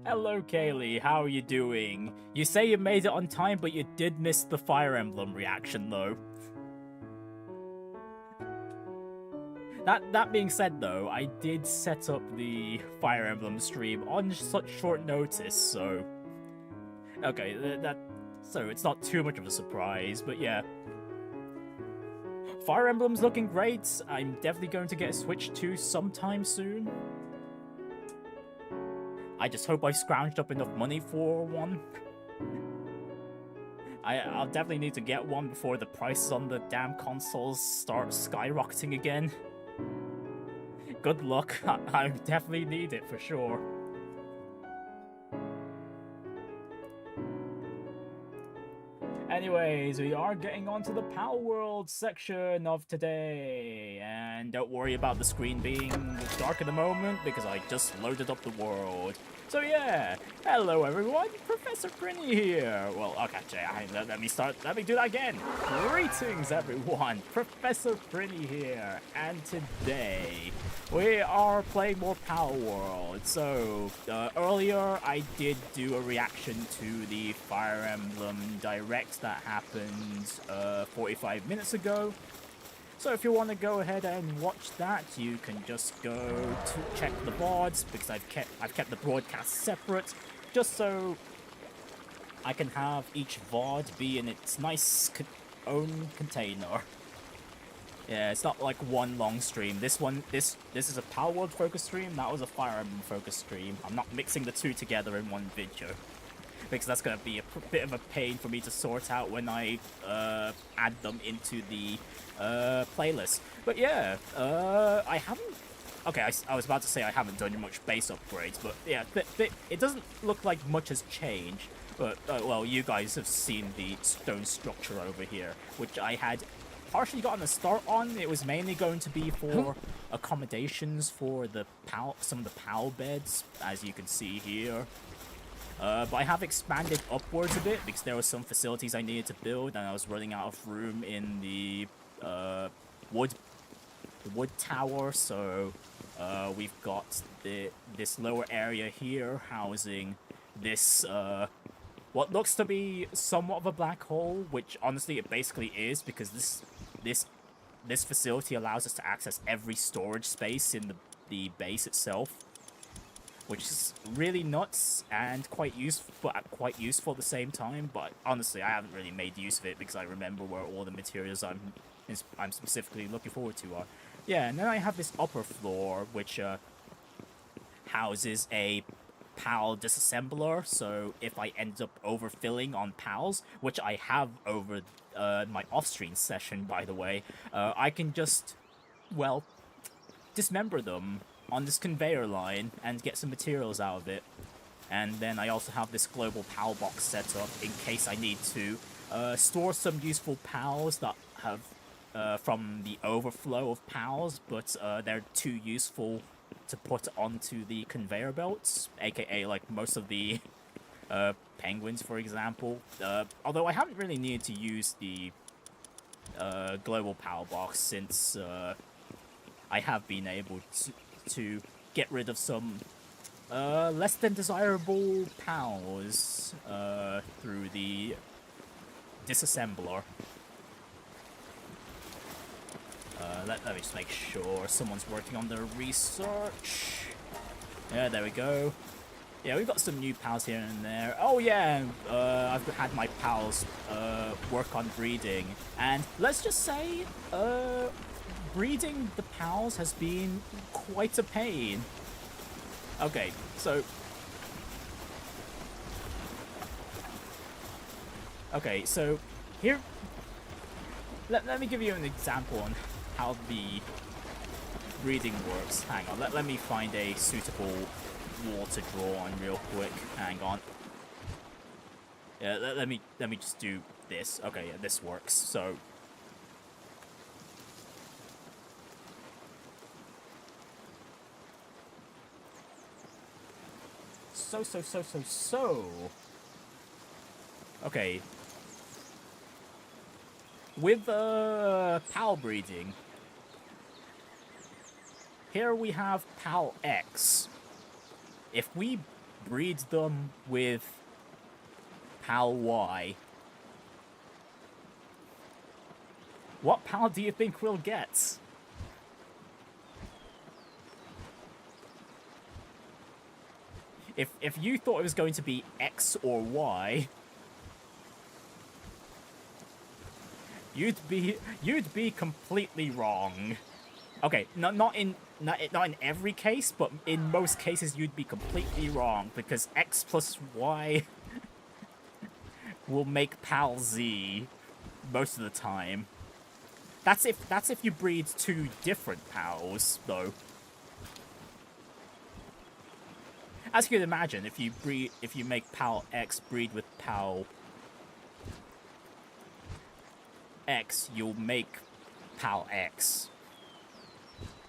Hello, Kaylee. How are you doing? You say you made it on time, but you did miss the Fire Emblem reaction, though. That being said, though, I did set up the Fire Emblem stream on such short notice, so... Okay, so it's not too much of a surprise, but yeah. Fire Emblem's looking great. I'm definitely going to get a Switch 2 sometime soon. I just hope I scrounged up enough money for one. I'll definitely need to get one before the prices on the damn consoles start skyrocketing again. Good luck. I definitely need it for sure. Anyways, we are getting onto the Palworld section of today, and don't worry about the screen being dark at the moment because I just loaded up the world. So yeah, hello everyone, Professor Prinny here. Well, okay, let me do that again. Greetings everyone, Professor Prinny here, and today we are playing more Palworld. So, earlier I did do a reaction to the Fire Emblem Direct that happened 45 minutes ago. So if you want to go ahead and watch that, you can just go to check the VODs, because I've kept the broadcast separate, just so I can have each VOD be in its nice own container. Yeah, it's not like one long stream. This is a Palworld focus stream, that was a Fire Emblem focus stream. I'm not mixing the two together in one video, because that's going to be a bit of a pain for me to sort out when I add them into the playlist. But yeah, I haven't... Okay, I was about to say I haven't done much base upgrades, but yeah, it doesn't look like much has changed. But, well, you guys have seen the stone structure over here, which I had partially gotten a start on. It was mainly going to be for accommodations for the some of the PAL beds, as you can see here. But I have expanded upwards a bit because there were some facilities I needed to build and I was running out of room in the wood tower, so we've got this lower area here housing this what looks to be somewhat of a black hole, which honestly it basically is, because this facility allows us to access every storage space in the base itself, which is really nuts and quite useful at the same time. But honestly, I haven't really made use of it because I remember where all the materials I'm specifically looking forward to are. Yeah, and then I have this upper floor, which houses a PAL disassembler, so if I end up overfilling on PALs, which I have over my off-stream session, by the way, I can just, well, dismember them on this conveyor line and get some materials out of it. And then I also have this global Palbox set up in case I need to store some useful PALs that have from the overflow of PALs, but they're too useful to put onto the conveyor belts, aka like most of the penguins, for example. Although I haven't really needed to use the global Palbox since I have been able to get rid of some less than desirable PALs through the disassembler. Let me just make sure someone's working on their research. Yeah, there we go. Yeah, we've got some new pals here and there. Oh yeah, I've had my pals work on breeding, and let's just say, breeding the pals has been quite a pain. Okay, so... Okay, so here... Let me give you an example on how the breeding works. Hang on, let me find a suitable wall to draw on real quick. Hang on. Yeah, let me just do this. Okay, yeah, this works. So okay. With PAL breeding, here we have PAL X. If we breed them with Pal Y, what Pal do you think we'll get? If you thought it was going to be X or Y, you'd be completely wrong. Okay, not in every case, but in most cases you'd be completely wrong, because X plus Y will make Pal Z most of the time. That's if you breed two different pals, though. As you can imagine, if you make Pal X breed with Pal X, you'll make Pal X.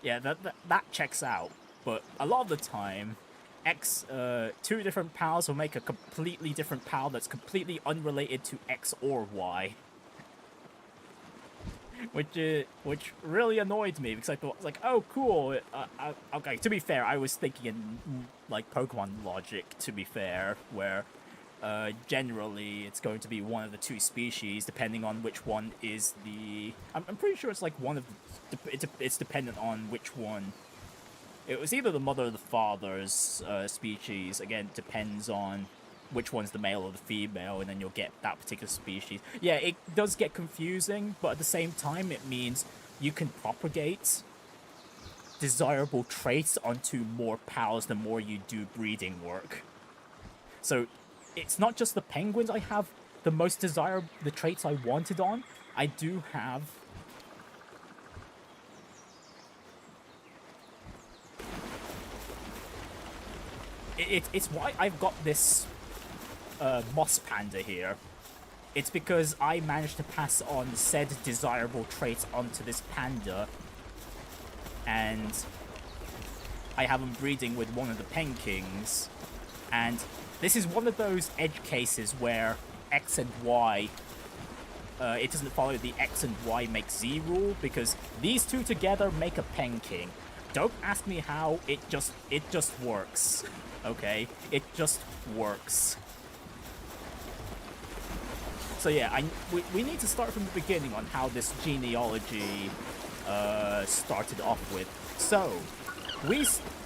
Yeah, that checks out. But a lot of the time, two different pals will make a completely different pal that's completely unrelated to X or Y. Which really annoyed me, because I thought, like, oh, cool. Okay, to be fair, I was thinking in, like, Pokemon logic, to be fair, where generally it's going to be one of the two species, depending on which one is the... I'm pretty sure it's, like, one of the... It's dependent on which one. It was either the mother or the father's species. Again, it depends on which one's the male or the female, and then you'll get that particular species. Yeah, it does get confusing, but at the same time, it means you can propagate desirable traits onto more pals the more you do breeding work. So, it's not just the penguins I have the most desirable, the traits I wanted on. I do have... It's why I've got this... Moss Panda here. It's because I managed to pass on said desirable traits onto this panda, and I have him breeding with one of the Penkings, and this is one of those edge cases where X and Y, it doesn't follow the X and Y make Z rule, because these two together make a Penking. Don't ask me how, it just works. Okay? It just works. So yeah, we need to start from the beginning on how this genealogy started off with. So,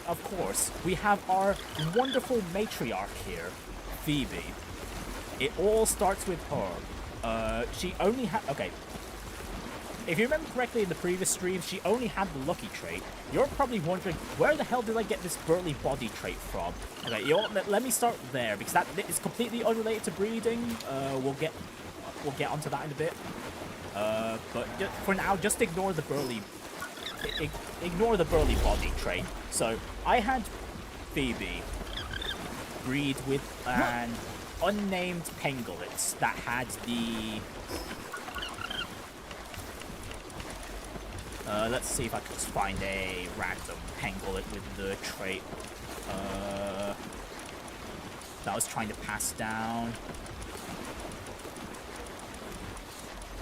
of course, we have our wonderful matriarch here, Phoebe. It all starts with her. She only had... Okay. If you remember correctly in the previous stream, she only had the lucky trait. You're probably wondering, where the hell did I get this burly body trait from? Okay, you know what, let me start there, because that is completely unrelated to breeding. We'll get onto that in a bit. But for now, just ignore the burly... Ignore the burly body trait. So, I had Phoebe breed with an unnamed Pangolin that had the... let's see if I can just find a random Pangolin with the trait that I was trying to pass down.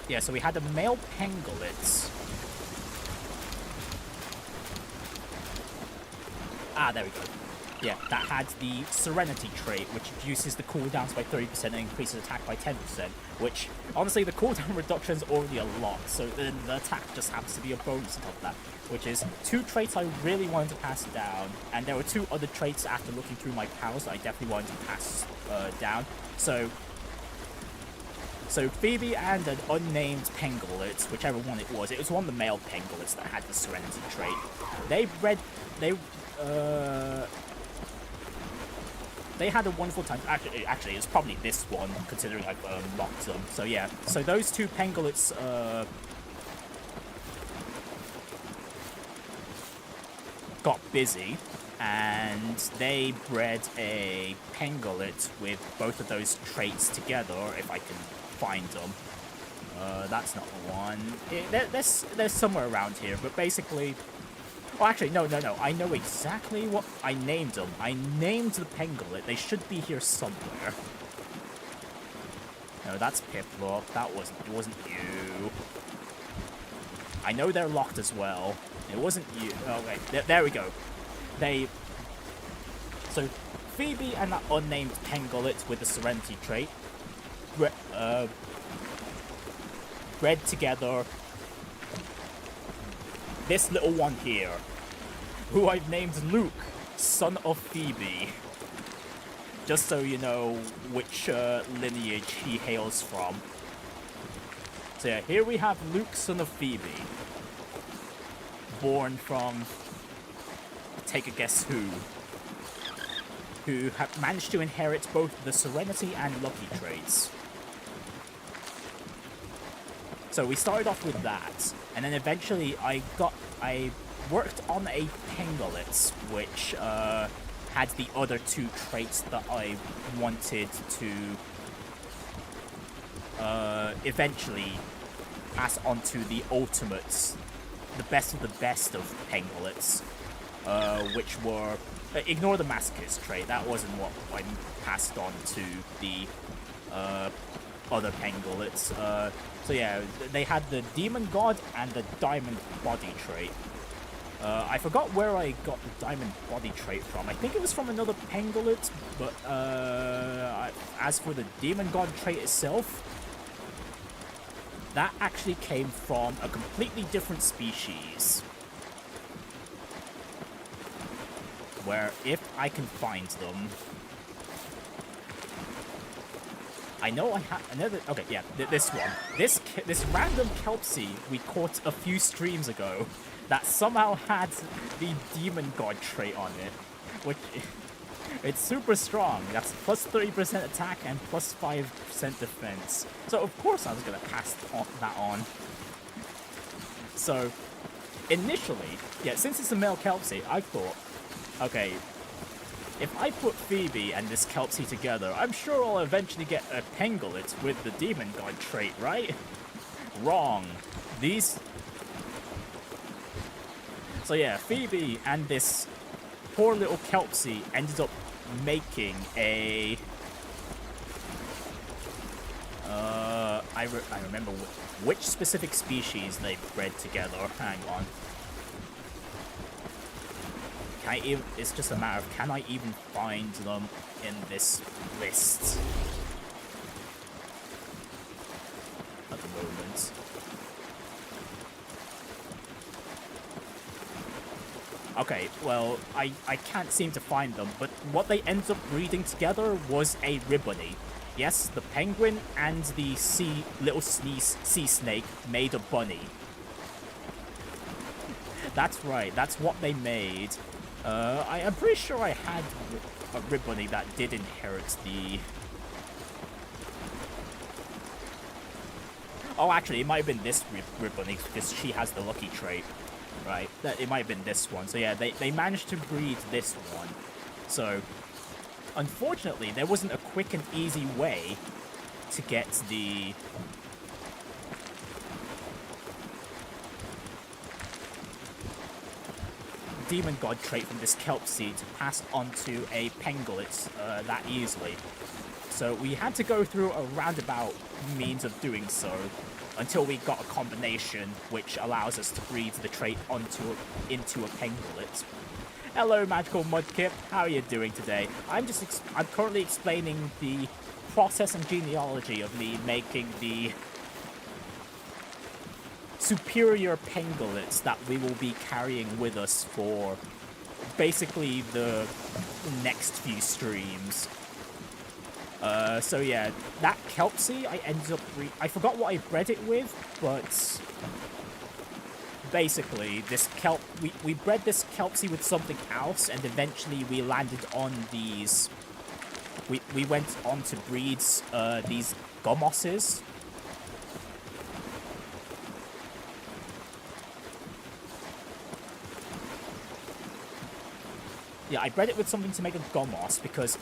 Yeah, so we had a male Pangolin. Ah, there we go. Yeah, that had the Serenity trait, which reduces the cooldowns by 30% and increases attack by 10%, which, honestly, the cooldown reduction is already a lot, so then the attack just happens to be a bonus on top of that, which is two traits I really wanted to pass down, and there were two other traits after looking through my pals that I definitely wanted to pass down. So Phoebe and an unnamed Pangolin, whichever one it was one of the male Pangolins that had the Serenity trait. They had a wonderful time. Actually, it's probably this one, considering I've locked them. So yeah, so those two Pangolins got busy, and they bred a Pangolin with both of those traits together, if I can find them. That's not the one. They're somewhere around here, but basically... Oh, actually, no. I know exactly what I named them. I named the Pangolin. They should be here somewhere. No, that's Piplup. It wasn't you. I know they're locked as well. It wasn't you. Oh, wait. There we go. so Phoebe and that unnamed Pengullet with the Serenity trait bred together this little one here, who I've named Luke, son of Phoebe. Just so you know which lineage he hails from. So yeah, here we have Luke, son of Phoebe. Born from, take a guess who have managed to inherit both the Serenity and Lucky traits. So we started off with that, and then eventually I worked on a Pengullet, which had the other two traits that I wanted to eventually pass on to the ultimates, the best of Pengullets, which were... ignore the Masochist trait, that wasn't what I passed on to the other Pengullets. So yeah, they had the Demon God and the Diamond Body trait. I forgot where I got the Diamond Body trait from. I think it was from another Pengullet, but as for the Demon God trait itself, that actually came from a completely different species. Where, if I can find them... I know I have another... Okay, yeah, this one. This random Kelpsie we caught a few streams ago that somehow had the Demon God trait on it, which... It's super strong. That's plus 30% attack and plus 5% defense. So of course I was going to pass that on. So, initially, yeah, since it's a male Kelpsie, I thought, okay, if I put Phoebe and this Kelpsie together, I'm sure I'll eventually get a Pengullet with the Demon God trait, right? Wrong. So yeah, Phoebe and this poor little Kelpsie ended up making a... I remember which specific species they bred together. Hang on. It's just a matter of, can I even find them in this list at the moment? Okay, well, I can't seem to find them, but what they ended up breeding together was a Ribbony. Yes, the penguin and the little sea snake made a bunny. That's right, that's what they made. I'm pretty sure I had a Ribbony that did inherit the... Oh, actually, it might have been this Ribbony, because she has the lucky trait. Right, it might have been this one. So yeah, they managed to breed this one. So, unfortunately, there wasn't a quick and easy way to get the... Demon God trait from this Kelpsie to pass onto a Pengullet that easily. So we had to go through a roundabout means of doing so until we got a combination which allows us to breed the trait into a Pengullet. Hello, Magical Mudkip. How are you doing today? I'm currently explaining the process and genealogy of me making the superior Pengullets that we will be carrying with us for basically the next few streams. So yeah, that Kelpsie I ended up I forgot what I bred it with, but basically this we bred this Kelpsie with something else, and eventually we landed on these. We went on to breed these Gomosses. Yeah, I bred it with something to make a Gomos because,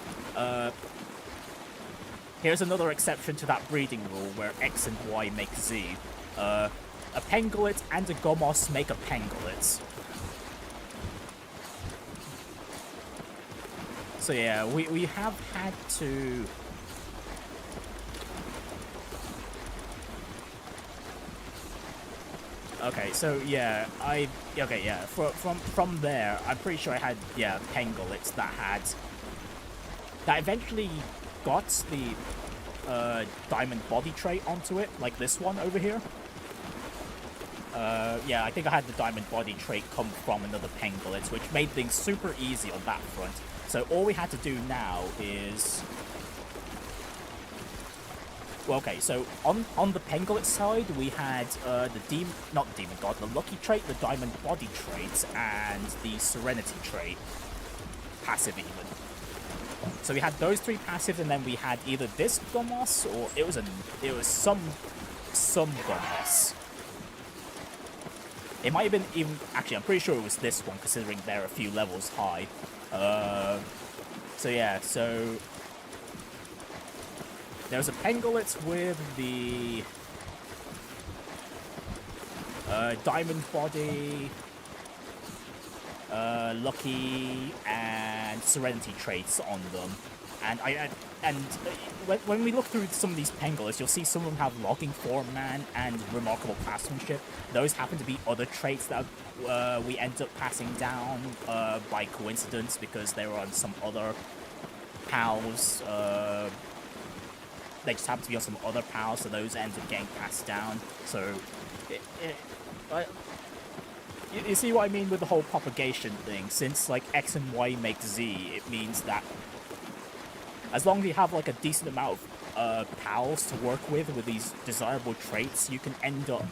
here's another exception to that breeding rule where X and Y make Z. A Pengullet and a Gomos make a Pengullet. So yeah, we have had to... Okay, so yeah, from there, I'm pretty sure I had, yeah, Pengullets that had that eventually got the diamond body trait onto it, like this one over here. Yeah, I think I had the diamond body trait come from another Pangolins, which made things super easy on that front. So all we had to do now is... Well, okay, so on the Pangolin side, we had the not the Demon God, the Lucky trait, the Diamond Body trait, and the Serenity trait. Passive even. So we had those three passives, and then we had either this Gummoss, or it was some Gummoss. It might have been even... Actually, I'm pretty sure it was this one, considering they're a few levels high. So yeah, so... There's a Pangolin with the... Diamond Body... Lucky and Serenity traits on them. And when we look through some of these Pangolins, you'll see some of them have Logging Form Man and Remarkable Craftsmanship. Those happen to be other traits that we end up passing down by coincidence because they were on some other pals. They just happen to be on some other pals, so those end up getting passed down. So, you see what I mean with the whole propagation thing? Since, like, X and Y make Z, it means that as long as you have, like, a decent amount of pals to work with these desirable traits, you can end up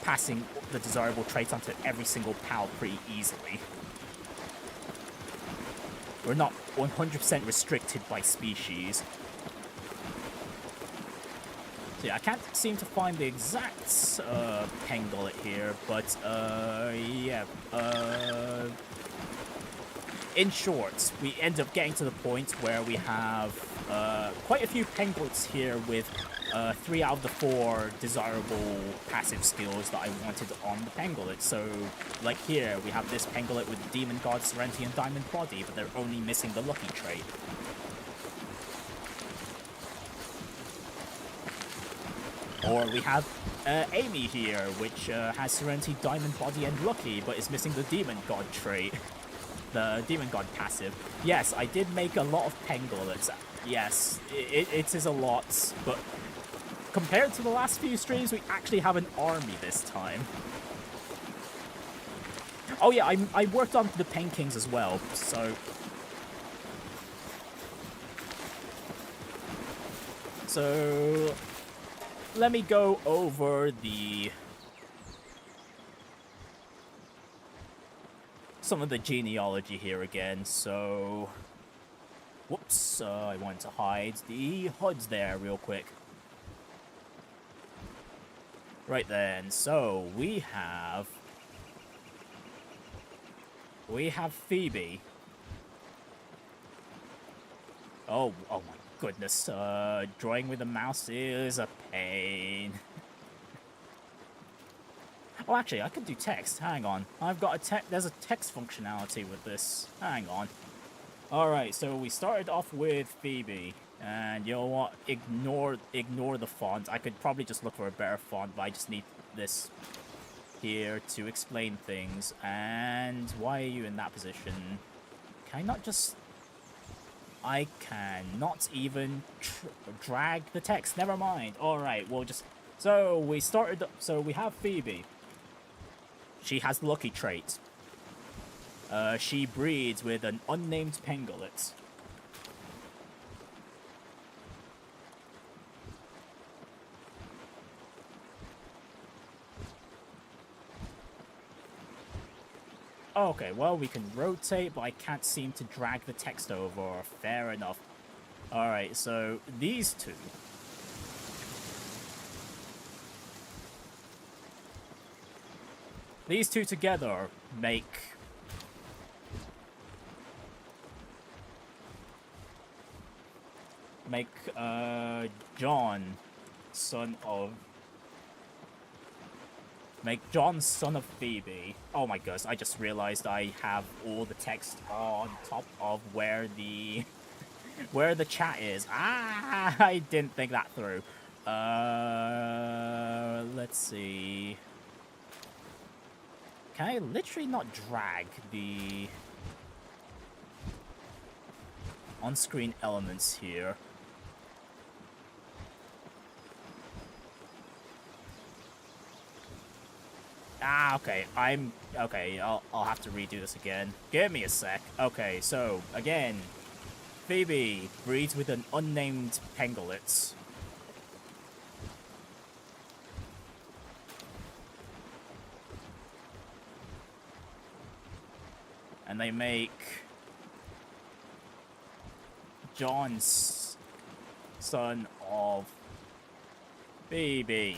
passing the desirable traits onto every single pal pretty easily. We're not 100% restricted by species. So yeah, I can't seem to find the exact Pangolin here, but yeah. In short, we end up getting to the point where we have quite a few Pangolins here with 3 out of the 4 desirable passive skills that I wanted on the Pangolin. So, like here, we have this Pangolin with Demon God, Serenity, and Diamond Body, but they're only missing the Lucky trait. Or we have Amy here, which has Serenity, Diamond Body, and Lucky, but is missing the Demon God trait. The Demon God passive. Yes, I did make a lot of Pangolins. Yes, it is a lot, but compared to the last few streams, we actually have an army this time. Oh yeah, I worked on the Penkings as well, so... So... Let me go over some of the genealogy here again. So, whoops, I wanted to hide the HUDs there real quick. Right then, so we have Phoebe. Oh my goodness, drawing with a mouse is a pain. Oh, actually, I could do text. Hang on. I've got there's a text functionality with this. Hang on. Alright, so we started off with Phoebe. And you know what? Ignore the font. I could probably just look for a better font, but I just need this here to explain things. And why are you in that position? Can I not just... I cannot even drag the text. Never mind. Alright, we'll just... So, we started... So, we have Phoebe. She has the Lucky trait. She breeds with an unnamed Pangolin. Okay, well, we can rotate, but I can't seem to drag the text over. Fair enough. Alright, so these two. These two together make... John, son of... Make John son of Phoebe. Oh my gosh, I just realized I have all the text on top of where the chat is. Ah, I didn't think that through. Let's see. Can I literally not drag the... on-screen elements here. Ah, okay, okay, I'll have to redo this again. Give me a sec. Okay, so, again, Phoebe breeds with an unnamed pangolin. And they make John's son of Phoebe.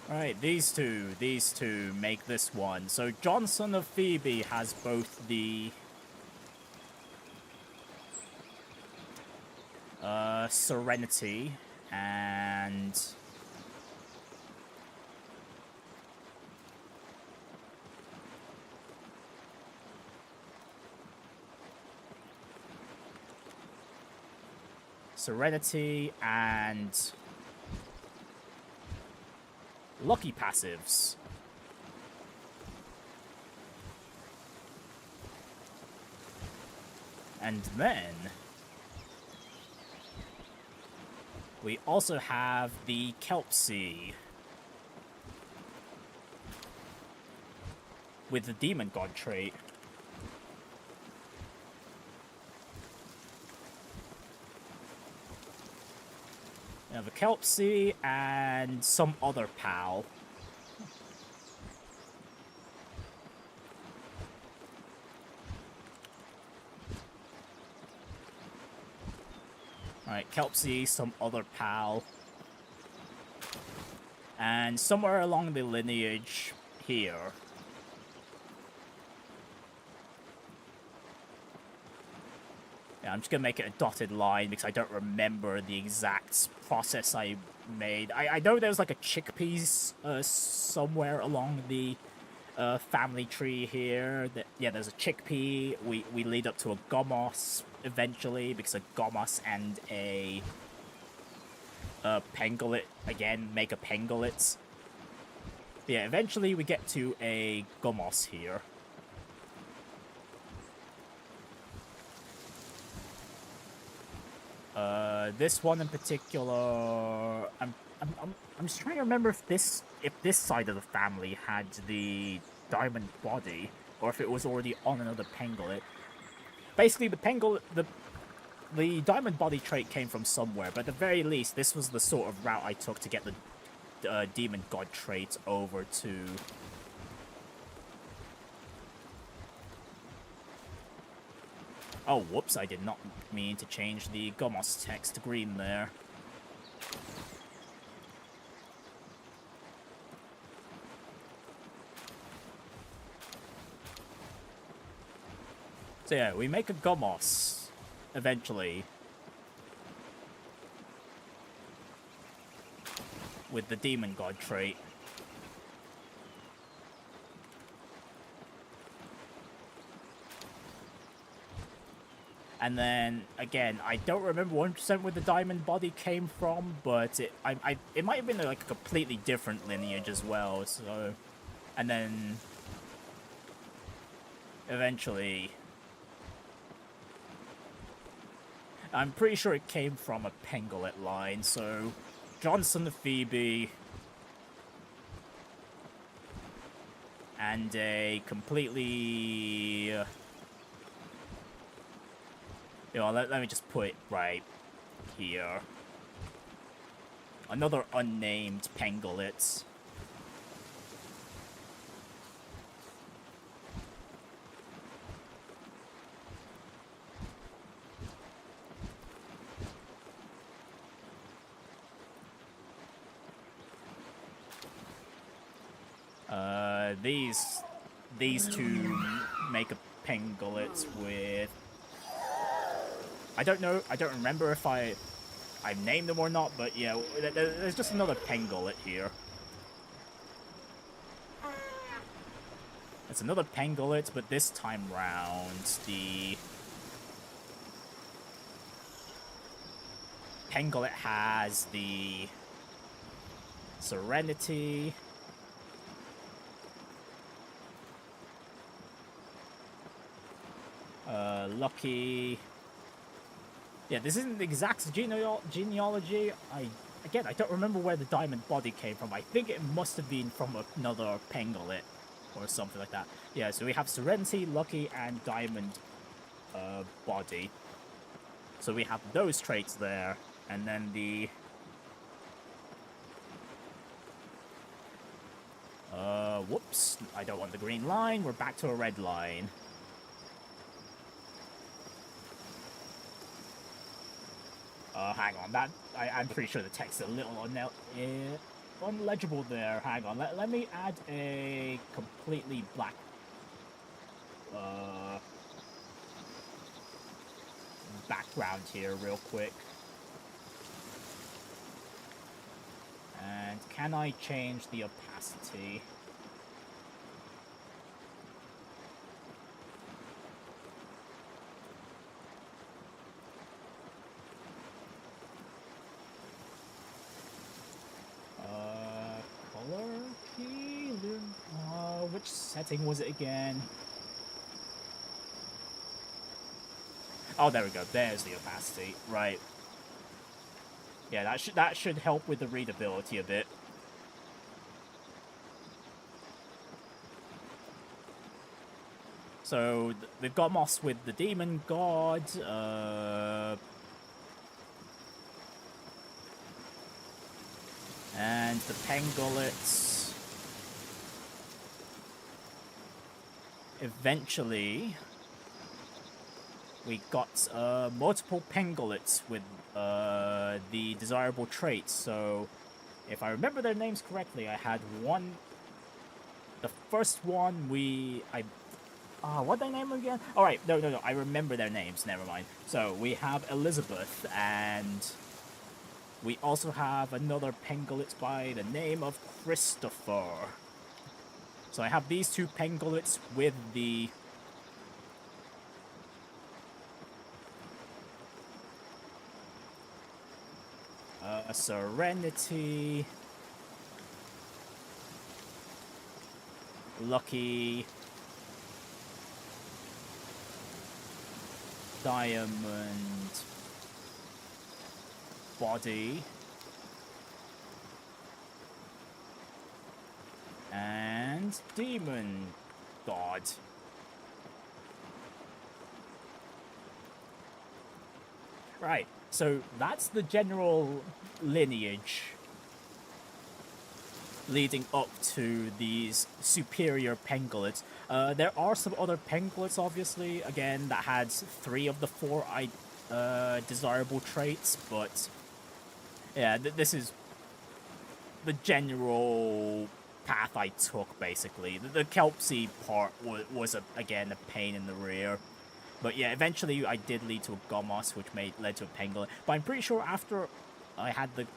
Alright, these two make this one. So Johnson of Phoebe has both the Serenity and lucky passives. And then we also have the Kelpsea with the Demon God trait. We have a Kelpsea and some other pal. Alright, Kelpsea, some other pal. And somewhere along the lineage here. Yeah, I'm just gonna make it a dotted line because I don't remember the exact process I made. I know there's like a chickpeas somewhere along the family tree here. Yeah, there's a chickpea. We lead up to a gomos eventually because a gomos and a pangolin again make a pangolin. Yeah, eventually we get to a gomos here. This one in particular, I'm just trying to remember if this side of the family had the diamond body, or if it was already on another pangolin. Basically, the diamond body trait came from somewhere, but at the very least, this was the sort of route I took to get the demon god trait over to. Oh, whoops, I did not mean to change the Gomos text to green there. So yeah, we make a Gomos, eventually. With the Demon God trait. And then, again, I don't remember 100% where the diamond body came from, but it might have been like a completely different lineage as well, so. And then eventually I'm pretty sure it came from a pangolin line, so Johnson of Phoebe and a completely you know, let me just put it right here. Another unnamed pangolin. These two make a pangolin with. I don't know. I don't remember if I've named them or not, but yeah, there's just another pangolin here. It's another pangolin, but this time round the pangolin has the Serenity. Lucky. Yeah, this isn't the exact genealogy. Again, I don't remember where the diamond body came from. I think it must have been from another Pengulet or something like that. Yeah, so we have Serenity, Lucky, and Diamond body. So we have those traits there, and then the... whoops, I don't want the green line. We're back to a red line. Hang on, I'm pretty sure the text is a little unlegible there. Hang on, let me add a completely black background here real quick. And can I change the opacity? Color key? Which setting was it again? Oh, there we go. There's the opacity. Right. Yeah, that should help with the readability a bit. So we've got Moss with the Demon God. And the Pangolets. Eventually, we got multiple Pangolets with the desirable traits. So, if I remember their names correctly, I had one. The first one what their name again? All right, no. I remember their names. Never mind. So we have Elizabeth, and we also have another Pengulet by the name of Christopher. So I have these two Pangolets with the Serenity, Lucky, Diamond body, and Demon God. Right, so that's the general lineage leading up to these superior Pangolets. There are some other Pangolets, obviously, again, that had 3 of the 4 desirable traits, but yeah, this is the general path I took, basically. The Kelpsy part was again, a pain in the rear. But yeah, eventually I did lead to a Gomos, which led to a Pengulet. But I'm pretty sure after I had the...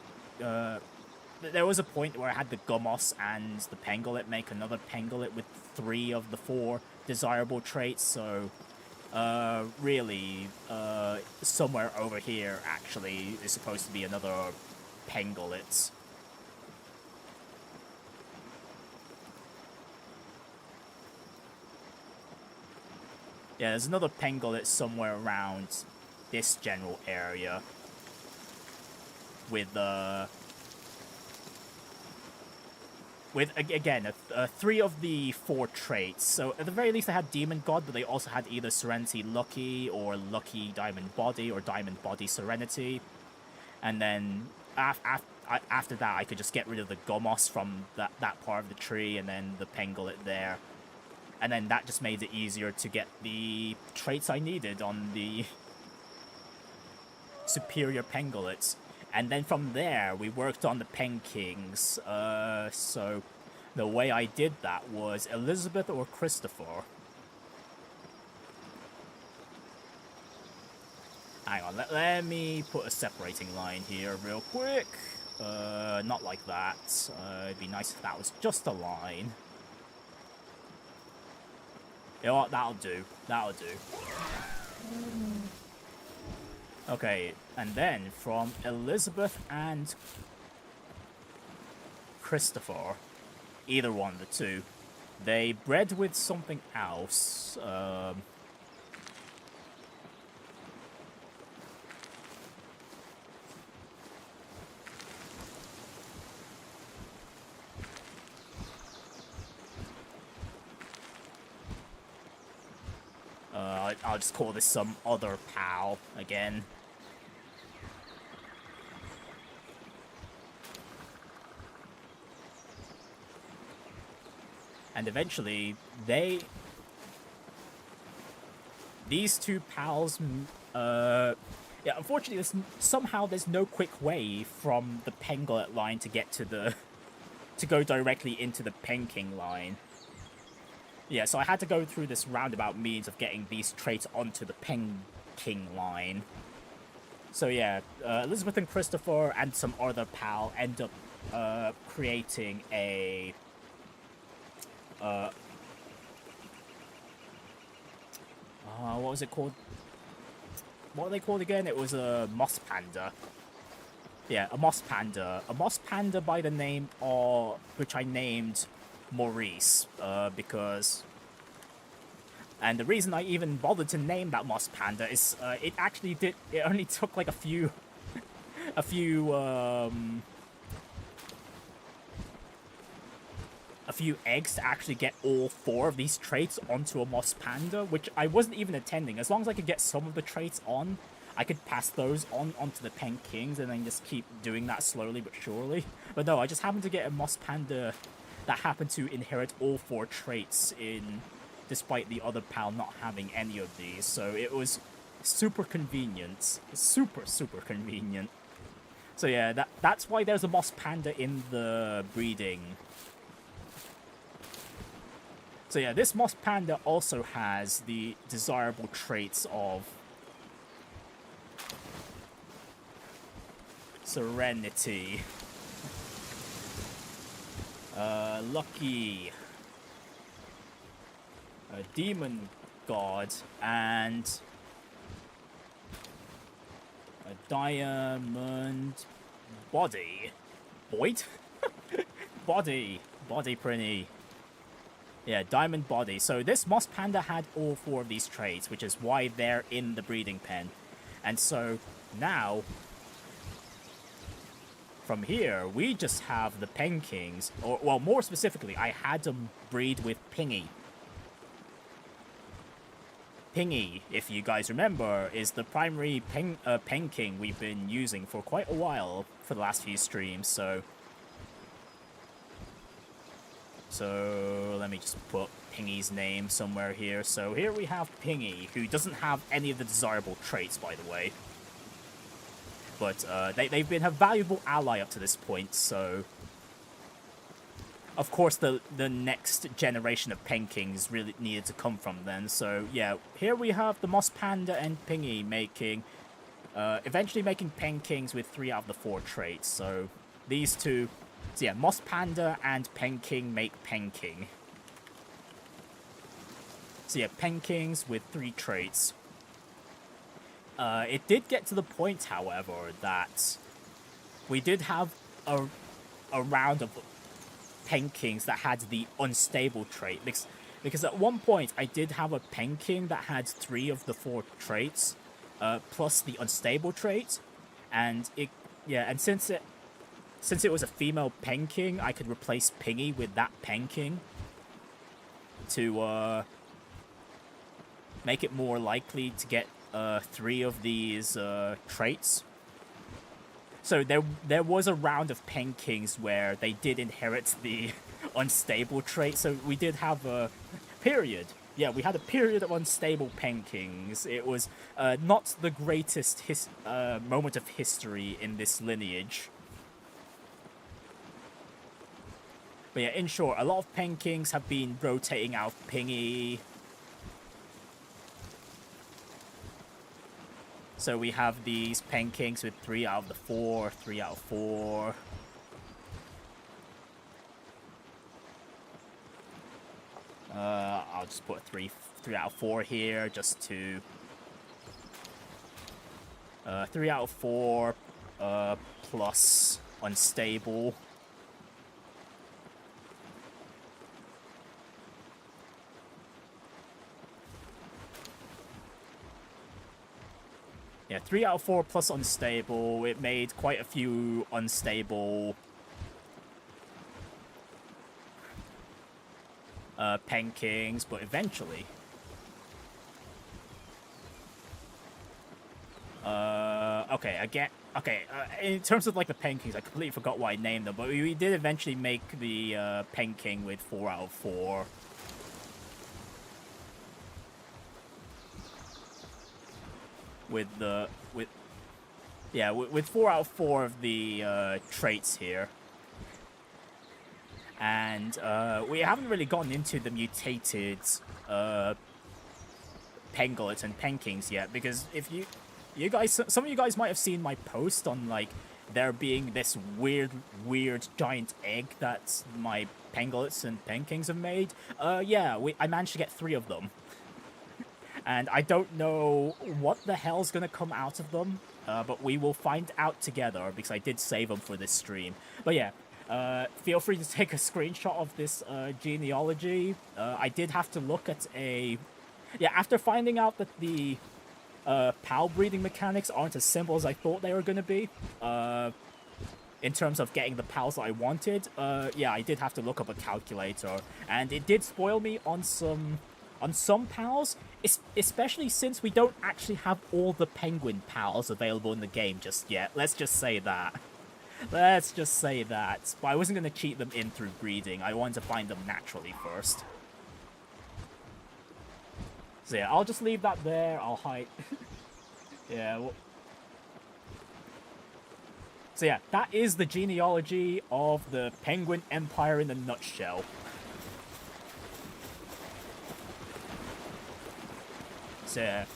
there was a point where I had the Gomos and the Pengulet make another Pengulet with 3 of the 4 desirable traits, so... really, somewhere over here, actually, is supposed to be another Pengulet. Yeah, there's another Pengulet somewhere around this general area. With, again, 3 of the 4 traits. So, at the very least, they had Demon God, but they also had either Serenity Lucky, or Lucky Diamond Body, or Diamond Body Serenity. And then, after that, I could just get rid of the Gomos from that part of the tree, and then the Pengulet there. And then that just made it easier to get the traits I needed on the superior Pangolets. And then from there, we worked on the Penkings. So the way I did that was Elizabeth or Christopher. Hang on, let me put a separating line here real quick. Not like that. It'd be nice if that was just a line. You know what, that'll do. That'll do. Okay, and then from Elizabeth and Christopher. Either one of the two. They bred with something else. I'll just call this some other pal again. And eventually, these two pals, yeah, unfortunately, somehow there's no quick way from the Penglet line to get to go directly into the Penking line. Yeah, so I had to go through this roundabout means of getting these traits onto the Penking line. So yeah, Elizabeth and Christopher and some other pal end up creating a what was it called? What are they called again? It was a moss panda. Yeah, a moss panda. A moss panda by the name of, which I named Maurice, because... And the reason I even bothered to name that moss panda is, it only took like a few eggs to actually get all 4 of these traits onto a moss panda, which I wasn't even intending. As long as I could get some of the traits on, I could pass those onto the Penkings and then just keep doing that slowly but surely. But no, I just happened to get a moss panda that happened to inherit all 4 traits despite the other pal not having any of these. So it was super convenient. Super convenient. So yeah, that's why there's a moss panda in the breeding. So yeah, this moss panda also has the desirable traits of Serenity, Lucky, Demon God, and a Diamond Body. Boyd? Body Prinny. Yeah, Diamond Body. So this moss panda had all 4 of these traits, which is why they're in the breeding pen. And so now, from here, we just have the Penkings, or, well, more specifically, I had them breed with Pingy. Pingy, if you guys remember, is the primary Penking we've been using for quite a while for the last few streams, so let me just put Pingy's name somewhere here. So here we have Pingy, who doesn't have any of the desirable traits, by the way. But they've been a valuable ally up to this point, so... Of course, the next generation of Penkings really needed to come from then. So yeah, here we have the Moss Panda and Pingy making... eventually making Penkings with 3 out of the 4 traits. So these two... So yeah, Moss Panda and Penking make Penking. So yeah, Penkings with 3 traits. It did get to the point, however, that we did have a round of Penkings that had the unstable trait. Because at one point, I did have a Penking that had 3 of the 4 traits, plus the unstable trait. And since it was a female Penking, I could replace Pingy with that Penking to make it more likely to get 3 of these traits. So there was a round of Penkings where they did inherit the unstable trait. So we did have a period. Yeah, we had a period of unstable Penkings. It was not the greatest moment of history in this lineage. But yeah, in short, a lot of Penkings have been rotating out Pingy. So we have these Penkings with 3 out of the 4, 3 out of 4. I'll just put 3 out of 4 here, just to... 3 out of 4, plus unstable. Yeah, 3 out of 4 plus unstable. It made quite a few unstable Penkings, but eventually... okay, again... Okay, in terms of, like, the Penkings, I completely forgot what I named them, but we did eventually make the Penking with 4 out of 4. With 4 out of 4 of the traits here. And we haven't really gotten into the mutated Penglets and Penkings yet, because if you guys, some of you guys might have seen my post on, like, there being this weird giant egg that my Penglets and Penkings have made. Yeah, I managed to get 3 of them. And I don't know what the hell's gonna come out of them, but we will find out together, because I did save them for this stream. But yeah, feel free to take a screenshot of this genealogy. I did have to look at a... Yeah, after finding out that the PAL breeding mechanics aren't as simple as I thought they were gonna be, in terms of getting the PALs that I wanted, yeah, I did have to look up a calculator, and it did spoil me on some PALs, especially since we don't actually have all the penguin PALs available in the game just yet. Let's just say that. Let's just say that. But I wasn't going to cheat them in through breeding. I wanted to find them naturally first. So yeah, I'll just leave that there. I'll hide. Yeah. Well... So yeah, that is the genealogy of the Penguin Empire in a nutshell. So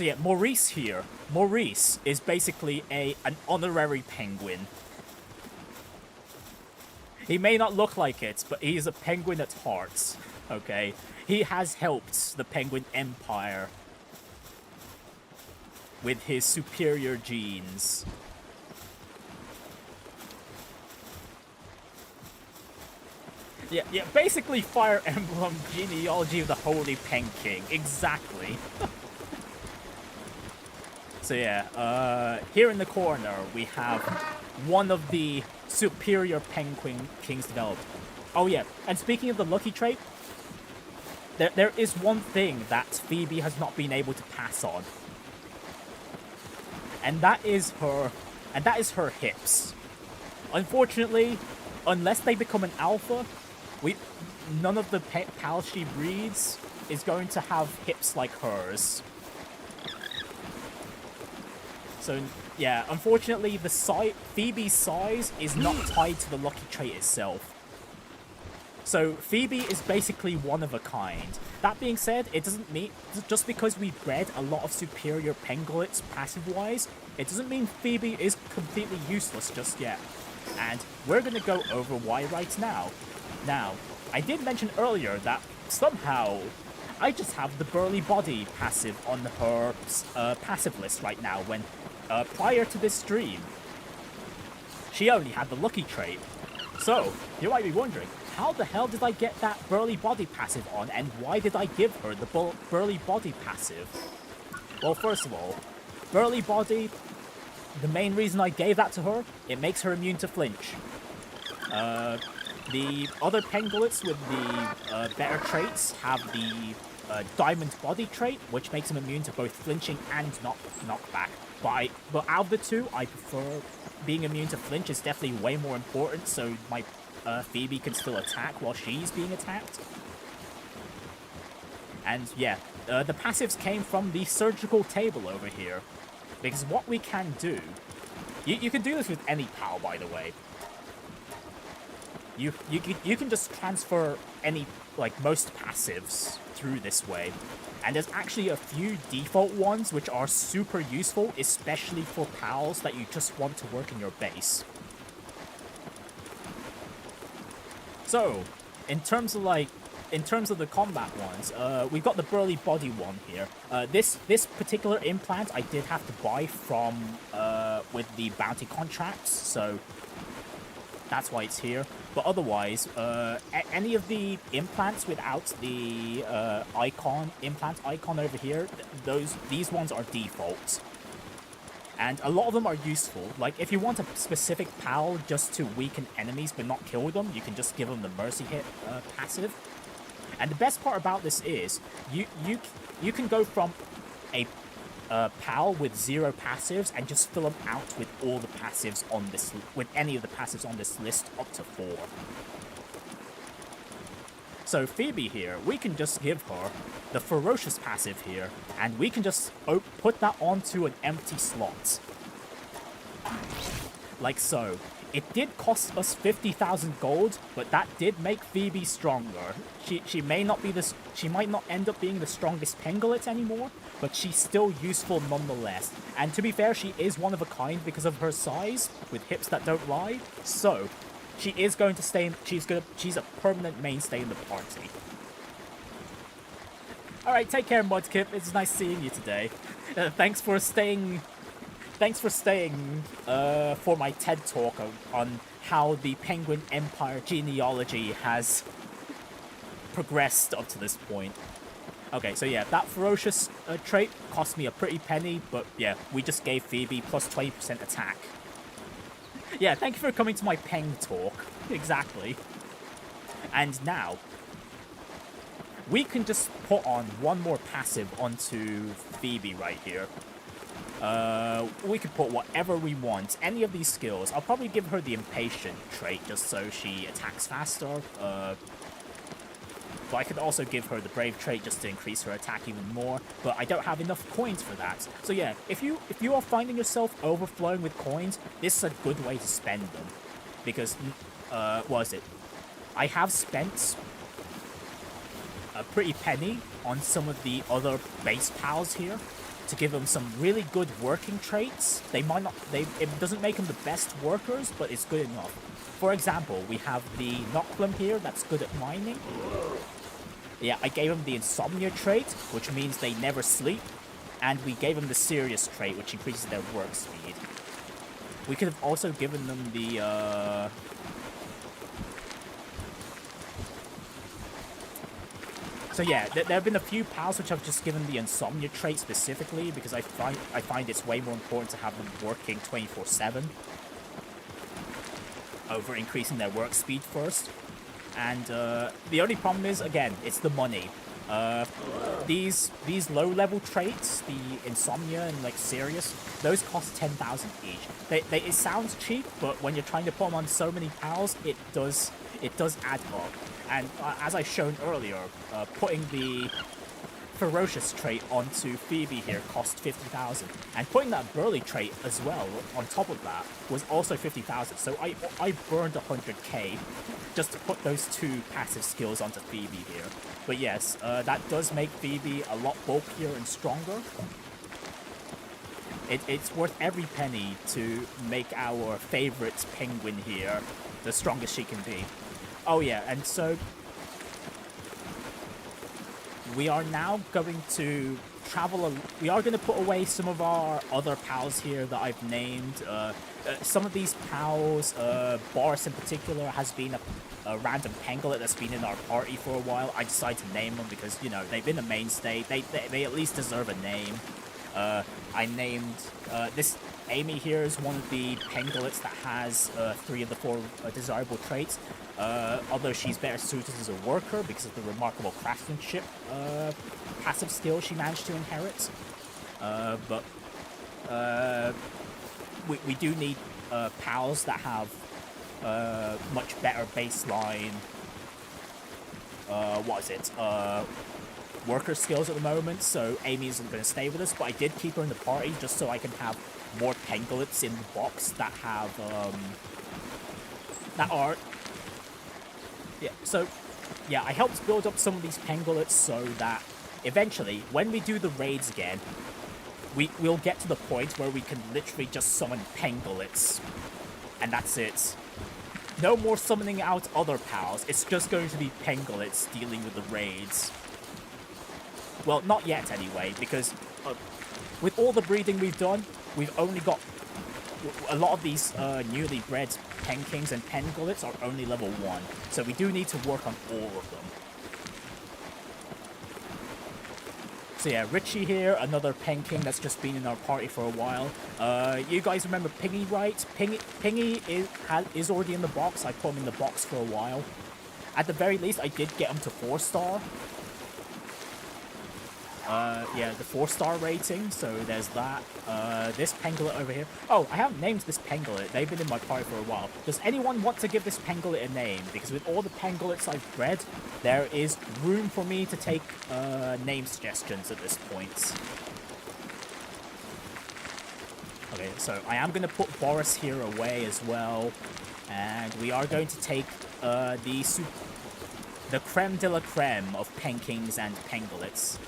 yeah, Maurice here. Maurice is basically an honorary penguin. He may not look like it, but he is a penguin at heart. Okay, he has helped the Penguin Empire with his superior genes. Yeah, basically Fire Emblem genealogy of the Holy Penking. Exactly. So yeah, here in the corner we have one of the superior Penguin Kings developed. Oh yeah, and speaking of the lucky trait, there is one thing that Phoebe has not been able to pass on. And that is her hips. Unfortunately, unless they become an alpha, none of the pals she breeds is going to have hips like hers. So yeah, unfortunately, Phoebe's size is not tied to the lucky trait itself. So Phoebe is basically one of a kind. That being said, it doesn't mean just because we bred a lot of superior penglets passive-wise, it doesn't mean Phoebe is completely useless just yet. And we're gonna go over why right now. Now, I did mention earlier that somehow I just have the burly body passive on her passive list right now, when prior to this stream, she only had the lucky trait. So, you might be wondering, how the hell did I get that burly body passive on, and why did I give her the burly body passive? Well, first of all, burly body, the main reason I gave that to her, it makes her immune to flinch. The other penglets with the better traits have the diamond body trait, which makes them immune to both flinching and knockback. But out of the two, I prefer being immune to flinch. Is definitely way more important, so my Phoebe can still attack while she's being attacked. And yeah, the passives came from the surgical table over here. Because what we can do... You can do this with any PAL, by the way. You can just transfer any, like, most passives through this way. And there's actually a few default ones which are super useful, especially for PALs that you just want to work in your base. So, in terms of the combat ones, we've got the burly body one here. This particular implant I did have to buy from with the bounty contracts, so That's why it's here. But otherwise, any of the implants without the implant icon over here, these ones are defaults. And a lot of them are useful. Like, if you want a specific PAL just to weaken enemies but not kill them, you can just give them the Mercy Hit passive. And the best part about this is, you can go from a PAL with 0 passives and just fill them out with all the passives on this, with any of the passives on this list up to 4. So Phoebe here, we can just give her the Ferocious passive here, and we can just put that onto an empty slot. Like so. It did cost us 50,000 gold, but that did make Phoebe stronger. She might not end up being the strongest Pengulet anymore, but she's still useful nonetheless. And to be fair, she is one of a kind because of her size, with hips that don't lie. So she is going to stay. She's a permanent mainstay in the party. All right, take care, Mudkip. It's nice seeing you today. Thanks for staying for my TED talk on how the Penguin Empire genealogy has progressed up to this point. Okay, so yeah, that Ferocious trait cost me a pretty penny, but yeah, we just gave Phoebe plus 20% attack. Yeah, thank you for coming to my Peng talk. Exactly. And now, we can just put on one more passive onto Phoebe right here. We could put whatever we want, any of these skills. I'll probably give her the Impatient trait just so she attacks faster. But I could also give her the Brave trait just to increase her attack even more. But I don't have enough coins for that. So yeah, if you are finding yourself overflowing with coins, this is a good way to spend them. Because, what is it? I have spent a pretty penny on some of the other base pals here to give them some really good working traits. It doesn't make them the best workers, but it's good enough. For example, we have the Noclum here that's good at mining. Yeah, I gave them the Insomnia trait, which means they never sleep. And we gave them the Serious trait, which increases their work speed. We could have also given them the, So yeah, there have been a few pals which I've just given the Insomnia trait specifically because I find it's way more important to have them working 24/7 over increasing their work speed first. And the only problem is, again, it's the money. These low-level traits, the Insomnia and like Serious, those cost 10,000 each. It sounds cheap, but when you're trying to put them on so many pals, it does add up. And as I've shown earlier, putting the Ferocious trait onto Phoebe here cost 50,000. And putting that Burly trait as well on top of that was also 50,000. So I burned 100k just to put those 2 passive skills onto Phoebe here. But yes, that does make Phoebe a lot bulkier and stronger. It's worth every penny to make our favorite penguin here the strongest she can be. Oh yeah, and so we are now going to travel. We are going to put away some of our other pals here that I've named. Some of these pals, Boris in particular, has been a random Pengulet that's been in our party for a while. I decided to name them because, you know, they've been a mainstay. They at least deserve a name. I named this Amy here is one of the Pengulets that has 3 of the 4 desirable traits. Although she's better suited as a worker because of the remarkable craftsmanship passive skill she managed to inherit. But we do need pals that have much better baseline worker skills at the moment, so Amy isn't going to stay with us, but I did keep her in the party just so I can have more Pengulets in the box that have that are. Yeah, so, yeah, I helped build up some of these Pengulets so that eventually, when we do the raids again, we'll get to the point where we can literally just summon Pengulets. And that's it. No more summoning out other pals, it's just going to be Pengulets dealing with the raids. Well, not yet anyway, because with all the breeding we've done, we've only got a lot of these newly bred Penkings and Pengullets are only level 1, so we do need to work on all of them. So yeah, Richie here, another Penking that's just been in our party for a while. You guys remember Pingy, right? Pingy is already in the box. I put him in the box for a while. At the very least, I did get him to 4-star. Yeah, the 4-star rating, so there's that. This Pengullet over here. Oh, I haven't named this Pengullet. They've been in my party for a while. Does anyone want to give this Pengullet a name? Because with all the Pengullets I've bred, there is room for me to take name suggestions at this point. Okay, so I am going to put Boris here away as well. And we are going to take the creme de la creme of Penkings and Pengullets.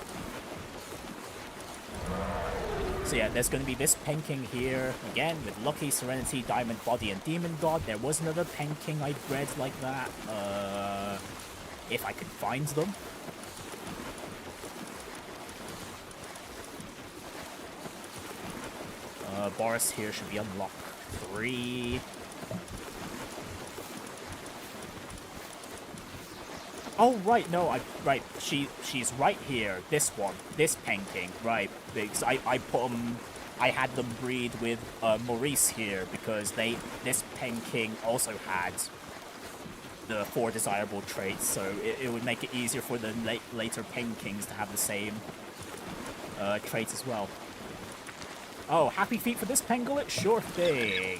So yeah, there's going to be this Penking here, again, with Lucky, Serenity, Diamond Body, and Demon God. There was another Penking I bred like that, if I could find them. Boris here should be unlocked 3. Oh, right, no, right, she's right here, this one, this Penking, right, because I put them, I had them breed with Maurice here, because this Penking also had the 4 desirable traits, so it would make it easier for the later Penkings to have the same traits as well. Oh, happy feet for this Pengullet? Sure thing.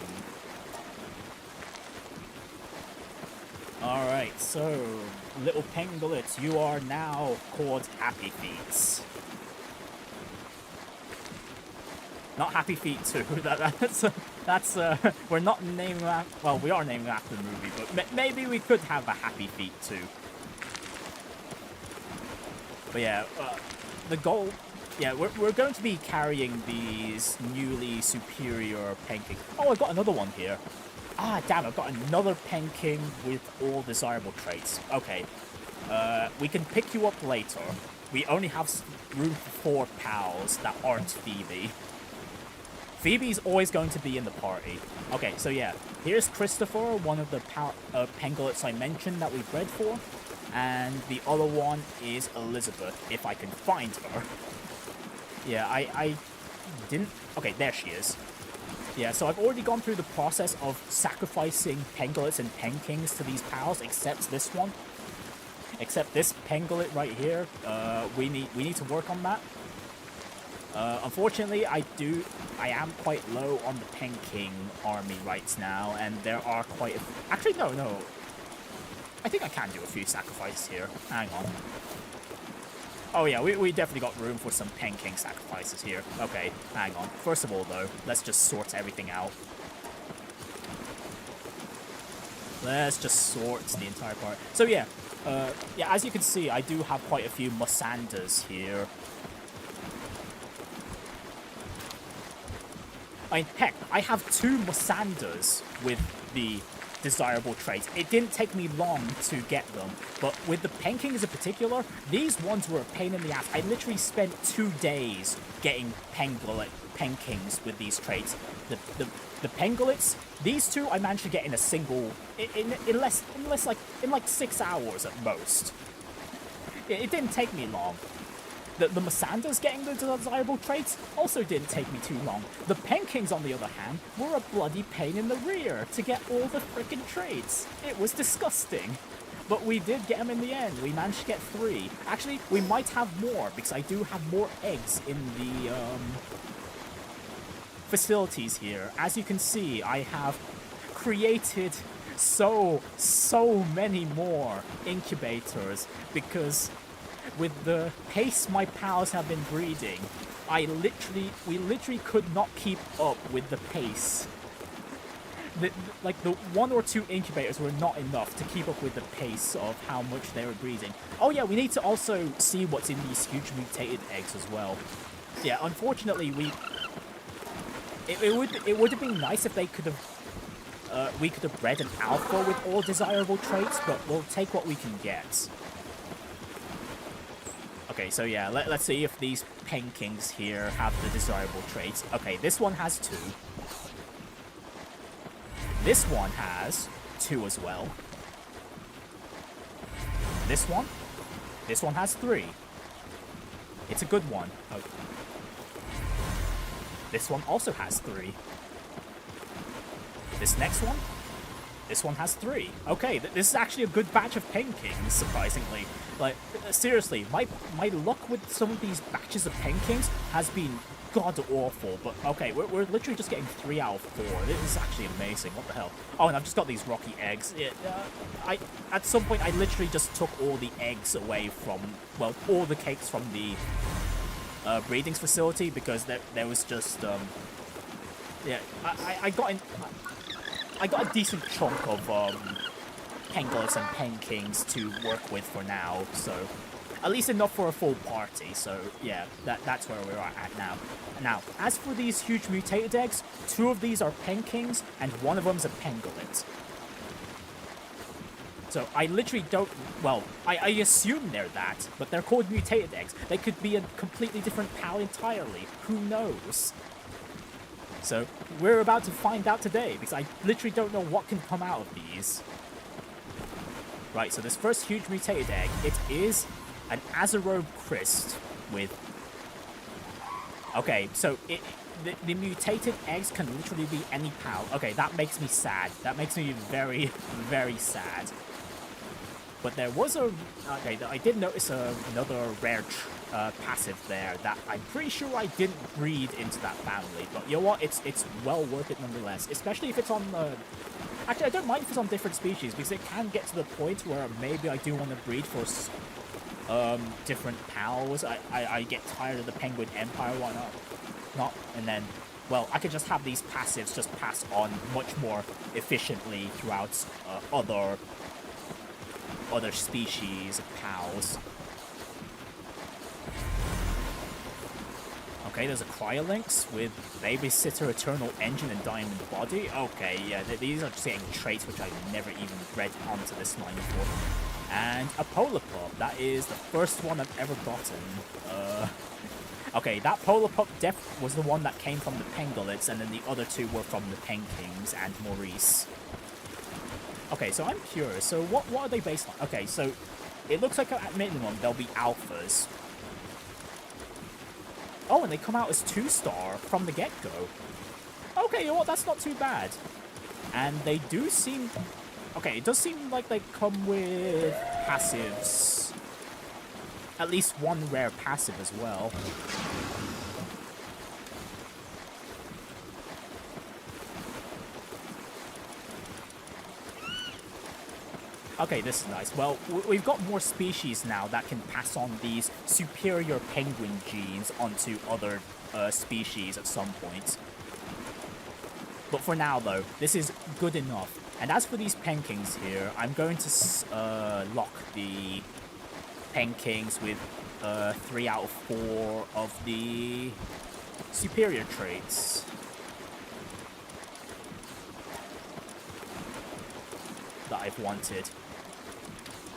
Alright, so, little Pengullets, you are now called Happy Feet. Not Happy Feet 2, that's we're not naming that, well, we are naming after the movie, but maybe we could have a Happy Feet 2. But yeah, the goal, yeah, we're going to be carrying these newly superior Penking. Oh, I got another one here. Ah, damn, I've got another Penking with all desirable traits. Okay, we can pick you up later. We only have room for 4 pals that aren't Phoebe. Phoebe's always going to be in the party. Okay, so yeah, here's Christopher, one of the Pengullets I mentioned that we bred for. And the other one is Elizabeth, if I can find her. Yeah, I didn't... Okay, there she is. Yeah, so I've already gone through the process of sacrificing Pengullets and Penkings to these pals, except this one. Except this Pengullet right here. We need to work on that. Unfortunately, I am quite low on the Penking army right now, and there are quite actually, no. I think I can do a few sacrifices here. Hang on. Oh yeah, we definitely got room for some Penking sacrifices here. Okay, hang on. First of all, though, let's just sort everything out. Let's just sort the entire part. So yeah, yeah, as you can see, I do have quite a few Musanders here. I mean, heck, I have 2 Musanders with the desirable traits. It didn't take me long to get them, but with the Penkings in particular, these ones were a pain in the ass. I literally spent 2 days getting Penkings with these traits. The Pengullets, these 2 I managed to get in a single, in like 6 hours at most. It didn't take me long. The Musanders getting the desirable traits also didn't take me too long. The Penkings, on the other hand, were a bloody pain in the rear to get all the frickin' traits. It was disgusting. But we did get them in the end. We managed to get 3. Actually, we might have more, because I do have more eggs in the facilities here. As you can see, I have created so many more incubators, because with the pace my pals have been breeding, we literally could not keep up with the pace. Like the 1 or 2 incubators were not enough to keep up with the pace of how much they were breeding. Oh yeah, we need to also see what's in these huge mutated eggs as well. Yeah, unfortunately it would have been nice if they could have we could have bred an alpha with all desirable traits, but we'll take what we can get. Okay, so yeah, let's see if these Penkings here have the desirable traits. Okay, this one has 2. This one has 2 as well. This one has 3. It's a good one. Oh. This one also has 3. This next one? This one has 3. Okay, this is actually a good batch of Penkings, surprisingly. Like, seriously, my luck with some of these batches of Penkings has been god-awful, but okay, we're literally just getting 3 out of 4. This is actually amazing. What the hell? Oh, and I've just got these rocky eggs. At some point, I literally just took all the eggs away from, well, all the cakes from the breeding facility, because there was just, yeah, I got a decent chunk of Penglets and Penkings to work with for now, so at least enough for a full party. So yeah, that's where we are at now. Now, as for these huge mutated eggs, 2 of these are Penkings and 1 of them's a Penglet. So I literally don't, well, I assume they're that, but they're called mutated eggs. They could be a completely different pal entirely. Who knows? So we're about to find out today, because I literally don't know what can come out of these. Right, so this first huge mutated egg, it is an Azerobe Crest with... Okay, so the mutated eggs can literally be any pal. Okay, that makes me sad. That makes me very, very sad. But there was a... Okay, I did notice another rare passive there that I'm pretty sure I didn't breed into that family. But you know what? It's well worth it nonetheless. Especially if it's on... Actually, I don't mind if it's on different species, because it can get to the point where maybe I do want to breed for different pals. I get tired of the Penguin Empire, why not? And then, well, I could just have these passives just pass on much more efficiently throughout other species of pals. Okay, there's a Cryolinx with Babysitter, Eternal Engine, and Diamond Body. Okay, yeah, these are just getting traits which I've never even read onto this line before. And a Polar Pup. That is the first one I've ever gotten. Okay, that Polar Pup was the one that came from the Penglets, and then the other 2 were from the Penkings and Maurice. Okay, so I'm curious. So what are they based on? Okay, so it looks like at minimum they'll be alphas. Oh, and they come out as 2-star from the get-go. Okay, you know what? That's not too bad. And they do seem... Okay, it does seem like they come with passives. At least 1 rare passive as well. Okay, this is nice. Well, we've got more species now that can pass on these superior penguin genes onto other species at some point. But for now, though, this is good enough. And as for these Penkings here, I'm going to lock the Penkings with 3 out of 4 of the superior traits. That I've wanted.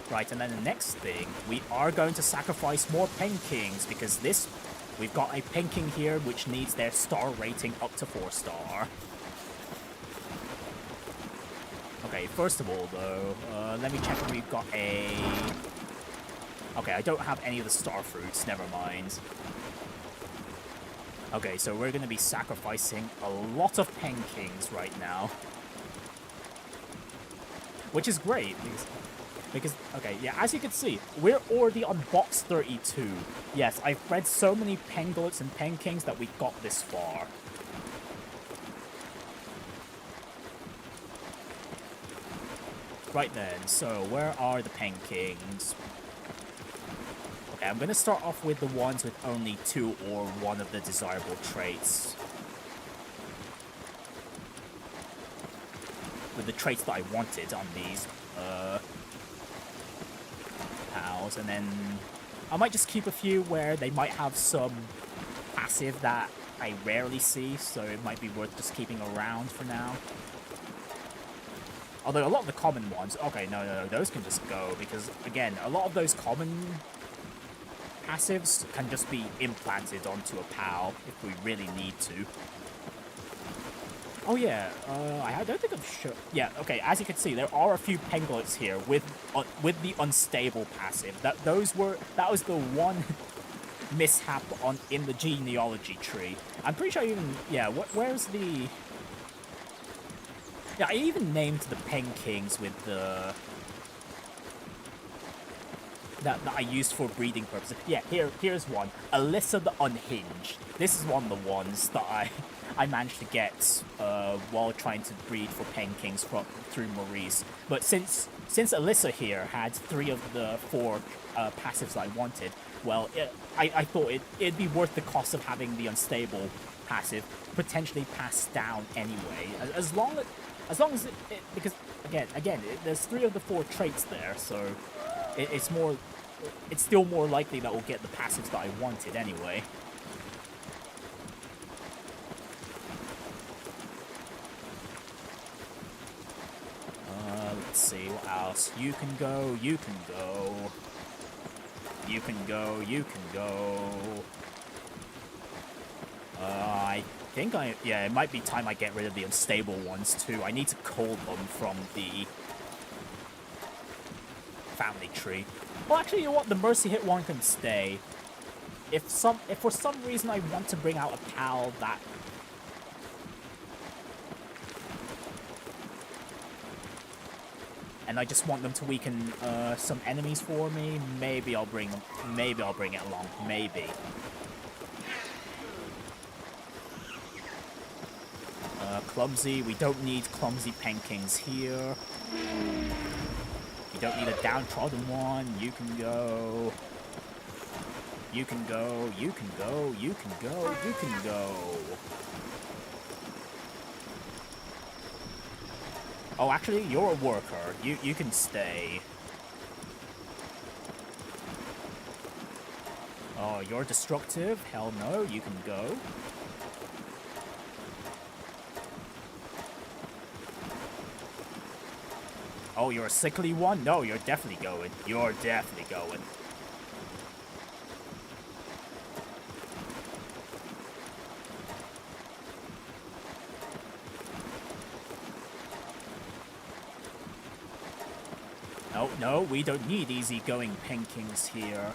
Right, and then the next thing, we are going to sacrifice more Penkings, because we've got a Penking here which needs their star rating up to 4-star. Okay, first of all though, let me check if we've got a... Okay, I don't have any of the star fruits, never mind. Okay, so we're going to be sacrificing a lot of Penkings right now. Which is great, because, okay, yeah, as you can see, we're already on box 32. Yes, I've bred so many Penglets and Penkings that we got this far. Right then, so where are the Penkings? Okay, I'm going to start off with the ones with only 2 or 1 of the desirable traits. With the traits that I wanted on these pals, and then I might just keep a few where they might have some passive that I rarely see, so it might be worth just keeping around for now. Although a lot of the common ones, okay, no, those can just go, because again, a lot of those common passives can just be implanted onto a pal if we really need to. Oh yeah, I don't think I've shown. Yeah, okay. As you can see, there are a few Penglets here with the unstable passive. That was the one mishap on in the genealogy tree. I'm pretty sure I even where's the I even named the Penkings with the that I used for breeding purposes. Yeah, here's one. Alyssa the Unhinged. This is one of the ones that I managed to get while trying to breed for Penkings through Maurice. But since Alyssa here had 3 of the 4 passives I wanted, well, I thought it'd be worth the cost of having the unstable passive potentially passed down anyway. As long as it because again there's 3 of the 4 traits there, so it's still more likely that we'll get the passives that I wanted anyway. Let's see, what else? You can go, you can go. You can go, you can go. I think it might be time I get rid of the unstable ones too. I need to cull them from the family tree. Well, actually, you know what? The Mercy Hit one can stay. If for some reason I want to bring out a pal that and I just want them to weaken some enemies for me, maybe I'll bring them. Maybe I'll bring it along. Maybe. Clumsy. We don't need clumsy Penkings here. You don't need a downtrodden one. You can go. You can go. You can go. You can go. You can go. Oh, actually, you're a worker. You can stay. Oh, you're destructive? Hell no, you can go. Oh, you're a sickly one? No, you're definitely going. You're definitely going. Oh, no, we don't need easygoing Penkings here.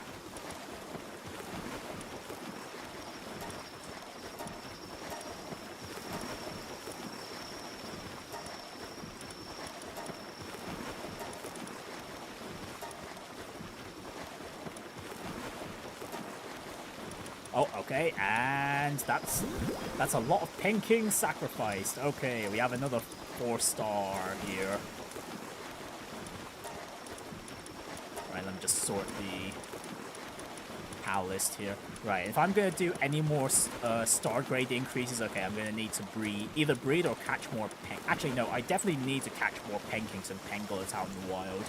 Oh, okay, and that's a lot of Penking sacrificed. Okay, we have another 4-star here. Right, let me just sort the PAL list here. Right, if I'm gonna do any more star grade increases, okay, I'm gonna need to either breed or catch more Actually, no, I definitely need to catch more Penkings and Penglets out in the wild.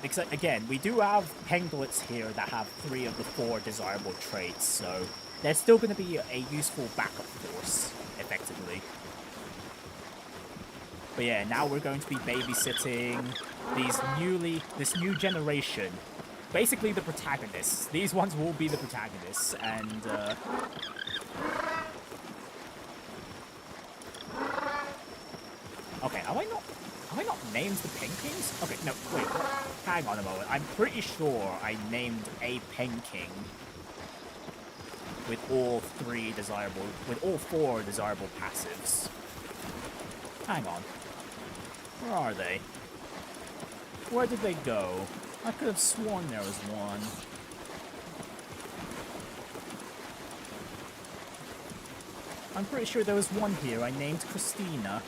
Because, again, we do have Penglets here that have 3 of the 4 desirable traits, so they're still going to be a useful backup force, effectively. But yeah, now we're going to be babysitting this new generation. Basically the protagonists. These ones will be the protagonists, and, okay, have I not named the Penkings? Okay, no, wait, hang on a moment. I'm pretty sure I named a Penking with all 4 desirable passives. Hang on. Where are they? Where did they go? I could have sworn there was one. I'm pretty sure there was one here I named Christina.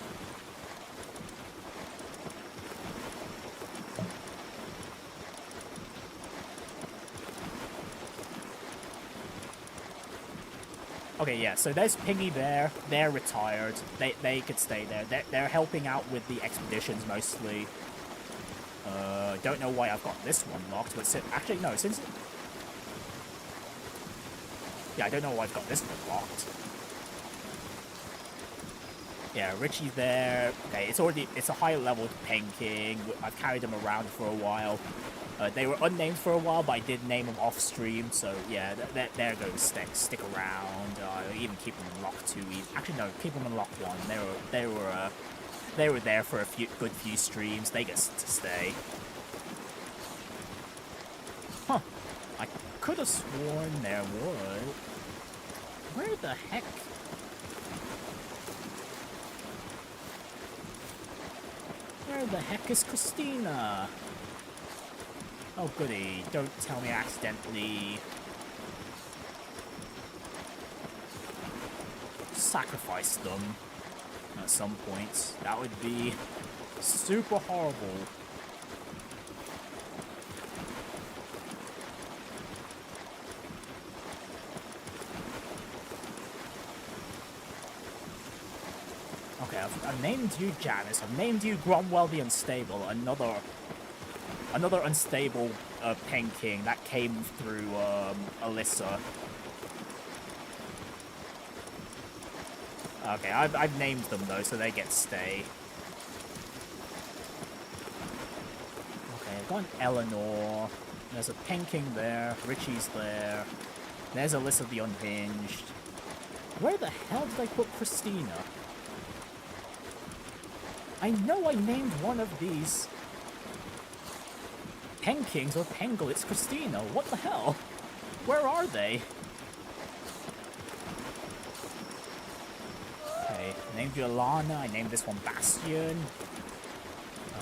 Okay, yeah, so there's Piggy there. They're retired. They could stay there. They're helping out with the expeditions mostly. Don't know why I've got this one locked, but actually, no, since... Yeah, I don't know why I've got this one locked. Yeah, Richie's there. Okay, it's a high level Penking. I've carried him around for a while. They were unnamed for a while, but I did name them off stream, so yeah, they're going to stick around. Even keep them in lock 2. Actually, no, keep them in lock 1. They were there for a good few streams. They get to stay. Huh. I could have sworn there was... Where the heck? Where the heck is Christina? Oh goody, don't tell me I accidentally sacrificed them at some point. That would be super horrible. Okay, I've named you Janice, I've named you Gromwell the Unstable, another unstable Penking that came through Alyssa. Okay, I've named them though, so they get stay. Okay, I've got an Eleanor. There's a Penking there. Richie's there. There's Alyssa the Unhinged. Where the hell did I put Christina? I know I named one of these Penkings or Penglets Christina. What the hell? Where are they? Okay, I named you Alana. I named this one Bastion.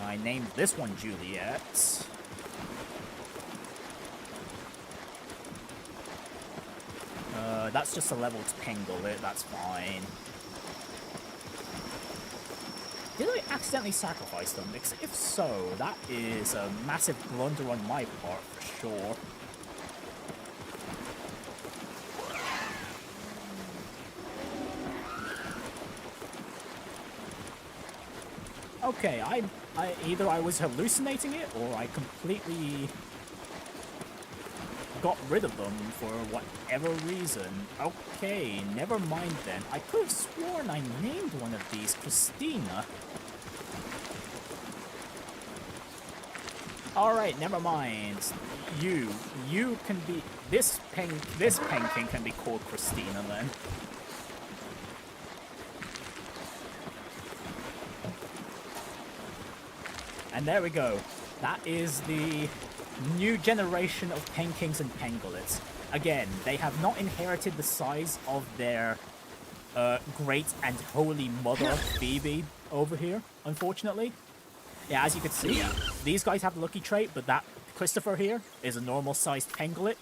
I named this one Juliet. That's just a leveled Penglet. That's fine. Did I accidentally sacrifice them? Because if so, that is a massive blunder on my part, for sure. Okay, either I was hallucinating it, or I completely got rid of them for whatever reason. Okay, never mind then. I could have sworn I named one of these Christina. Alright, never mind. You can be... This Penking can be called Christina then. And there we go. That is the new generation of Penkings and Penglets. Again, they have not inherited the size of their great and holy mother, Phoebe, over here, unfortunately. Yeah, as you can see, these guys have the lucky trait, but that Christopher here is a normal-sized Penglet.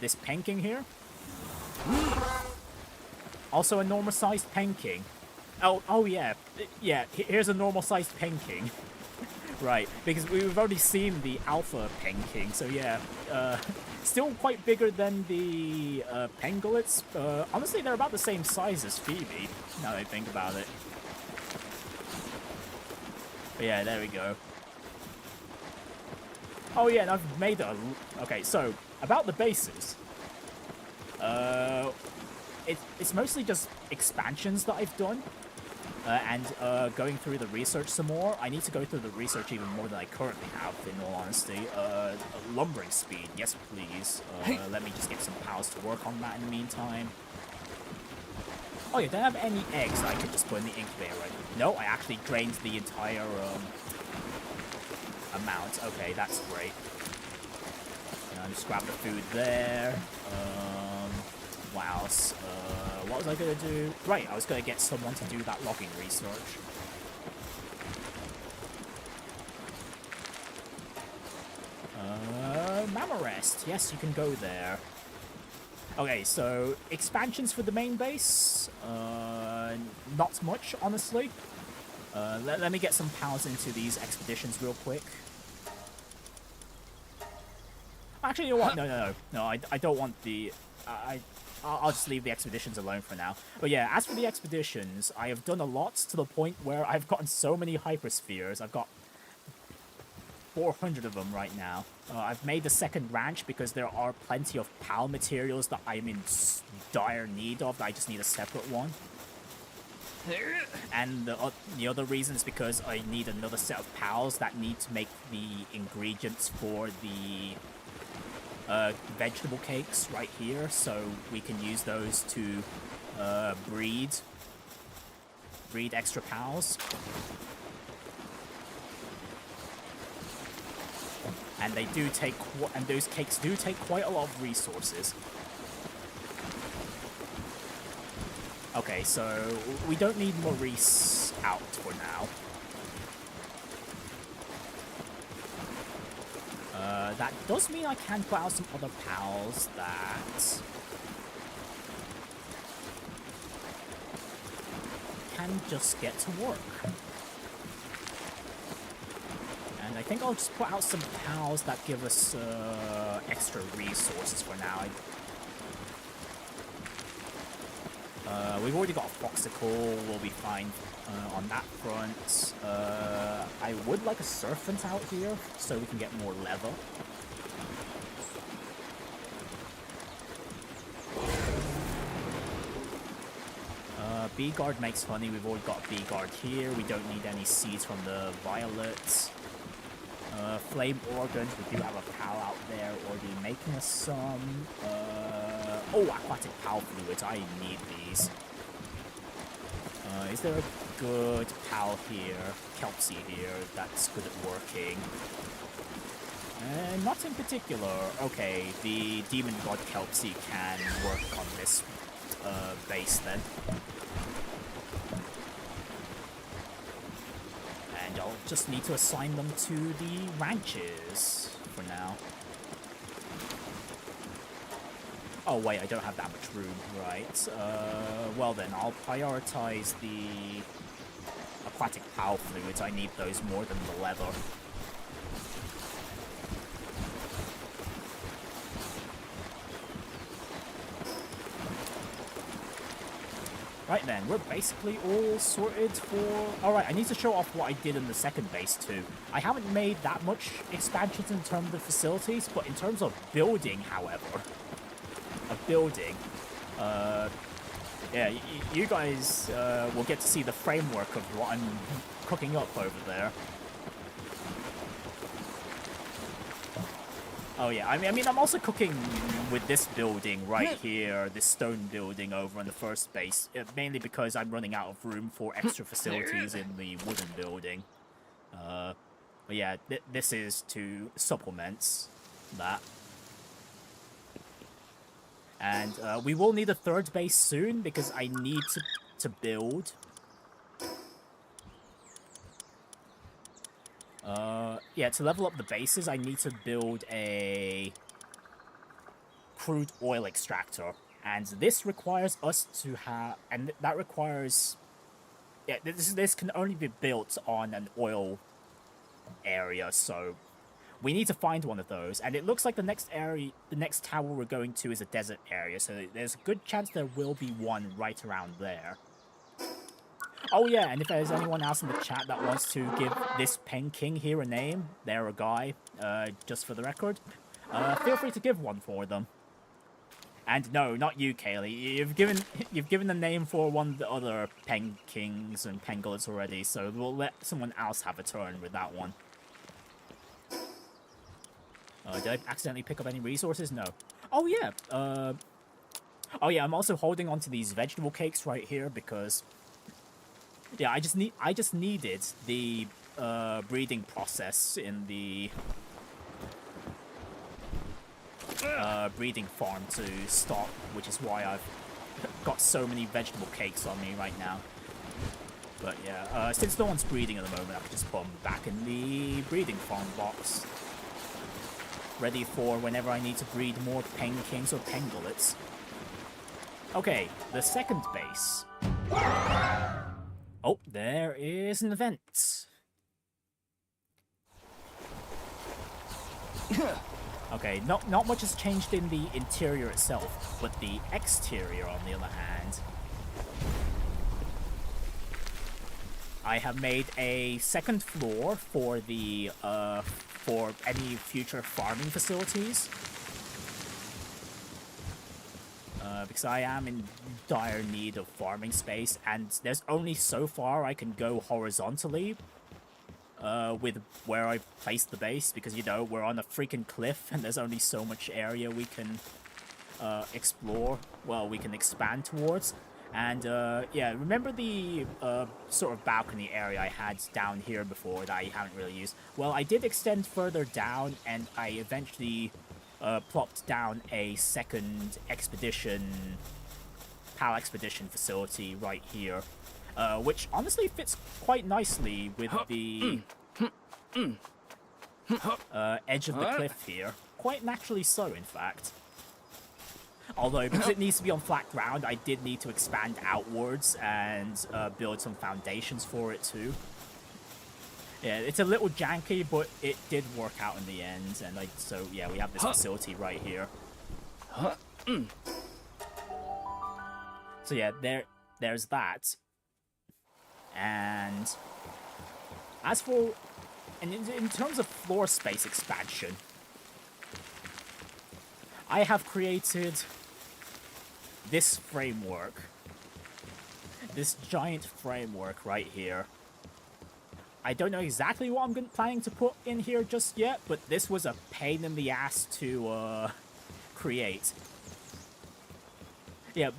This Penking here, also a normal-sized Penking. Oh yeah, here's a normal-sized Penking. Right, because we've already seen the Alpha Penking, so yeah, still quite bigger than the Penglets. Honestly, they're about the same size as Phoebe, now that I think about it. But yeah, there we go. Oh yeah, and I've made a... Okay, so, about the bases. It's mostly just expansions that I've done. And going through the research some more. I need to go through the research even more than I currently have, in all honesty. Lumbering speed, yes please. Let me just get some pals to work on that in the meantime. Oh yeah, don't I have any eggs that I could just put in the incubator right? No, I actually drained the entire amount. Okay, that's great. And just grab the food there. What else? What was I gonna do? Right, I was gonna get someone to do that logging research. Mammorest. Yes, you can go there. Okay, so expansions for the main base. Not much, honestly. Let me get some pals into these expeditions real quick. Actually, you know what? No, I don't want the... I'll just leave the expeditions alone for now. But yeah, as for the expeditions, I have done a lot to the point where I've gotten so many hyperspheres. I've got 400 of them right now. I've made the second ranch because there are plenty of PAL materials that I'm in dire need of. I just need a separate one. And the other reason is because I need another set of pals that need to make the ingredients for the vegetable cakes right here, so we can use those to breed extra pals. And they do take, and those cakes do take quite a lot of resources. Okay, so we don't need Maurice out for now. That does mean I can put out some other pals that can just get to work. And I think I'll just put out some pals that give us extra resources for now. We've already got a Foxicle, we'll be fine on that front. I would like a Serpent out here, so we can get more leather. Bee-Guard makes honey, we've already got Bee-Guard here, we don't need any seeds from the violets. Flame Organs, we do have a pal out there already making us some. Oh, Aquatic Pal Fluids, I need these. Is there a good pal here, Kelpsy here, that's good at working? Not in particular. Okay, the Demon God Kelpsy can work on this base then. And I'll just need to assign them to the ranches for now. Oh wait, I don't have that much room, right. Well then, I'll prioritize the Aquatic Pal Fluids. I need those more than the leather. Right then, we're basically all sorted for... Alright, I need to show off what I did in the second base too. I haven't made that much expansions in terms of facilities, but in terms of building, however... yeah, you guys will get to see the framework of what I'm cooking up over there. Oh yeah, I mean, I'm also cooking with this building right here, this stone building over on the first base, mainly because I'm running out of room for extra facilities in the wooden building. But yeah, this is to supplement that. And we will need a third base soon because I need to build. Yeah, to level up the bases, I need to build a crude oil extractor. And this requires us to have... And that requires... Yeah, this can only be built on an oil area, so... We need to find one of those, and it looks like the next tower we're going to is a desert area, so there's a good chance there will be one right around there. Oh yeah, and if there's anyone else in the chat that wants to give this Penking here a name, they're a guy, just for the record, feel free to give one for them. And no, not you, Kaylee. You've given the name for one of the other Penkings and Pengolets already, so we'll let someone else have a turn with that one. Did I accidentally pick up any resources? No. Oh yeah. Oh yeah. I'm also holding on to these vegetable cakes right here because, yeah, I just needed the breeding process in the breeding farm to stop, which is why I've got so many vegetable cakes on me right now. But yeah, since no one's breeding at the moment, I can just put them back in the breeding farm box. Ready for whenever I need to breed more Penkings or Pengolets. Okay, the second base. Oh, there is an event. Okay, not much has changed in the interior itself, but the exterior, on the other hand. I have made a second floor for the for any future farming facilities. because I am in dire need of farming space, and there's only so far I can go horizontally with where I placed the base, because, you know, we're on a freaking cliff, and there's only so much area we can explore, well, we can expand towards. And, yeah, remember the sort of balcony area I had down here before that I haven't really used? Well, I did extend further down, and I eventually plopped down a second PAL expedition facility right here, which honestly fits quite nicely with the edge of the cliff here. Quite naturally so, in fact. Although, because it needs to be on flat ground, I did need to expand outwards and build some foundations for it too. Yeah, it's a little janky, but it did work out in the end. And like, so yeah, we have this facility right here. So yeah, there's that. And as for, and in terms of floor space expansion, I have created this framework, this giant framework right here. I don't know exactly what I'm planning to put in here just yet, but this was a pain in the ass to create. Yeah,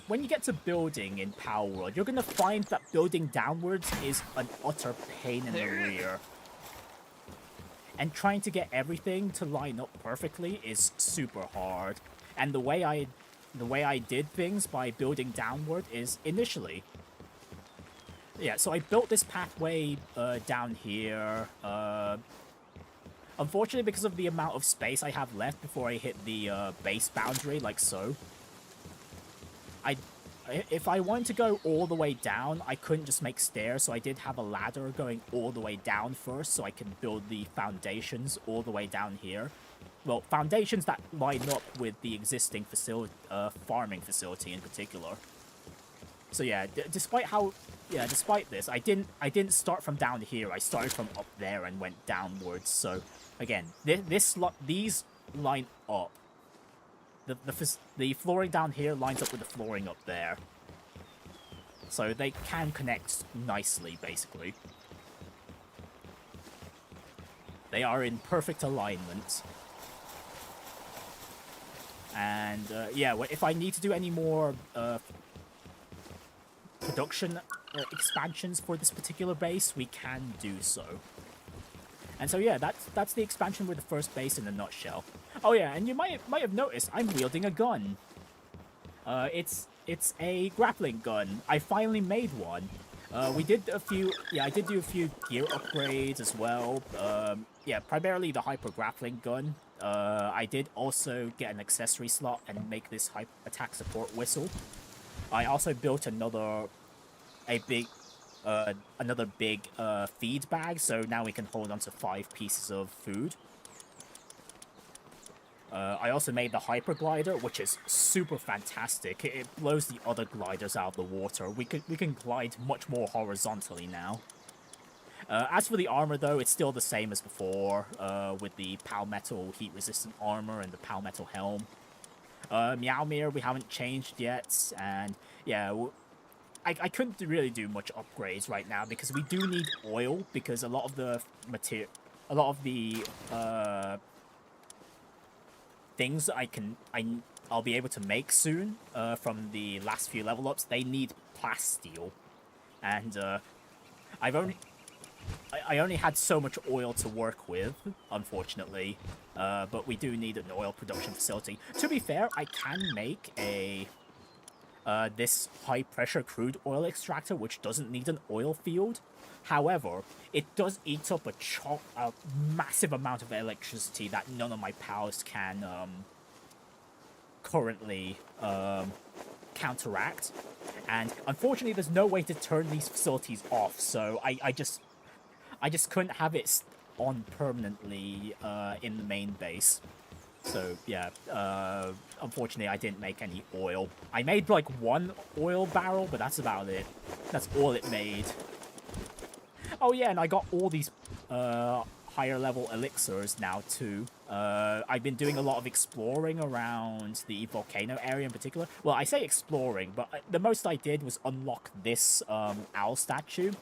when you get to building in Palworld, you're going to find that building downwards is an utter pain in the rear. And trying to get everything to line up perfectly is super hard. And the way I did things by building downward is initially, yeah, so I built this pathway down here. Unfortunately, because of the amount of space I have left before I hit the base boundary, like so, if I wanted to go all the way down, I couldn't just make stairs, so I did have a ladder going all the way down first, so I can build the foundations all the way down here. Well, foundations that line up with the existing farming facility in particular. So yeah, despite this, I didn't start from down here. I started from up there and went downwards. So again, these line up. The flooring down here lines up with the flooring up there. So they can connect nicely, basically. They are in perfect alignment. And, yeah, if I need to do any more production expansions for this particular base, we can do so. And so, yeah, that's the expansion with the first base in a nutshell. Oh yeah, and you might have noticed I'm wielding a gun. It's a grappling gun. I finally made one. I did do a few gear upgrades as well. Yeah, primarily the hyper grappling gun. I did also get an accessory slot and make this attack support whistle. I also built another big feed bag, so now we can hold on to 5 pieces of food. I also made the hyper glider, which is super fantastic. It blows the other gliders out of the water. We can glide much more horizontally now. As for the armor, though, it's still the same as before, with the Palmetal heat-resistant armor and the Palmetal helm. Meowmere we haven't changed yet, and yeah, I couldn't really do much upgrades right now because we do need oil, because a lot of the things I'll be able to make soon from the last few level ups, they need plasteel, and I only had so much oil to work with, unfortunately, but we do need an oil production facility. To be fair, I can make this high-pressure crude oil extractor, which doesn't need an oil field. However, it does eat up a massive amount of electricity that none of my pals can currently counteract. And unfortunately, there's no way to turn these facilities off, so I just couldn't have it on permanently in the main base. So yeah, unfortunately I didn't make any oil. I made like 1 oil barrel, but that's about it. That's all it made. Oh yeah, and I got all these higher level elixirs now too. I've been doing a lot of exploring around the volcano area in particular. Well, I say exploring, but the most I did was unlock this owl statue.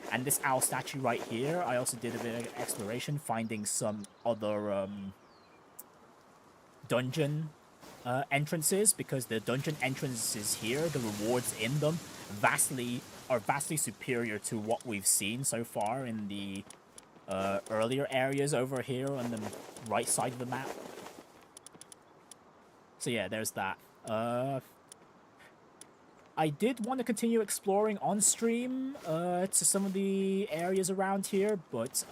And this owl statue right here, I also did a bit of exploration, finding some other dungeon entrances, because the dungeon entrances here, the rewards in them, are vastly superior to what we've seen so far in the earlier areas over here on the right side of the map. So yeah, there's that. I did want to continue exploring on stream to some of the areas around here, but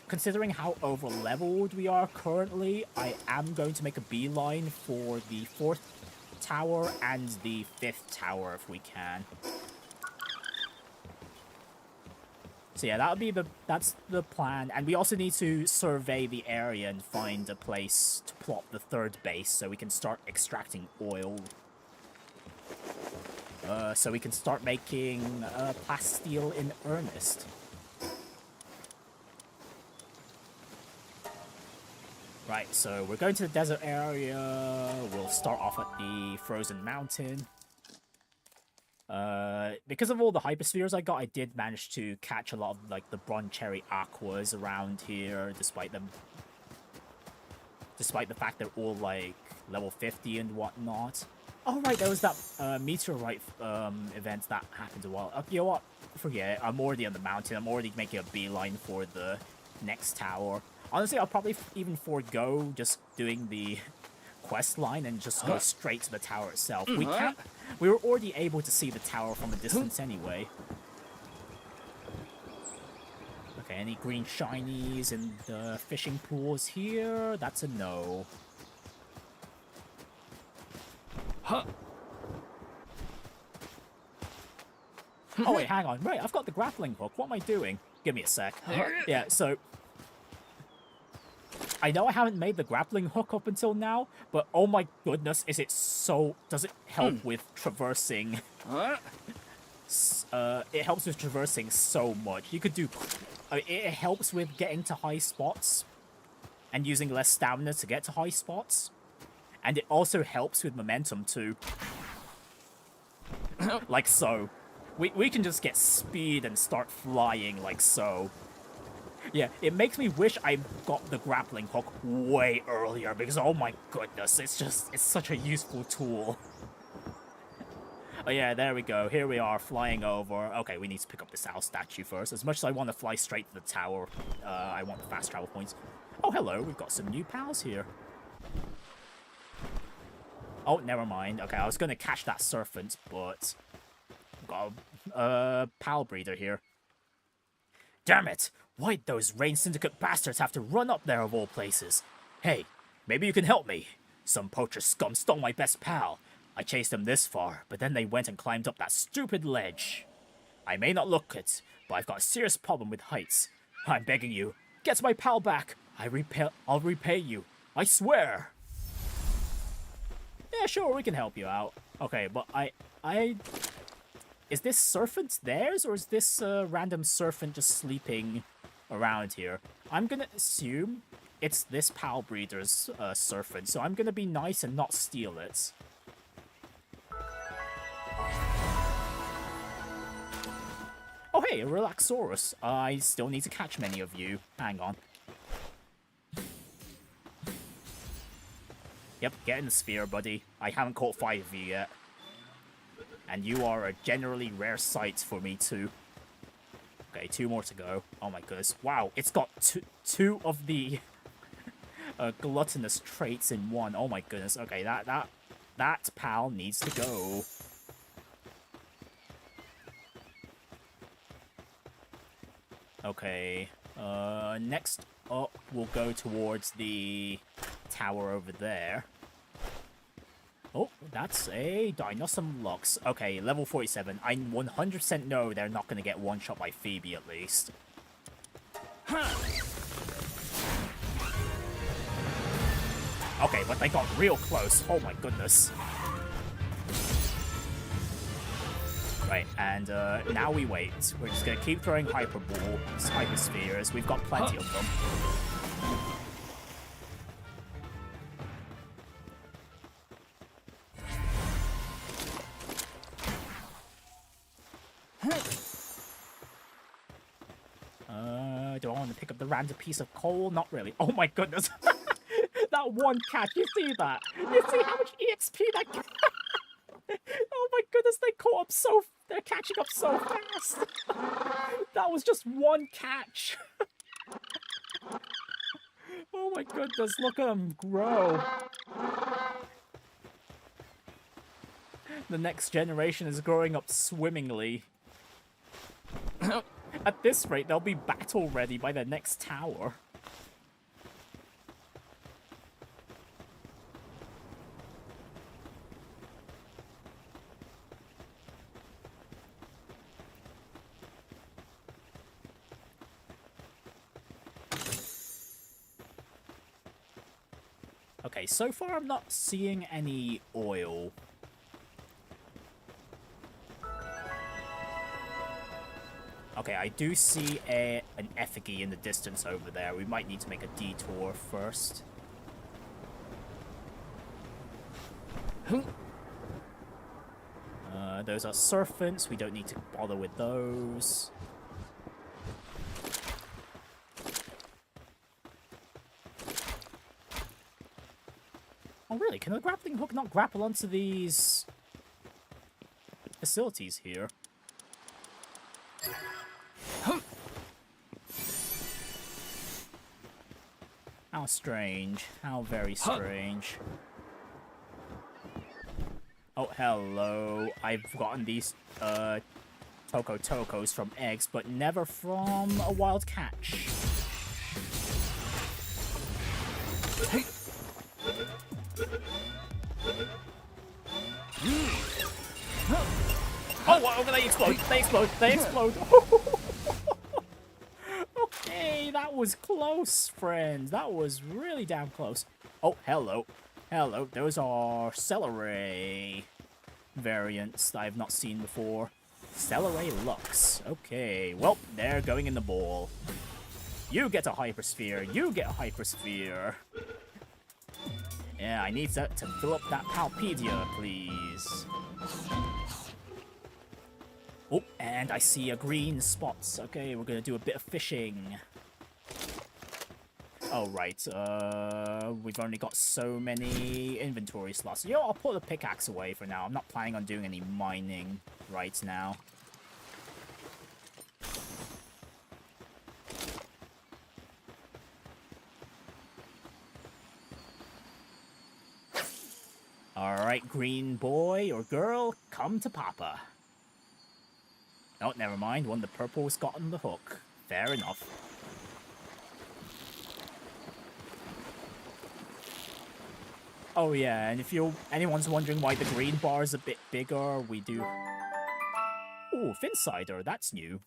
considering how over-leveled we are currently, I am going to make a beeline for the 4th tower and the 5th tower if we can. So yeah, that's the plan, and we also need to survey the area and find a place to plot the 3rd base so we can start extracting oil. So we can start making plasteel in earnest. Right, so we're going to the desert area. We'll start off at the frozen mountain. Because of all the hyperspheres I got, I did manage to catch a lot of like the bronze cherry aquas around here, despite the fact they're all like level 50 and whatnot. Oh right, there was that meteorite event that happened a while. You know what? Forget it. I'm already on the mountain. I'm already making a beeline for the next tower. Honestly, I'll probably even forego just doing the quest line and just go straight to the tower itself. We were already able to see the tower from a distance anyway. Okay, any green shinies in the fishing pools here? That's a no. Oh wait, hang on. Right, I've got the grappling hook. What am I doing? Give me a sec. Yeah, so I know I haven't made the grappling hook up until now, but oh my goodness, does it help with traversing? It helps with traversing so much. You could do, it helps with getting to high spots and using less stamina to get to high spots. And it also helps with momentum too. Like so. We can just get speed and start flying like so. Yeah, it makes me wish I got the grappling hook way earlier, because oh my goodness, it's such a useful tool. Oh yeah, there we go. Here we are, flying over. Okay, we need to pick up this owl statue first. As much as I want to fly straight to the tower, I want the fast travel points. Oh, hello, we've got some new pals here. Oh, never mind. Okay, I was going to catch that serpent, but I've got a pal breeder here. Damn it! Why'd those Rain Syndicate bastards have to run up there of all places? Hey, maybe you can help me. Some poacher scum stole my best pal. I chased them this far, but then they went and climbed up that stupid ledge. I may not look it, but I've got a serious problem with heights. I'm begging you, get my pal back. I'll repay you. I swear. Yeah, sure, we can help you out. Okay, but is this serpent theirs, or is this random serpent just sleeping around here? I'm gonna assume it's this pal breeder's serpent, so I'm gonna be nice and not steal it. Oh hey, a Relaxaurus. I still need to catch many of you. Hang on. Yep, get in the sphere, buddy. I haven't caught 5 of you yet. And you are a generally rare sight for me too. Okay, 2 more to go. Oh my goodness. Wow, it's got two of the gluttonous traits in one. Oh my goodness. Okay, that pal needs to go. Okay, next up we'll go towards the tower over there. Oh, that's a Dinosaur Lux. Okay, level 47. I 100% know they're not going to get one-shot by Phoebe, at least. Okay, but they got real close. Oh my goodness. Right, and now we wait. We're just gonna keep throwing hyperballs, hyperspheres. We've got plenty of them. Do I want to pick up the random piece of coal? Not really. Oh my goodness. That one catch, you see that? You see how much EXP that catch? Oh my goodness, they're catching up so fast. That was just one catch. Oh my goodness, look at them grow. The next generation is growing up swimmingly. At this rate, they'll be battle ready by the next tower. Okay, so far I'm not seeing any oil. Okay, I do see an effigy in the distance over there. We might need to make a detour first. Those are serpents. We don't need to bother with those. Oh, really? Can the grappling hook not grapple onto these facilities here? How strange. How very strange. Oh, hello. I've gotten these Tokos from eggs, but never from a wild catch. Oh, wow, they explode! They explode! They explode! Okay, that was close, friends. That was really damn close. Oh, hello. Hello. Those are Celeray variants that I've not seen before. Celeray Lux. Okay, well, they're going in the bowl. You get a hypersphere. You get a hypersphere. Yeah, I need to fill up that Palpedia, please. Oh, and I see a green spot. Okay, we're gonna do a bit of fishing. Oh, right. We've only got so many inventory slots. You know, I'll put the pickaxe away for now. I'm not planning on doing any mining right now. Alright, green boy or girl, come to Papa. Oh, never mind. One of the purples got on the hook. Fair enough. Oh yeah, and if anyone's wondering why the green bar is a bit bigger, we do... Ooh, Finsider, that's new.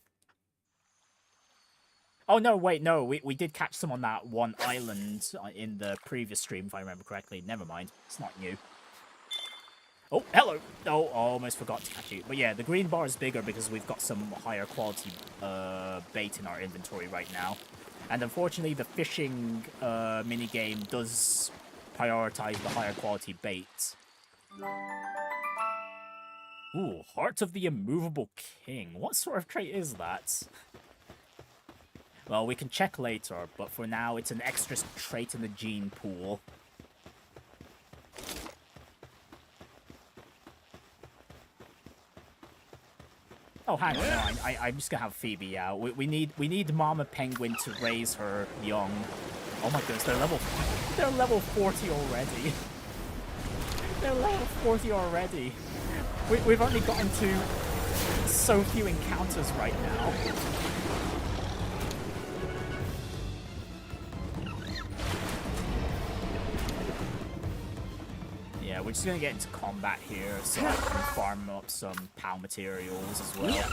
Oh no, wait, no, we did catch some on that one island in the previous stream, if I remember correctly. Never mind, it's not new. Oh, hello! Oh, almost forgot to catch you. But yeah, the green bar is bigger because we've got some higher quality bait in our inventory right now. And unfortunately, the fishing minigame does prioritize the higher quality bait. Ooh, Heart of the Immovable King. What sort of trait is that? Well, we can check later, but for now, it's an extra trait in the gene pool. Oh, hang on, I'm just gonna have Phoebe out. We need Mama Penguin to raise her young. Oh my goodness, they're level 40 already. They're level 40 already. We've only gotten to so few encounters right now. Yeah, we're just gonna get into combat here so I can farm up some POW materials as well.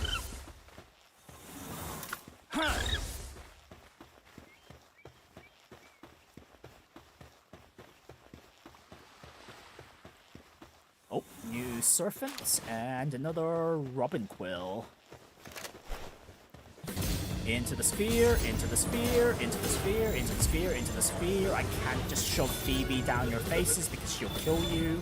Oh, new Serpent and another Robin Quill. Into the sphere, into the sphere, into the sphere, into the sphere, into the sphere. I can't just shove Phoebe down your faces because she'll kill you.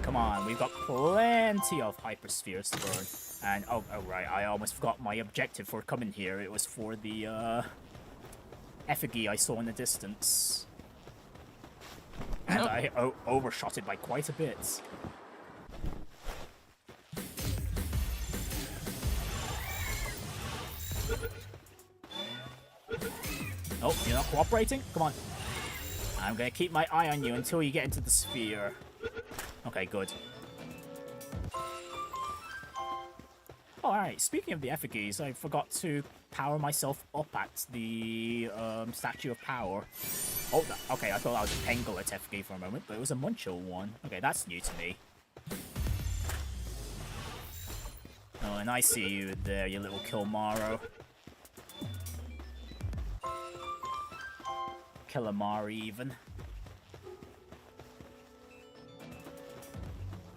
Come on, we've got plenty of hyperspheres to burn. And, oh right, I almost forgot my objective for coming here. It was for the, effigy I saw in the distance. And I overshot it by quite a bit. Oh, you're not cooperating? Come on. I'm gonna keep my eye on you until you get into the sphere. Okay, good. Oh, alright, speaking of the effigies, I forgot to power myself up at the Statue of Power. Oh, okay, I thought that was a Penglet effigy for a moment, but it was a Muncho one. Okay, that's new to me. Oh, and I see you there, you little Kilmaro. Killamari, even.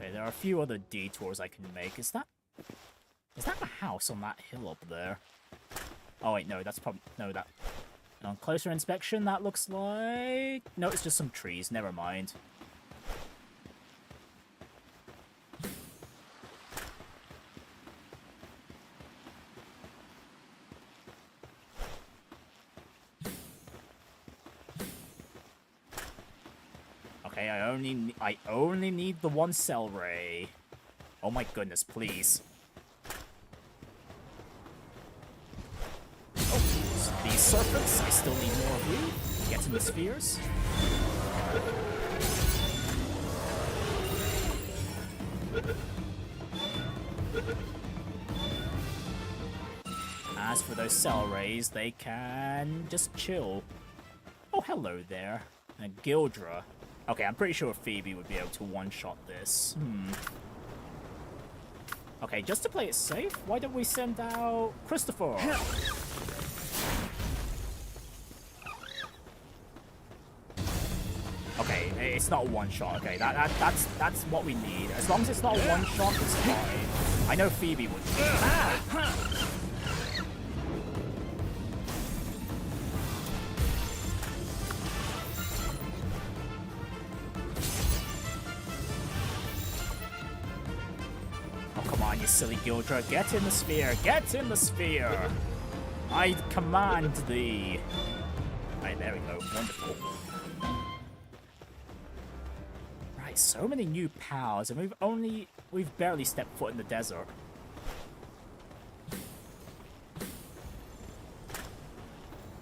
Okay, there are a few other detours I can make. Is that a house on that hill up there? Oh wait, no, that's probably that. On closer inspection, that looks like no, it's just some trees. Never mind. Okay, I only need the one cell ray. Oh my goodness, please. Oh, these serpents, I still need more of you. Get in the spheres. As for those cell rays, they can just chill. Oh, hello there. And Gildra. Okay, I'm pretty sure Phoebe would be able to one-shot this. Okay, just to play it safe, why don't we send out Christopher? Okay, it's not a one-shot. Okay, that's what we need. As long as it's not a one-shot, it's fine. I know Phoebe would. You silly Gildra, get in the sphere! Get in the sphere! I command thee! Right, there we go. Wonderful. Right, so many new pals, and we've barely stepped foot in the desert.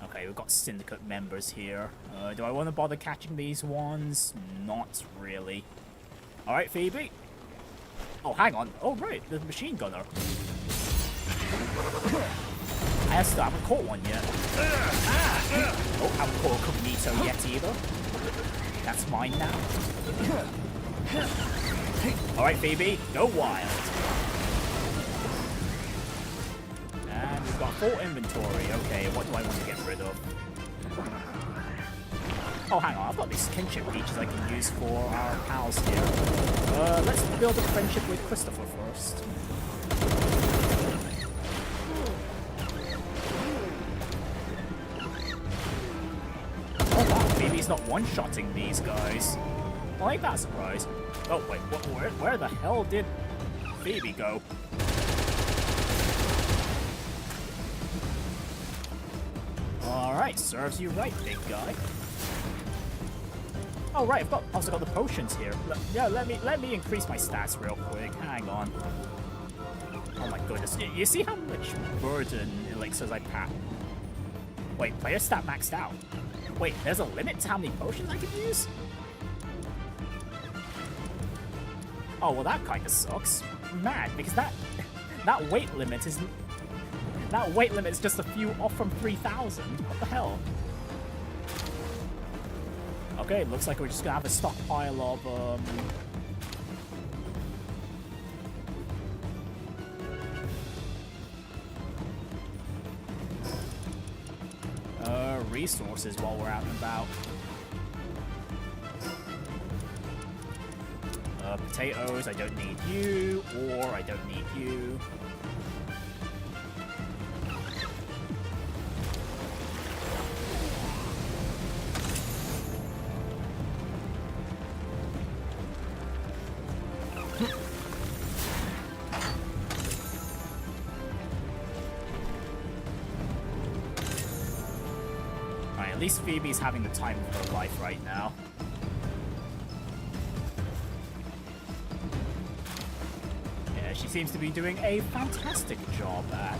Okay, we've got Syndicate members here. Do I want to bother catching these ones? Not really. Alright, Phoebe. Oh, hang on. Oh, right. The machine gunner. I still haven't caught one yet. Oh, haven't caught a Cognito yet either. That's mine now. Alright, Phoebe. Go wild. And we've got full inventory. Okay, what do I want to get rid of? Oh, hang on, I've got these kinship peaches I can use for our pals here. Let's build a friendship with Christopher first. Oh wow, Phoebe's not one-shotting these guys. I like that surprise. Oh wait, where the hell did Phoebe go? Alright, serves you right, big guy. Oh right, I've also got the potions here. Yeah, let me increase my stats real quick. Hang on. Oh my goodness, you see how much burden elixirs I pack? Wait, player stat maxed out. Wait, there's a limit to how many potions I can use? Oh well, that kind of sucks. Mad, because that weight limit is That weight limit is just a few off from 3,000. What the hell? Okay, looks like we're just gonna have a stockpile of, resources while we're out and about. Potatoes, I don't need you, or I don't need you. Alright, at least Phoebe's having the time of her life right now. She seems to be doing a fantastic job at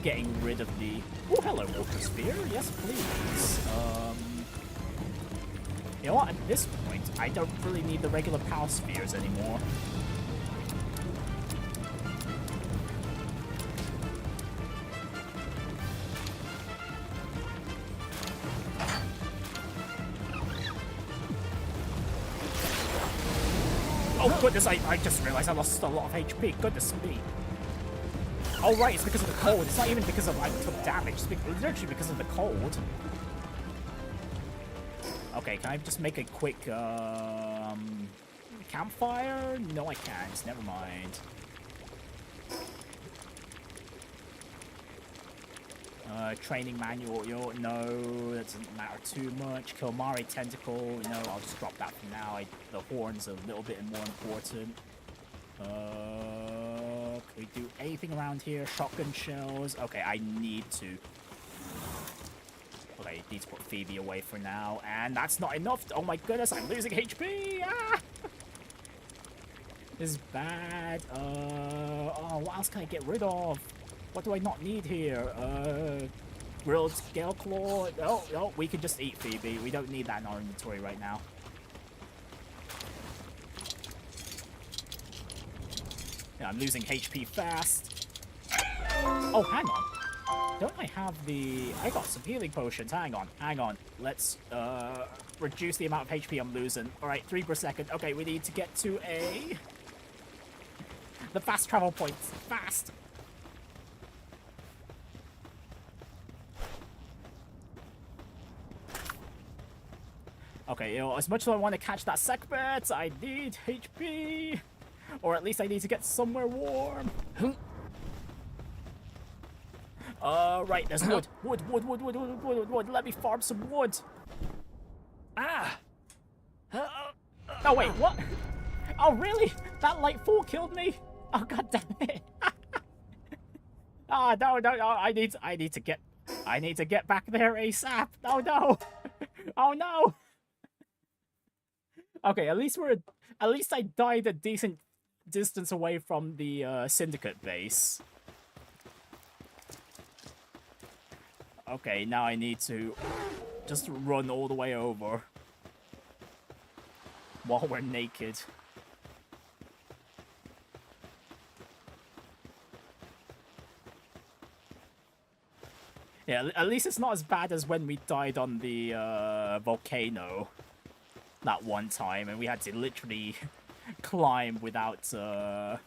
getting rid of the... Oh, hello, Water Sphere. Yes, please. You know what? At this point, I don't really need the regular Power Spheres anymore. Oh goodness, I just realized I lost a lot of HP. Goodness me. Oh right, it's because of the cold. It's not even because of I took damage. It's literally because of the cold. Okay, can I just make a quick campfire? No, I can't. Never mind. Training manual, no, that doesn't matter too much. Kilmari Tentacle, no, I'll just drop that for now. The horn's a little bit more important. Can we do anything around here? Shotgun shells. Okay, I need to. Okay, need to put Phoebe away for now, and that's not enough. Oh my goodness, I'm losing HP. Ah! This is bad. Oh, what else can I get rid of? What do I not need here? Grilled Scale Claw. Oh, no, we can just eat Phoebe. We don't need that in our inventory right now. Yeah, I'm losing HP fast. Oh, hang on. Don't I have the... I got some healing potions. Hang on. Let's reduce the amount of HP I'm losing. Alright, 3 per second. Okay, we need to get to the fast travel points. Fast! Okay, you know, as much as I want to catch that segment, I need HP. Or at least I need to get somewhere warm. Right, there's wood. Wood. Let me farm some wood. Ah! Oh, wait, what? Oh, really? That light fall killed me? Oh, god damn it. Ah, no, I need to get back there ASAP. No. Oh, no. Okay, at least I died a decent distance away from the Syndicate base. Okay, now I need to just run all the way over while we're naked. Yeah, at least it's not as bad as when we died on the volcano that one time, and we had to literally climb without the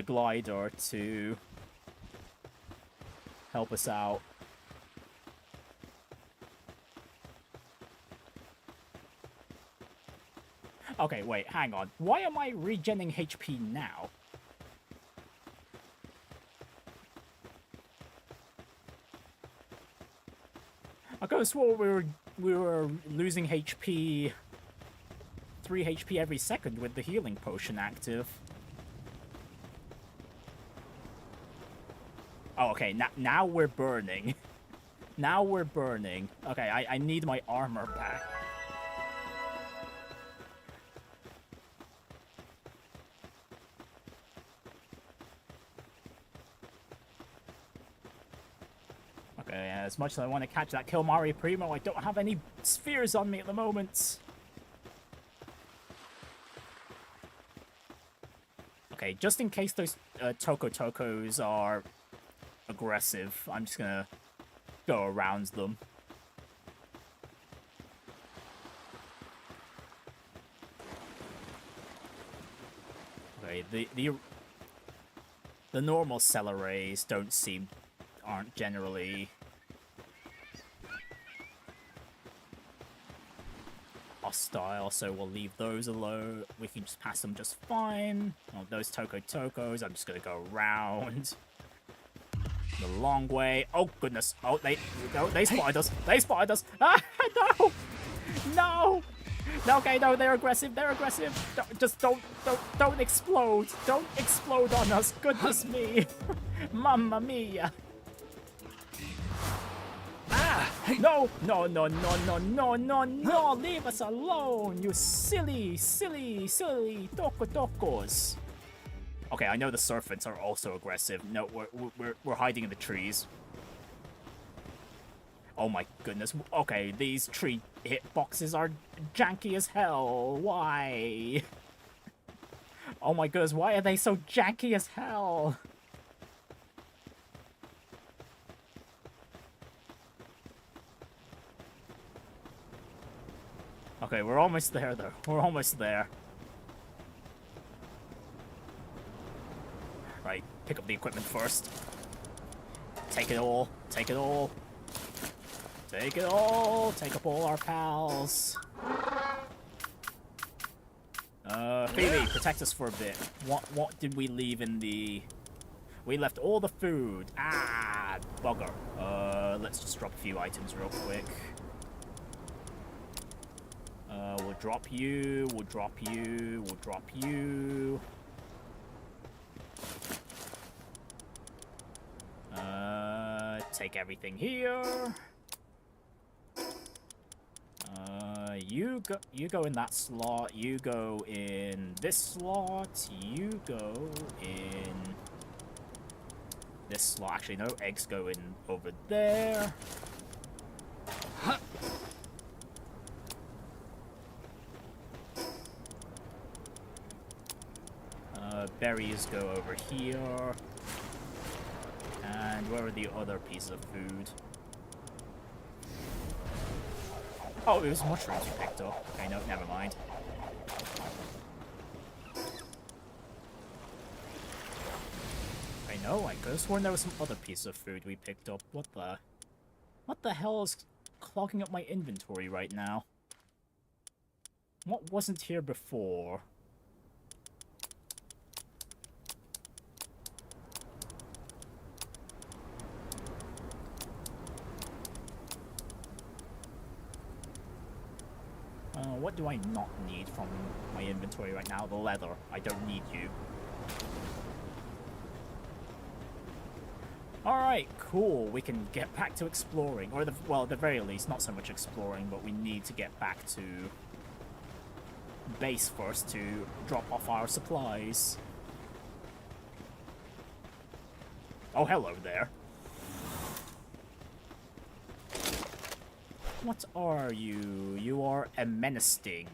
glider to help us out. Okay, wait, hang on. Why am I regenning HP now? I could have swore we were losing HP, 3 HP every second with the healing potion active. Oh, okay, now we're burning. Now we're burning. Okay, I need my armor back. Okay, as much as I want to catch that Kilmari Primo, I don't have any spheres on me at the moment. Okay, just in case those Tokos are aggressive, I'm just gonna go around them. Okay, the normal Celeres aren't generally hostile, so we'll leave those alone. We can just pass them just fine. Oh, those Tokos, I'm just gonna go around the long way. Oh goodness! Oh, they spotted us. They spotted us. Ah, no, no. Okay, no, they're aggressive. They're aggressive. Don't explode. Don't explode on us. Goodness me, Mamma mia. No, no, no, no, no, no, no, no, leave us alone, you silly tokos. Okay, I know the serpents are also aggressive. No, we're hiding in the trees. Oh my goodness. Okay, these tree hitboxes are janky as hell. Why? Oh my goodness, why are they so janky as hell? Okay, we're almost there, though. We're almost there. Right, pick up the equipment first. Take it all. Take it all. Take it all. Take up all our pals. Phoebe, protect us for a bit. What did we leave in the... We left all the food. Ah, bugger. Let's just drop a few items real quick. We'll drop you, we'll drop you, we'll drop you. Take everything here. You go in that slot, you go in this slot, you go in this slot. Actually, no, eggs go in over there. Huh. Berries go over here. And where are the other pieces of food? Oh, it was mushrooms we picked up. Okay, no, never mind. I know, I could have sworn there was some other piece of food we picked up. What the hell is clogging up my inventory right now? What wasn't here before? What do I not need from my inventory right now? The leather. I don't need you. Alright, cool. We can get back to exploring. Or, well, at the very least, not so much exploring, but we need to get back to base first to drop off our supplies. Oh, hello there. What are you? You are a menacing.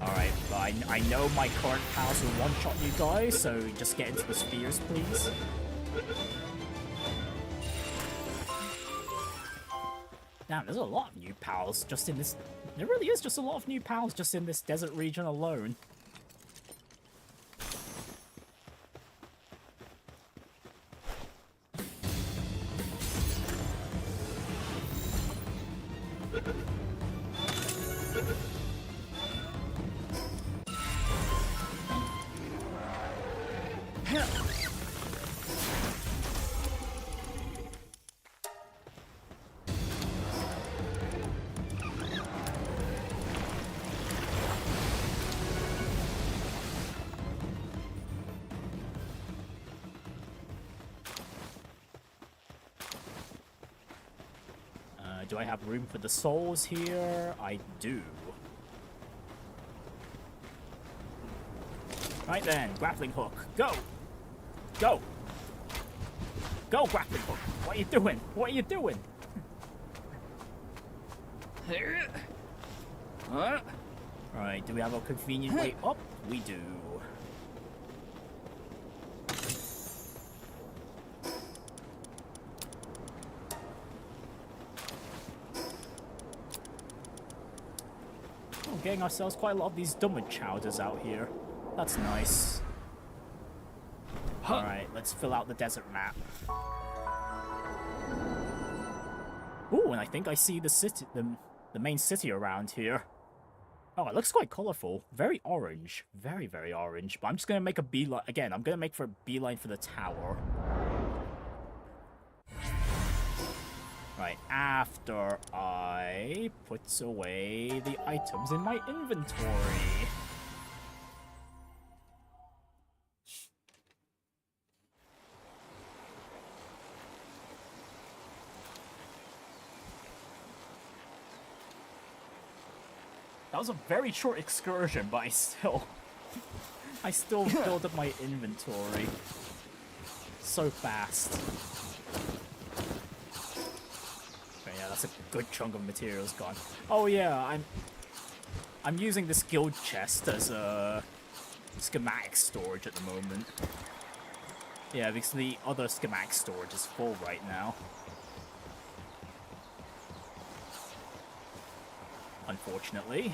Alright, but I know my current pals will one-shot you guys, so just get into the spheres, please. Damn, there's a lot of new pals just in this... There really is just a lot of new pals just in this desert region alone. Do I have room for the souls here? I do. Right then, grappling hook. Go! Go! Go, grappling hook! What are you doing? What are you doing? Right, do we have a convenient way up? we do. Oh, getting ourselves quite a lot of these dumber chowders out here. That's nice. Alright, let's fill out the desert map. Ooh, and I think I see the city, the main city around here. Oh, it looks quite colorful. Very orange. Very, very orange. But I'm just going to make a beeline. Again, I'm going to make for a beeline for the tower. Right, after I put away the items in my inventory. That was a very short excursion, but I still filled up my inventory so fast. Okay, yeah, that's a good chunk of materials gone. Oh yeah, I'm using this guild chest as a schematic storage at the moment. Yeah, because the other schematic storage is full right now. Unfortunately.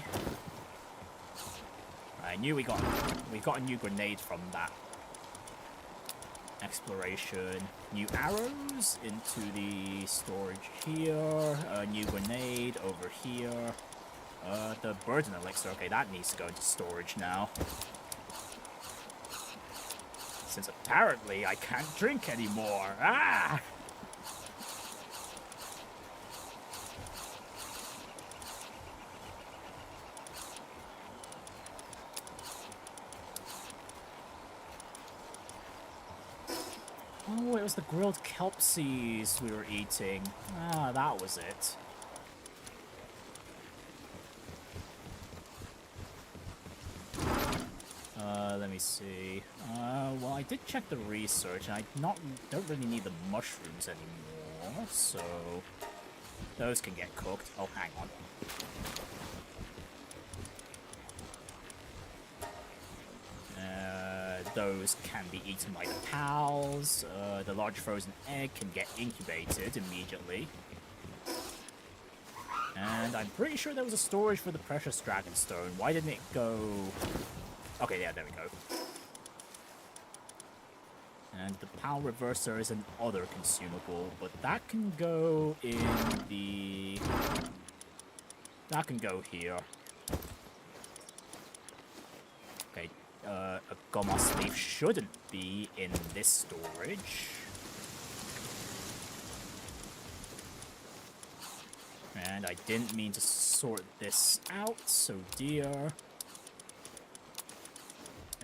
I knew we got a new grenade from that exploration. New arrows into the storage here. A new grenade over here. The burden elixir. Okay, that needs to go into storage now. Since apparently I can't drink anymore. Ah! Oh, it was the grilled kelp seeds we were eating. Ah, that was it. Let me see. Well, I did check the research, and I don't really need the mushrooms anymore, so those can get cooked. Oh, hang on. Those can be eaten by the pals. The large frozen egg can get incubated immediately. And I'm pretty sure there was a storage for the precious dragonstone. Why didn't it go... Okay, yeah, there we go. And the pal reverser is an other consumable, but that can go in the... That can go here. Okay. A Gomos leaf shouldn't be in this storage. And I didn't mean to sort this out, so dear.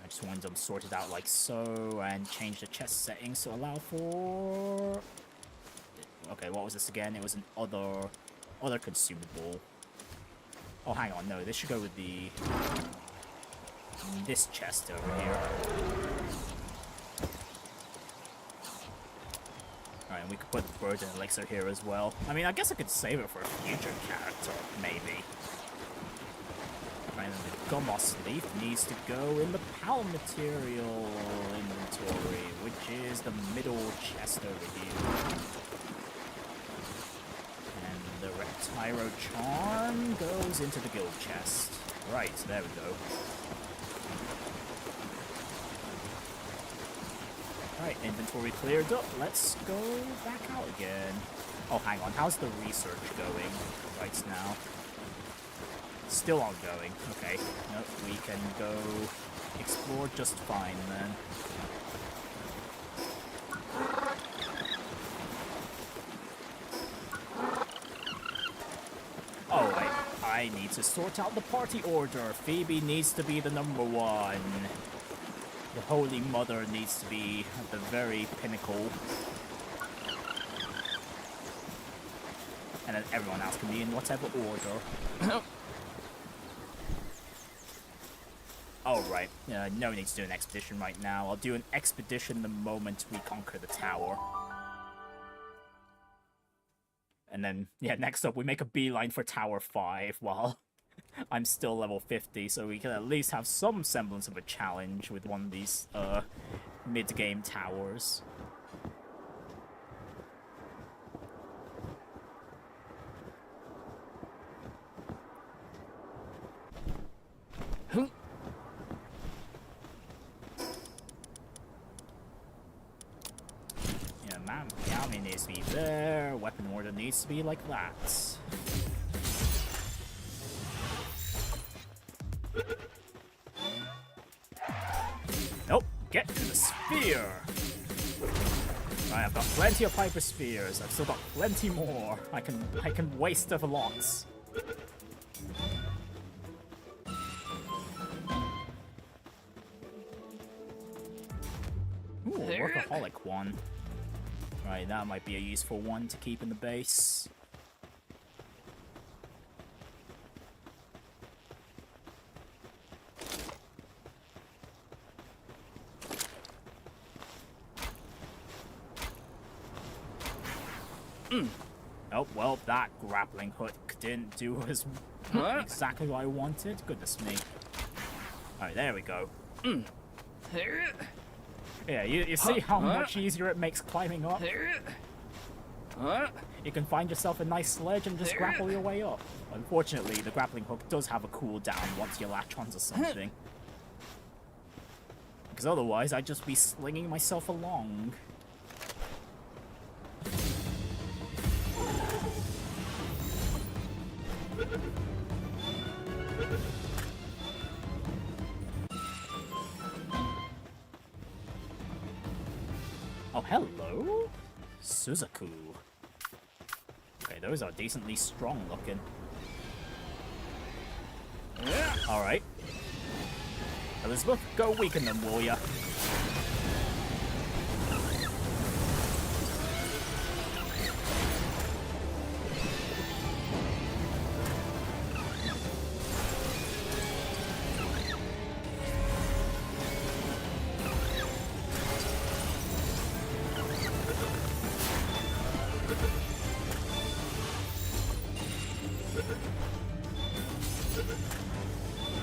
I just wanted them sorted out like so, and change the chest settings to allow for... Okay, what was this again? It was an other consumable. Oh, hang on, no, this should go with the... this chest over here. Alright, and we could put the burden elixir here as well. I mean, I guess I could save it for a future character, maybe. Right, and the Gomos leaf needs to go in the pal material inventory, which is the middle chest over here. And the Reptyro charm goes into the guild chest. Right, there we go. Alright, inventory cleared up. Let's go back out again. Oh, hang on. How's the research going right now? Still ongoing. Okay. Nope, we can go explore just fine then. Oh, I need to sort out the party order. Phoebe needs to be the #1. The Holy Mother needs to be at the very pinnacle. And then everyone else can be in whatever order. Oh, right. No need to do an expedition right now. I'll do an expedition the moment we conquer the tower. And then, yeah, next up, we make a beeline for Tower 5 while I'm still level 50, so we can at least have some semblance of a challenge with one of these mid-game towers. Yami needs to be there, weapon order needs to be like that. Nope, get to the sphere! Right, I've got plenty of hyper spheres, I've still got plenty more. I can waste of a lot. Ooh, a workaholic one. Right, that might be a useful one to keep in the base. Oh, well, that grappling hook didn't do as exactly what I wanted. Goodness me. Alright, there we go. Yeah, you see how much easier it makes climbing up? You can find yourself a nice sledge and just grapple your way up. Unfortunately, the grappling hook does have a cooldown once you latch onto something. Because otherwise, I'd just be slinging myself along. Oh, hello? Suzaku. Okay, those are decently strong looking. Alright. Elizabeth, go weaken them, will ya?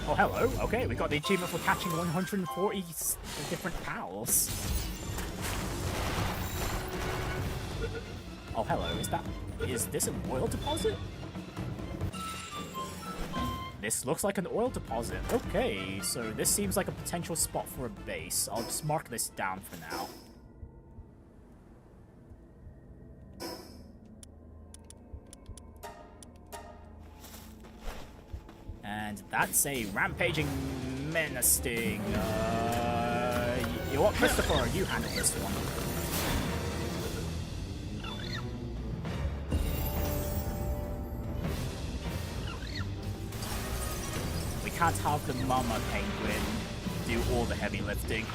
Oh, hello. Okay, we got the achievement for catching 140 different pals. Oh, hello. Is this an oil deposit? This looks like an oil deposit. Okay, so this seems like a potential spot for a base. I'll just mark this down for now. And that's a rampaging menacing. You know what, Christopher? You handle this one. We can't have the mama penguin do all the heavy lifting.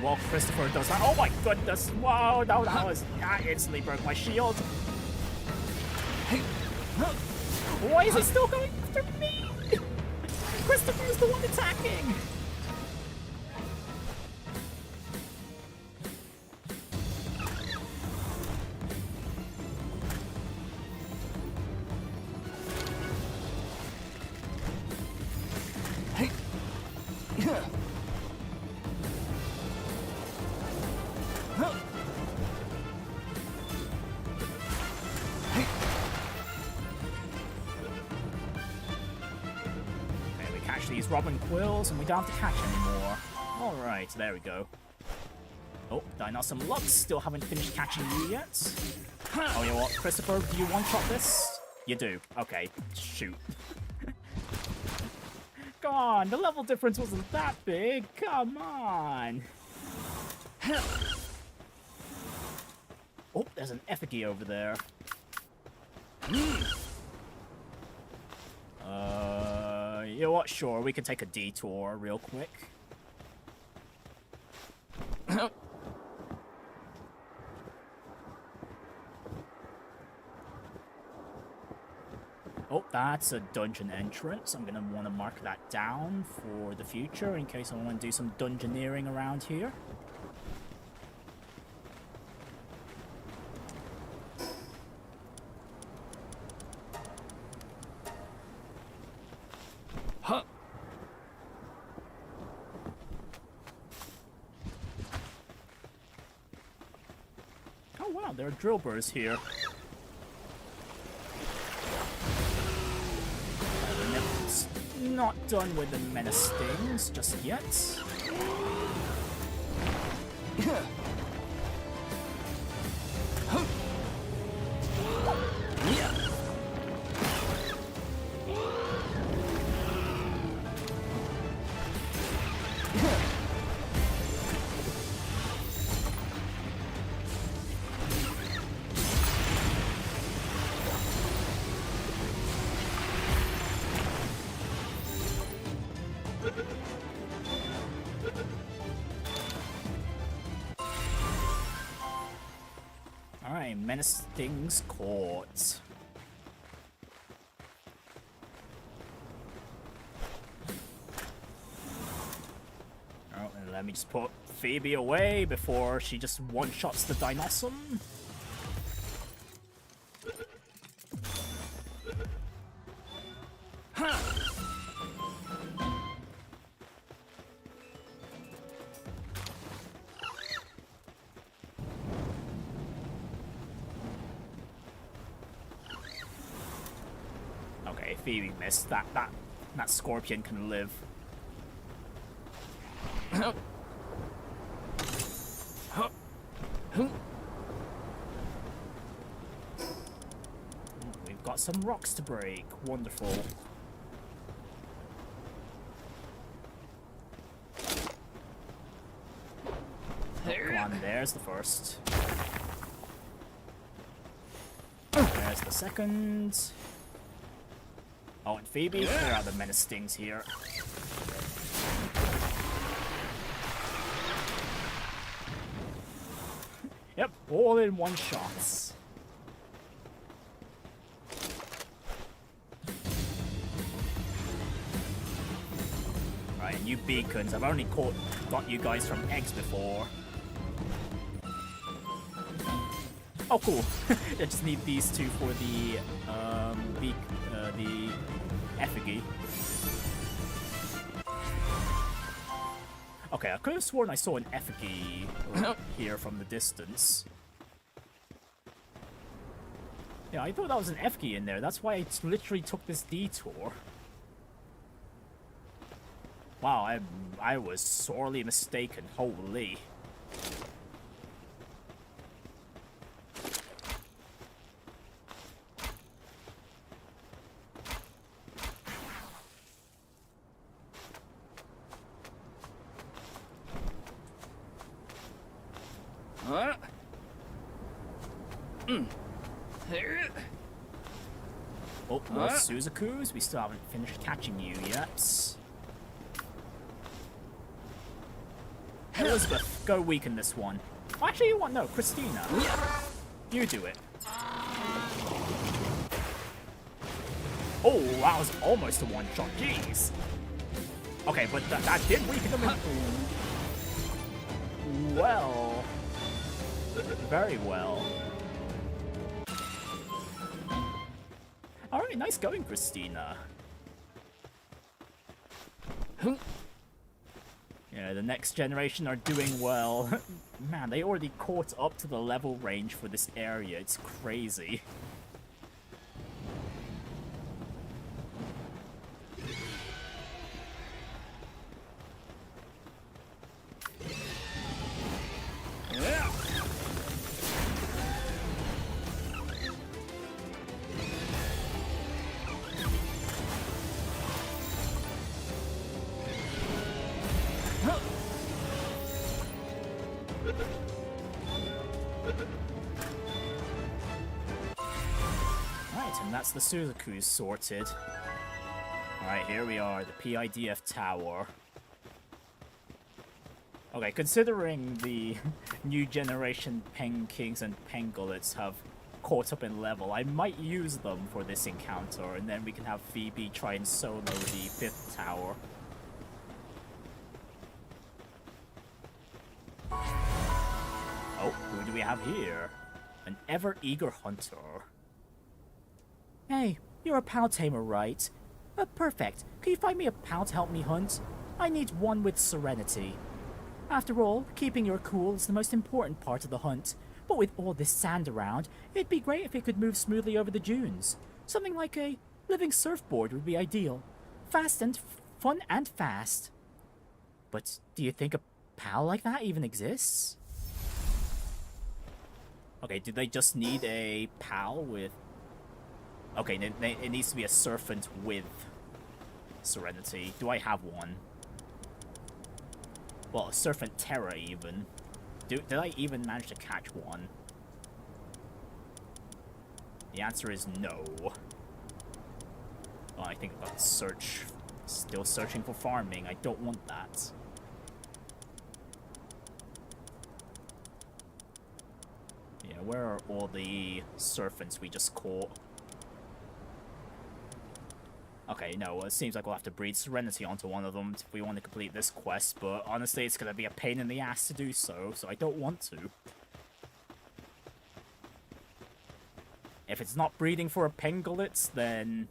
Well, Christopher does that. Oh my goodness! Whoa, no, that instantly broke my shield. Why is he still going after me? Christopher's the one attacking. Robin Quills, and we don't have to catch anymore. Alright, there we go. Oh, Dinosaur Lux, still haven't finished catching you yet. Oh, you know what, Christopher, do you one-shot this? You do. Okay, shoot. Come on, the level difference wasn't that big. Come on. Oh, there's an effigy over there. You know what? Sure, we could take a detour real quick. that's a dungeon entrance. I'm gonna want to mark that down for the future in case I want to do some dungeoneering around here. Huh. Oh wow, there are drill burrs here. Not done with the menace stings just yet. Alright, menace stings caught. Oh, and let me just put Phoebe away before she just one-shots the Dinosaur. Okay, Phoebe missed. That scorpion can live. We've got some rocks to break. Wonderful. Oh, come on, there's the first. There's the second. Oh, and Phoebe, there are the menace stings here. Yep, all in one shot. Right, and you beacons, I've only got you guys from eggs before. Oh, cool. I just need these two for the effigy. Okay, I could have sworn I saw an effigy here from the distance. Yeah, I thought that was an effigy in there. That's why I literally took this detour. Wow, I was sorely mistaken. Holy. Oh, more Suzakus. We still haven't finished catching you yet. Elizabeth, go weaken this one. Actually, you want no, Christina. You do it. Oh, that was almost a one-shot. Jeez. Okay, but that did weaken them in... Well... Very well. Alright, nice going, Christina. Yeah, the next generation are doing well. Man, they already caught up to the level range for this area. It's crazy. That's the Suzakus sorted. Alright, here we are, the PIDF tower. Okay, considering the new generation Penkings and Pangolets have caught up in level. I might use them for this encounter, and then we can have Phoebe try and solo the 5th tower. Oh, who do we have here? An ever-eager hunter. Hey, you're a pal tamer, right? Perfect. Can you find me a pal to help me hunt? I need one with serenity. After all, keeping your cool is the most important part of the hunt. But with all this sand around, it'd be great if it could move smoothly over the dunes. Something like a living surfboard would be ideal. Fast and fun and fast. But do you think a pal like that even exists? Okay, do they just need a pal with... Okay, it needs to be a serpent with serenity. Do I have one? Well, a serpent terror even. Did I even manage to catch one? The answer is no. Oh, I think I've got to search. Still searching for farming. I don't want that. Yeah, where are all the serpents we just caught? Okay, no, it seems like we'll have to breed Serenity onto one of them if we want to complete this quest, but honestly, it's going to be a pain in the ass to do so, so I don't want to. If it's not breeding for a Pangolitz, then...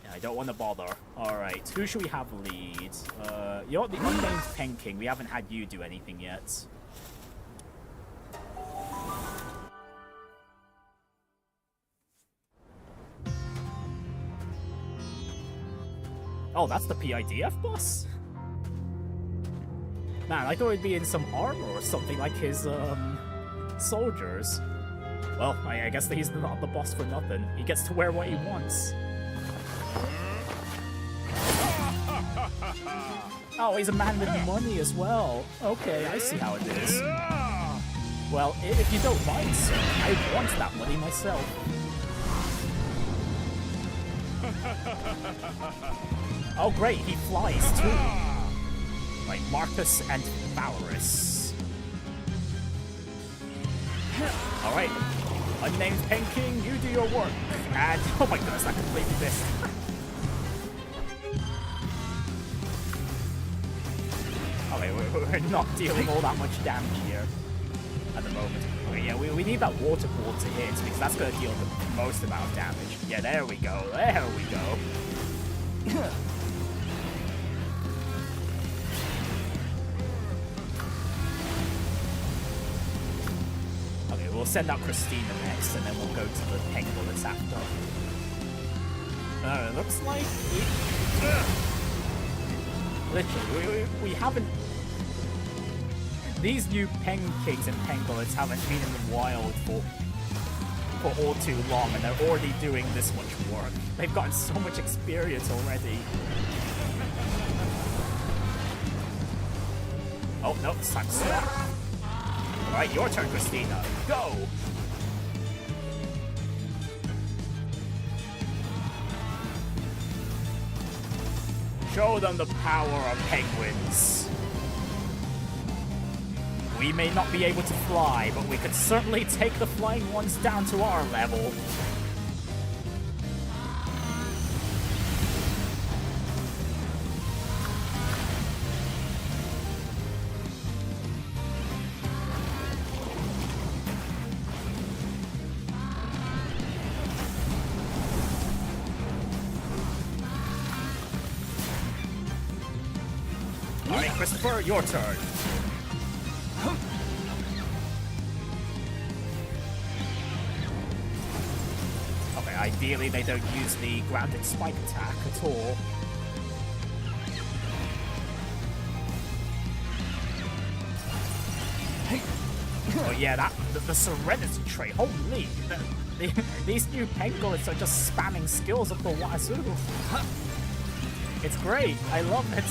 yeah, I don't want to bother. Alright, who should we have lead? You're the unnamed Penking. We haven't had you do anything yet. Oh, that's the PIDF boss? Man, I thought he'd be in some armor or something like his, soldiers. Well, I guess he's not the boss for nothing. He gets to wear what he wants. Oh, he's a man with money as well. Okay, I see how it is. Well, if you don't mind, sir, I want that money myself. Oh great, he flies too. Like Marcus and Mammorest. Alright. Unnamed Penking, you do your work. And oh my goodness, I completely missed. Okay, we're not dealing all that much damage here at the moment. Okay, yeah, we need that water ball to hit because that's gonna deal the most amount of damage. Yeah, there we go. There we go. We'll send out Christina next, and then we'll go to the Pangolins after. It looks like literally, we haven't... These new Penkings and Pangolins haven't been in the wild for all too long, and they're already doing this much work. They've gotten so much experience already. Oh, no, it's time to swap. Alright, your turn, Christina. Go! Show them the power of penguins. We may not be able to fly, but we could certainly take the flying ones down to our level. Christopher, your turn. Okay, ideally they don't use the grounded spike attack at all. Oh yeah, the Serenity trait, holy! These new Pangolins are just spamming skills up the wazoo. It's great, I love it.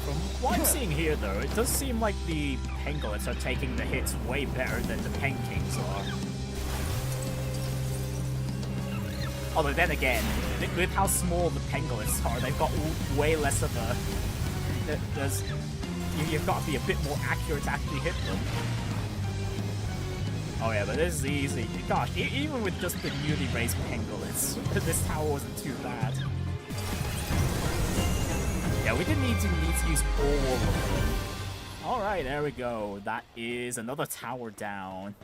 From what I'm seeing here, though, it does seem like the Pangolins are taking the hits way better than the Penkings are. Although then again, with how small the Pangolins are, they've got way less of a... You've got to be a bit more accurate to actually hit them. Oh yeah, but this is easy. Gosh, even with just the newly raised Pangolins, this tower wasn't too bad. Yeah, we didn't need to use all of them. Alright, there we go. That is another tower down.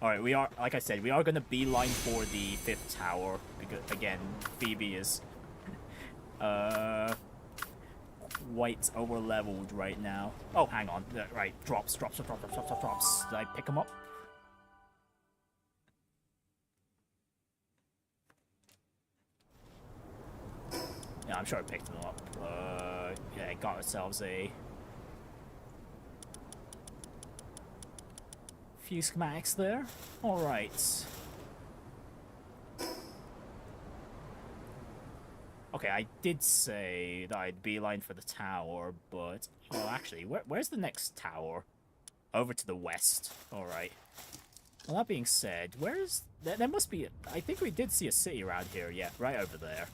Alright, we are, like I said, we are going to beeline for the 5th tower. Because, again, Phoebe is quite over-leveled right now. Oh, hang on. Right, drops. Did I pick them up? Yeah, I'm sure I picked them up. Yeah, got ourselves a few schematics there. Alright. Okay, I did say that I'd beeline for the tower, but... Oh, actually, where's the next tower? Over to the west. Alright. Well, that being said, where's... There must be... I think we did see a city around here, yeah, right over there.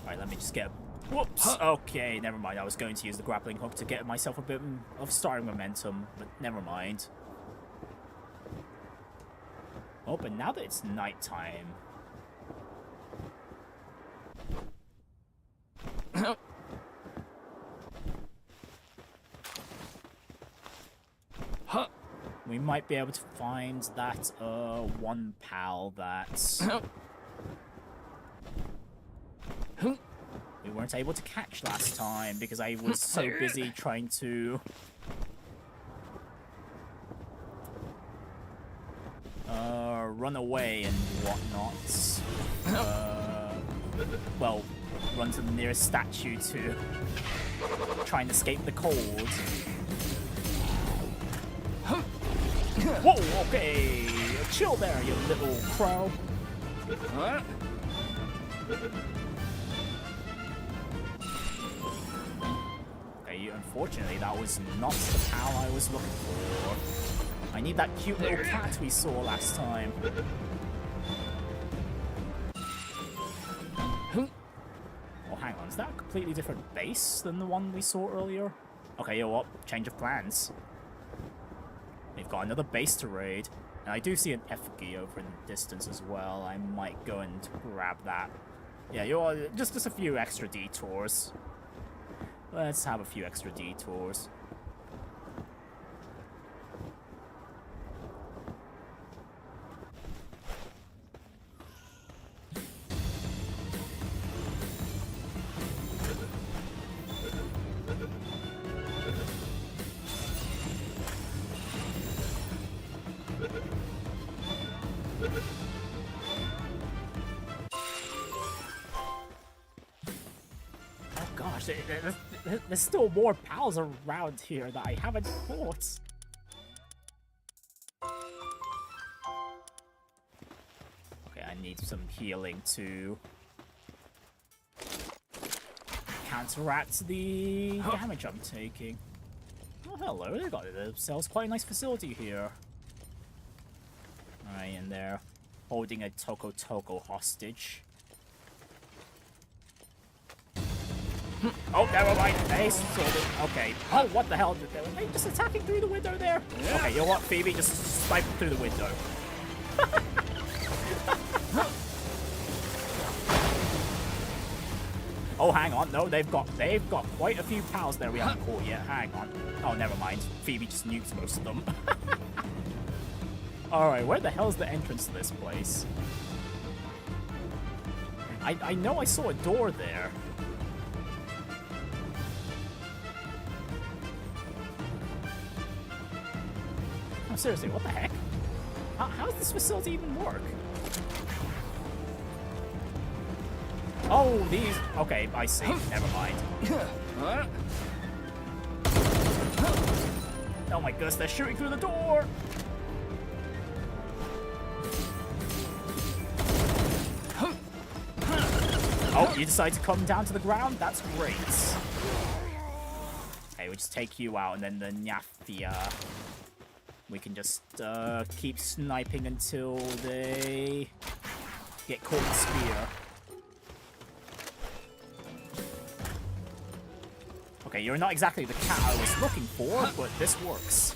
Alright, let me just get... Whoops! Okay, never mind. I was going to use the grappling hook to get myself a bit of starting momentum, but never mind. Oh, but now that it's nighttime... we might be able to find that, one pal that... we weren't able to catch last time because I was so busy trying to... run away and whatnot. Well, run to the nearest statue to try and escape the cold. Whoa, okay! Chill there, you little crow. Okay, unfortunately, that was not the pal I was looking for. I need that cute little cat we saw last time. Oh, hang on. Is that a completely different base than the one we saw earlier? Okay, you know what? Change of plans. They've got another base to raid. And I do see an effigy over in the distance as well. I might go and grab that. Yeah, you're just a few extra detours. Let's have a few extra detours. There's still more pals around here that I haven't fought. Okay, I need some healing to counteract the damage I'm taking. Oh, hello, they got themselves quite a nice facility here. Alright, and they're holding a Toko hostage. Oh, never mind. They saw it. Okay. Oh, what the hell? Were they just attacking through the window there? Yeah. Okay, you know what, Phoebe? Just snipe through the window. Oh, hang on. No, they've got quite a few pals there we haven't caught yet. Hang on. Oh, never mind. Phoebe just nukes most of them. Alright, where the hell's the entrance to this place? I know I saw a door there. Oh, seriously, what the heck? How does this facility even work? Oh, these... Okay, I see. Never mind. Oh my goodness, they're shooting through the door! You decide to come down to the ground? That's great. Okay, we'll just take you out, and then the Nyathia. We can just keep sniping until they get caught in the spear. Okay, you're not exactly the cat I was looking for, but this works.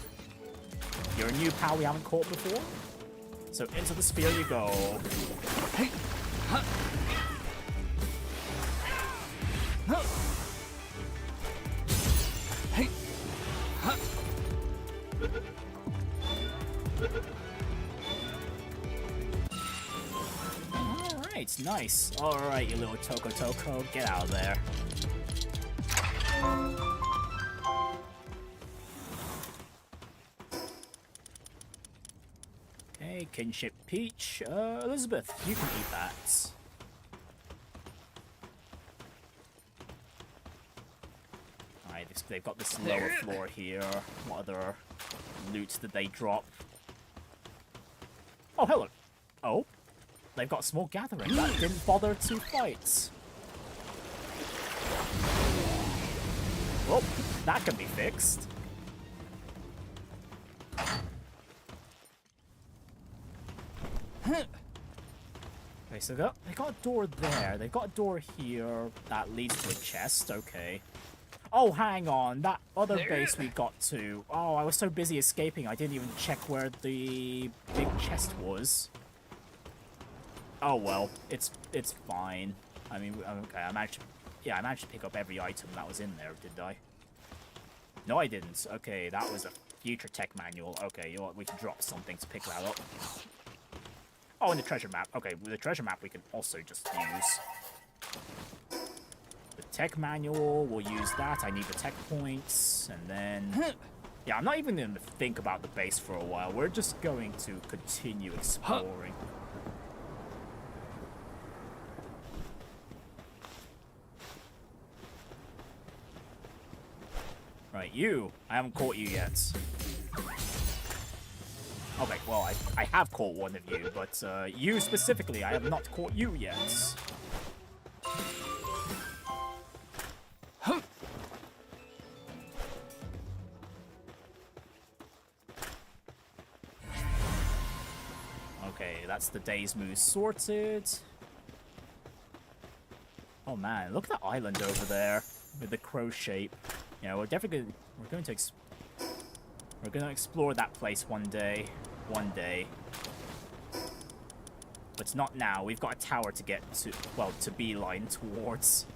You're a new pal we haven't caught before. So into the spear you go. Hey. Hey. Alright, nice. Alright, you little Toko, get out of there. Okay, Kinship Peach. Elizabeth, you can eat that. Alright, they've got this lower floor here. What other loot did they drop? Oh, hello. Oh, they've got a small gathering that didn't bother to fight. Well, that can be fixed. Okay, so they got a door there. They've got a door here that leads to a chest. Okay. Oh, hang on. That other base we got to. Oh, I was so busy escaping, I didn't even check where the big chest was. Oh well, it's fine. I mean, okay, I managed to pick up every item that was in there, did I? No, I didn't. Okay, that was a future tech manual. Okay, you know what? We can drop something to pick that up. Oh, and the treasure map. Okay, with the treasure map we can also just use. The tech manual, we'll use that. I need the tech points, and then... Yeah, I'm not even going to think about the base for a while. We're just going to continue exploring. Right, you. I haven't caught you yet. Okay, well, I have caught one of you, but you specifically, I have not caught you yet. Okay, that's the day's move sorted. Oh man, look at that island over there with the crow shape. Yeah, we're definitely going to explore that place one day. But it's not now. We've got a tower to get to, well, to beeline towards.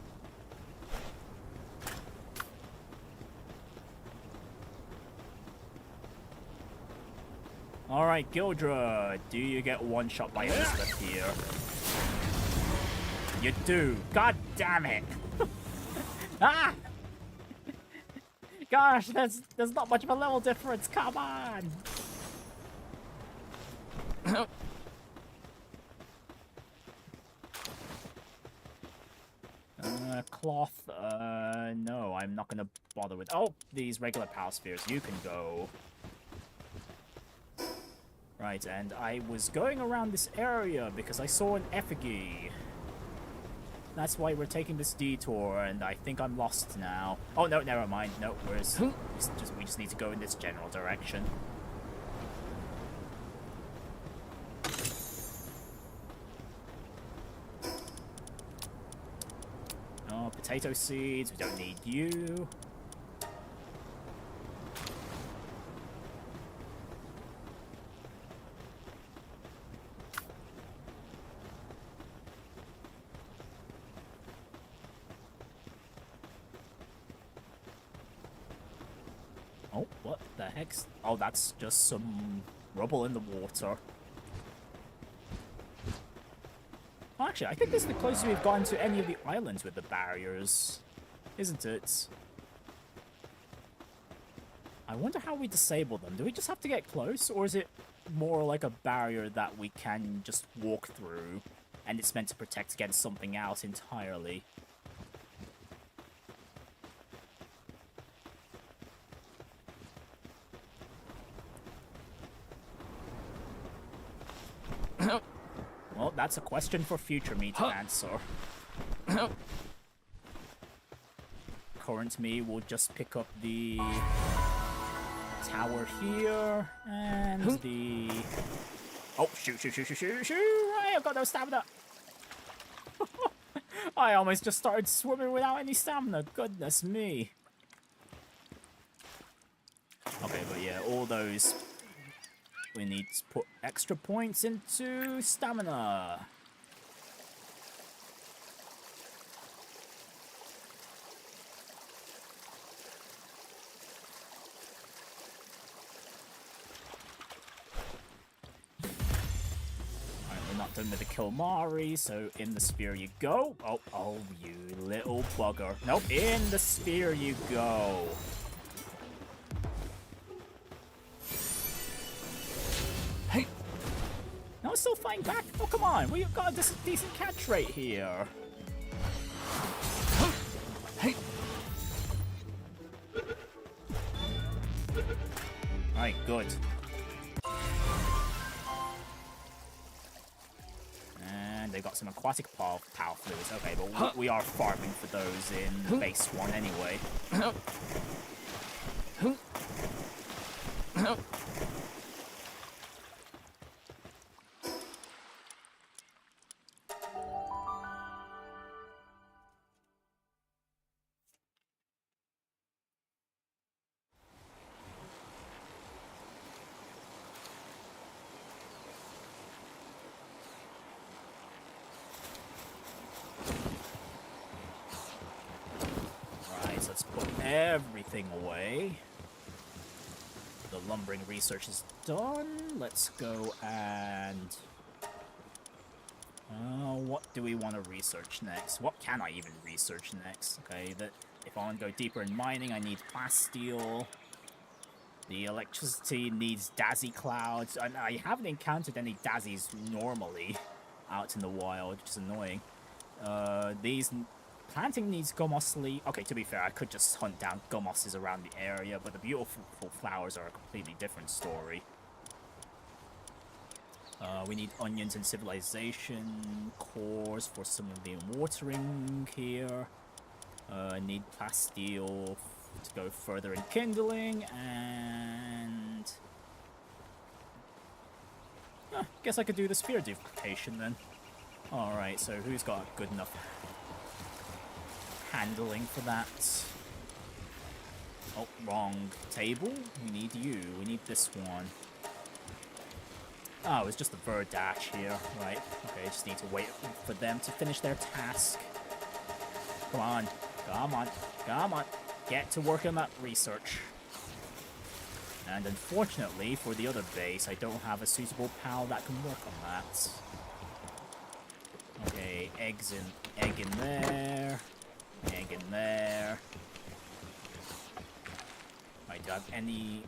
Alright, Gildra, do you get one shot by Elizabeth here? You do. God damn it. Ah! Gosh, there's not much of a level difference. Come on. Cloth. No, I'm not gonna bother with. Oh, these regular power spheres. You can go. Right, and I was going around this area because I saw an effigy. That's why we're taking this detour, and I think I'm lost now. Oh, no, never mind. No, we just need to go in this general direction. Oh, potato seeds. We don't need you. Oh, what the heck's... Oh, that's just some rubble in the water. Actually, I think this is the closest we've gotten to any of the islands with the barriers, isn't it? I wonder how we disable them. Do we just have to get close, or is it more like a barrier that we can just walk through, and it's meant to protect against something else entirely? Well, that's a question for future me to answer. Current me will just pick up the tower here and the... Oh, shoot. Right, I've got no stamina. I almost just started swimming without any stamina. Goodness me. Okay, but yeah, all those... We need to put extra points into stamina. Not done with the Kilmari, so in the spear you go. Oh, you little bugger. Nope, in the spear you go. Hey! No, it's still fighting back. Oh, come on. We've got a decent catch rate here. Hey! Alright, good. They've got some aquatic power fluids. Okay, but we are farming for those in base 1 anyway. Let's put everything away. The lumbering research is done. Let's go and... what do we want to research next? What can I even research next? Okay, if I want to go deeper in mining, I need plasteel. The electricity needs Dazzy clouds. And I haven't encountered any Dazzies normally out in the wild, which is annoying. These... Planting needs Gomosly. Okay, to be fair, I could just hunt down Gomosses around the area, but the beautiful flowers are a completely different story. We need onions and civilization cores for some of the watering here. I need plasteel to go further in kindling, and... guess I could do the spear duplication then. Alright, so who's got good enough handling for that? Oh, wrong table. We need you. We need this one. Oh, it's just the Verdash here. Right. Okay, just need to wait for them to finish their task. Come on. Come on. Come on. Get to work on that research. And unfortunately, for the other base, I don't have a suitable pal that can work on that. Okay, egg in there. Egg in there. Right, do I have any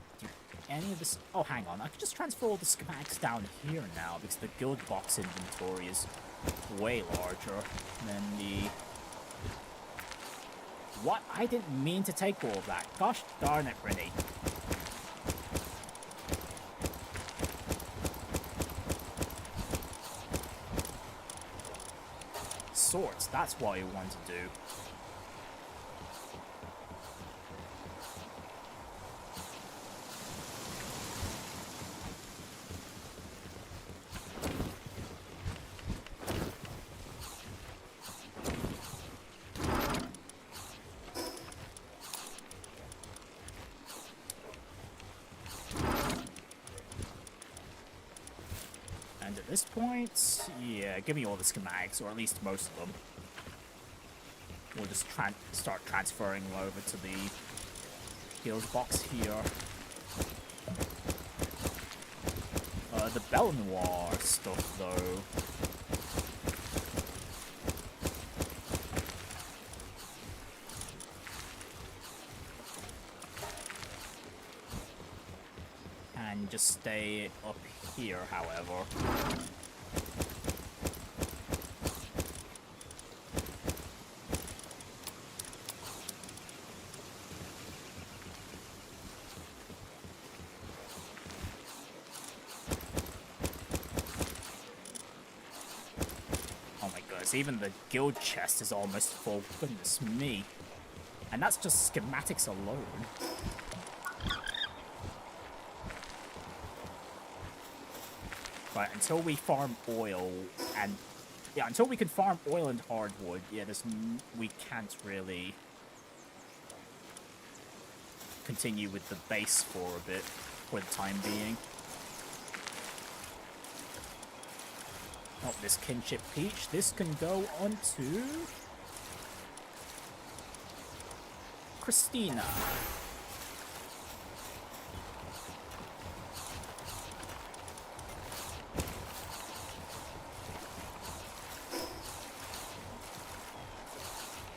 of this? Oh, hang on. I could just transfer all the schematics down here now because the guild box inventory is way larger than the... What? I didn't mean to take all of that. Gosh darn it, Prinny. Sorts, that's what I want to do. And at this point, yeah, give me all the schematics, or at least most of them. We'll just start transferring them over to the guild box here. The Belnoir stuff, though. And just stay up here, however. Goodness, even the guild chest is almost full. Goodness me. And that's just schematics alone. Right, until we farm oil and... Yeah, until we can farm oil and hardwood, yeah, we can't really continue with the base for a bit, for the time being. Oh, this kinship peach. This can go on to Christina.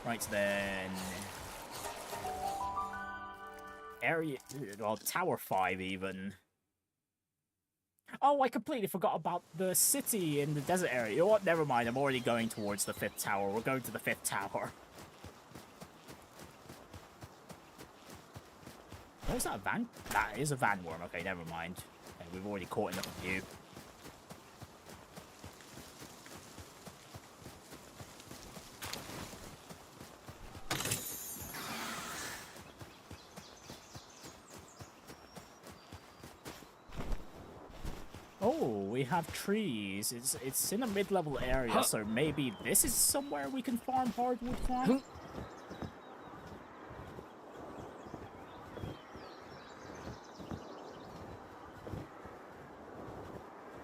Right then. Area, well, Tower 5 even. Oh, I completely forgot about the city in the desert area. You know what? Never mind. I'm already going towards the 5th tower. We're going to the 5th tower. Oh, is that a van? That is a van worm. Okay, never mind. Okay, we've already caught enough of you. Oh, we have trees. It's in a mid-level area, so maybe this is somewhere we can farm hardwood from?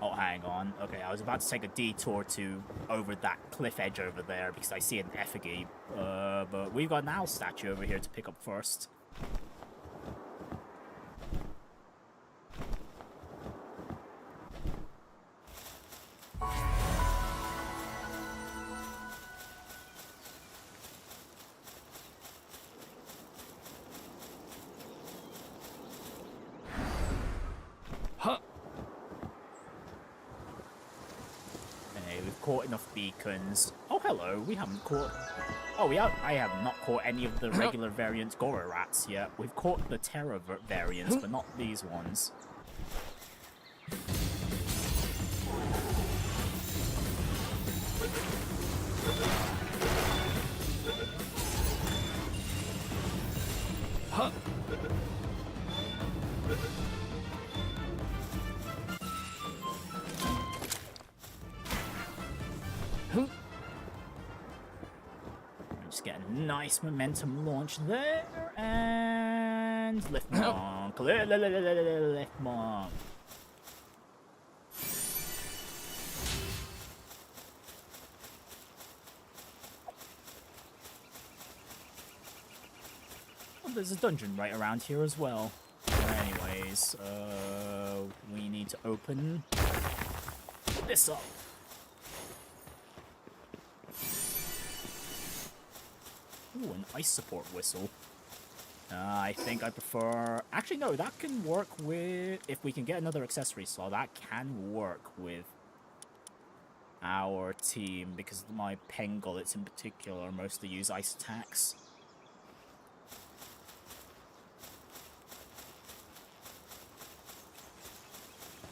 Oh, hang on. Okay, I was about to take a detour to over that cliff edge over there because I see an effigy. But we've got an owl statue over here to pick up first. Caught enough beacons. Oh, hello. We haven't caught... Oh, I have not caught any of the regular variant Galore rats yet. We've caught the Terra variants, but not these ones. Nice momentum launch there, and lift monk, lift monk. Oh, there's a dungeon right around here as well. Anyways, we need to open this up. Ooh, an ice support whistle. I think I prefer... Actually, no, that can work with... If we can get another accessory slot, that can work with our team, because my Pengullets in particular mostly use ice attacks.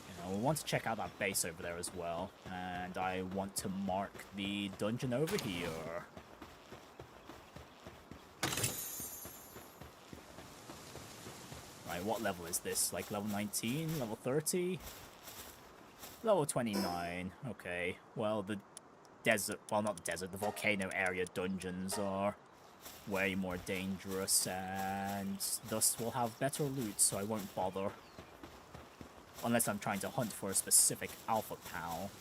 You know, we want to check out that base over there as well, and I want to mark the dungeon over here. Right, what level is this? Like level 19? Level 30? Level 29. Okay. Well, the desert... Well, not the desert. The volcano area dungeons are way more dangerous, and thus will have better loot, so I won't bother. Unless I'm trying to hunt for a specific alpha pal.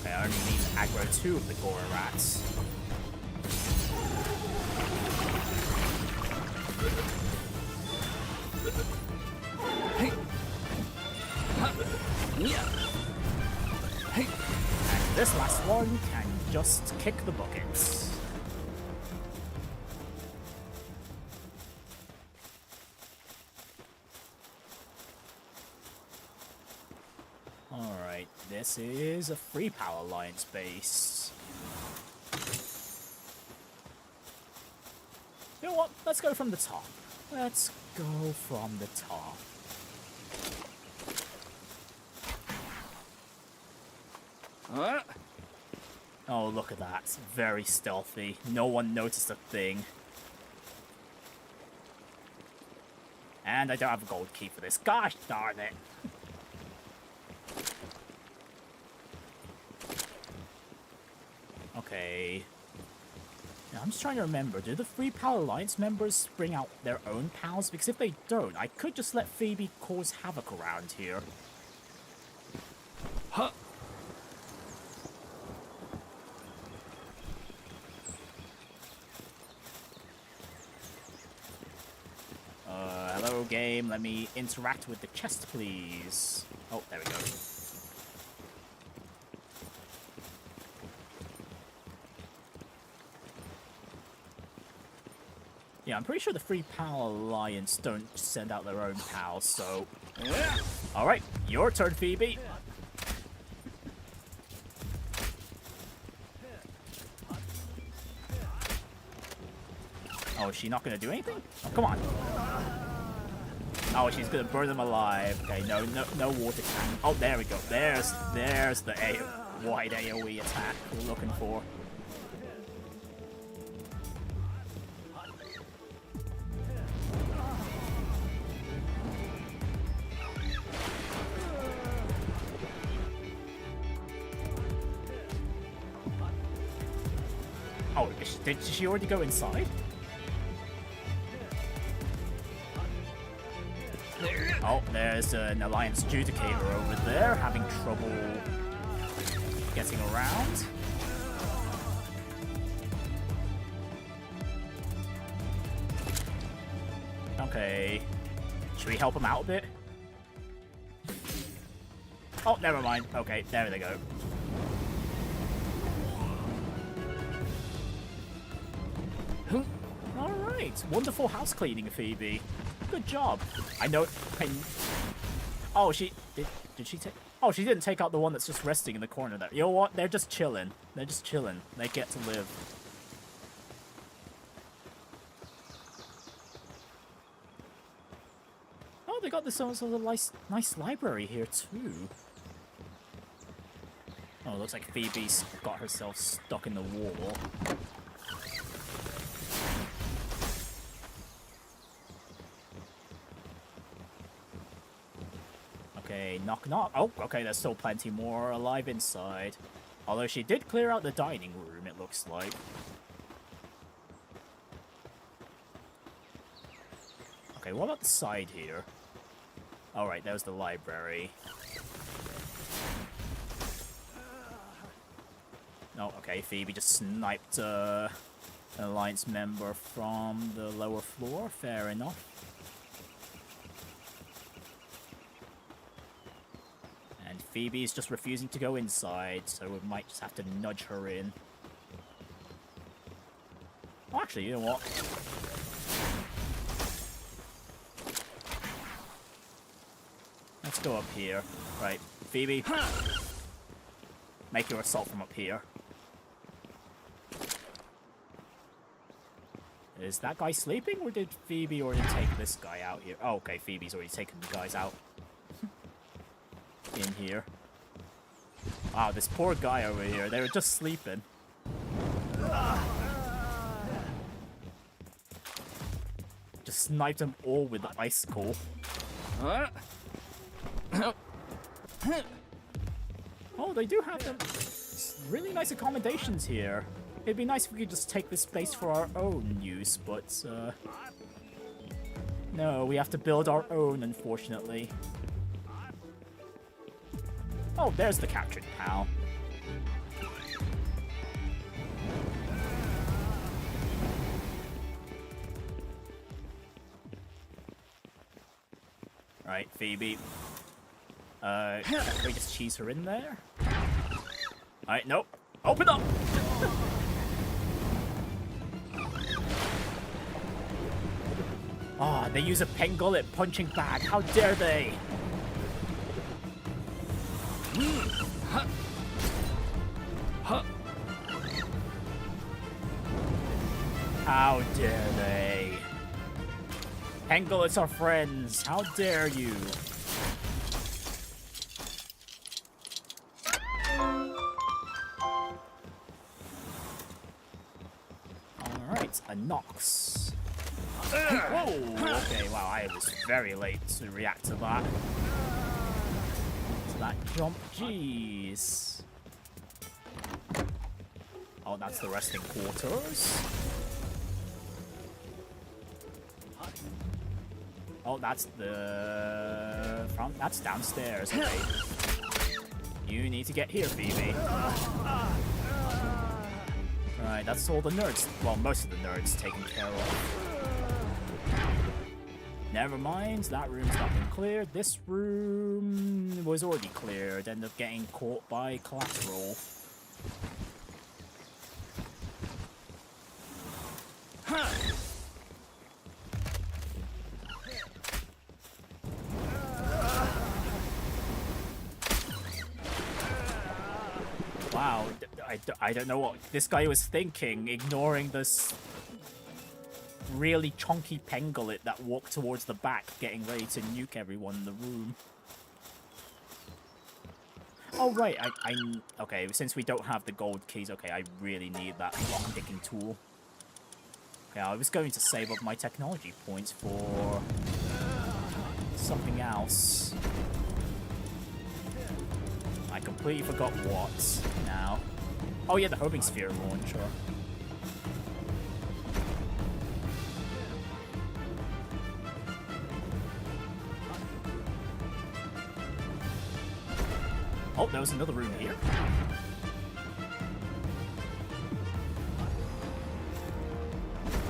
Okay, I only need to aggro 2 of the Galore rats. And this last one can just kick the buckets. Alright, this is a Free Power Alliance base. You know what? Let's go from the top. Let's go from the top. Huh? Oh, look at that. It's very stealthy. No one noticed a thing. And I don't have a gold key for this. Gosh darn it. Okay. Now, I'm just trying to remember, do the Free Power Alliance members bring out their own pals? Because if they don't, I could just let Phoebe cause havoc around here. Huh? Hello game, let me interact with the chest, please. Oh, there we go. Yeah, I'm pretty sure the Free Power Alliance don't send out their own pals, so... Alright, your turn, Phoebe. Oh, is she not going to do anything? Oh, come on. Oh, she's going to burn them alive. Okay, no water cannon. Oh, there we go. There's the wide AoE attack we're looking for. Oh, did she already go inside? Oh, there's an Alliance Judicator over there, having trouble getting around. Okay. Should we help him out a bit? Oh, never mind. Okay, there they go. Alright, wonderful house cleaning, Phoebe. Good job. I know. Oh, she did she take? Oh, she didn't take out the one that's just resting in the corner there. You know what? They're just chilling. They're just chilling. They get to live. Oh, they got this sort of nice library here too. Oh, looks like Phoebe's got herself stuck in the wall. Okay, knock knock. Oh, okay, there's still plenty more alive inside. Although she did clear out the dining room, it looks like. Okay, what about the side here? Alright, there's the library. Oh, okay, Phoebe just sniped an Alliance member from the lower floor. Fair enough. And Phoebe's just refusing to go inside, so we might just have to nudge her in. Oh, actually, you know what? Let's go up here. Right, Phoebe. Make your assault from up here. Is that guy sleeping, or did Phoebe already take this guy out here? Oh, okay, Phoebe's already taken the guys out. In here. Wow, this poor guy over here. They were just sleeping. Just sniped them all with the icicle. Oh, they do have them really nice accommodations here. It'd be nice if we could just take this place for our own use, but no, we have to build our own, unfortunately. Oh, there's the captured pal. Right, Phoebe. Can we just cheese her in there? Alright, nope. Open up! Ah, they use a Pengullet punching bag. How dare they? How dare they? Pengalids are friends. How dare you? Alright, a Nox. Whoa! Okay, wow, I was very late to react to that. To that jump. Jeez. Oh, that's the resting quarters. Oh, that's the front. That's downstairs. Okay. You need to get here, Phoebe. Right, that's all the nerds. Well, most of the nerds taken care of. Never mind, that room's not been cleared. This room was already cleared. Ended up getting caught by collateral. Wow, I don't know what this guy was thinking, ignoring this really chunky Pengalit that walked towards the back, getting ready to nuke everyone in the room. Oh, right, okay, since we don't have the gold keys, okay, I really need that lockpicking tool. Okay, I was going to save up my technology points for something else. I completely forgot what now. Oh yeah, the homing sphere launcher. Oh, there was another room here.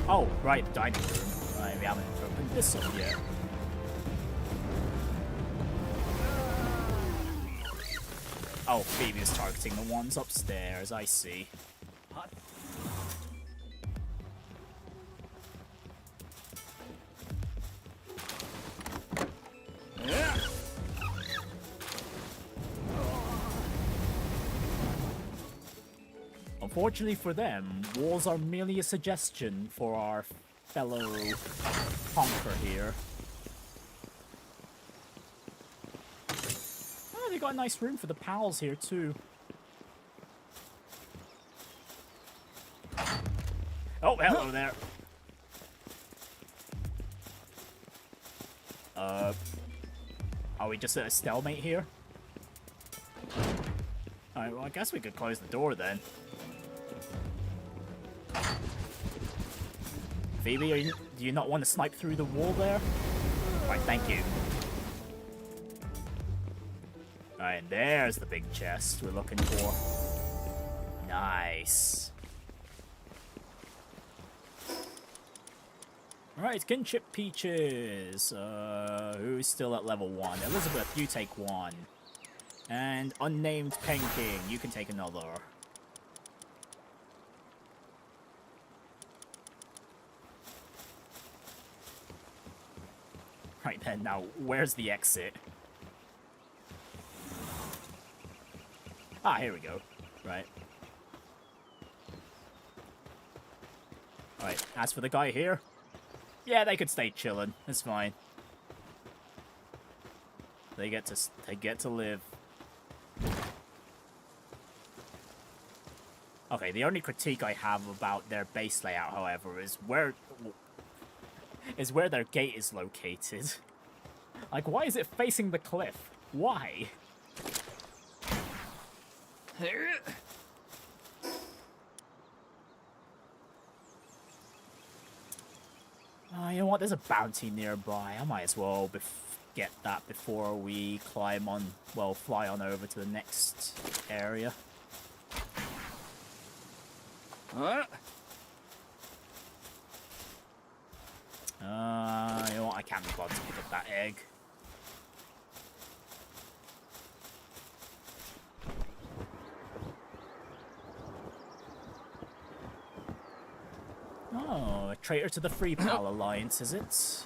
Oh, right, the dining room. Right, we haven't opened this up yet. Oh, Phoebe is targeting the ones upstairs, I see. Unfortunately for them, walls are merely a suggestion for our fellow conqueror here. Oh, they got a nice room for the pals here too. Oh, hello there. Are we just at a stalemate here? Alright, well I guess we could close the door then. Phoebe, do you not want to snipe through the wall there? Alright, thank you. Alright, there's the big chest we're looking for. Nice. Alright, Kinship Peaches. Who's still at level 1? Elizabeth, you take 1. And unnamed Penking, you can take another. Right then, now, where's the exit? Ah, here we go. Right. Alright, as for the guy here, yeah, they could stay chillin'. It's fine. They get to live. Okay, the only critique I have about their base layout, however, is where their gate is located. Like, why is it facing the cliff? Why? You know what? There's a bounty nearby. I might as well get that before we climb on, well, fly on over to the next area. Huh? You know what? I can't be bothered to pick up that egg. Oh, a traitor to the Free Pal Alliance, is it?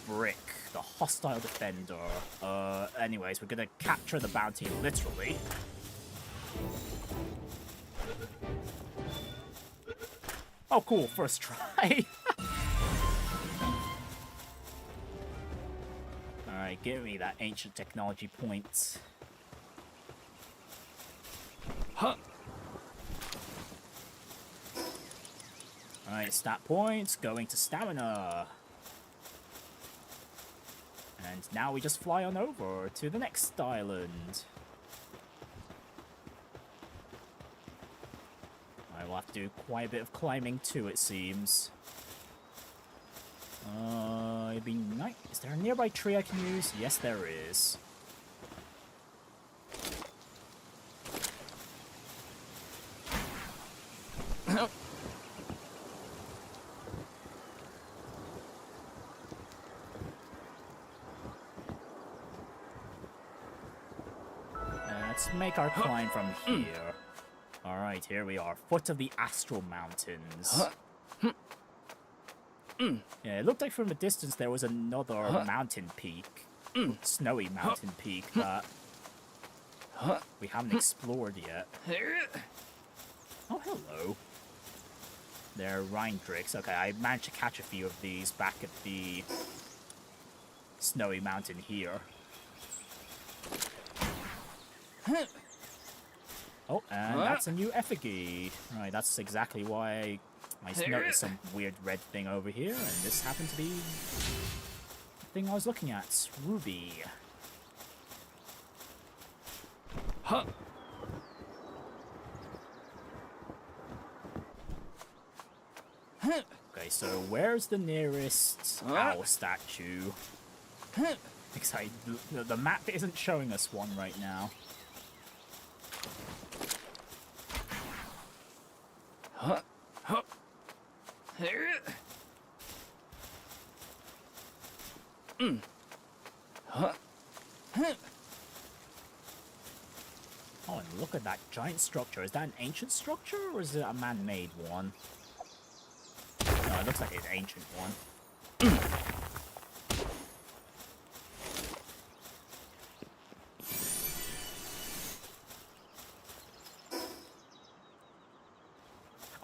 Brick, the hostile defender. Anyways, we're gonna capture the bounty literally. Oh, cool. First try. Alright, give me that ancient technology point. Huh. Alright, stat points, going to stamina. And now we just fly on over to the next island. I will have to do quite a bit of climbing too, it seems. It'd be nice. Is there a nearby tree I can use? Yes, there is. Let's make our climb from here. Alright, here we are. Foot of the Astral Mountains. Yeah, it looked like from a distance there was another mountain peak. Snowy mountain peak that we haven't explored yet. Oh, hello. They're Rhindrix. Okay, I managed to catch a few of these back at the Snowy Mountain here. Oh, and that's a new effigy. Right, that's exactly why I noticed some weird red thing over here, and this happened to be the thing I was looking at. Ruby. Huh. Okay, so where's the nearest owl statue? Because the map isn't showing us one right now. Huh. Huh. Huh. Oh, and look at that giant structure. Is that an ancient structure, or is it a man-made one? No, it looks like it's an ancient one.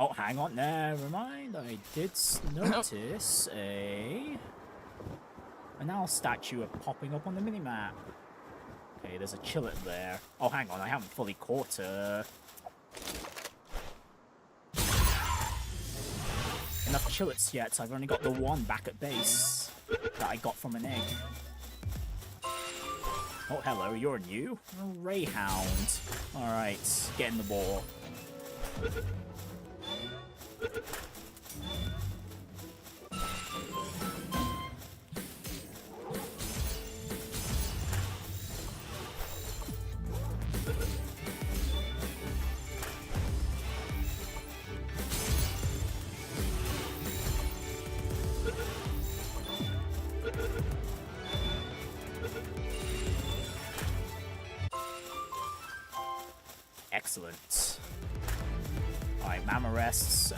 Oh, hang on, never mind. I did notice an owl statue popping up on the minimap. Okay, there's a chillet there. Oh, hang on, I haven't fully caught enough chillets yet, so I've only got the one back at base that I got from an egg. Oh, hello, you're new? A Rayhound. Alright, get in the ball. Excellent. Alright, Mammorests.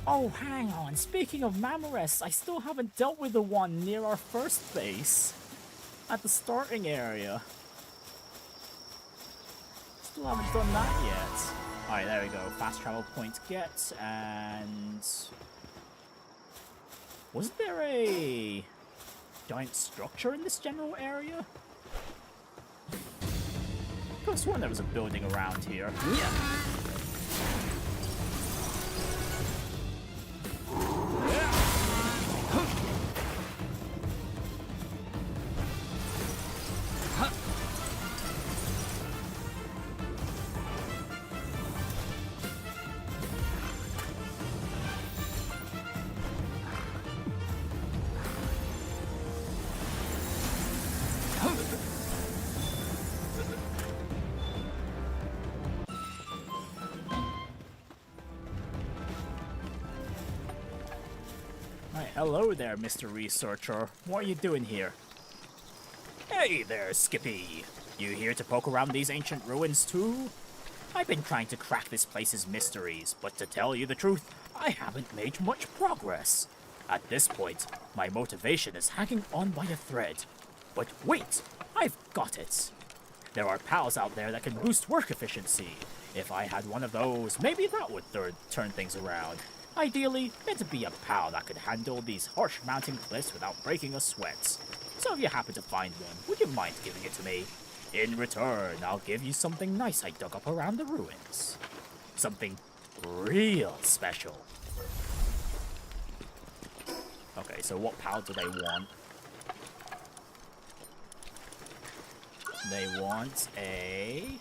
Oh, hang on. Speaking of Mammorests, I still haven't dealt with the one near our first base. At the starting area. Still haven't done that yet. Alright, there we go. Fast travel point get, and... Wasn't there a giant structure in this general area? I could have sworn there was a building around here. Yeah. Hello there, Mr. Researcher. What are you doing here? Hey there, Skippy. You here to poke around these ancient ruins too? I've been trying to crack this place's mysteries, but to tell you the truth, I haven't made much progress. At this point, my motivation is hanging on by a thread. But wait, I've got it. There are pals out there that can boost work efficiency. If I had one of those, maybe that would turn things around. Ideally, it'd be a pal that could handle these harsh mountain cliffs without breaking a sweat. So if you happen to find one, would you mind giving it to me? In return, I'll give you something nice I dug up around the ruins. Something real special. Okay, so what pal do they want? They want a...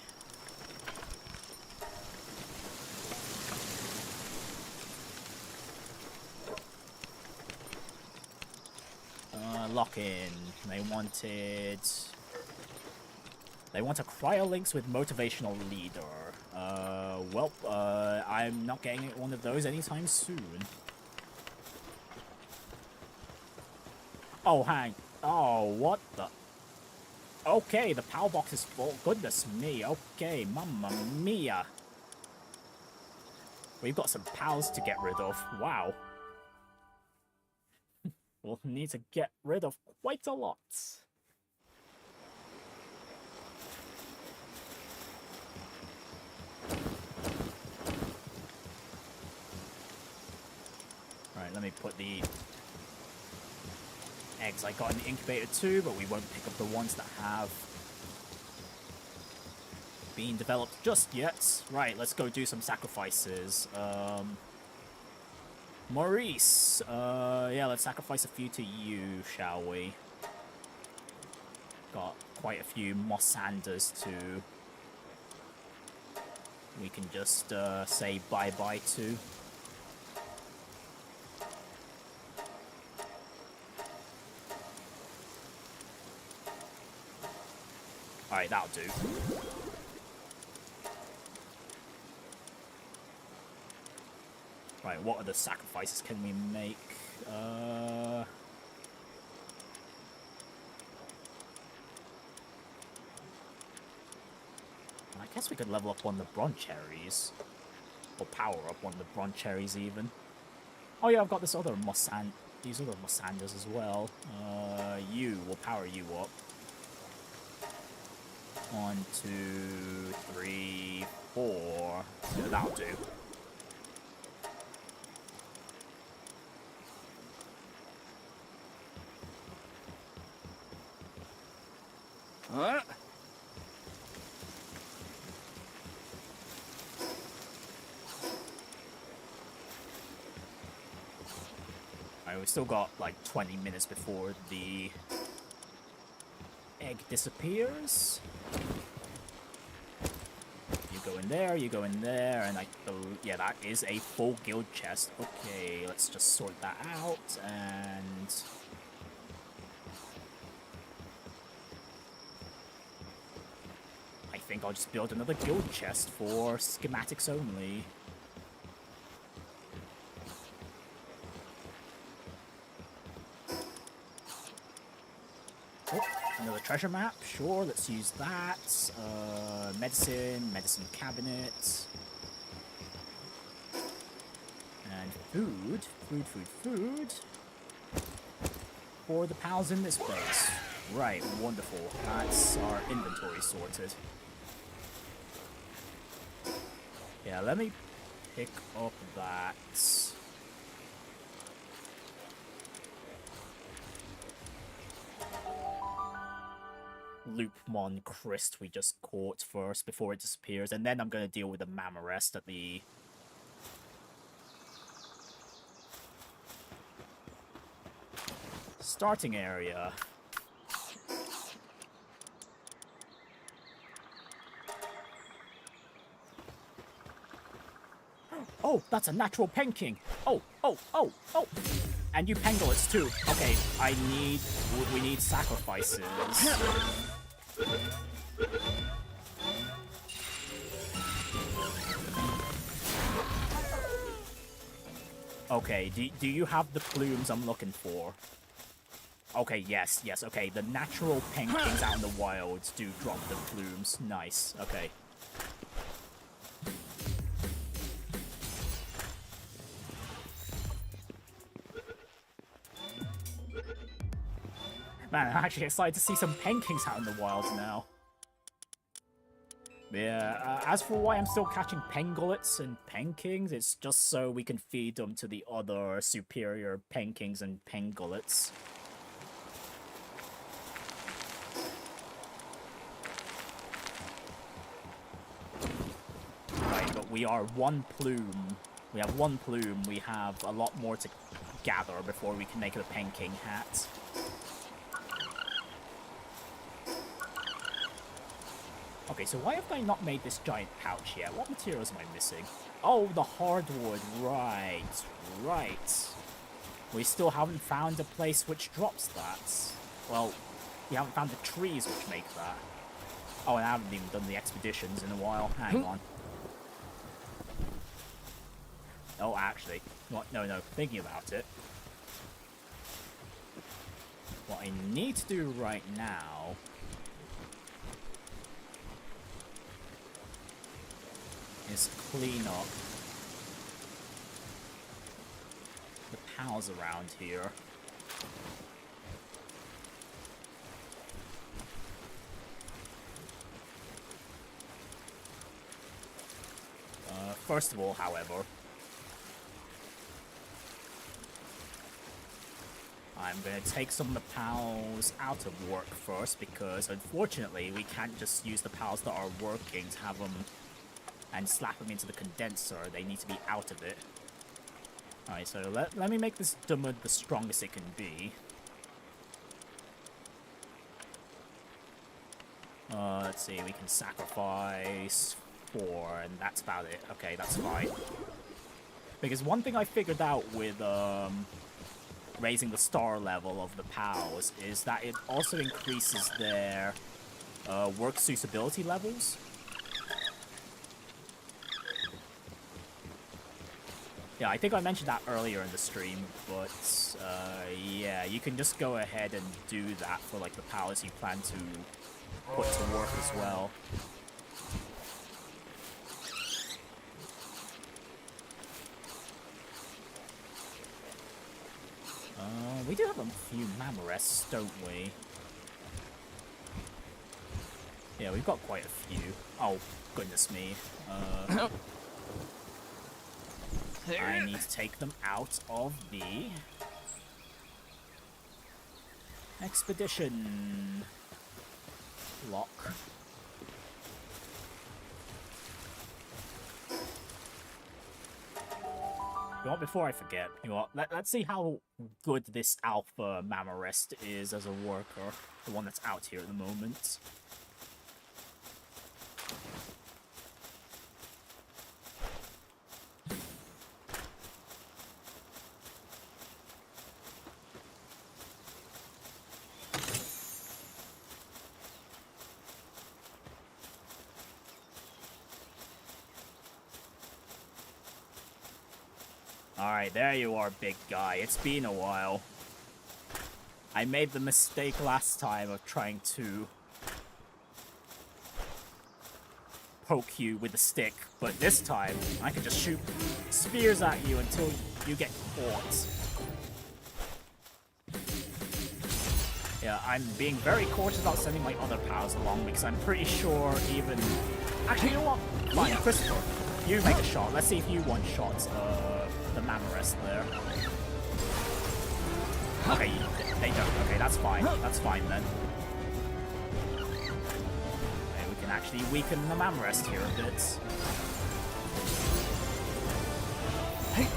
lock-in. They wanted... They want a Cryolinks with Motivational Leader. I'm not getting one of those anytime soon. Oh, hang. Oh, what the... Okay, the Palbox is full. Goodness me. Okay, mamma mia. We've got some pals to get rid of. Wow. We'll need to get rid of quite a lot. Right, let me put the eggs I got in the incubator too, but we won't pick up the ones that have been developed just yet. Right, let's go do some sacrifices. Maurice, yeah, let's sacrifice a few to you, shall we? Got quite a few Mossanders too. We can just say bye-bye to. Alright, that'll do. Right, what other sacrifices can we make? I guess we could level up on the bronze cherries. Or power up on the bronze cherries even. Oh yeah, I've got this other these other Mossanders as well. We'll power you up. 1, 2, 3, 4. Yeah, that'll do. Huh? Alright, we've still got like 20 minutes before the egg disappears. You go in there, you go in there, and yeah, that is a full guild chest. Okay, let's just sort that out, and... I think I'll just build another guild chest for schematics only. Oh, another treasure map. Sure, let's use that. Medicine cabinet. And food. For the pals in this place. Right, wonderful. That's our inventory sorted. Yeah, let me pick up that. Loopmon Crest we just caught first before it disappears, and then I'm going to deal with the Mammorest at the... starting area. Oh, that's a natural Penking. Oh. And you Pangolets too. Okay, we need sacrifices. Okay, do you have the plumes I'm looking for? Okay, yes, okay. The natural Penkings out in the wilds do drop the plumes. Nice, okay. Man, I'm actually excited to see some Penkings out in the wild now. Yeah, as for why I'm still catching Pangolets and Penkings, it's just so we can feed them to the other superior Penkings and Pangolets. Right, but we are one plume. We have one plume, we have a lot more to gather before we can make a Penking hat. Okay, so why have I not made this giant pouch yet? What materials am I missing? Oh, the hardwood. Right, right. We still haven't found a place which drops that. Well, we haven't found the trees which make that. Oh, and I haven't even done the expeditions in a while. Hang on. Oh, actually. What? No, thinking about it. What I need to do right now is clean up the pals around here. First of all, however, I'm going to take some of the pals out of work first, because unfortunately we can't just use the pals that are working to have them and slap them into the condenser. They need to be out of it. Alright, so let me make this Dumud the strongest it can be. Let's see, we can sacrifice 4, and that's about it. Okay, that's fine. Because one thing I figured out with raising the star level of the pals is that it also increases their work suitability levels. Yeah, I think I mentioned that earlier in the stream, but yeah, you can just go ahead and do that for like the pals you plan to put to work as well. We do have a few Mammorests, don't we? Yeah, we've got quite a few. Oh, goodness me. I need to take them out of the expedition lock. You know what, before I forget, you know what, let's see how good this Alpha Mammorest is as a worker, the one that's out here at the moment. Alright, there you are, big guy. It's been a while. I made the mistake last time of trying to poke you with a stick, but this time I can just shoot spears at you until you get caught. Yeah, I'm being very cautious about sending my other pals along because I'm pretty sure even... Actually, you know what? Fine, Christopher, you make a shot. Let's see if you one-shot the Mammorest there. Okay, they don't. Okay, that's fine. That's fine then. Okay, we can actually weaken the Mammorest here a bit. Hey.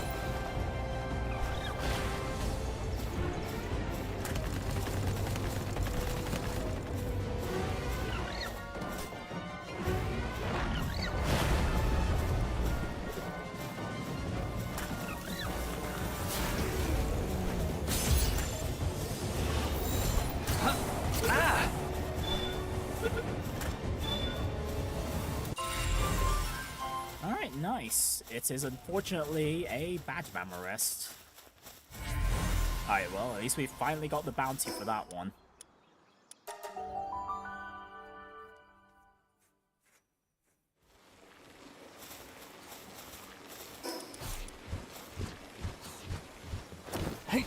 Nice. It is unfortunately a bad Mammorest. Alright, well, at least we finally got the bounty for that one. Hey.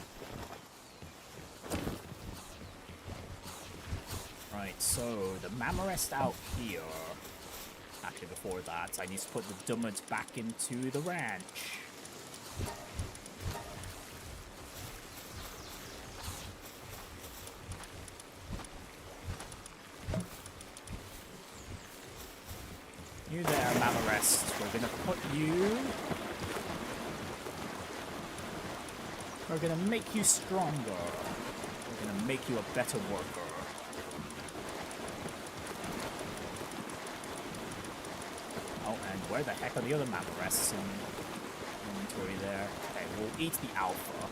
Right, so the Mammorest out here actually, before that, I need to put the Dummett back into the ranch. You there, Mammorest. We're gonna put you... We're gonna make you stronger. We're gonna make you a better worker. Oh, and where the heck are the other Mammorests in inventory there? Okay, we'll eat the alpha.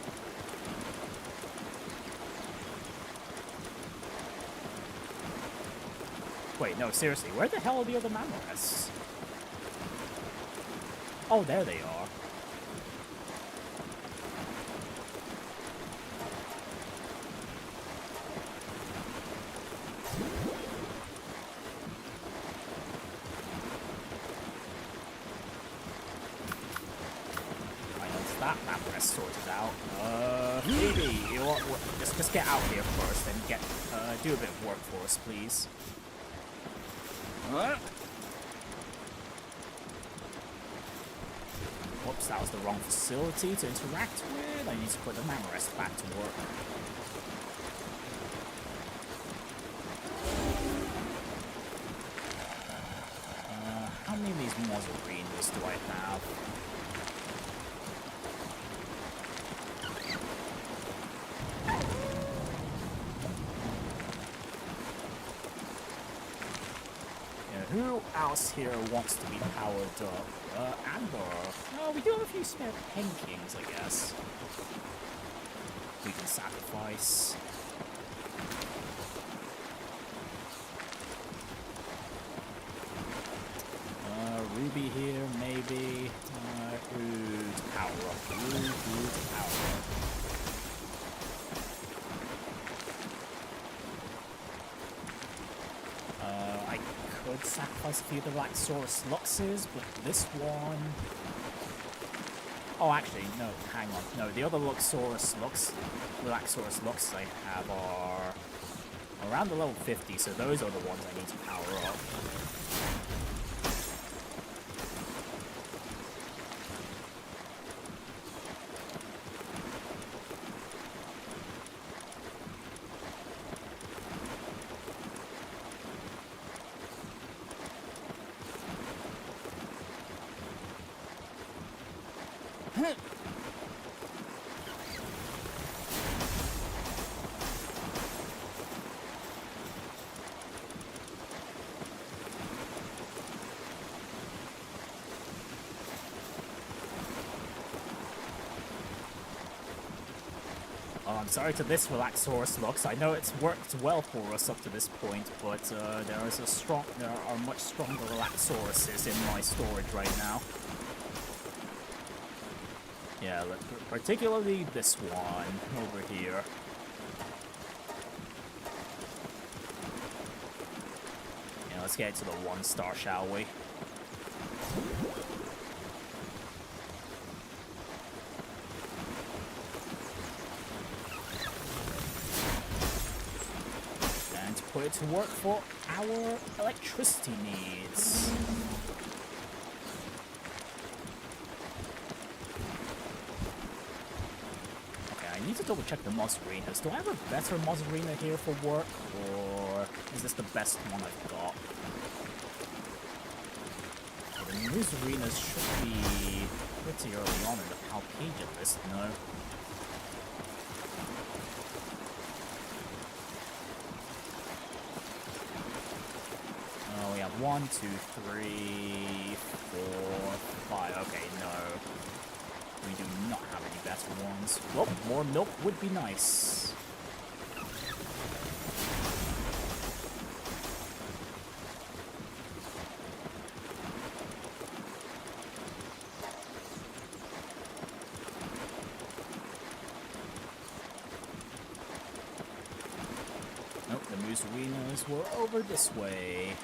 Wait, no, seriously, where the hell are the other Mammorests? Oh, there they are. That Mammorest sorted out. Maybe you know what? Just get out here first and get do a bit of work for us, please. Whoops, that was the wrong facility to interact with. I need to put the Mammorest back to work. How many of these Mozzarinas do I have? Who else here wants to be powered up? Amber. Oh, we do have a few spare Penkings, I guess. We can sacrifice. Ruby here, maybe. Who to power up? Who to power up? Could sacrifice a few of the Laxaurus Luxes, but this one... Oh, actually, no, hang on. No, the other Laxaurus Luxes I have are around the level 50, so those are the ones I need to power up. I'm sorry to this Relaxaurus Lux. I know it's worked well for us up to this point, but there are much stronger Relaxauruses in my storage right now. Yeah, particularly this one over here. Yeah, let's get to the 1-star, shall we? Put it to work for our electricity needs. Okay, I need to double check the Mozzarinas. Do I have a better Mozzarina here for work, or is this the best one I've got? The Mozzarinas should be pretty early on in the Palpedia list, no? We have 1, 2, 3, 4, 5. Okay, no. We do not have any better ones. Well, more milk would be nice. Nope, the Mozzarinas were over this way.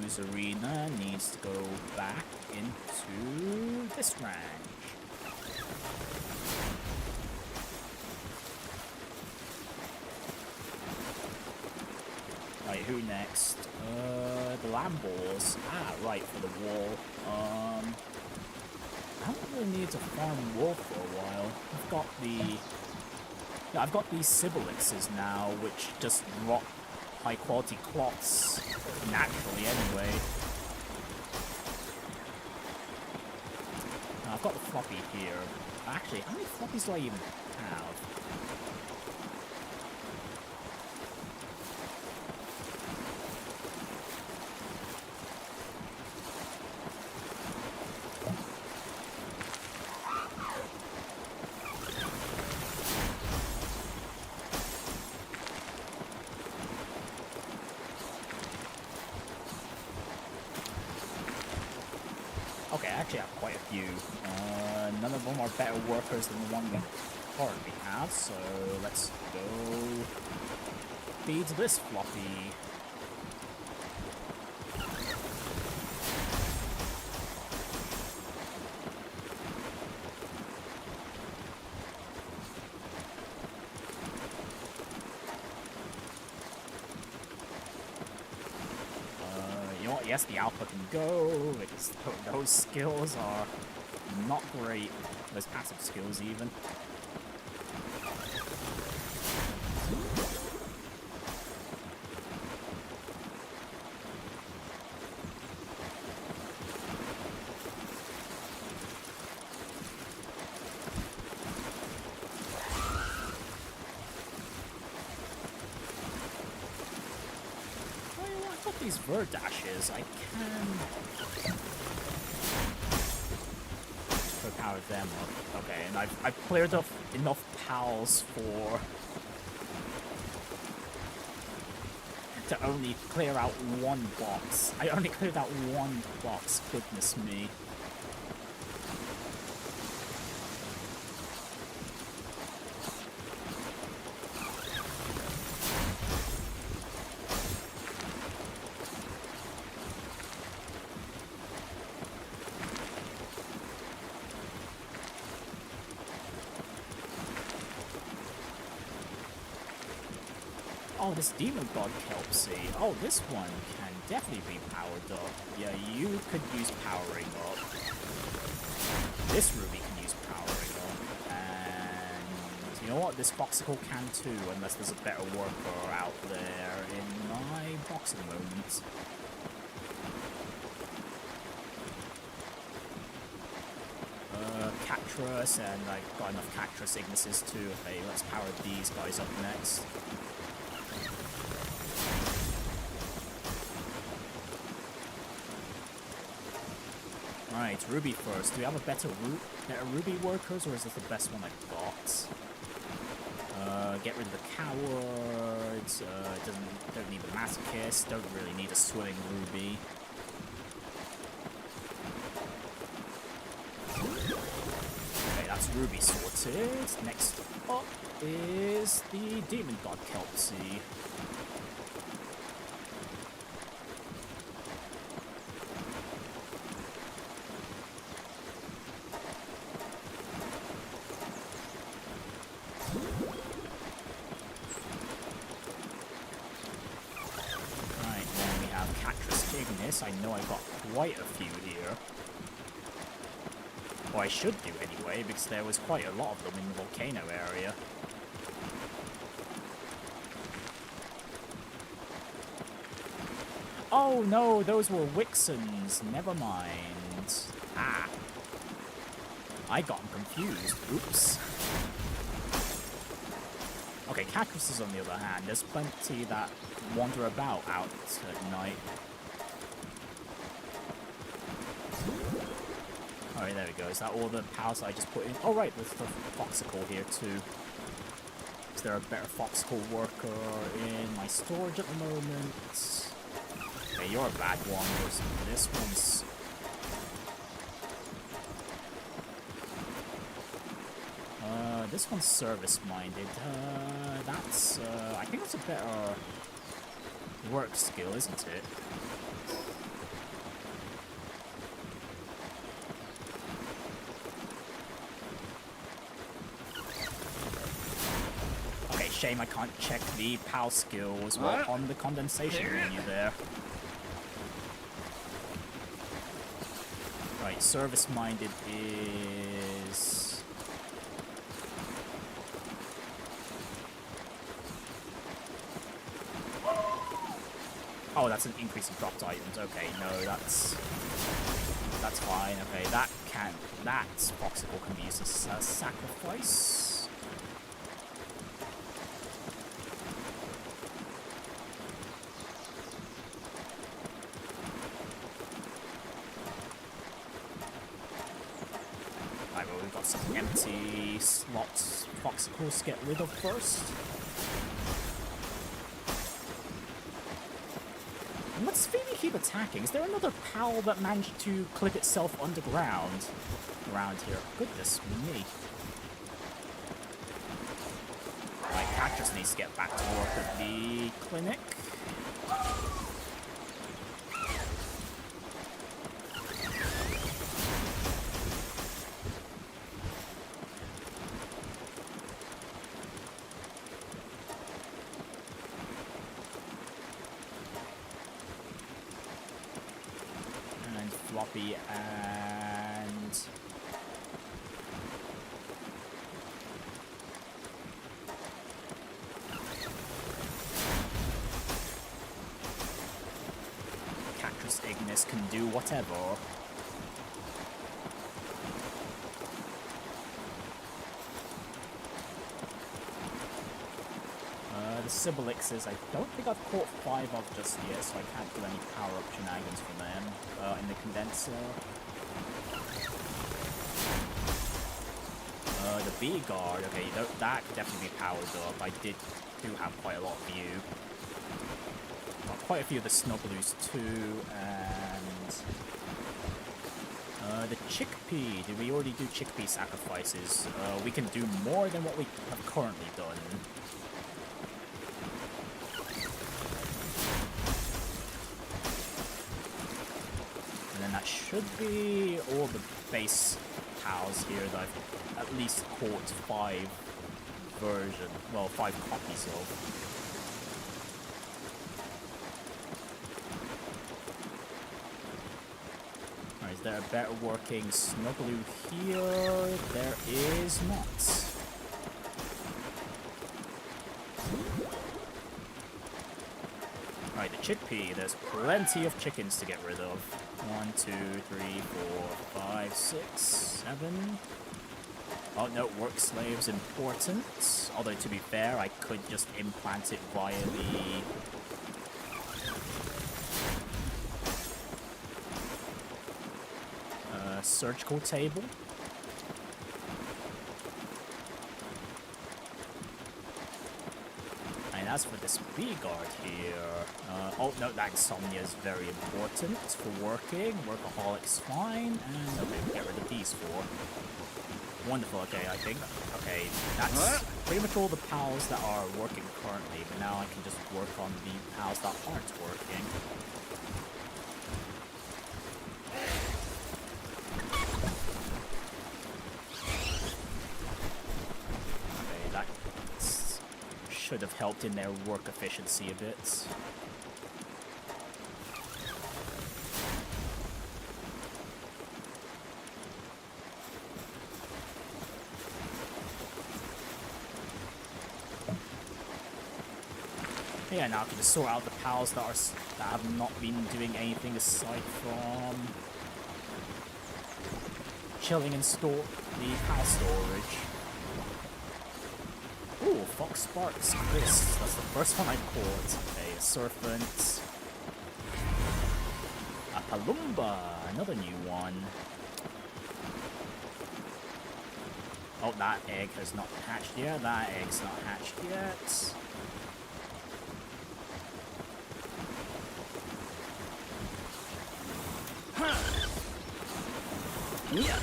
whose arena needs to go back into this ranch. Right, who next? The Lambos. Ah, right, for the wool. I don't really need to farm wool for a while. I've got these Sibilixes now, which just drop high quality cloths naturally anyway. I've got the floppy here. Actually, how many floppies do I even have? Okay, I actually have quite a few. None of them are better workers than the one we currently have, so let's go feed this floppy. Yes, the alpha can go, because those skills are not great. Those passive skills, even. These Verdashes, I can power them up. Okay, and I've cleared up enough pals to only clear out one box. I only cleared out one box, goodness me. Oh, this Demon God Kelpsie. Oh, this one can definitely be powered up. Yeah, you could use powering up. This Ruby can use powering up. And you know what? This Foxicle can too, unless there's a better worker out there in my box at the moment. Cactus, and I've got enough Cactus Ignises too. Okay, let's power these guys up next. Right, Ruby first. Do we have a better Ruby workers, or is this the best one I've got? Get rid of the cowards. Don't need the masochist. Don't really need a swimming Ruby. Okay, that's Ruby sorted. Next up is the Demon God Kelpsie. I know I got quite a few here. Or I should do anyway, because there was quite a lot of them in the volcano area. Oh no, those were Wixens. Never mind. Ah. I got them confused. Oops. Okay, cactuses on the other hand. There's plenty that wander about out at night. Alright, there we go. Is that all the powers I just put in? Oh, right, there's the Foxicle here, too. Is there a better Foxicle worker in my storage at the moment? Okay, you're a bad one. This one's... this one's service-minded. That's, I think that's a better work skill, isn't it? shame I can't check the PAL skills while on the condensation menu there. Right, service-minded is... Oh, that's an increase in dropped items. Okay, no, that's fine. Okay, that Foxicle can be used as a sacrifice. Right, well, we've got some empty slots Foxicles to get rid of first. And let's Phoebe keep attacking. Is there another PAL that managed to clip itself underground around here? Goodness me. Right, Cactus needs to get back to work at the clinic. Floppy and Cactus Ignis can do whatever. The Sibylixes, I don't think I've caught 5 of just yet, so I can't do any power-up shenanigans from them in the condenser. The B-Guard, okay, that could definitely be powered up. I do have quite a lot of view. Got quite a few of the Snuggaloos too, and... the Chickpea, did we already do Chickpea sacrifices? We can do more than what we have currently done. That should be all the base PALs here that I've at least caught 5 copies of. Alright, is there a better working Snuggaloo here? There is not. Alright, the Chickpea, there's plenty of chickens to get rid of. 1, 2, 3, 4, 5, 6, 7. Oh no, work slave's important. Although to be fair, I could just implant it via the surgical table. And as for this B-Guard here, oh no, that Insomnia is very important for working. Workaholic's fine, and okay, we'll get rid of these 4. Wonderful, okay, I think, okay, that's pretty much all the PALs that are working currently, but now I can just work on the PALs that aren't working. Okay, that should have helped in their work efficiency a bit. Yeah, now I can just sort out the PALs that have not been doing anything aside from chilling in the PAL storage. Ooh, Fox Sparks Crisps. That's the first one I caught. Okay, a Serpent. A Palumba, another new one. Oh, that egg has not hatched yet. That egg's not hatched yet. Yeah.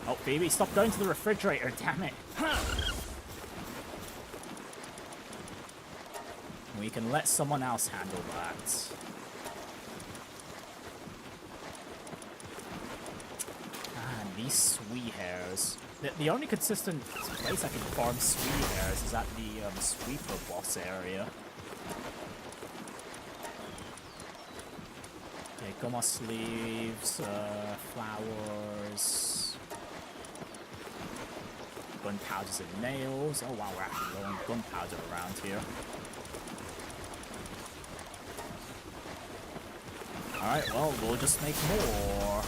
Oh, baby, stop going to the refrigerator, damn it. We can let someone else handle that. Ah, these sweet hairs. The only consistent place I can farm sweet hairs is at the sweeper boss area. Okay, gummoss leaves, flowers, gunpowders and nails. Oh wow, we're actually low on gunpowder around here. Alright, well, we'll just make more.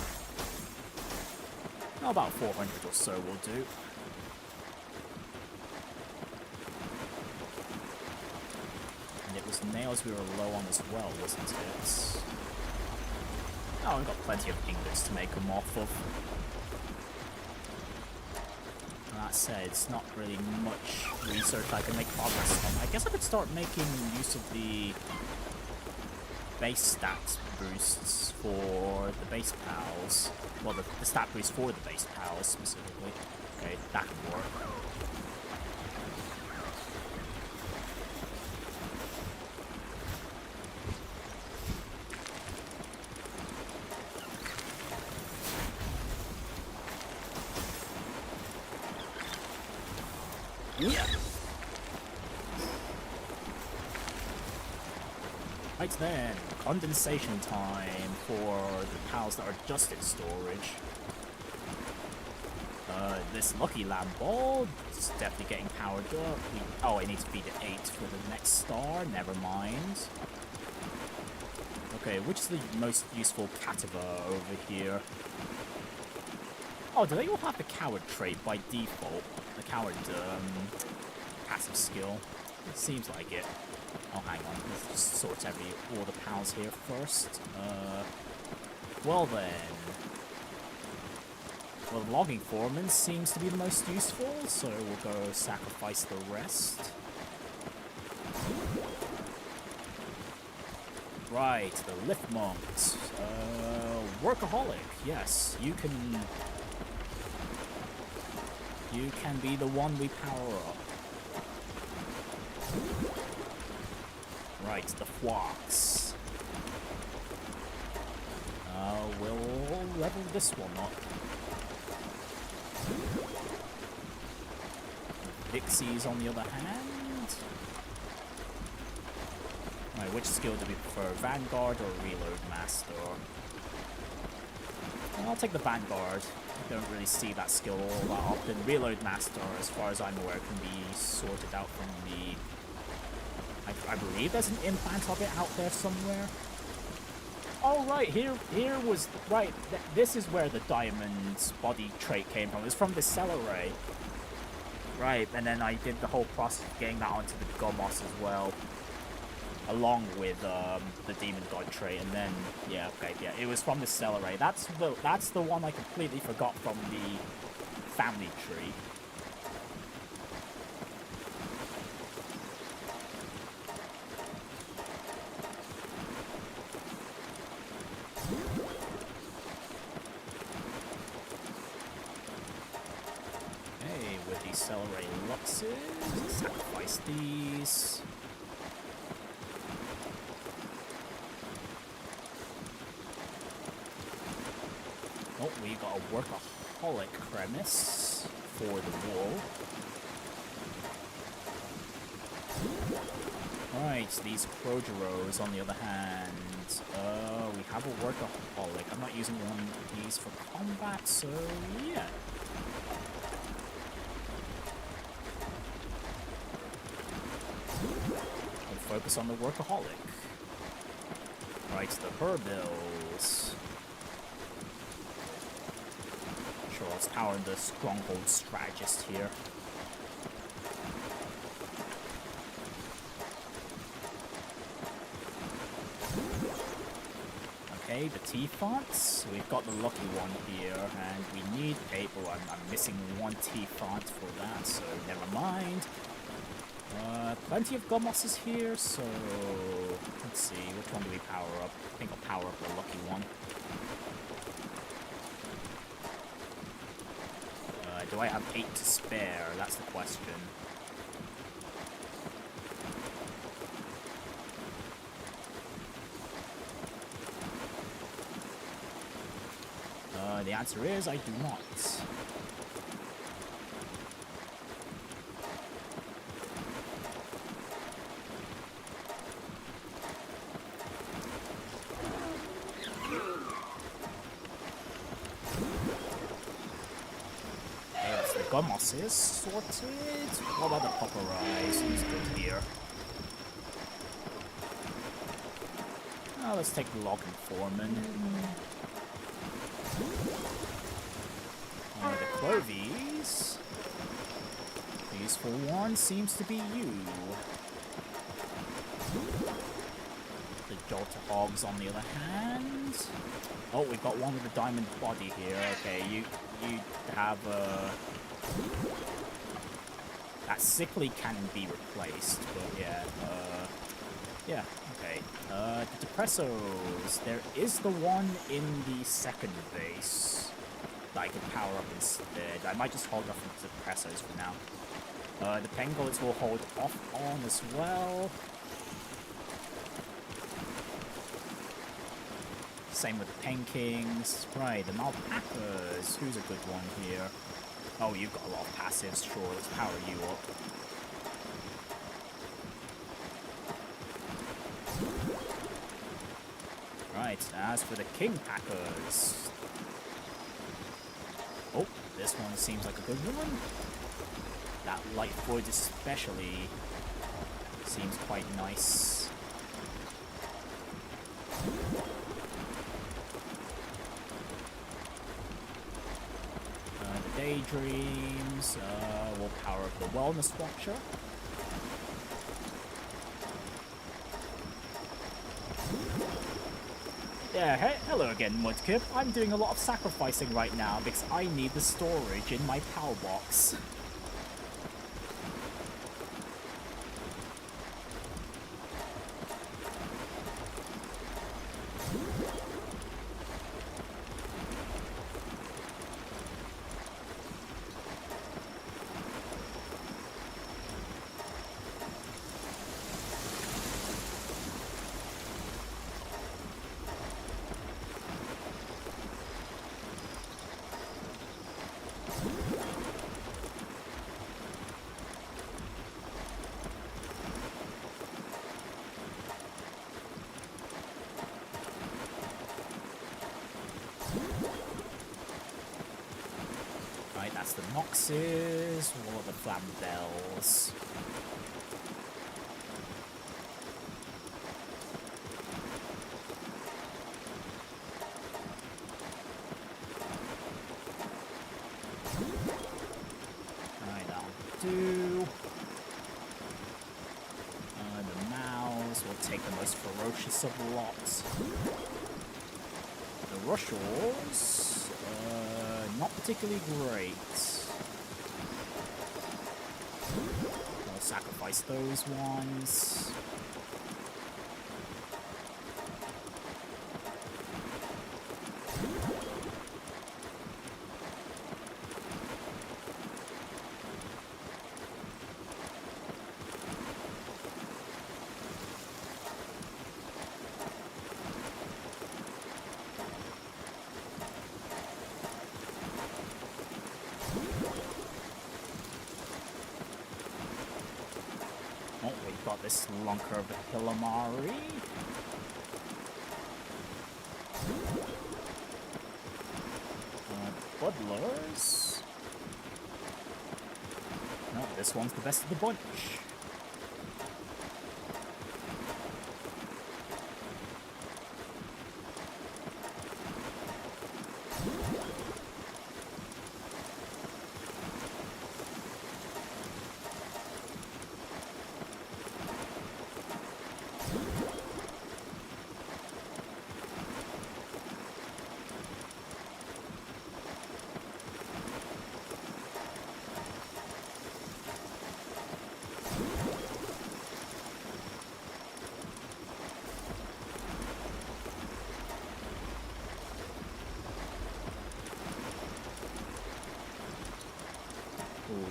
Oh, about 400 or so will do. And it was nails we were low on as well, wasn't it? Oh, we've got plenty of ingots to make them off of. And that said, it's not really much research I can make progress on. I guess I could start making use of the base stats boosts for the base pals. Well, the stat boost for the base pals specifically. Okay, that can work. Yeah. Right then, condensation time for the pals that are just in storage. This Lucky Lamb ball is definitely getting powered up. Oh, I need to feed it 8 for the next star. Never mind. Okay, which is the most useful Kataver over here? Oh, do they all have the coward trait by default? The coward passive skill? It seems like it. Oh, hang on. Let's just sort all the pals here first. Well then. Well, the logging foreman seems to be the most useful, so we'll go sacrifice the rest. Right, the lift monks. Workaholic. Yes, you can be the one we power up. Right, the Fwox. We'll level this one up. Pixies, on the other hand. Right, which skill do we prefer? Vanguard or Reload Master? Well, I'll take the Vanguard. I don't really see that skill all that often. Reload Master, as far as I'm aware, can be sorted out from the... I believe there's an implant of it out there somewhere. Oh, right, here was... Right, this is where the diamond body trait came from. It was from the Celeray. Right, and then I did the whole process of getting that onto the Gummoss as well. Along with the Demon God trait, and then... Yeah, okay, yeah, it was from the Celeray. That's the one I completely forgot from the family tree. Celeray Luxes, sacrifice these. Oh, we got a workaholic premise for the wool. Right, these Crogeros on the other hand. We have a workaholic. I'm not using one of these for combat, so yeah. Focus on the workaholic. Right, the Herbills. Sure, let's power the Stronghold Strategist here. Okay, the T-fonts. We've got the lucky one here, and we need paper. I'm missing one T-font for that, so never mind. Plenty of Gummosses here, so let's see, which one do we power up? I think I'll power up the lucky one. Do I have 8 to spare? That's the question. The answer is I do not. got mosses sorted. What about the Popperized? Who's good here? Oh, let's take the Log and Foreman. The Clovies. The useful one seems to be you. The Jolter Hogs, on the other hand. Oh, we've got one with a diamond body here. Okay, you have that sickly can be replaced, but yeah, yeah, okay. The Depressos. There is the one in the second base that I can power up instead. I might just hold off on the Depressos for now. The Pangolins will hold off on as well. Same with the Penkings. Right, the Malpacas. Who's a good one here? Oh, you've got a lot of passives. Sure, let's power you up. Right, as for the King Packers. Oh, this one seems like a good one. That Lightfoot especially seems quite nice. The Daydreams, we'll power up the Wellness Watcher. Yeah, hey, hello again, Mudkip. I'm doing a lot of sacrificing right now because I need the storage in my Palbox. That's the Moxes. What are the Flambells? Right, that'll do. The Mouse will take the most ferocious of lots. The Rushers. Not particularly great. I'll sacrifice those ones. Got this Lunker of the Pillamari. Buddlers. No, this one's the best of the bunch.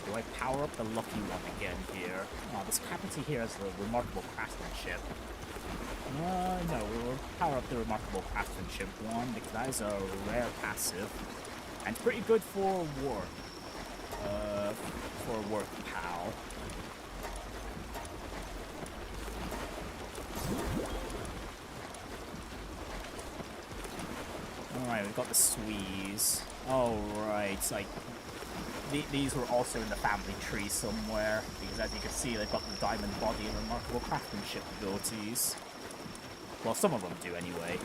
Do I power up the lucky one again here? Oh, this Captaincy here has the remarkable craftsmanship. No, we will power up the remarkable craftsmanship one because that is a rare passive and pretty good for work. For work, pal. Alright, we've got the Squeeze. Oh, right, like these were also in the family tree somewhere, because as you can see, they've got the diamond body and remarkable craftsmanship abilities. Well, some of them do anyway.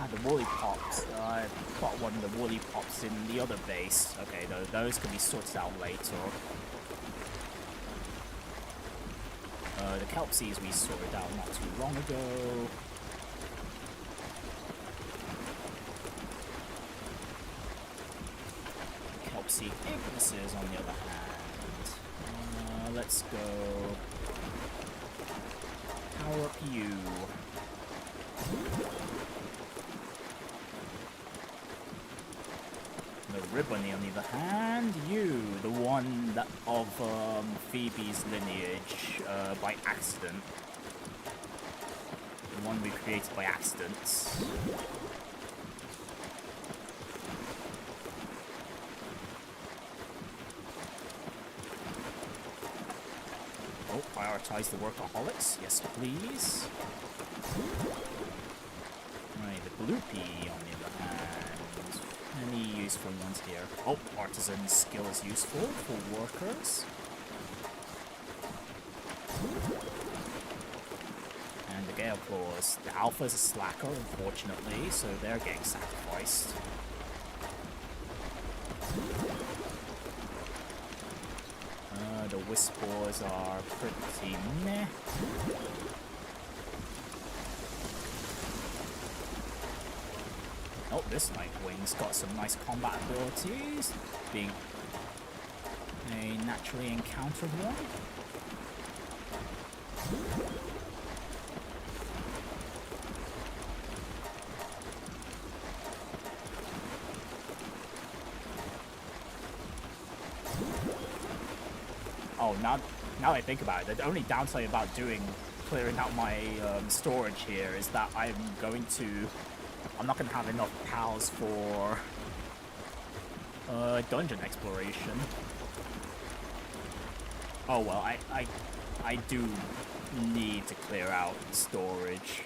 The woolly pops. I've got one of the woolly pops in the other base. Okay, those can be sorted out later. The kelp seeds we sorted out not too long ago. The kelp seed ignises on the other hand. Let's go. Power up you. The Ribbony, on the other hand, you, the one that of Phoebe's lineage by accident. The one we created by accident. Oh, prioritize the workaholics. Yes, please. Right, the Gloopy, on the other hand. Any useful ones here? Oh, artisan skill is useful for workers. And the Gale Claws. The Alpha is a slacker, unfortunately, so they're getting sacrificed. The Whispers are pretty meh. Oh, this Nightwing's got some nice combat abilities, being a naturally encountered one. Oh, now I think about it, the only downside about clearing out my storage here is that I'm not going to have enough pals for dungeon exploration. Oh well, I do need to clear out storage.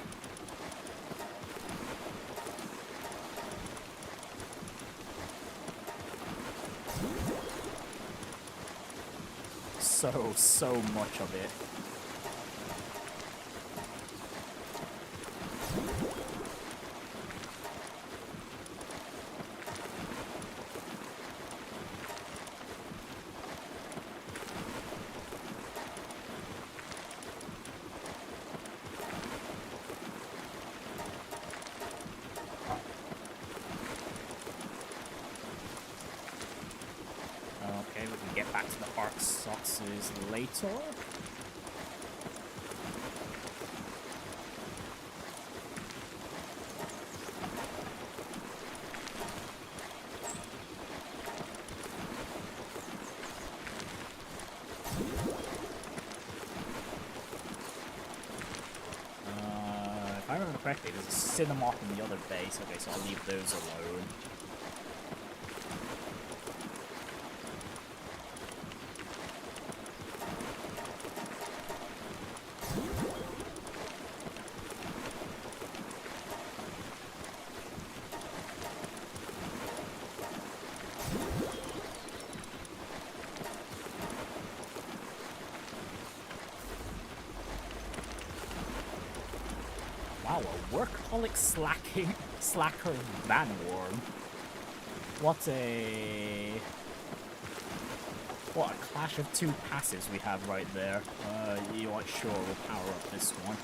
So much of it. Okay, we can get back to the Arc Soxes later. If I remember correctly, there's a Cinemoth in the other base. Okay, so I'll leave those alone. Wow, a workaholic slacker bandworm. What a What a clash of two passives we have right there. You know what? Sure, we'll power up this one.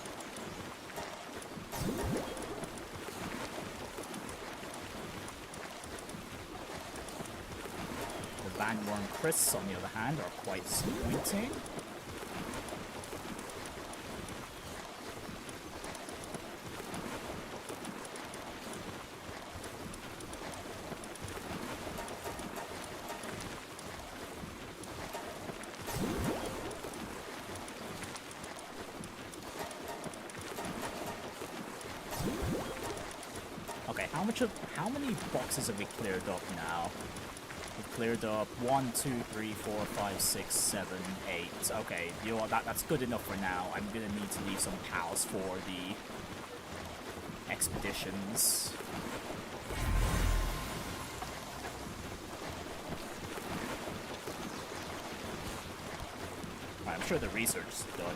The Vanworm Crisps, on the other hand, are quite disappointing. How many boxes have we cleared up now? We've cleared up 1, 2, 3, 4, 5, 6, 7, 8. Okay, you know what? That's good enough for now. I'm gonna need to leave some pals for the expeditions. Right, I'm sure the research is done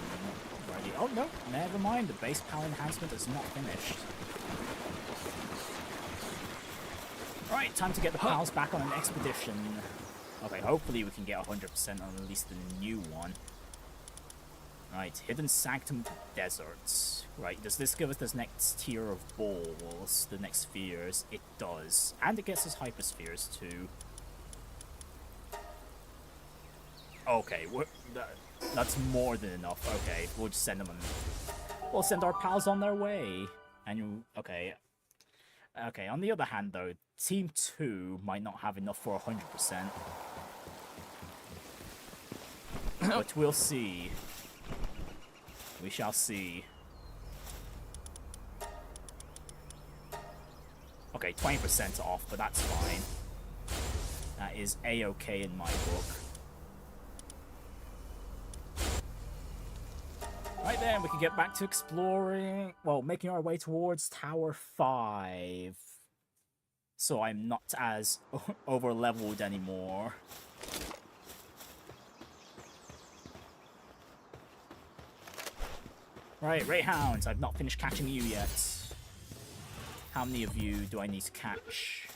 already. Oh no, never mind. The base pal enhancement is not finished. Right, time to get the pals back on an expedition. Okay, hopefully we can get 100% on at least the new one. Right, Hidden Sanctum Deserts. Right, does this give us this next tier of balls, the next spheres? It does. And it gets us hyperspheres too. Okay, that's more than enough. Okay, we'll just send them on. We'll send our pals on their way. And okay. Okay, on the other hand though, Team 2 might not have enough for 100%. But we'll see. We shall see. Okay, 20% off, but that's fine. That is A-okay in my book. Right then, we can get back to exploring, well, making our way towards Tower 5. So I'm not as over-leveled anymore. Right, Rayhounds, I've not finished catching you yet. How many of you do I need to catch?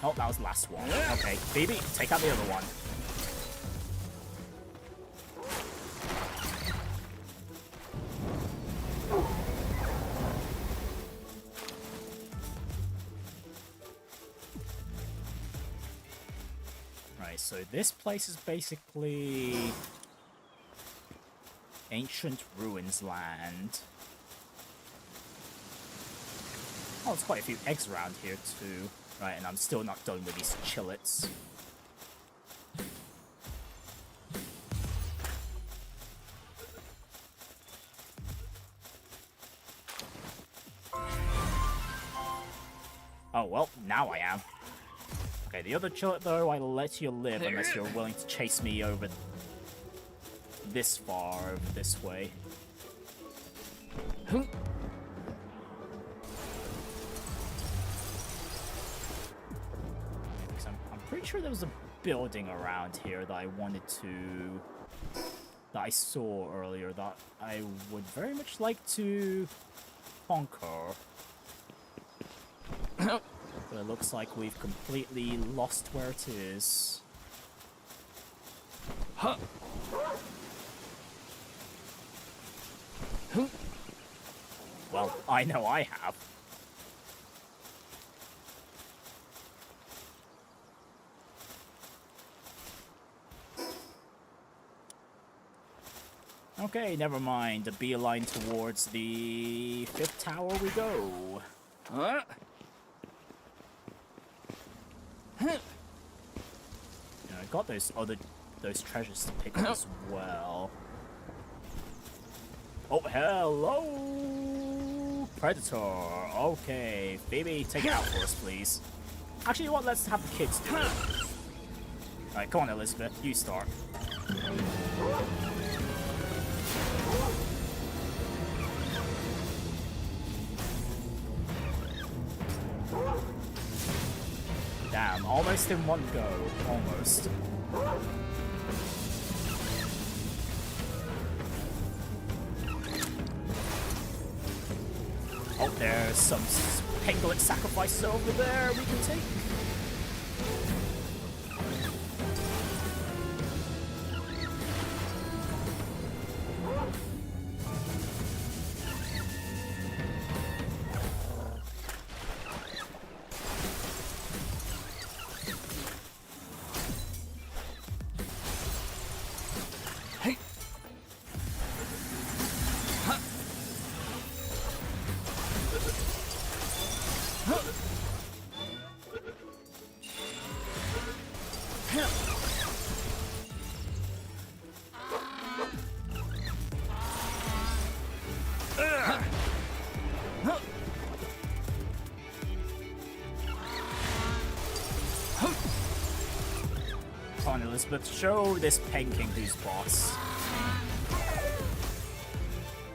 Oh, that was the last one. Okay, Phoebe, take out the other one. So this place is basically ancient ruins land. Oh, there's quite a few eggs around here too. Right, and I'm still not done with these chillets. Oh well, now I am. Okay, the other chillet though, I'll let you live unless you're willing to chase me over this far, over this way. I'm pretty sure there was a building around here that I wanted to... that I saw earlier that I would very much like to conquer. But it looks like we've completely lost where it is. Huh. Well, I know I have. Okay, never mind. A beeline towards the 5th tower we go. Huh? I got those treasures to pick up as well. Oh, hello, Predator. Okay, Phoebe, take it out for us, please. Actually, you know what? Let's have the kids do it. Alright, come on, Elizabeth. You start. Damn, almost in one go. Almost. Oh, there's some Pinglet sacrifices over there we can take. On Elizabeth, show this Penking who's boss.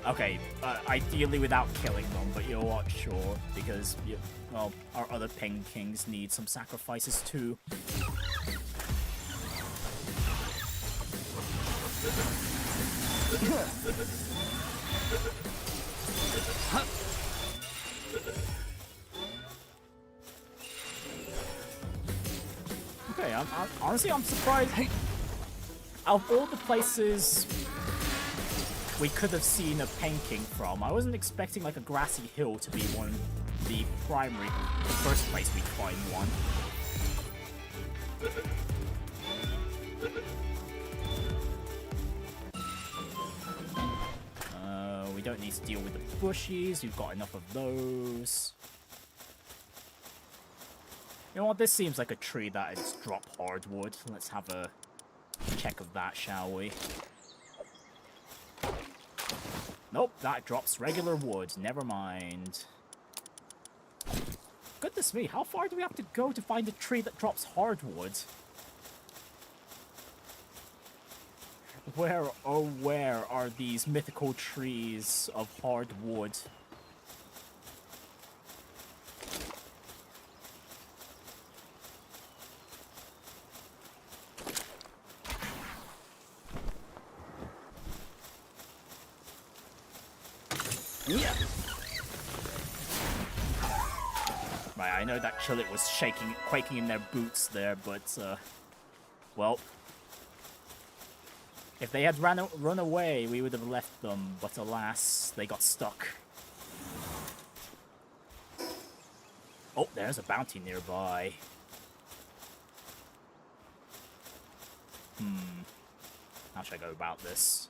Okay, ideally without killing them, but you know what, sure, because, well, our other Penkings need some sacrifices too. Okay, honestly, I'm surprised. Hey, out of all the places we could have seen a Penking from, I wasn't expecting like a grassy hill to be one of the primary, the first place we'd find one. We don't need to deal with the bushies, we've got enough of those. You know what, this seems like a tree that is drop hardwood. Let's have a check of that, shall we? Nope, that drops regular wood. Never mind. Goodness me, how far do we have to go to find a tree that drops hardwood? Where, oh where are these mythical trees of hardwood? Yeah. Right, I know that Chillit was shaking, quaking in their boots there, but, well, if they had run away, we would have left them, but alas, they got stuck. Oh, there's a bounty nearby. How should I go about this?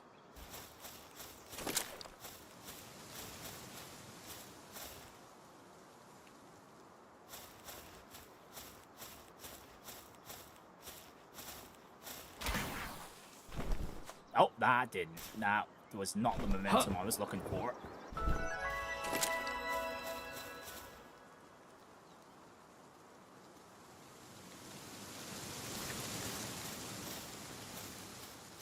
Oh, that didn't. That was not the momentum I was looking for.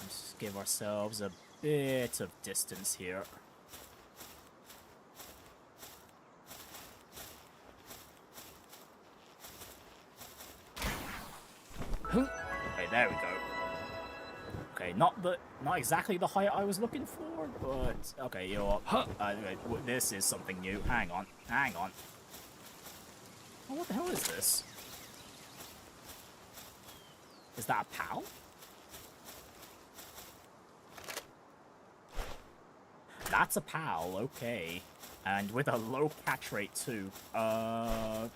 Let's give ourselves a bit of distance here. Okay, there we go. Okay, not exactly the height I was looking for, but okay, you know what? This is something new. Hang on. Oh, what the hell is this? Is that a pal? That's a pal, okay. And with a low catch rate too. You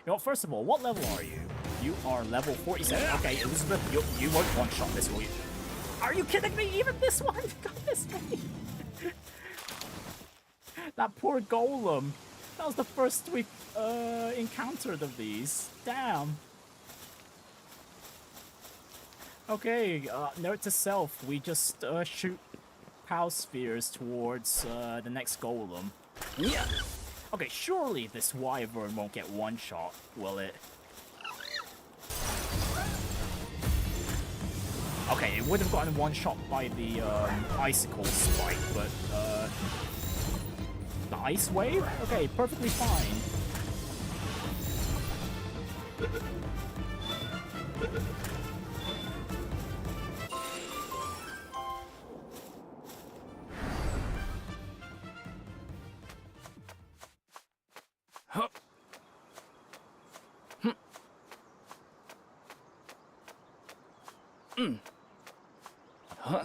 know what, first of all, what level are you? You are level 47. Okay, Elizabeth, you won't one-shot this, will you? Are you kidding me? Even this one? Goodness me. That poor golem. That was the first we've encountered of these. Damn. Okay, note to self, we just shoot POW spheres towards the next golem. Yeah. Okay, surely this wyvern won't get one-shot, will it? Okay, it would have gotten one-shot by the icicle spike, but the ice wave? Okay, perfectly fine.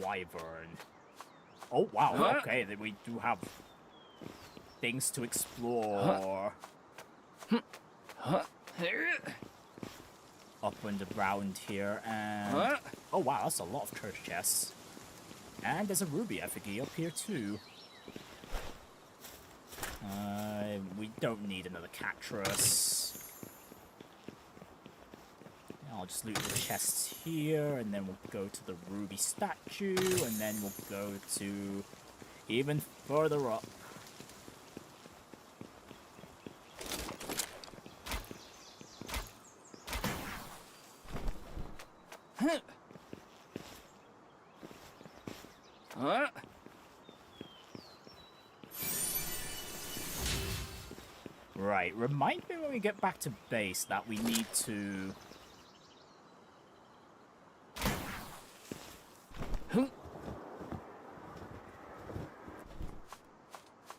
Wyvern. Oh, wow, okay, then we do have things to explore. Up and around here, and... Oh, wow, that's a lot of treasure chests. And there's a ruby effigy up here, too. We don't need another cactus. I'll just loot the chests here, and then we'll go to the ruby statue, and then we'll go to even further up. Right, remind me when we get back to base that we need to...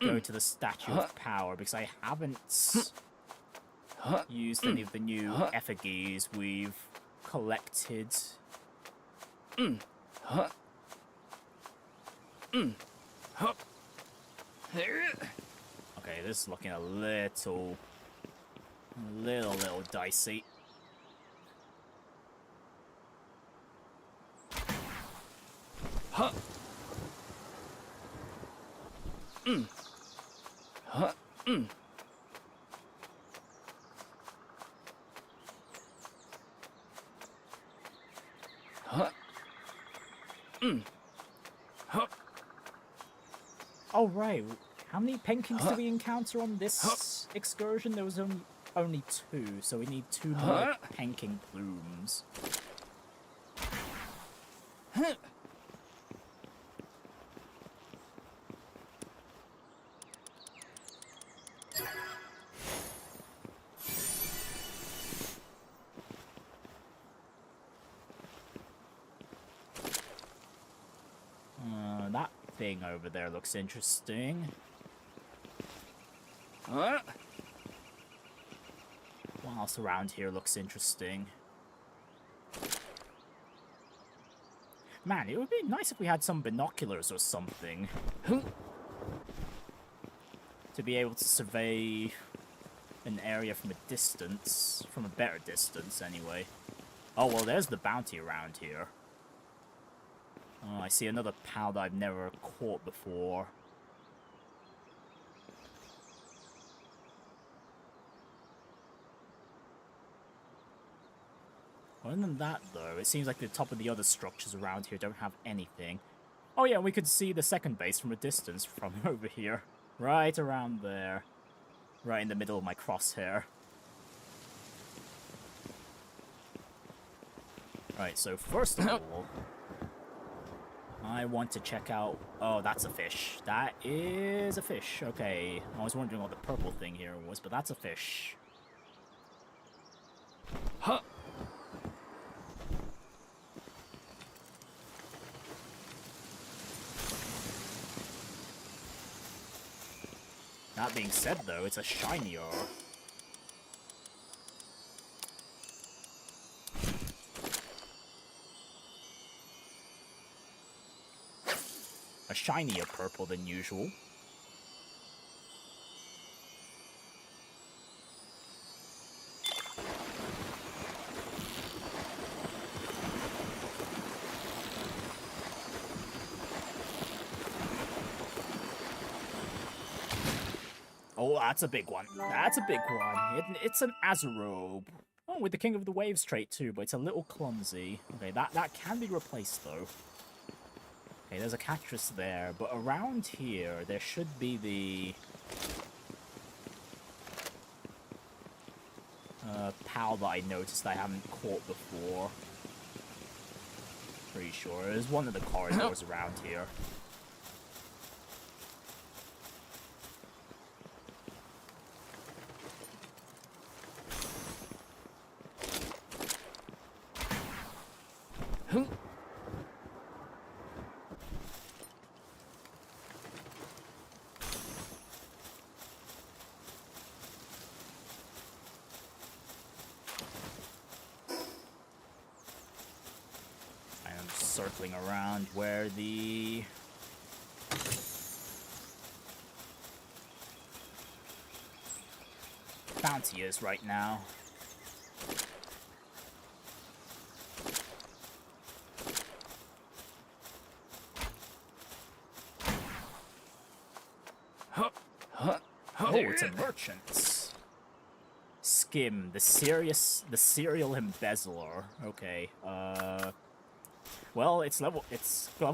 go to the Statue of Power, because I haven't used any of the new effigies we've collected. Okay, this is looking a little dicey. Oh, right. How many Penkings did we encounter on this excursion? There was only 2, so we need 2 more Penking plumes. That thing over there looks interesting. What else around here looks interesting? Man, it would be nice if we had some binoculars or something. To be able to survey an area from a distance. From a better distance, anyway. Oh, well, there's the bounty around here. Oh, I see another pal that I've never caught before. Other than that, though, it seems like the top of the other structures around here don't have anything. Oh yeah, we could see the second base from a distance from over here. Right around there. Right in the middle of my crosshair. Right, so first of all, I want to check out... Oh, that's a fish. That is a fish. Okay, I was wondering what the purple thing here was, but that's a fish. Huh. That being said, though, it's a shinier. A shinier purple than usual. Oh, that's a big one. That's a big one. It's an Azarobe. Oh, with the King of the Waves trait too, but it's a little clumsy. Okay, that can be replaced though. Okay, there's a cactus there, but around here there should be the pal that I noticed I haven't caught before. Pretty sure. There's one of the corridors around here. circling around where the bounty is right now. Oh, it's a merchant. Skim, the serial embezzler. Okay, well, it's level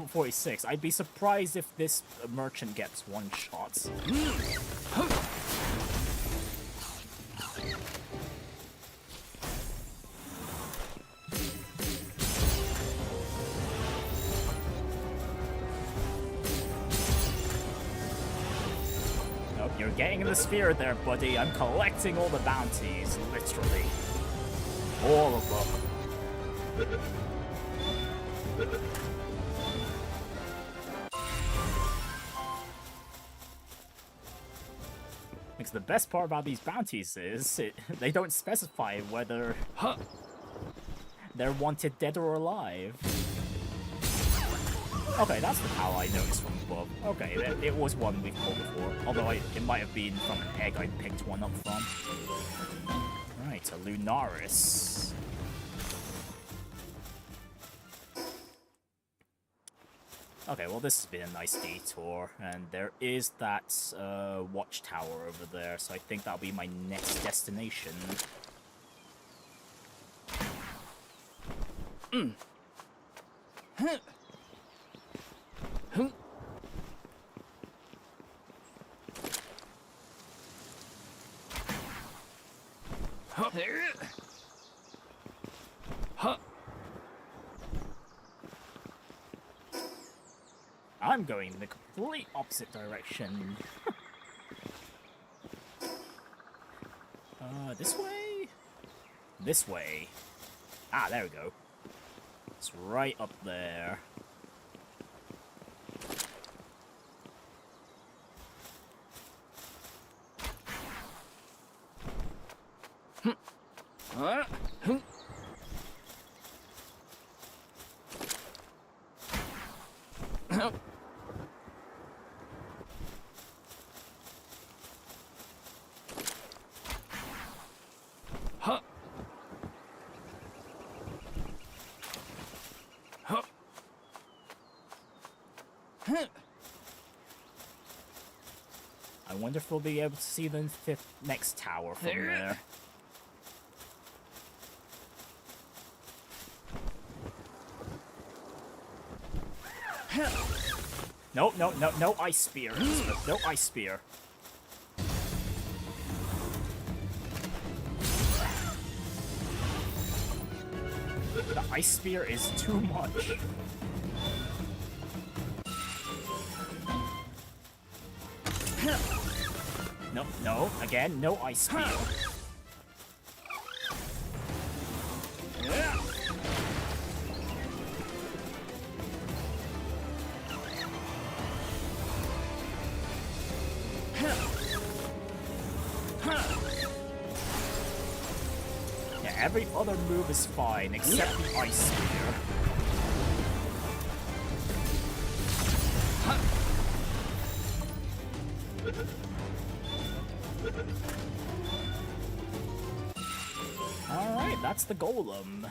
46. I'd be surprised if this merchant gets one shot. Nope, you're getting in the sphere there, buddy. I'm collecting all the bounties, literally. All of them. Because the best part about these bounties is they don't specify whether they're wanted dead or alive. Okay, that's the power I noticed from above. Okay, it was one we've pulled before. Although it might have been from an egg I picked one up from. Right, a Lunaris. Okay, well this has been a nice detour, and there is that watchtower over there, so I think that'll be my next destination. I'm going in the complete opposite direction. This way? This way. Ah, there we go. It's right up there. I wonder if we'll be able to see the next tower from there. No ice spear. No ice spear. The ice spear is too much. No, again, no ice spear. Yeah, every other move is fine except the ice spear. Alright, that's the golem.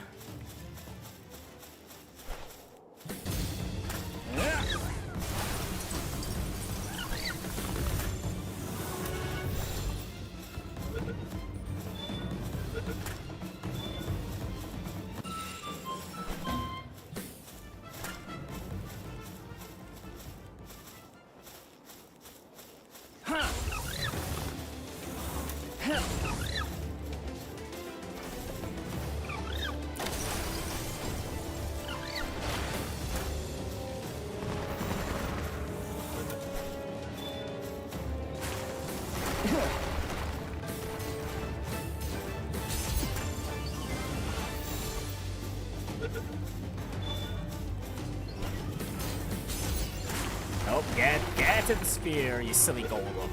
Nope, get to the spear, you silly golem.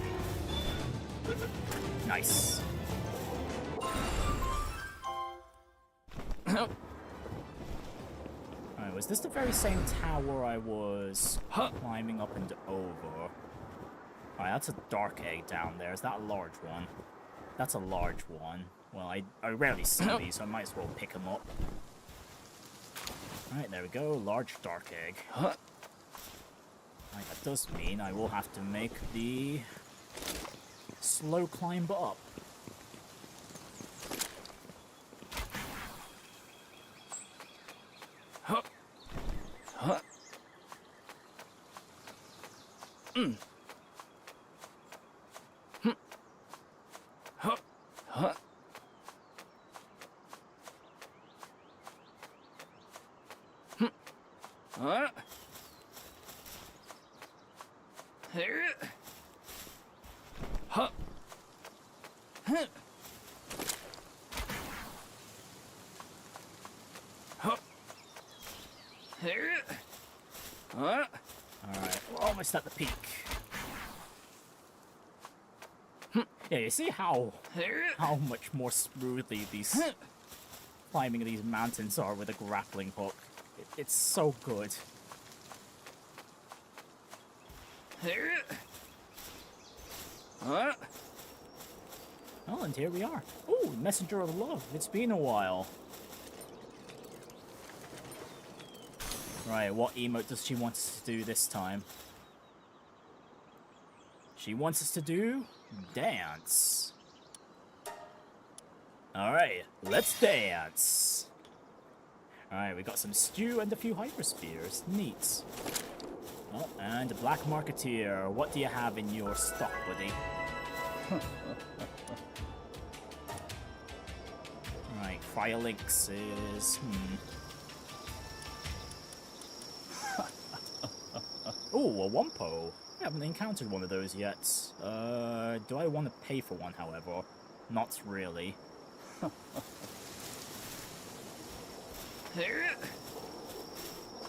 Nice. Alright, was this the very same tower I was climbing up and over? Alright, that's a dark egg down there. Is that a large one? That's a large one. Well, I rarely see these, so I might as well pick them up. Alright, there we go. Large dark egg. Right, that does mean I will have to make the slow climb up. Alright, we're almost at the peak. Yeah, you see how much more smoothly these climbing these mountains are with a grappling hook. It's so good. Oh, and here we are. Oh, Messenger of Love. It's been a while. Right, what emote does she want us to do this time? She wants us to do dance. Alright, let's dance. Alright, we got some stew and a few hyper spears. Neat. Oh, and a black marketeer. What do you have in your stock, buddy? Alright, Cryolinks is... Oh, a Wumpo. I haven't encountered one of those yet. Do I want to pay for one, however? Not really.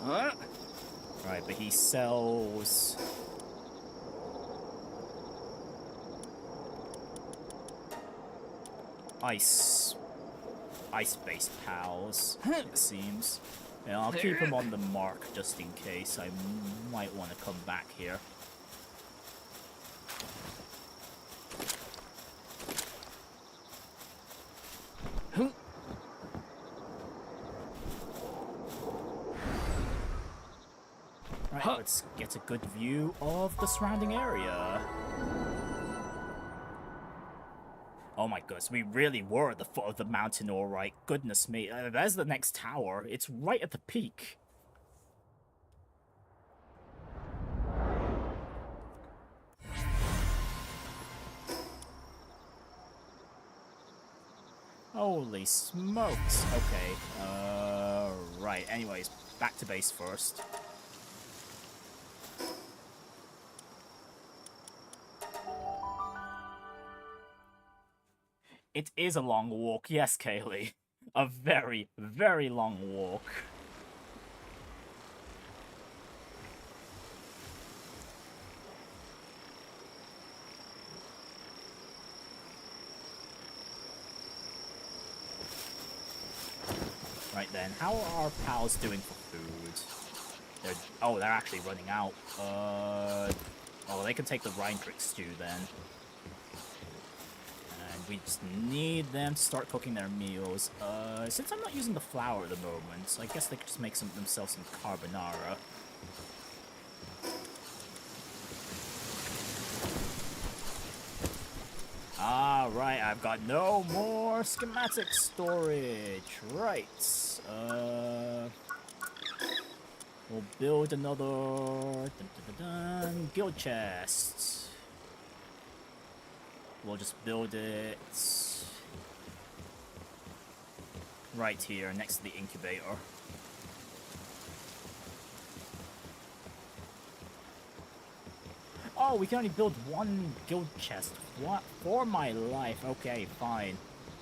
Right, but he sells... Ice-based pals, it seems. Yeah, I'll keep him on the mark just in case. I might want to come back here. Right, let's get a good view of the surrounding area. Oh my goodness, we really were at the foot of the mountain, alright. Goodness me, there's the next tower. It's right at the peak. Holy smokes. Okay, right, anyways, back to base first. It is a long walk, yes, Kaylee. A very, very long walk. Right then, how are our pals doing for food? They're actually running out. Oh, they can take the Rheintrick stew then. We just need them to start cooking their meals. Since I'm not using the flour at the moment, I guess they could just make themselves some carbonara. Right, I've got no more schematic storage. Right. We'll build another guild chest. We'll just build it right here next to the incubator. Oh, we can only build one guild chest. What? For my life. Okay, fine.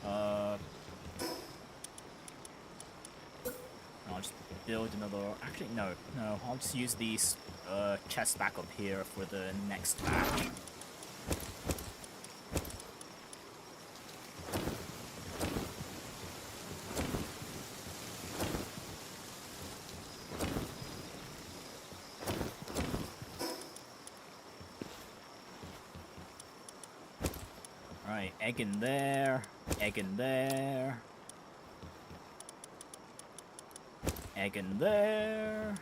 I'll just build another... Actually, no. I'll just use these chests back up here for the next batch. Right, egg in there, egg in there, egg in there,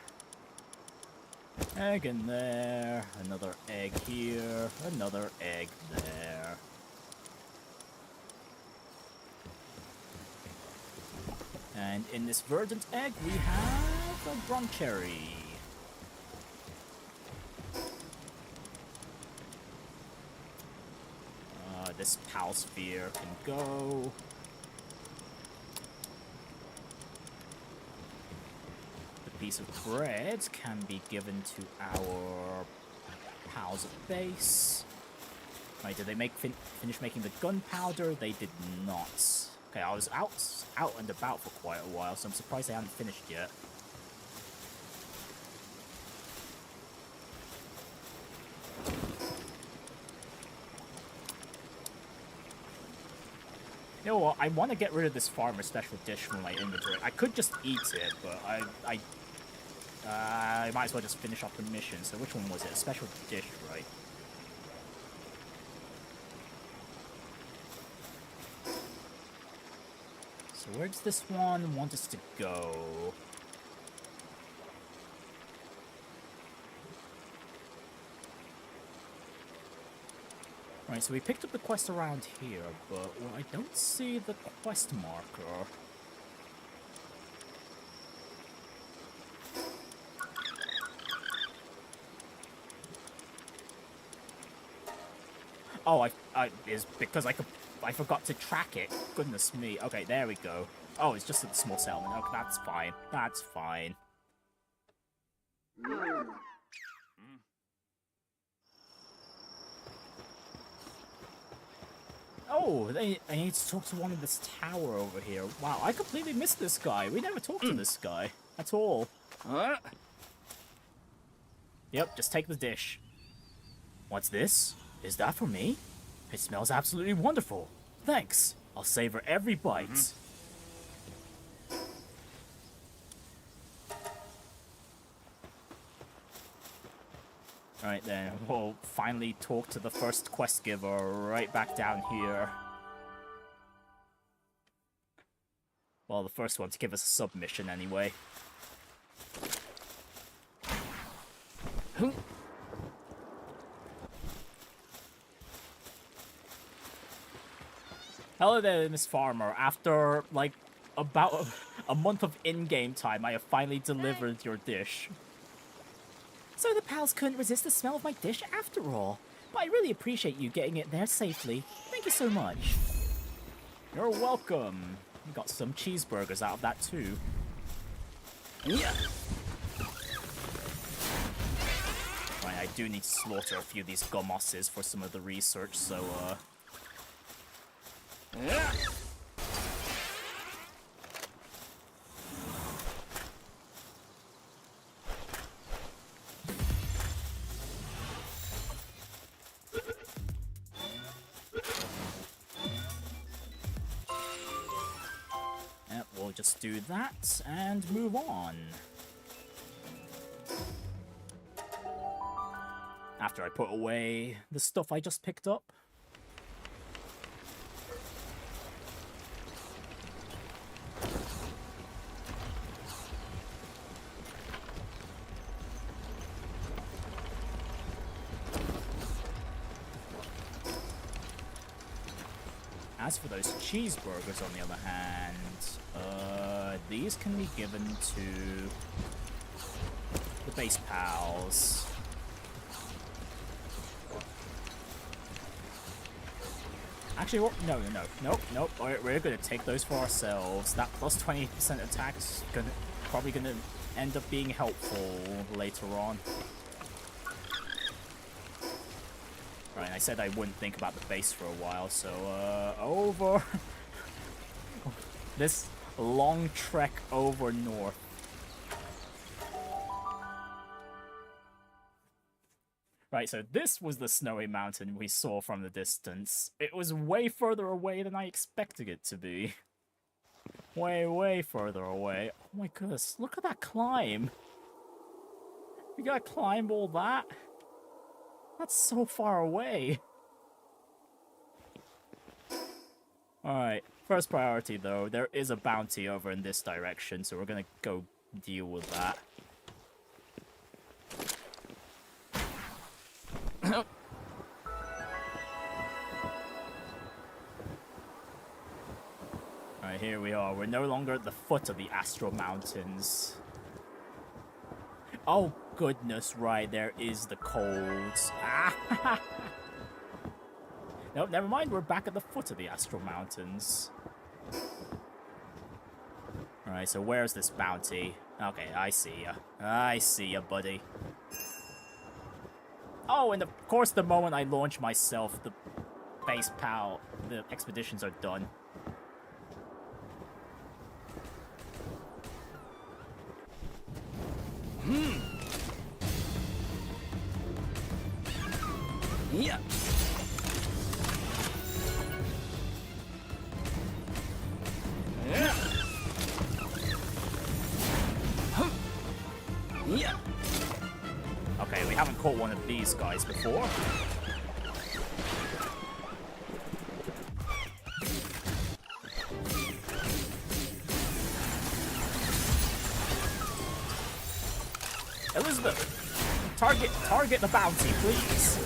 egg in there, another egg here, another egg there. And in this verdant egg, we have a broncherry. This pal sphere can go. The piece of bread can be given to our pals at base. Right, did they finish making the gunpowder? They did not. Okay, I was out and about for quite a while, so I'm surprised they haven't finished yet. You know what, I want to get rid of this farmer special dish from my inventory. I could just eat it, but I might as well just finish off the mission. So which one was it? A special dish, right? So where does this one want us to go? Right, so we picked up the quest around here, but well, I don't see the quest marker. Oh, is because I forgot to track it. Goodness me. Okay, there we go. Oh, it's just a small settlement. Okay, that's fine. That's fine. Oh, I need to talk to one in this tower over here. Wow, I completely missed this guy. We never talked to this guy at all. Yep, just take the dish. What's this? Is that for me? It smells absolutely wonderful. Thanks. I'll savor every bite. Alright then, we'll finally talk to the first quest giver right back down here. Well, the first one to give us a submission anyway. Hello there, Miss Farmer. After, like, about a month of in-game time, I have finally delivered your dish. So the pals couldn't resist the smell of my dish after all. But I really appreciate you getting it there safely. Thank you so much. You're welcome. We got some cheeseburgers out of that too. Yeah. Right, I do need to slaughter a few of these gumosses for some of the research, so yeah. We'll just do that and move on. After I put away the stuff I just picked up. As for those cheeseburgers, on the other hand, these can be given to the base pals. Actually, what? Nope. We're gonna take those for ourselves. That plus 20% attack is probably gonna end up being helpful later on. Right, I said I wouldn't think about the base for a while, so, over this long trek over north. Right, so this was the snowy mountain we saw from the distance. It was way further away than I expected it to be. Way further away. Oh my goodness, look at that climb. We gotta climb all that? That's so far away. Alright, first priority though, there is a bounty over in this direction, so we're gonna go deal with that. Alright, here we are. We're no longer at the foot of the Astral Mountains. Oh goodness, right, there is the cold. Ah! Nope, never mind, we're back at the foot of the Astral Mountains. Alright, so where's this bounty? Okay, I see ya. I see ya, buddy. Oh, and of course the moment I launch myself, the base pal, the expeditions are done. Yeah. Yeah. Yeah. Okay, we haven't caught one of these guys before. Elizabeth, target the bounty, please.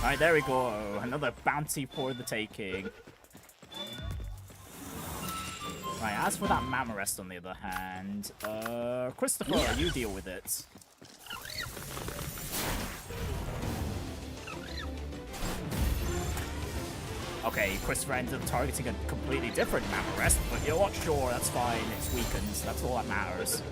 Alright, there we go. Another bounty for the taking. Right, as for that Mammorest, on the other hand, Christopher, you deal with it. Okay, Christopher ended up targeting a completely different Mammorest, but you know what? Sure, that's fine. It's weakened. That's all that matters.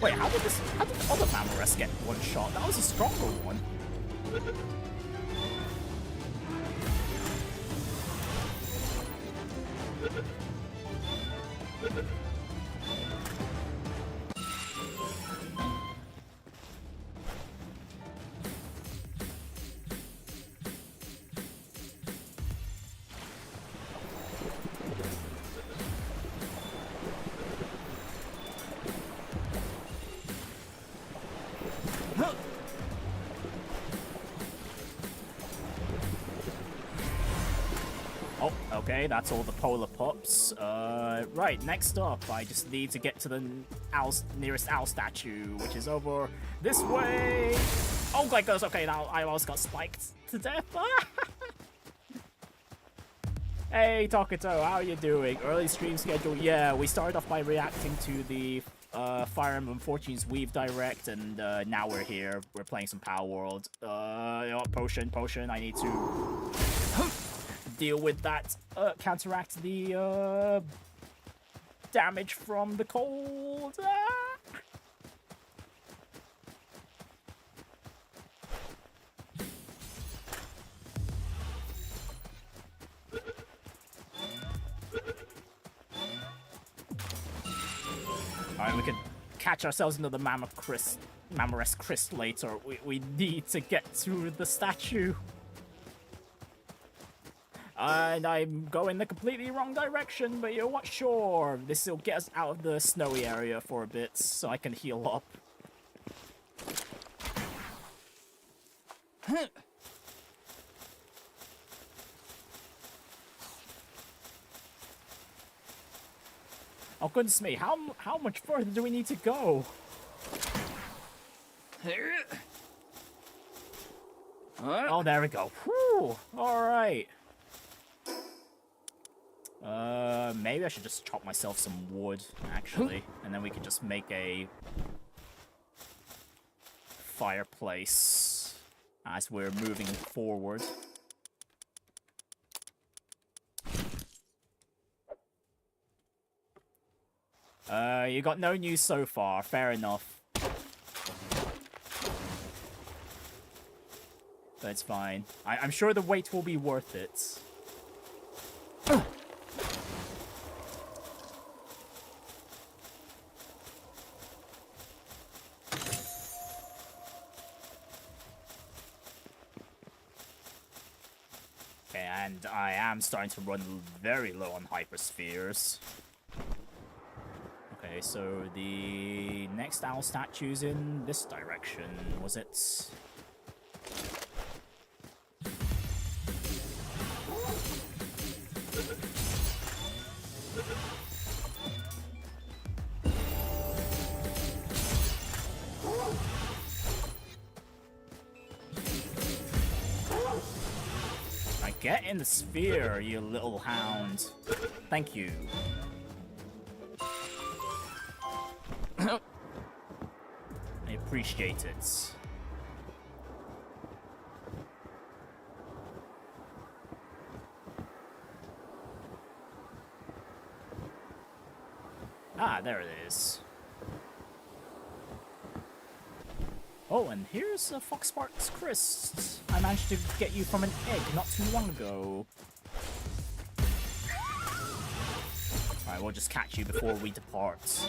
Wait, how did the other Mammorest get one shot? That was a stronger one. Oh, okay, that's all the polar pups. Right, next up, I just need to get to the nearest owl statue, which is over this way. Oh my gosh, okay, now I almost got spiked to death. Hey, Takuto, how are you doing? Early stream schedule? Yeah, we started off by reacting to the Fire Emblem Fortune's Weave Direct, and now we're here. We're playing some Palworld. You know, potion, I need to deal with that, counteract the damage from the cold. Alright, we can catch ourselves into the Mammorest Crystal later. We need to get to the statue. And I'm going the completely wrong direction, but you know what? Sure, this will get us out of the snowy area for a bit, so I can heal up. Oh goodness me, how much further do we need to go? Oh, there we go. Whew, alright. Maybe I should just chop myself some wood, actually, and then we can just make a fireplace as we're moving forward. You got no news so far. Fair enough. That's fine. I'm sure the wait will be worth it. Okay, and I am starting to run very low on hyperspheres. Okay, so the next owl statue's in this direction, was it? Get in the sphere, you little hound. Thank you. I appreciate it. Ah, there it is. Oh, and here's a Foxspark's Crest. I managed to get you from an egg not too long ago. Alright, we'll just catch you before we depart.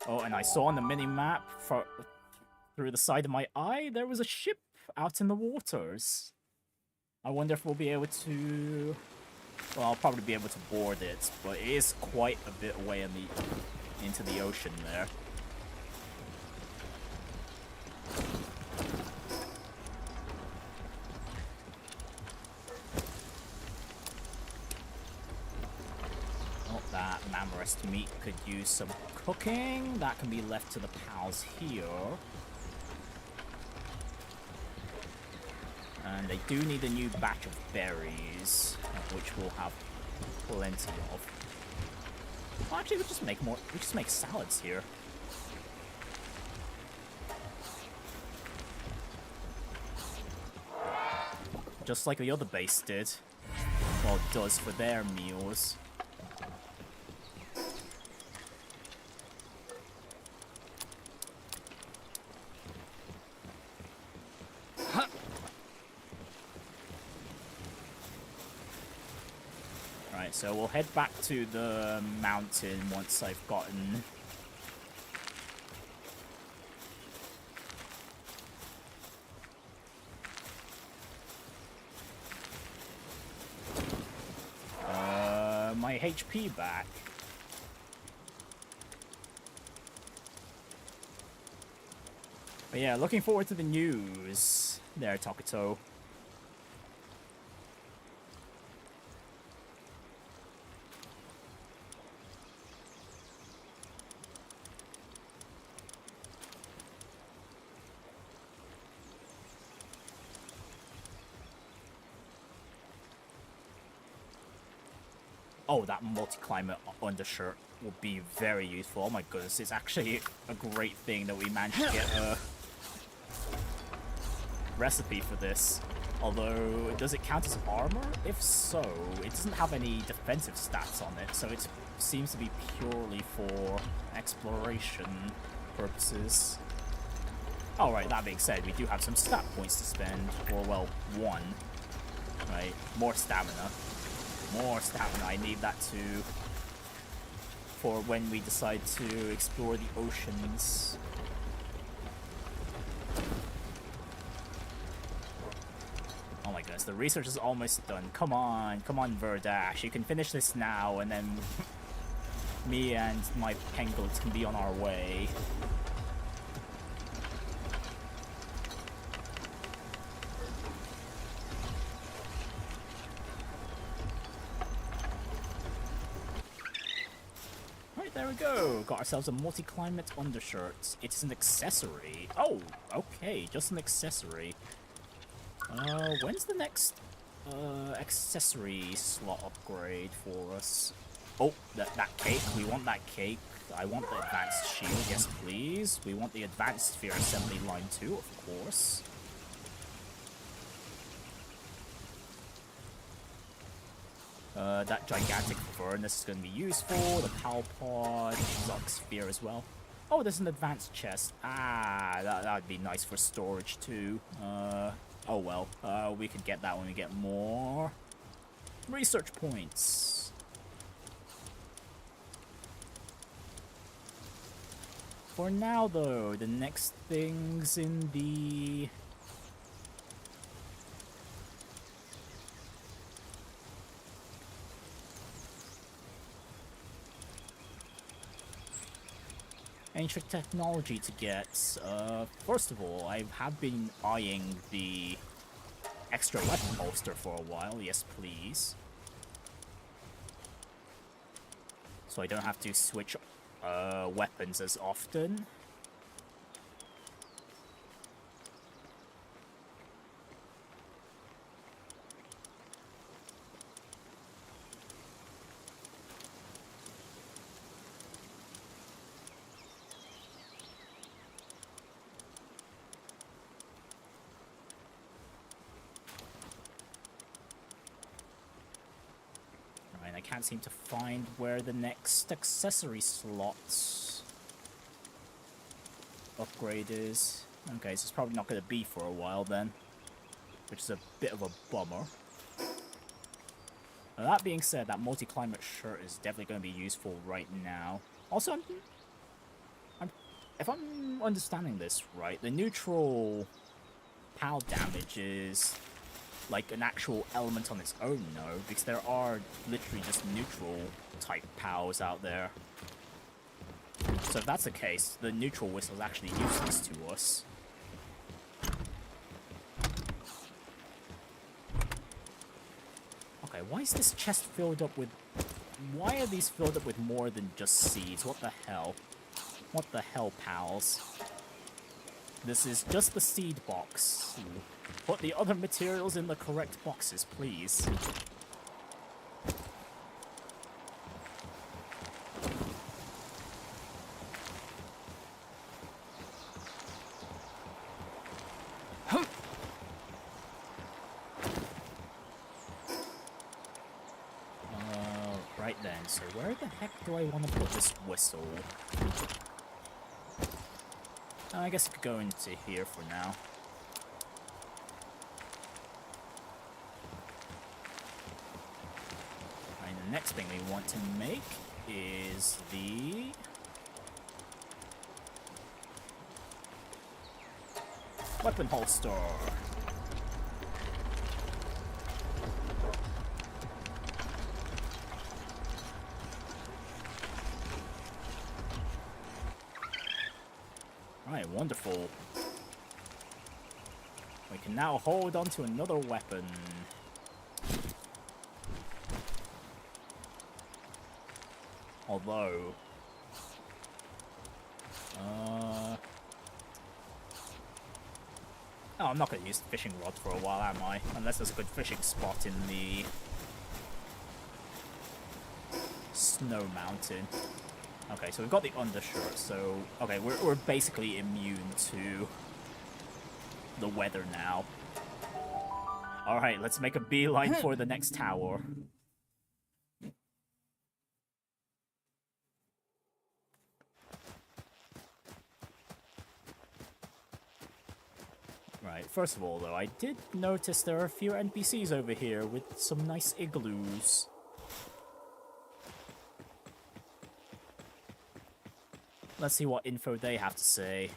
Oh, and I saw on the mini-map, through the side of my eye, there was a ship out in the waters. I wonder if we'll be able to... Well, I'll probably be able to board it, but it is quite a bit away into the ocean there. Oh, that Mammorest meat could use some cooking. That can be left to the pals here. And they do need a new batch of berries, which we'll have plenty of. Well, actually, we'll just make more. We just make salads here. Just like the other base did. Well, it does for their meals. So we'll head back to the mountain once I've gotten... my HP back. But yeah, looking forward to the news there, Takuto. Oh, that multi-climate undershirt will be very useful. Oh my goodness, it's actually a great thing that we managed to get a recipe for this. Although, does it count as armor? If so, it doesn't have any defensive stats on it, so it seems to be purely for exploration purposes. Alright, that being said, we do have some stat points to spend, or well, one. Right, more stamina. More stamina, I need that too, for when we decide to explore the oceans. Oh my goodness, the research is almost done. Come on, Verdash, you can finish this now, and then me and my penguins can be on our way. There we go. Got ourselves a multi-climate undershirt. It's an accessory. Oh, okay, just an accessory. When's the next accessory slot upgrade for us? Oh, that cake. We want that cake. I want the advanced shield. Yes, please. We want the advanced sphere assembly line too, of course. That gigantic furnace is going to be useful. The Palpod, Zoc Sphere as well. Oh, there's an advanced chest. Ah, that'd be nice for storage too. Oh well. We could get that when we get more research points. For now, though, the next things in the ancient technology to get. First of all, I have been eyeing the extra weapon holster for a while. Yes, please. So I don't have to switch weapons as often. I can't seem to find where the next accessory slots upgrade is. Okay, so it's probably not going to be for a while then, which is a bit of a bummer. Now, that being said, that multi-climate shirt is definitely going to be useful right now. Also, if I'm understanding this right, the neutral PAL damage is like an actual element on its own, no? Because there are literally just neutral type PALs out there. So if that's the case, the neutral whistle is actually useless to us. Okay, why is this chest filled up with... Why are these filled up with more than just seeds? What the hell? What the hell, pals? This is just the seed box. Put the other materials in the correct boxes, please. Right then, so where the heck do I want to put this whistle? I guess it could go into here for now. And the next thing we want to make is the... weapon holster. Right, wonderful. We can now hold on to another weapon. Although... Oh, I'm not going to use the fishing rod for a while, am I? Unless there's a good fishing spot in the... Snow Mountain. Okay, so we've got the undershirt, so... Okay, we're basically immune to the weather now. Alright, let's make a beeline for the next tower. Right, first of all, though, I did notice there are a few NPCs over here with some nice igloos. Let's see what info they have to say.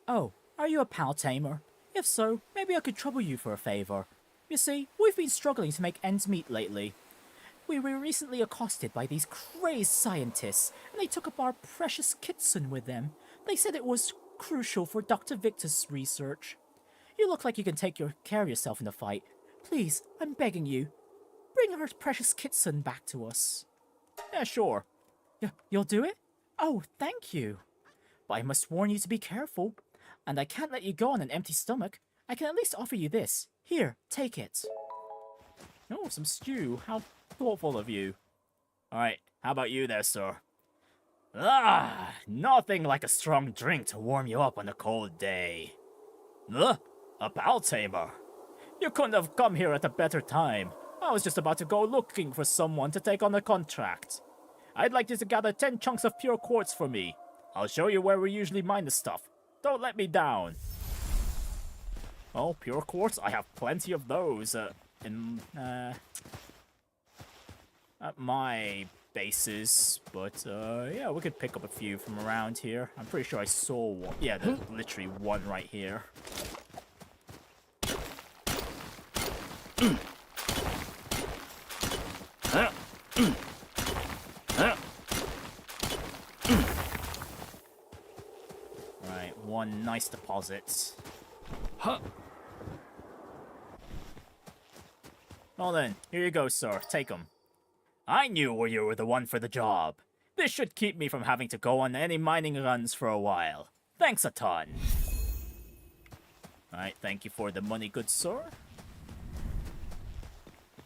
Oh, are you a pal tamer? If so, maybe I could trouble you for a favour. You see, we've been struggling to make ends meet lately. We were recently accosted by these crazed scientists, and they took up our precious Kitsun with them. They said it was crucial for Dr. Victor's research. You look like you can take care of yourself in the fight. Please, I'm begging you, bring our precious Kitsun back to us. Yeah, sure. You'll do it? Oh, thank you. But I must warn you to be careful. And I can't let you go on an empty stomach. I can at least offer you this. Here, take it. Oh, some stew. How thoughtful of you. Alright, how about you there, sir? Ah, nothing like a strong drink to warm you up on a cold day. A pal tamer. You couldn't have come here at a better time. I was just about to go looking for someone to take on a contract. I'd like you to gather 10 chunks of pure quartz for me. I'll show you where we usually mine the stuff. Don't let me down. Oh, pure quartz? I have plenty of those at my bases. But, yeah, we could pick up a few from around here. I'm pretty sure I saw one. Yeah, there's literally one right here. Right, one nice deposit. Huh. Well then, here you go, sir. Take them. I knew you were the one for the job. This should keep me from having to go on any mining runs for a while. Thanks a ton. Alright, thank you for the money, good sir.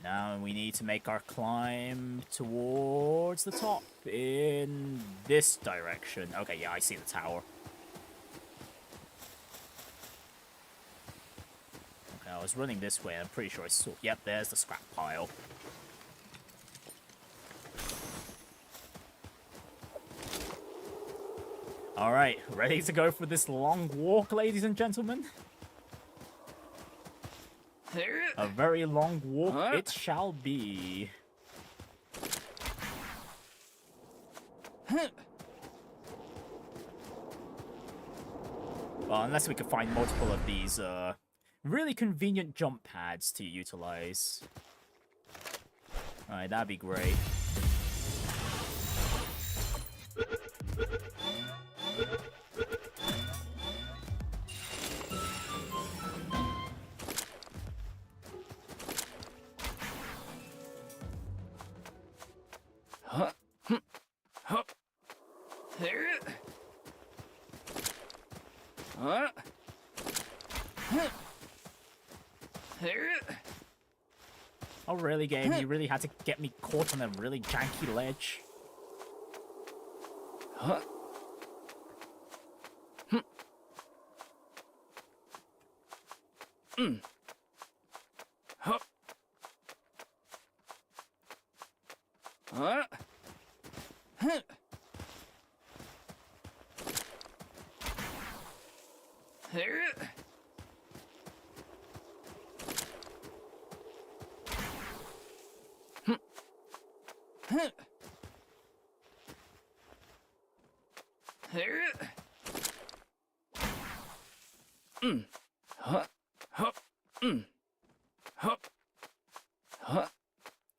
Now we need to make our climb towards the top in this direction. Okay, yeah, I see the tower. Okay, I was running this way. I'm pretty sure I saw... Yep, there's the scrap pile. Alright, ready to go for this long walk, ladies and gentlemen? A very long walk it shall be. Well, unless we can find multiple of these really convenient jump pads to utilize. Alright, that'd be great. Oh really, game? You really had to get me caught on a really janky ledge?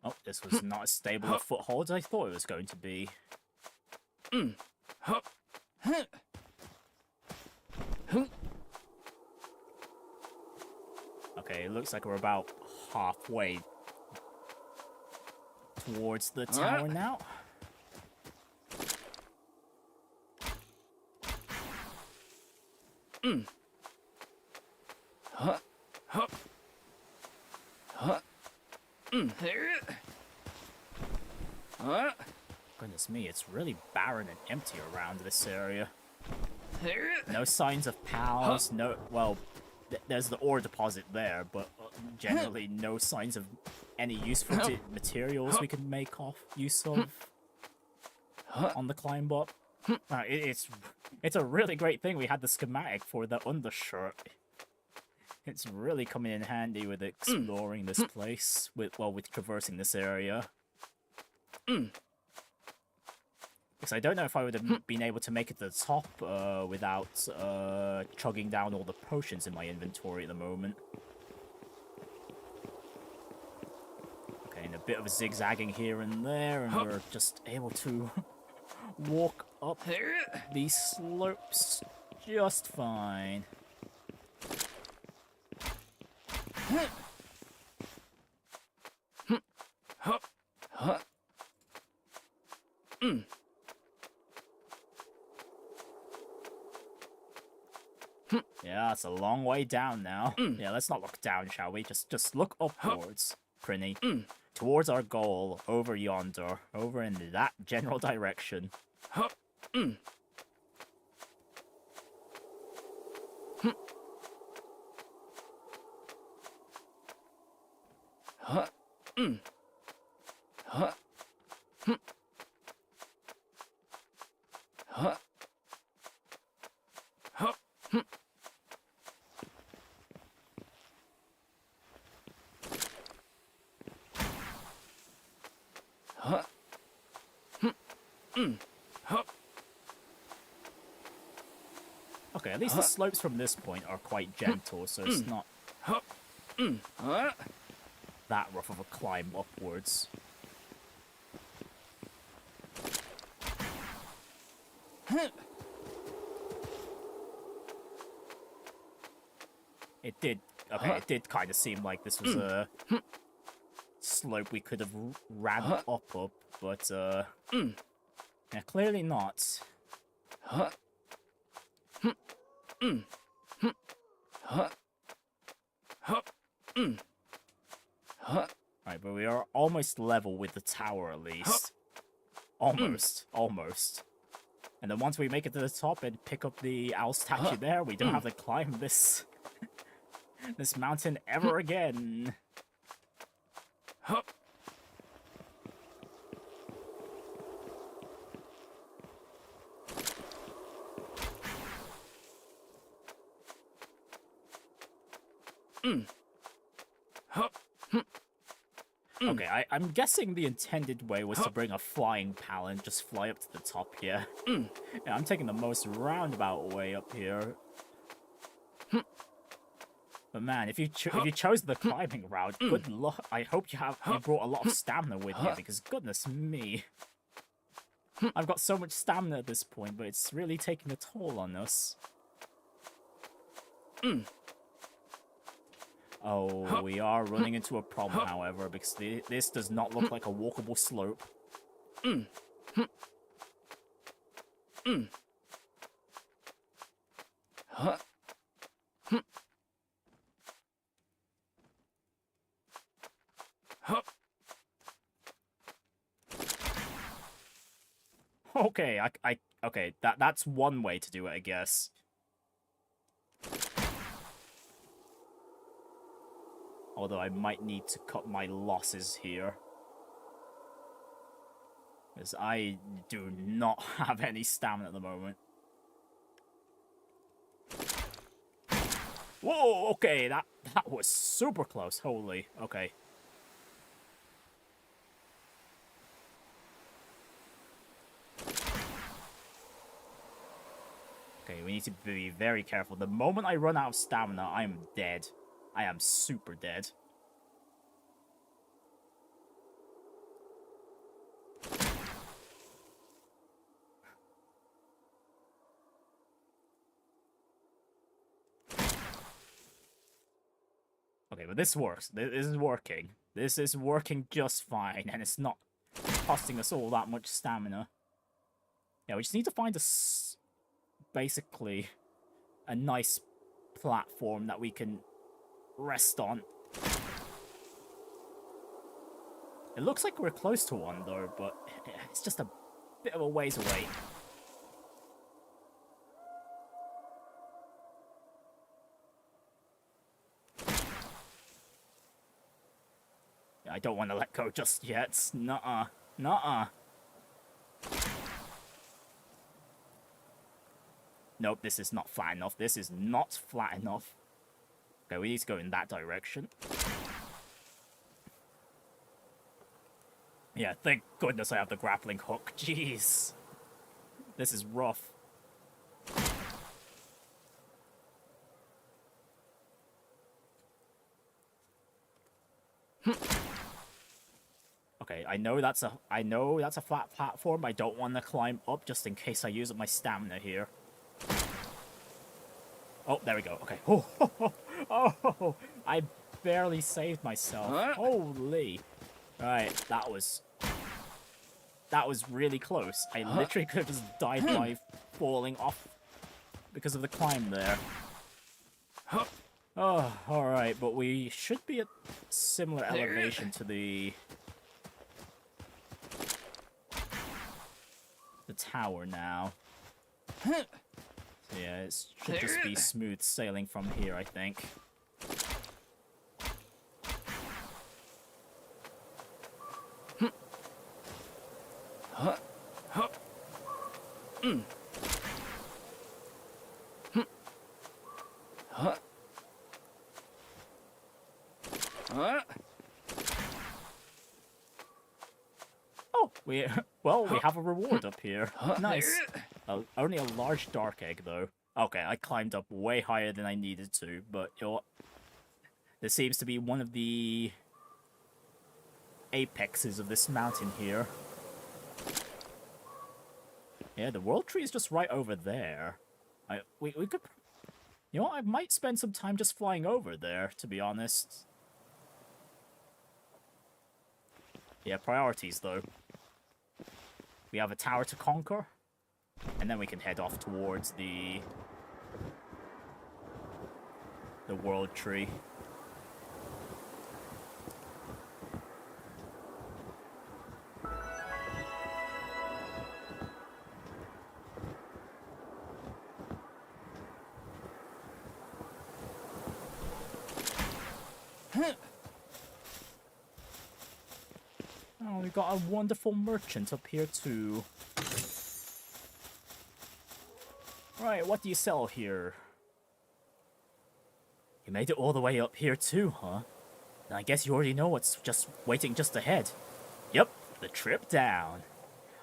Oh, this was not as stable a foothold as I thought it was going to be. Okay, it looks like we're about halfway towards the tower now. Goodness me, it's really barren and empty around this area. No signs of pals, no... Well, there's the ore deposit there, but generally no signs of any useful materials we can make use of on the climb up. It's a really great thing we had the schematic for the Undershirt. It's really coming in handy with exploring this place, with traversing this area. Because I don't know if I would have been able to make it to the top without chugging down all the potions in my inventory at the moment. Okay, and a bit of zigzagging here and there, and we're just able to walk up these slopes just fine. Yeah, it's a long way down now. Yeah, let's not look down, shall we? Just look upwards, Prinny. Towards our goal, over yonder. Over in that general direction. Huh. Huh. Huh. Huh. Huh. Huh. Okay, at least the slopes from this point are quite gentle, so it's not that rough of a climb upwards. It did kind of seem like this was a slope we could have ran up, but yeah, clearly not. Right, but we are almost level with the tower at least. Almost. And then once we make it to the top and pick up the owl statue there, we don't have to climb this this mountain ever again. Okay, I'm guessing the intended way was to bring a flying pal and just fly up to the top here. Yeah, I'm taking the most roundabout way up here. But man, if you chose the climbing route, good luck. I hope you brought a lot of stamina with you, because goodness me. I've got so much stamina at this point, but it's really taking a toll on us. Oh, we are running into a problem, however, because this does not look like a walkable slope. Okay, okay, that's one way to do it, I guess. Although I might need to cut my losses here. Because I do not have any stamina at the moment. Whoa, okay, that was super close, holy, okay. Okay, we need to be very careful. The moment I run out of stamina, I am dead. I am super dead. Okay, but this works. This is working. This is working just fine, and it's not costing us all that much stamina. Yeah, we just need to find basically a nice platform that we can rest on. It looks like we're close to one though, but it's just a bit of a ways away. I don't want to let go just yet. Nuh-uh. Nuh-uh. Nope, this is not flat enough. This is not flat enough. Okay, we need to go in that direction. Yeah, thank goodness I have the grappling hook. Jeez. This is rough. Okay, I know that's a flat platform. I don't want to climb up just in case I use up my stamina here. Oh, there we go. Okay. Oh, I barely saved myself. Holy. Right, that was really close. I literally could have just died by falling off because of the climb there. Oh, alright, but we should be at similar elevation to the tower now. Yeah, it should just be smooth sailing from here, I think. Oh, we have a reward up here. Nice. Only a large dark egg, though. Okay, I climbed up way higher than I needed to, but you know what? This seems to be one of the apexes of this mountain here. Yeah, the world tree is just right over there. We could... You know what? I might spend some time just flying over there, to be honest. Yeah, priorities, though. We have a tower to conquer, and then we can head off towards the world tree. Oh, we got a wonderful merchant up here too. Right, what do you sell here? You made it all the way up here too, huh? Then I guess you already know what's waiting just ahead. Yep, the trip down.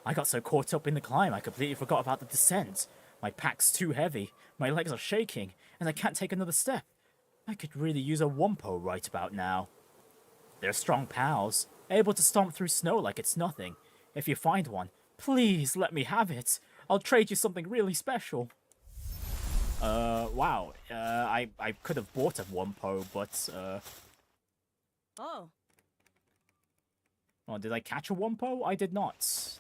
I got so caught up in the climb I completely forgot about the descent. My pack's too heavy, my legs are shaking, and I can't take another step. I could really use a Wumpo right about now. They're strong pals, able to stomp through snow like it's nothing. If you find one, please let me have it. I'll trade you something really special. Wow. I could have bought a Wumpo, but, Oh. Oh, did I catch a Wumpo? I did not.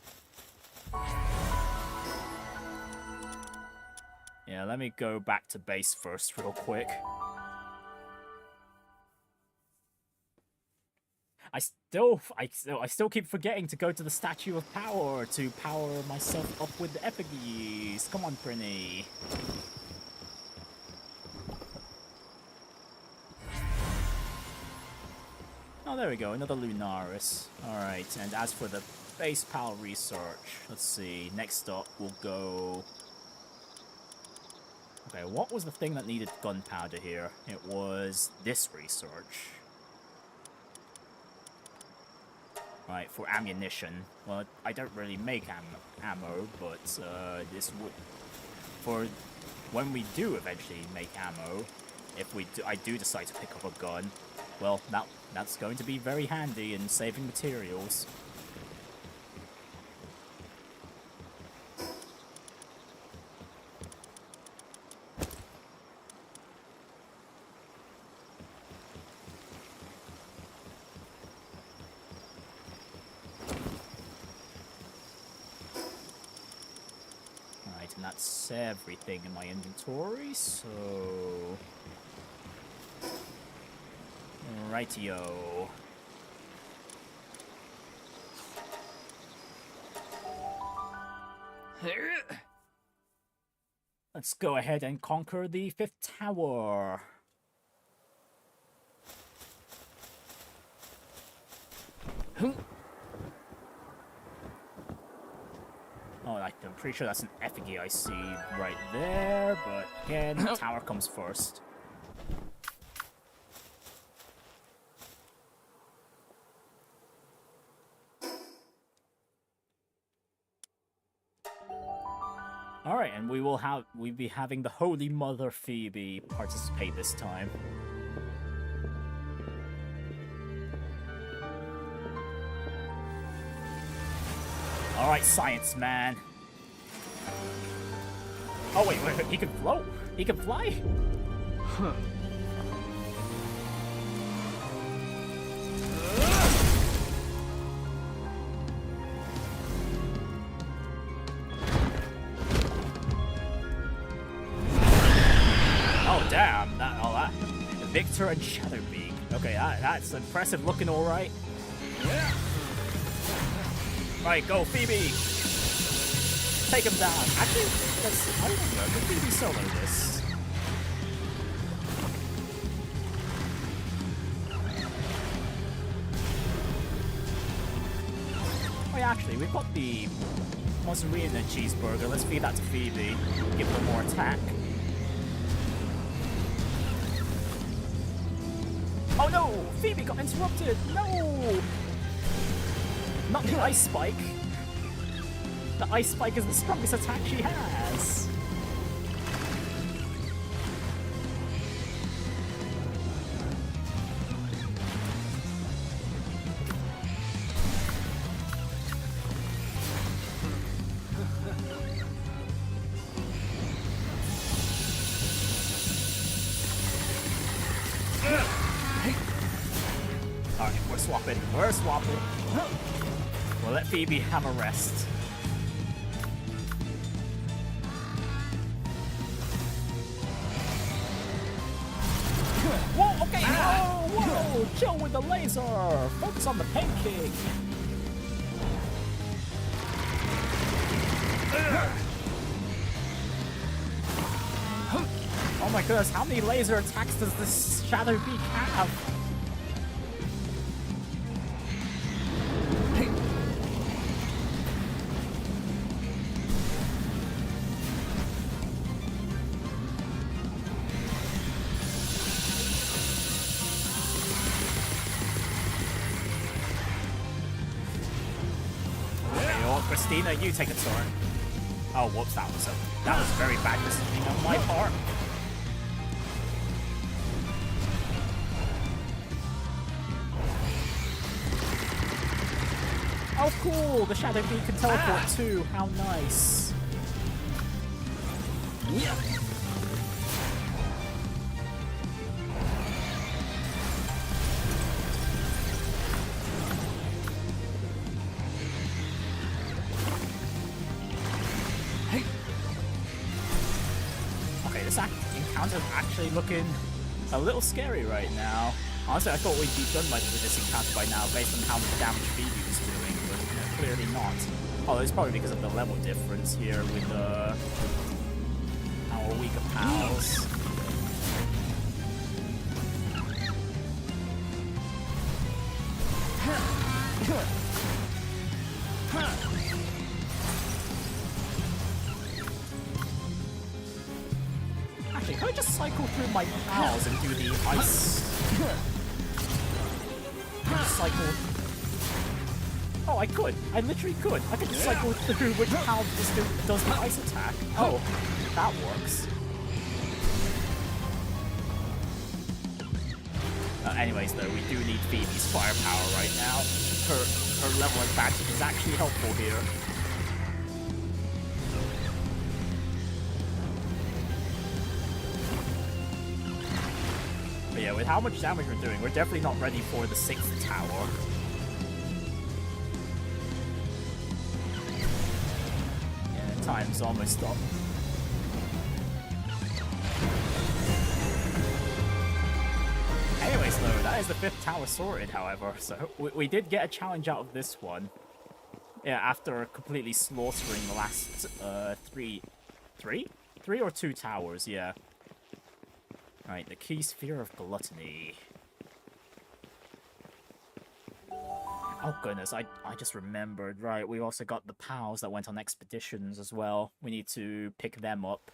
Yeah, let me go back to base first real quick. I still keep forgetting to go to the Statue of Power to power myself up with the effigies. Come on, Prinny. Oh, there we go, another Lunaris. Alright, and as for the base pal research, let's see, next up we'll go... Okay, what was the thing that needed gunpowder here? It was this research. Right, for ammunition. Well, I don't really make ammo, but this would... For when we do eventually make ammo, if I do decide to pick up a gun, well, that's going to be very handy in saving materials. Alright, and that's everything in my inventory, so... Rightio. Let's go ahead and conquer the 5th tower. Oh, I'm pretty sure that's an effigy I see right there, but again, the tower comes first. Alright, and we'll be having the Holy Mother Phoebe participate this time. Alright, science man. Oh wait, he can float? He can fly? Huh. Victor and Shadowbeak. Okay, that's impressive looking, alright. Yeah. Right, go, Phoebe! Take him down. Actually, I don't know, could Phoebe solo this? Oh yeah, actually, we've got the mozzarella cheeseburger. Let's feed that to Phoebe. Give her more attack. Oh no! Phoebe got interrupted! No! Not the ice spike. The ice spike is the strongest attack she has. Alright, we're swapping. We'll let Phoebe have a rest. Whoa, okay, whoa, chill with the laser. Focus on the Penking. Oh my goodness, how many laser attacks does this Shadow Beak have? Christina, you take a turn. Oh, whoops, that was very bad decision on my part. Oh, cool! The Shadow Beak can teleport too. How nice. Yeah. Encounter's actually looking a little scary right now. Honestly, I thought we'd be done with this encounter by now based on how much damage Phoebe was doing, but clearly not. Oh, it's probably because of the level difference here with our weaker pals. Can I just cycle through my pals and do the ice? Cycle. Oh, I could. I literally could. I could just cycle through which pal does the ice attack. Oh, that works. Anyways, though, we do need Phoebe's firepower right now. Her level advantage is actually helpful here. But yeah, with how much damage we're doing, we're definitely not ready for the 6th tower. Yeah, time's almost up. Anyways, though, that is the 5th tower sorted, however, so we did get a challenge out of this one. Yeah, after completely slaughtering the last three or 2 towers, yeah. Right, the key sphere of gluttony. Oh goodness, I just remembered. Right, we also got the pals that went on expeditions as well. We need to pick them up.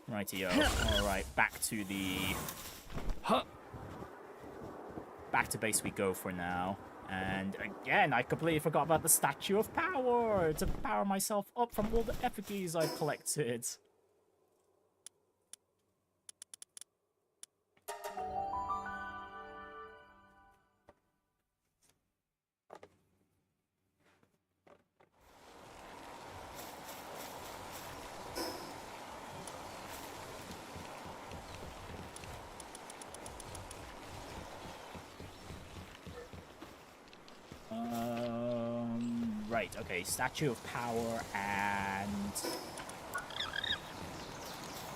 Rightio. Alright, back to the... Back to base we go for now. And again, I completely forgot about the Statue of Power to power myself up from all the effigies I've collected. Right, okay, Statue of Power and...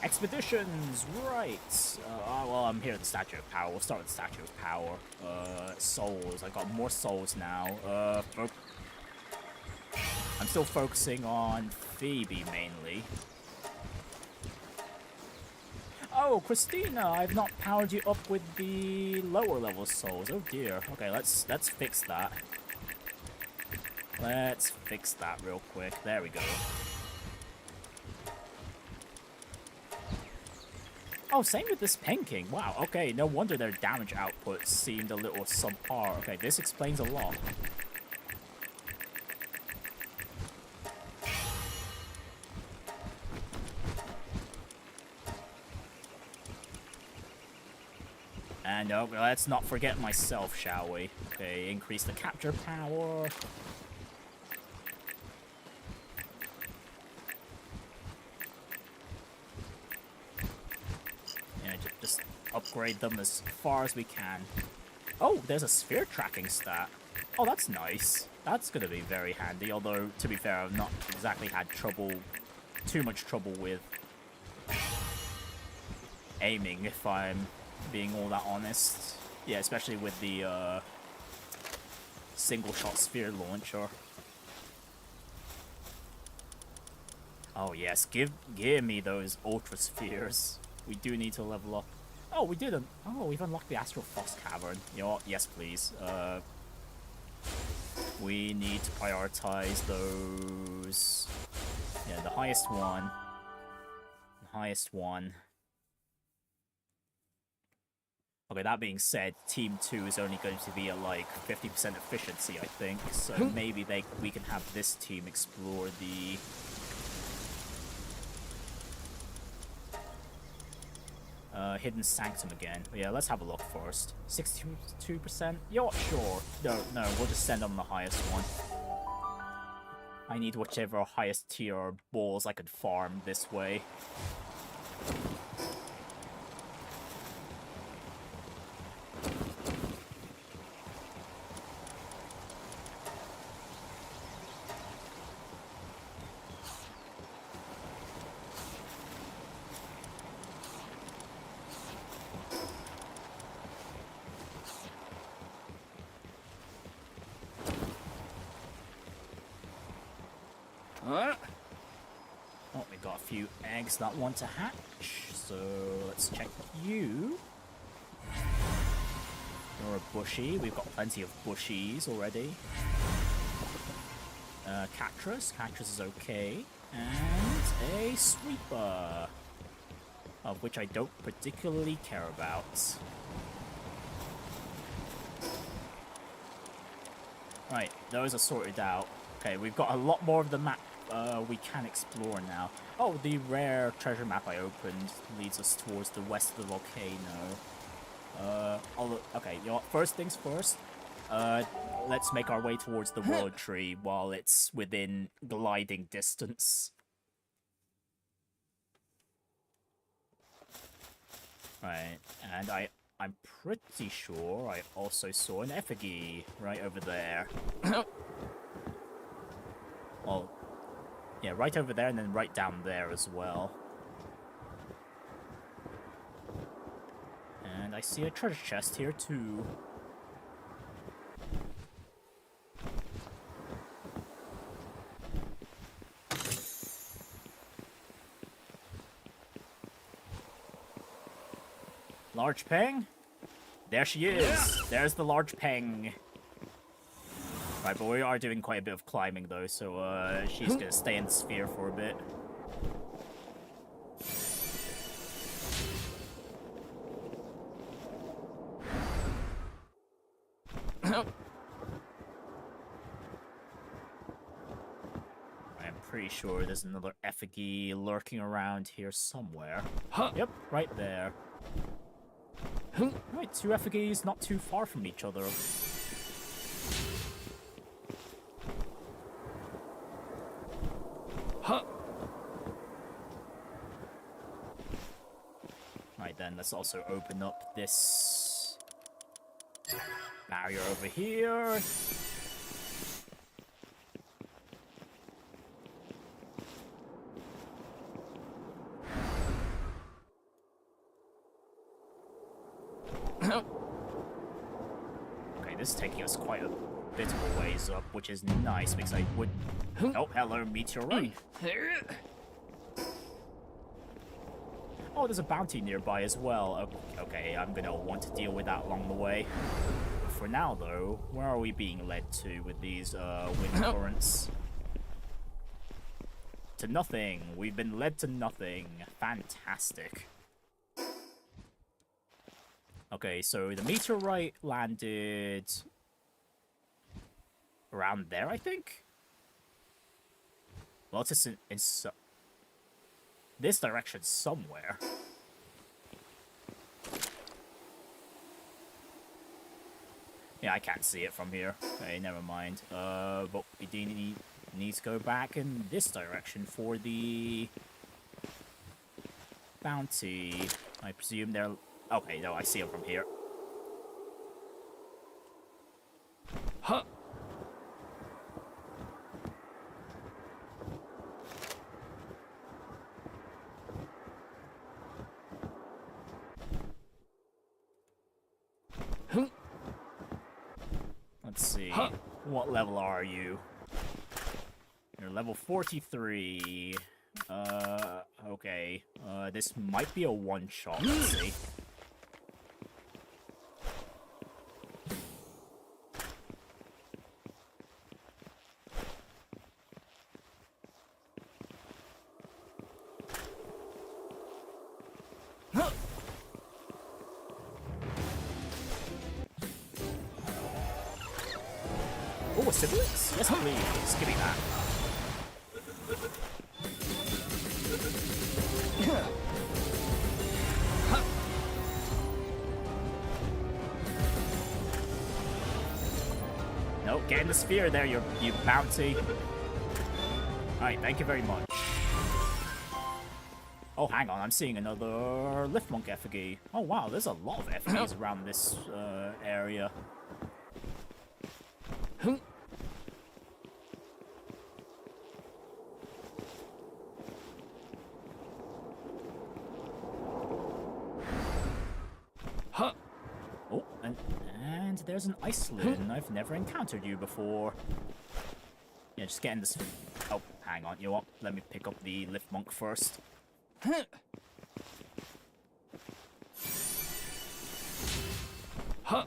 Expeditions, right. Well, I'm here at the Statue of Power. We'll start with the Statue of Power. Souls, I got more souls now. I'm still focusing on Phoebe, mainly. Oh, Christina, I've not powered you up with the lower level souls. Oh dear. Okay, let's fix that. Let's fix that real quick. There we go. Oh, same with this Penking. Wow, okay, no wonder their damage output seemed a little subpar. Okay, this explains a lot. And let's not forget myself, shall we? Okay, increase the capture power. Just upgrade them as far as we can. Oh, there's a sphere tracking stat. Oh, that's nice. That's going to be very handy, although, to be fair, I've not exactly had too much trouble with aiming, if I'm being all that honest. Yeah, especially with the single-shot sphere launcher. Oh yes, give me those ultra spheres. We do need to level up. Oh, we didn't. Oh, we've unlocked the Astral Frost Cavern. You know what? Yes, please. We need to prioritize those. Yeah, the highest one. The highest one. Okay, that being said, Team 2 is only going to be at like 50% efficiency, I think. So maybe we can have this team explore the... Hidden Sanctum again. But yeah, let's have a look first. 62%? Yeah, sure. No, we'll just send on the highest one. I need whichever highest tier balls I could farm this way. Oh, we got a few eggs that want to hatch, so let's check you. You're a bushy. We've got plenty of bushies already. Cactus. Cactus is okay. And a sweeper, of which I don't particularly care about. Right, those are sorted out. Okay, we've got a lot more of the map we can explore now. Oh, the rare treasure map I opened leads us towards the west of the volcano. Okay, you know what, first things first. Let's make our way towards the world tree while it's within gliding distance. Right, and I'm pretty sure I also saw an effigy right over there. Well, yeah, right over there and then right down there as well. And I see a treasure chest here too. Large Peng? There she is! Yeah. There's the Large Peng. Right, but we are doing quite a bit of climbing though, so she's gonna stay in the sphere for a bit. I'm pretty sure there's another effigy lurking around here somewhere. Yep, right there. Right, two effigies not too far from each other. Right then, let's also open up this barrier over here. Okay, this is taking us quite a bit of a ways up, which is nice because I would... Oh, hello, Meteorite. Oh, there's a bounty nearby as well. Okay, I'm gonna want to deal with that along the way. For now, though, where are we being led to with these wind currents? To nothing. We've been led to nothing. Fantastic. Okay, so the meteorite landed around there, I think? Well, it's just in this direction somewhere. Yeah, I can't see it from here. Okay, never mind. But we do need to go back in this direction for the bounty. I presume they're... Okay, no, I see them from here. Huh. Let's see. Huh. What level are you? You're level 43. Okay. This might be a one-shot. Let's see. Oh, siblings? Yes, please. Give me that. Nope, get in the sphere there, you bounty. Alright, thank you very much. Oh, hang on, I'm seeing another Lift Monk effigy. Oh, wow, there's a lot of effigies around this area. Oh, and there's an Iceland. I've never encountered you before. Yeah, just getting this... Oh, hang on, you know what? Let me pick up the Lift Monk first. Huh.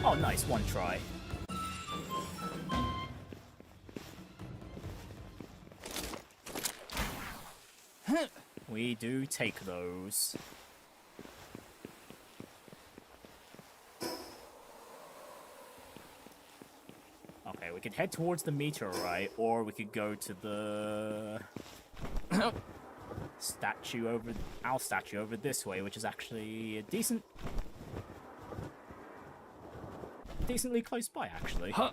Oh, nice, one try. We do take those. Okay, we could head towards the Meteorite, or we could go to the statue over... Owl statue over this way, which is actually a decently close by, actually. Huh.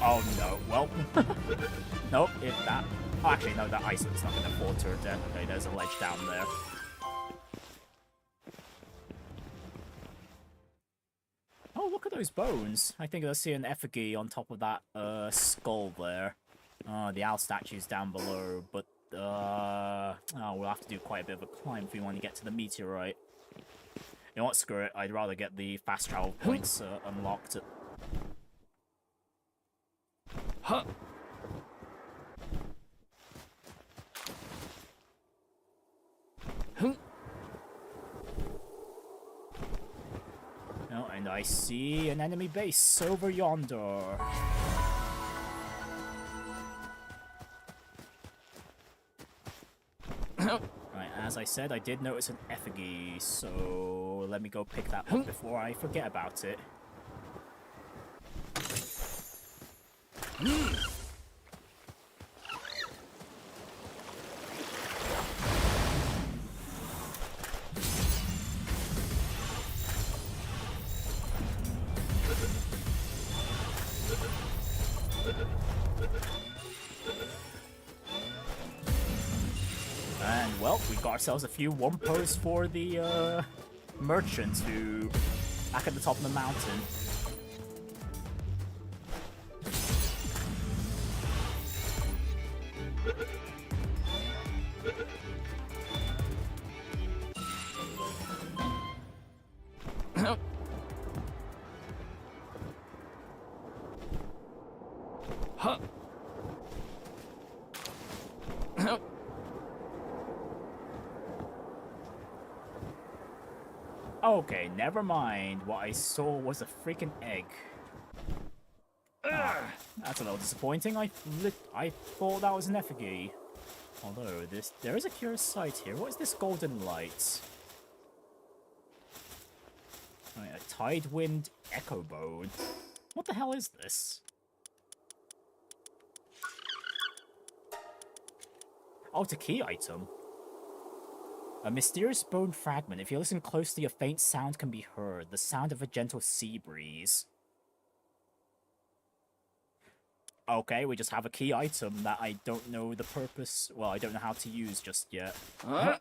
Oh no, well... Nope, if that... Oh, actually, no, that Iceland's not going to fall to her death. Okay, there's a ledge down there. Oh, look at those bones. I think I see an effigy on top of that skull there. The owl statue's down below, but... Oh, we'll have to do quite a bit of a climb if we want to get to the meteorite. You know what, screw it. I'd rather get the fast travel points unlocked. Huh. Oh, and I see an enemy base over yonder. Right, as I said, I did notice an effigy, so let me go pick that up before I forget about it. got ourselves a few Wumpos for the merchants who back at the top of the mountain. Huh. Okay, never mind. What I saw was a freaking egg. Ah, that's a little disappointing. I thought that was an effigy. Although there is a curious sight here. What is this golden light? Right, a Tidewind Echo Bone. What the hell is this? Oh, it's a key item. A mysterious bone fragment. If you listen closely, a faint sound can be heard. The sound of a gentle sea breeze. Okay, we just have a key item that I don't know the purpose. Well, I don't know how to use just yet. Come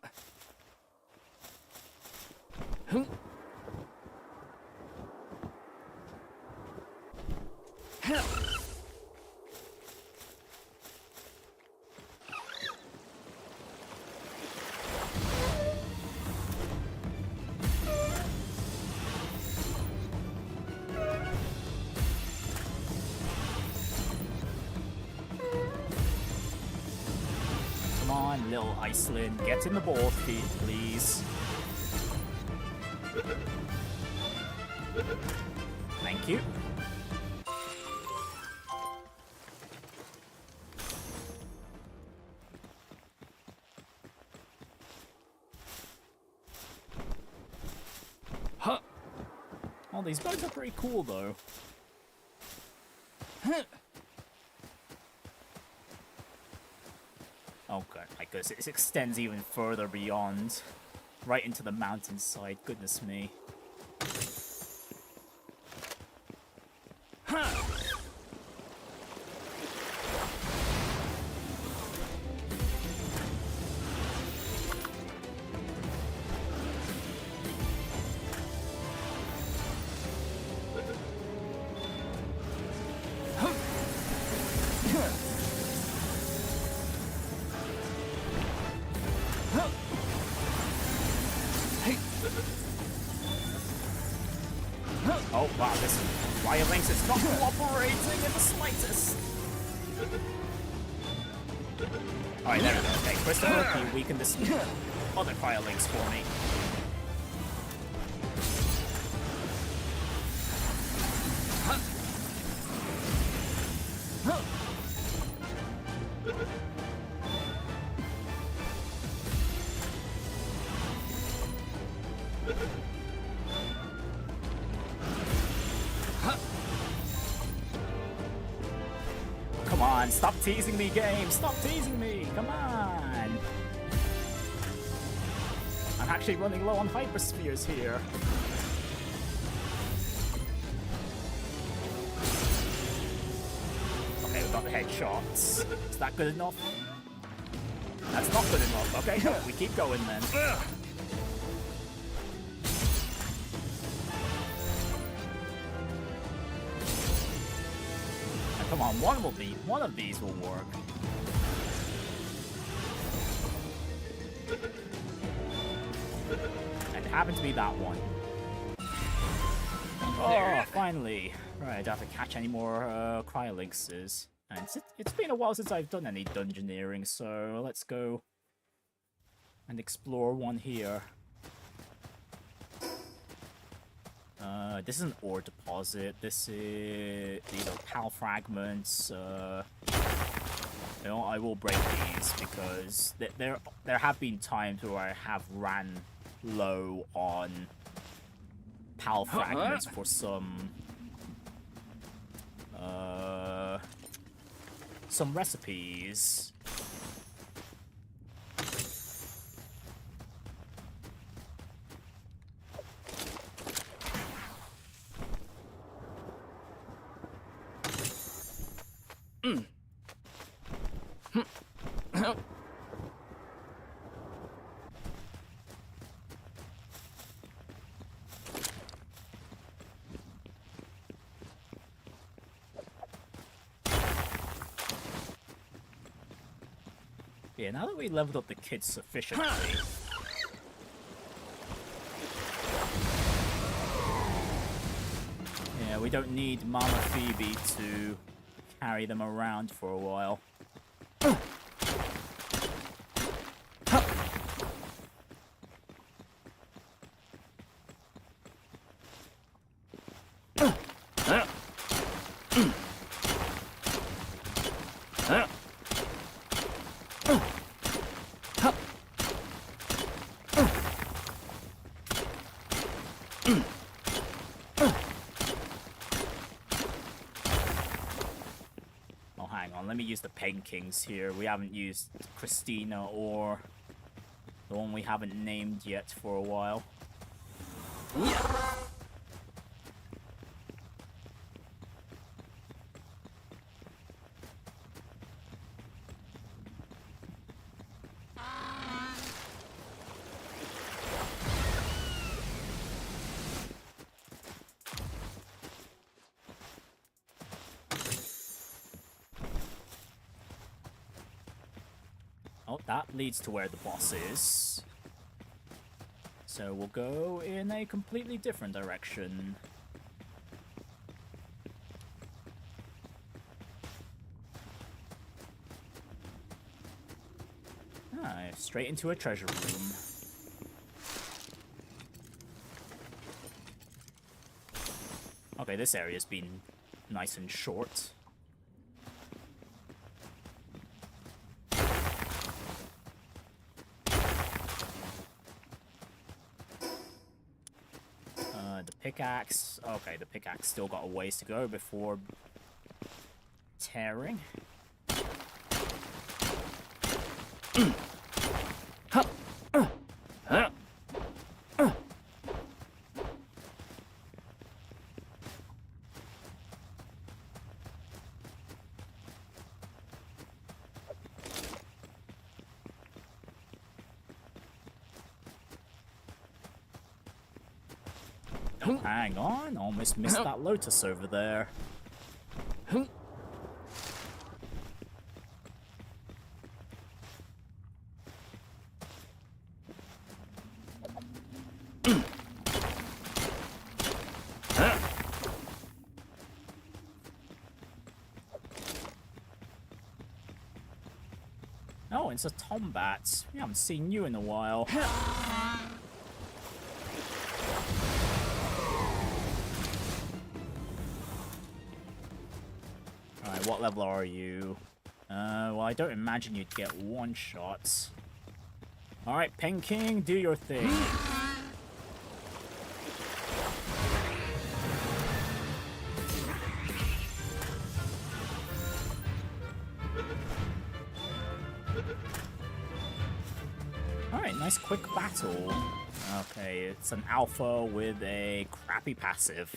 on, little Iceland, get in the ball feed, please. Thank you. Huh. Oh, these boats are pretty cool, though. Oh god, my goodness, it extends even further beyond. Right into the mountainside, goodness me. Oh wow, this Riot Links is not cooperating in the slightest. Alright, there we go. Okay, Christopher, can you weaken this other Fire Links for me? Come on, stop teasing me, game! Stop teasing me! Come on! I'm actually running low on hyperspheres here. Okay, we got the headshots. Is that good enough? That's not good enough. Okay, no, we keep going then. Come on, one of these will work. And it happened to be that one. Oh, finally. Right, I don't have to catch any more Cryolinkses. And it's been a while since I've done any dungeoneering, so let's go and explore one here. This is an ore deposit. These are PAL fragments. You know, I will break these because there have been times where I have ran low on PAL fragments for some recipes. Yeah, now that we leveled up the kids sufficiently... Yeah, we don't need Mama Phoebe to carry them around for a while. Let me use the Penkings here. We haven't used Christina or the one we haven't named yet for a while. Oh, that leads to where the boss is. So we'll go in a completely different direction. Ah, straight into a treasure room. Okay, this area's been nice and short. Pickaxe. Okay, the pickaxe still got a ways to go before tearing. Hang on, almost missed that lotus over there. Oh, it's a Tombat. We haven't seen you in a while. What level are you? Well, I don't imagine you'd get one shots. Alright, Penking, do your thing. Alright, nice quick battle. Okay, it's an alpha with a crappy passive.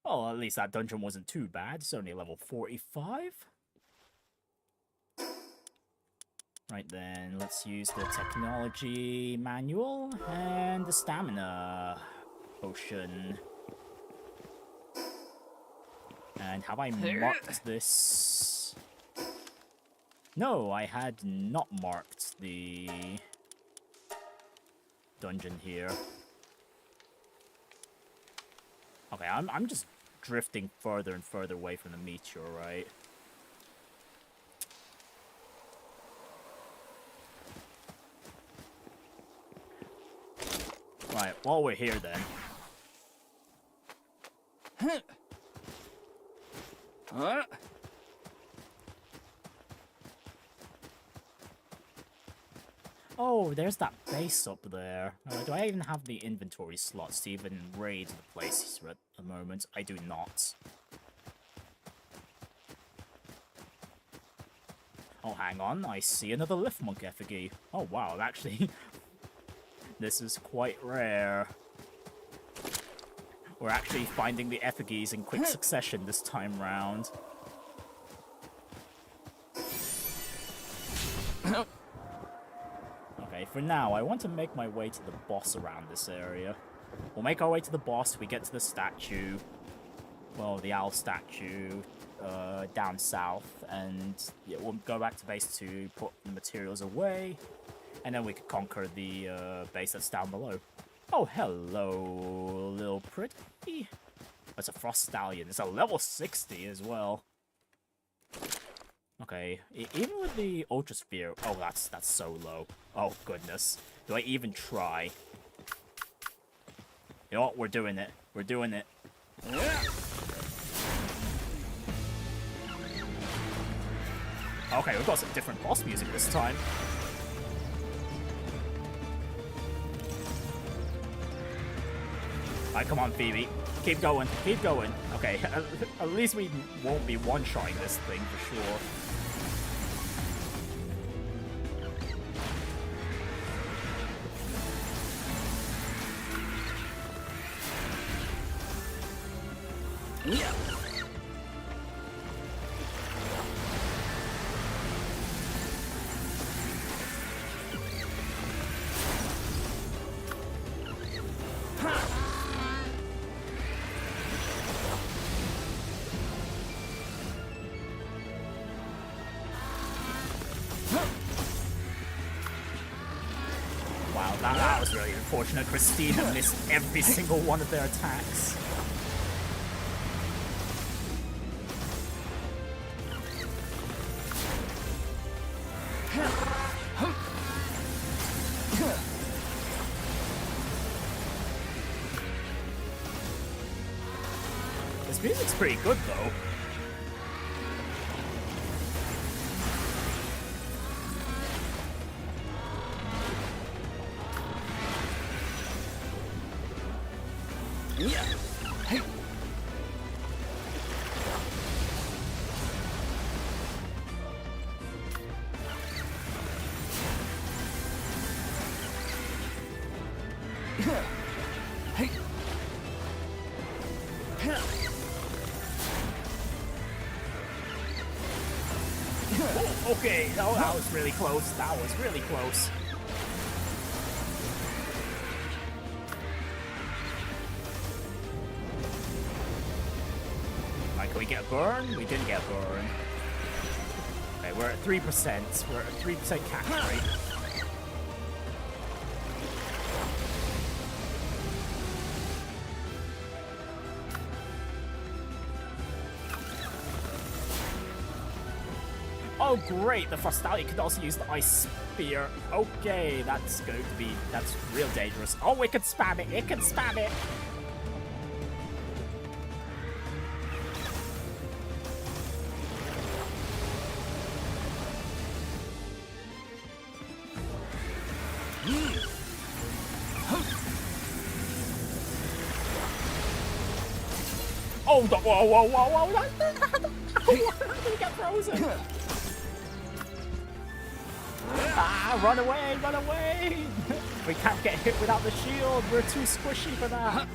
Well, at least that dungeon wasn't too bad. It's only level 45. Right then, let's use the technology manual and the stamina potion. And have I marked this? No, I had not marked the dungeon here. Okay, I'm just drifting further and further away from the meteorite. Right, while we're here then. Oh, there's that base up there. Do I even have the inventory slots to even raid the place at the moment? I do not. Oh, hang on. I see another Liftmonk effigy. Oh, wow. Actually, this is quite rare. We're actually finding the effigies in quick succession this time round. Okay, for now, I want to make my way to the boss around this area. We'll make our way to the boss. We get to the statue. Well, the owl statue down south. And yeah, we'll go back to base to put the materials away. And then we could conquer the base that's down below. Oh, hello, little pretty. That's a Frostallion. It's a level 60 as well. Okay, even with the Ultra Sphere... Oh, that's so low. Oh, goodness. Do I even try? You know what? We're doing it. We're doing it. Okay, we've got some different boss music this time. Alright, come on, Phoebe. Keep going, keep going. Okay, at least we won't be one-shotting this thing for sure. Yeah. Wow, that was really unfortunate. Christina missed every single one of their attacks. This music's pretty good, though. Yeah. Hey. Hey. Oh, okay, that was really close. That was really close. Right, can we get a burn? We didn't get a burn. Okay, we're at 3%. We're at 3% catch rate. Oh great, the Frostallion can also use the Ice Spear. Okay, that's real dangerous. Oh, it can spam it, it can spam it! Oh, whoa, how did he get frozen? Ah, run away, run away! We can't get hit without the shield, we're too squishy for that.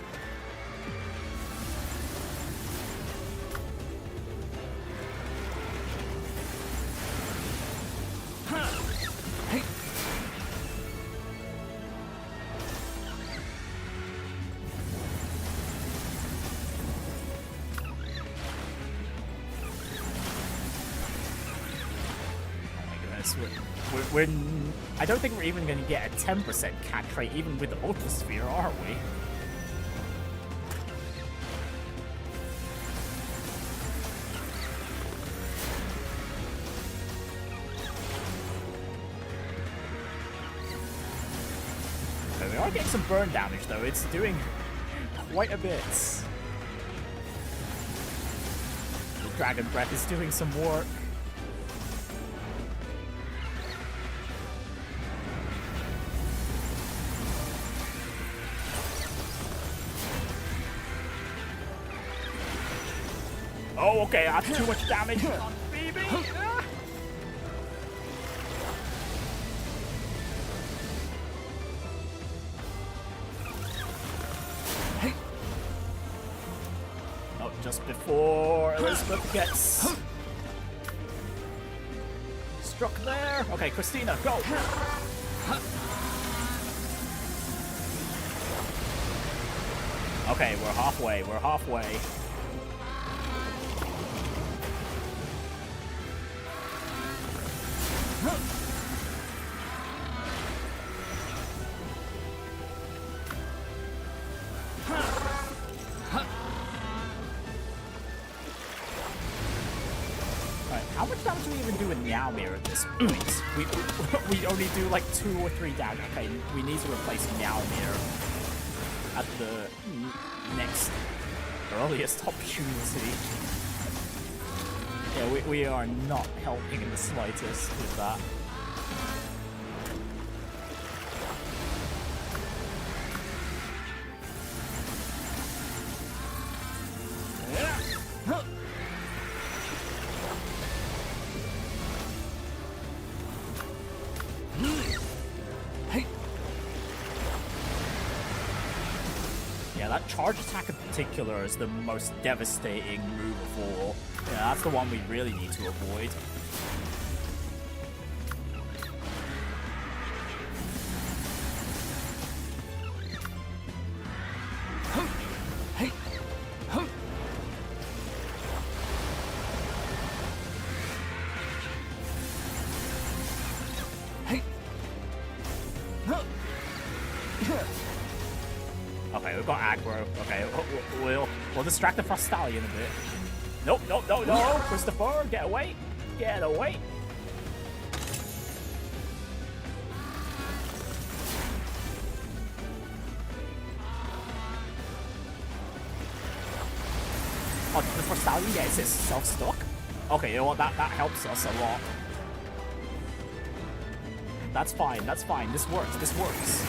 I don't think we're even going to get a 10% catch rate even with the Ultra Sphere, are we? Okay, we are getting some burn damage though, it's doing quite a bit. The Dragon Breath is doing some work. Oh, okay, that's too much damage on Phoebe. Oh, just before Elizabeth gets struck there. Okay, Christina, go. Okay, we're halfway. We're halfway. How much damage do we even do with Meowmere at this point? We only do like 2 or 3 damage. Okay, we need to replace Meowmere at the next earliest opportunity. Yeah, we are not helping in the slightest with that. That charge attack in particular is the most devastating move of all. Yeah, that's the one we really need to avoid. Okay, we've got aggro. Okay, we'll distract the Frostallion a bit. Nope, nope, no, no, Christopher, get away, get away. Oh, the Frostallion gets itself stuck. Okay, you know what? That helps us a lot. That's fine. That's fine. This works. This works.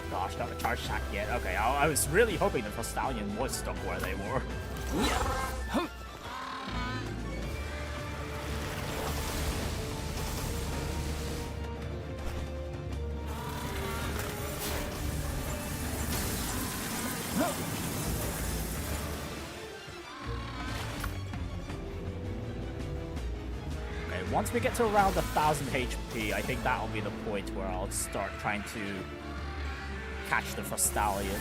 Gosh, not a charge attack yet. Okay, I was really hoping the Frostallion was stuck where they were. Once we get to around 1,000 HP, I think that'll be the point where I'll start trying to catch the Frostallion.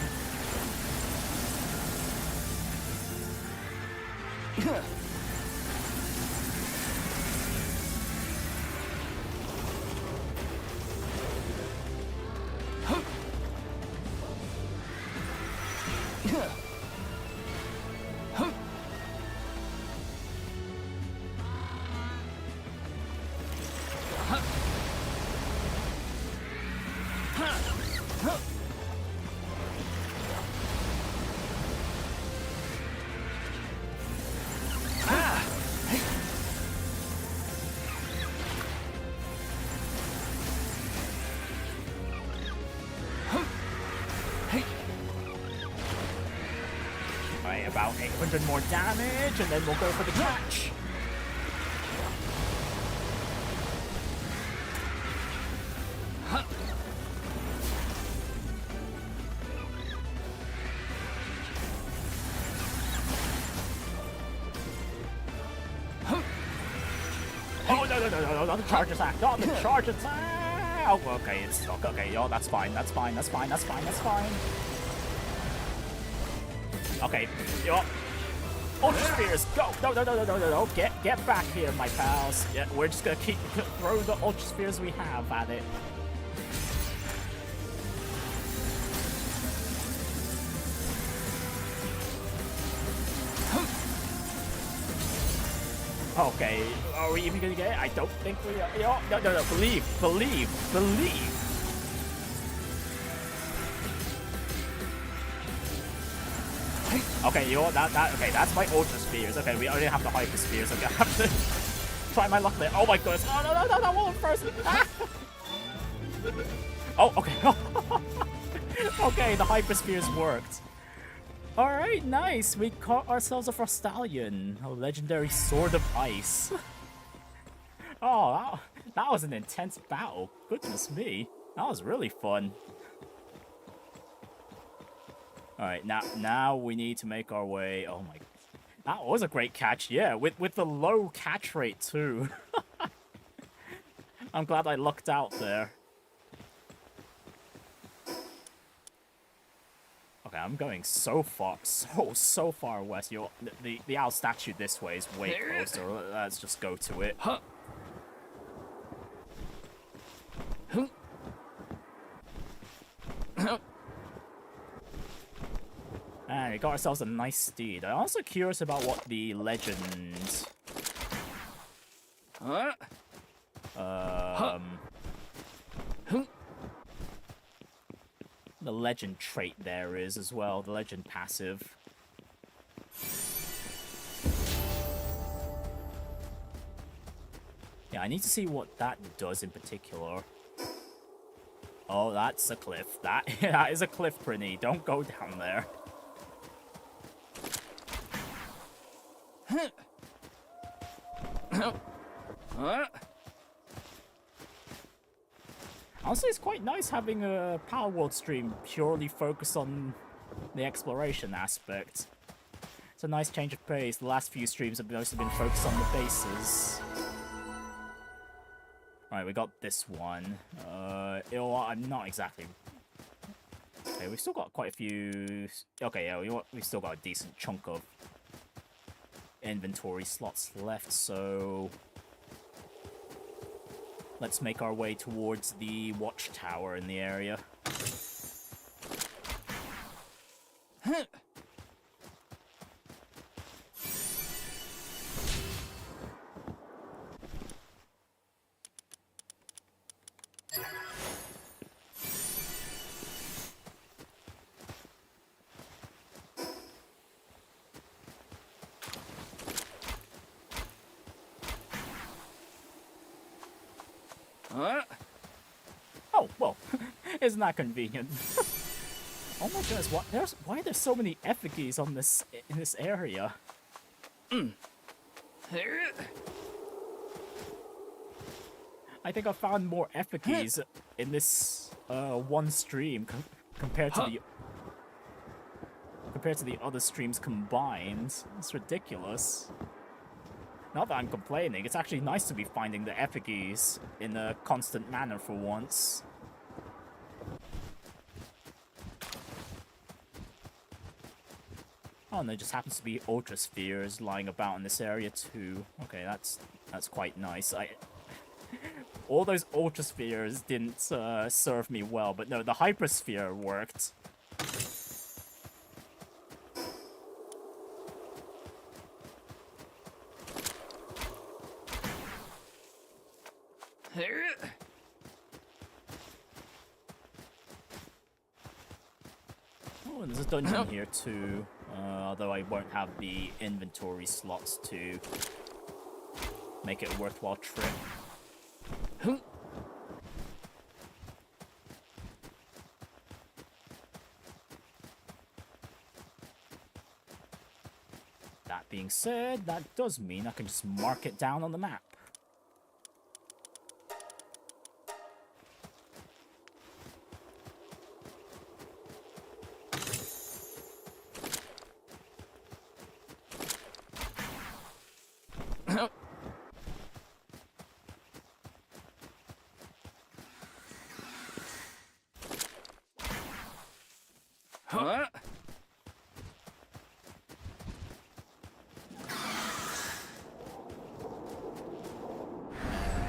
About 800 more damage, and then we'll go for the catch. Oh, no, not the charge attack, not the charge attack! Oh, okay, it's stuck. Okay, yo, that's fine, that's fine, that's fine, that's fine, that's fine. Okay, yo. Ultra Spheres, go! No. Get back here, my pals. Yeah, we're just gonna keep throw the Ultra Spheres we have at it. Okay, are we even gonna get it? I don't think we are. Yo, no, believe. Okay, you know what? Okay, that's my Ultra Spheres. Okay, we only have the Hyper Spheres. Okay, I have to try my luck there. Oh my goodness! Oh no! One first. Oh, okay. Okay, the hyperspheres worked. Alright, nice. We caught ourselves a Frostallion, a legendary Sword of Ice. Oh, that was an intense battle. Goodness me. That was really fun. Alright, now we need to make our way. Oh my. That was a great catch, yeah, with the low catch rate too. I'm glad I lucked out there. Okay, I'm going so far west. The owl statue this way is way closer. Let's just go to it. Huh. And we got ourselves a nice steed. I'm also curious about what the legend... the legend trait there is as well. The legend passive. Yeah, I need to see what that does in particular. Oh, that's a cliff. That is a cliff, Prinny. Don't go down there. Honestly, it's quite nice having a Palworld stream purely focused on the exploration aspect. It's a nice change of pace. The last few streams have mostly been focused on the bases. Right, we got this one. I'm not exactly... Okay, we've still got quite a few... Okay, yeah, we've still got a decent chunk of inventory slots left, so... Let's make our way towards the watchtower in the area. Oh, well, isn't that convenient? Oh my goodness, why are there so many effigies on in this area? I think I found more effigies in this one stream compared to the other streams combined. It's ridiculous. Not that I'm complaining, it's actually nice to be finding the effigies in a constant manner for once. Oh, and there just happens to be Ultra Spheres lying about in this area too. Okay, that's quite nice. All those Ultra Spheres didn't serve me well, but no, the Hypersphere worked. Oh, and there's a dungeon here too, although I won't have the inventory slots to make it a worthwhile trip. That being said, that does mean I can just mark it down on the map.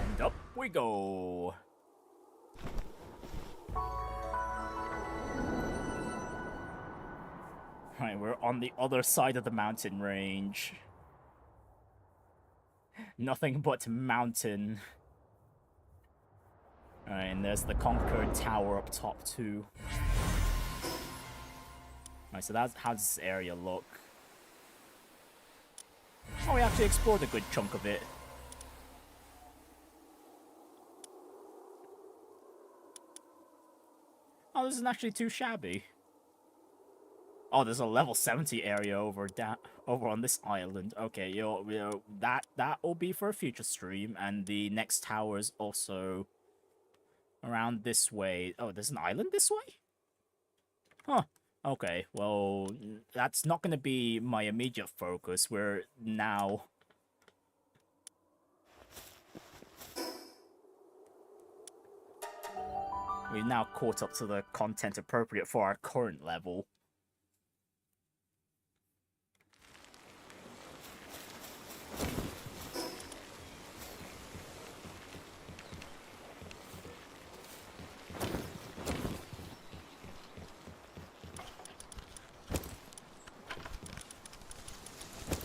And up we go. Right, we're on the other side of the mountain range. Nothing but mountain. Alright, and there's the Conquered Tower up top too. Alright, so that's how does this area look? Oh, we actually explored a good chunk of it. Oh, this isn't actually too shabby. Oh, there's a level 70 area over on this island. Okay, that will be for a future stream, and the next tower is also around this way. Oh, there's an island this way? Huh. Okay, well, that's not going to be my immediate focus. We've now caught up to the content appropriate for our current level.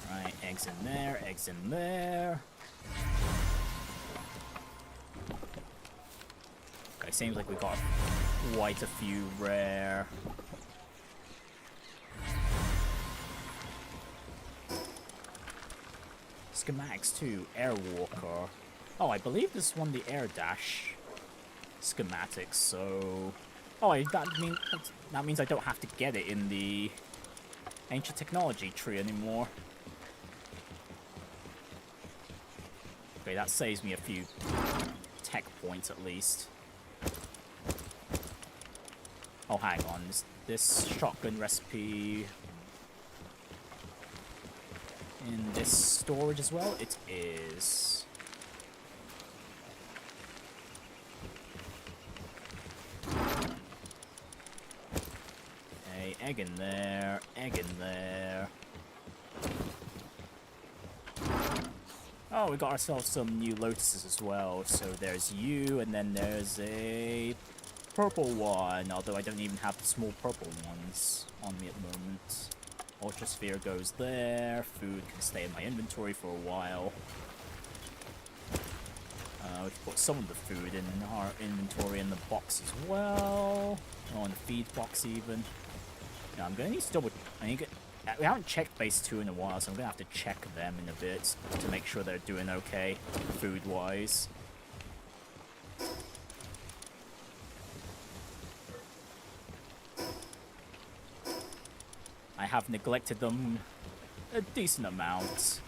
Right, eggs in there, eggs in there. Okay, seems like we got quite a few rare. Schematics too, Airwalker. Oh, I believe this is one of the Air Dash schematics, so... Oh, that means I don't have to get it in the Ancient Technology tree anymore. Okay, that saves me a few tech points at least. Oh, hang on. Is this shotgun recipe in this storage as well? It is. Okay, egg in there, egg in there. Oh, we got ourselves some new lotuses as well. So there's you, and then there's a purple one, although I don't even have the small purple ones on me at the moment. Ultra Sphere goes there. Food can stay in my inventory for a while. We can put some of the food in our inventory in the box as well. Oh, in the feed box even. Now I'm gonna need to double... we haven't checked base 2 in a while, so I'm gonna have to check them in a bit to make sure they're doing okay, food-wise. I have neglected them a decent amount.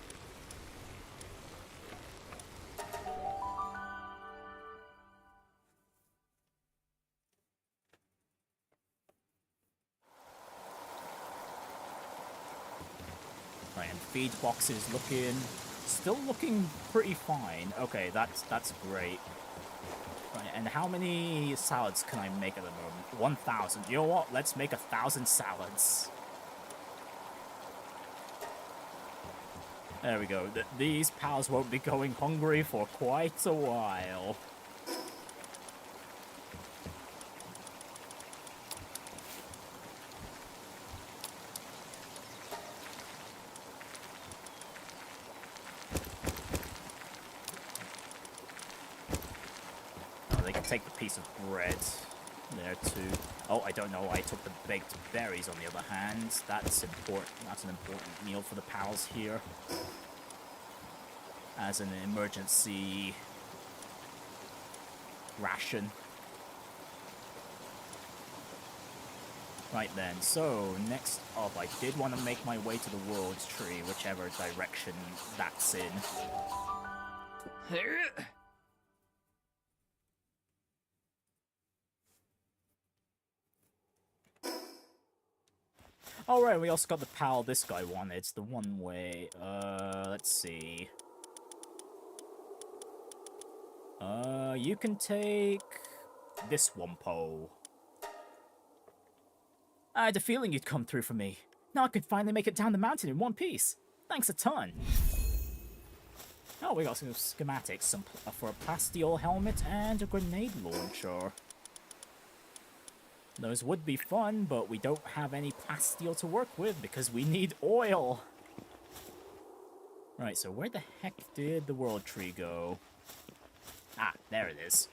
Right, and feed box is still looking pretty fine. Okay, that's great. Right, and how many salads can I make at the moment? 1,000. You know what? Let's make 1,000 salads. There we go. These pals won't be going hungry for quite a while. Oh, they can take the piece of bread there too. Oh, I don't know. I took the baked berries on the other hand. That's important. That's an important meal for the pals here. As an emergency ration. Right then, so next up, I did want to make my way to the world tree, whichever direction that's in. Alright, we also got the pal this guy wanted. It's the one way. Let's see. You can take this one pole. I had a feeling you'd come through for me. Now I could finally make it down the mountain in one piece. Thanks a ton. Oh, we got some schematics for a plasteel helmet and a grenade launcher. Those would be fun, but we don't have any plasteel to work with because we need oil. Right, so where the heck did the world tree go? Ah, there it is.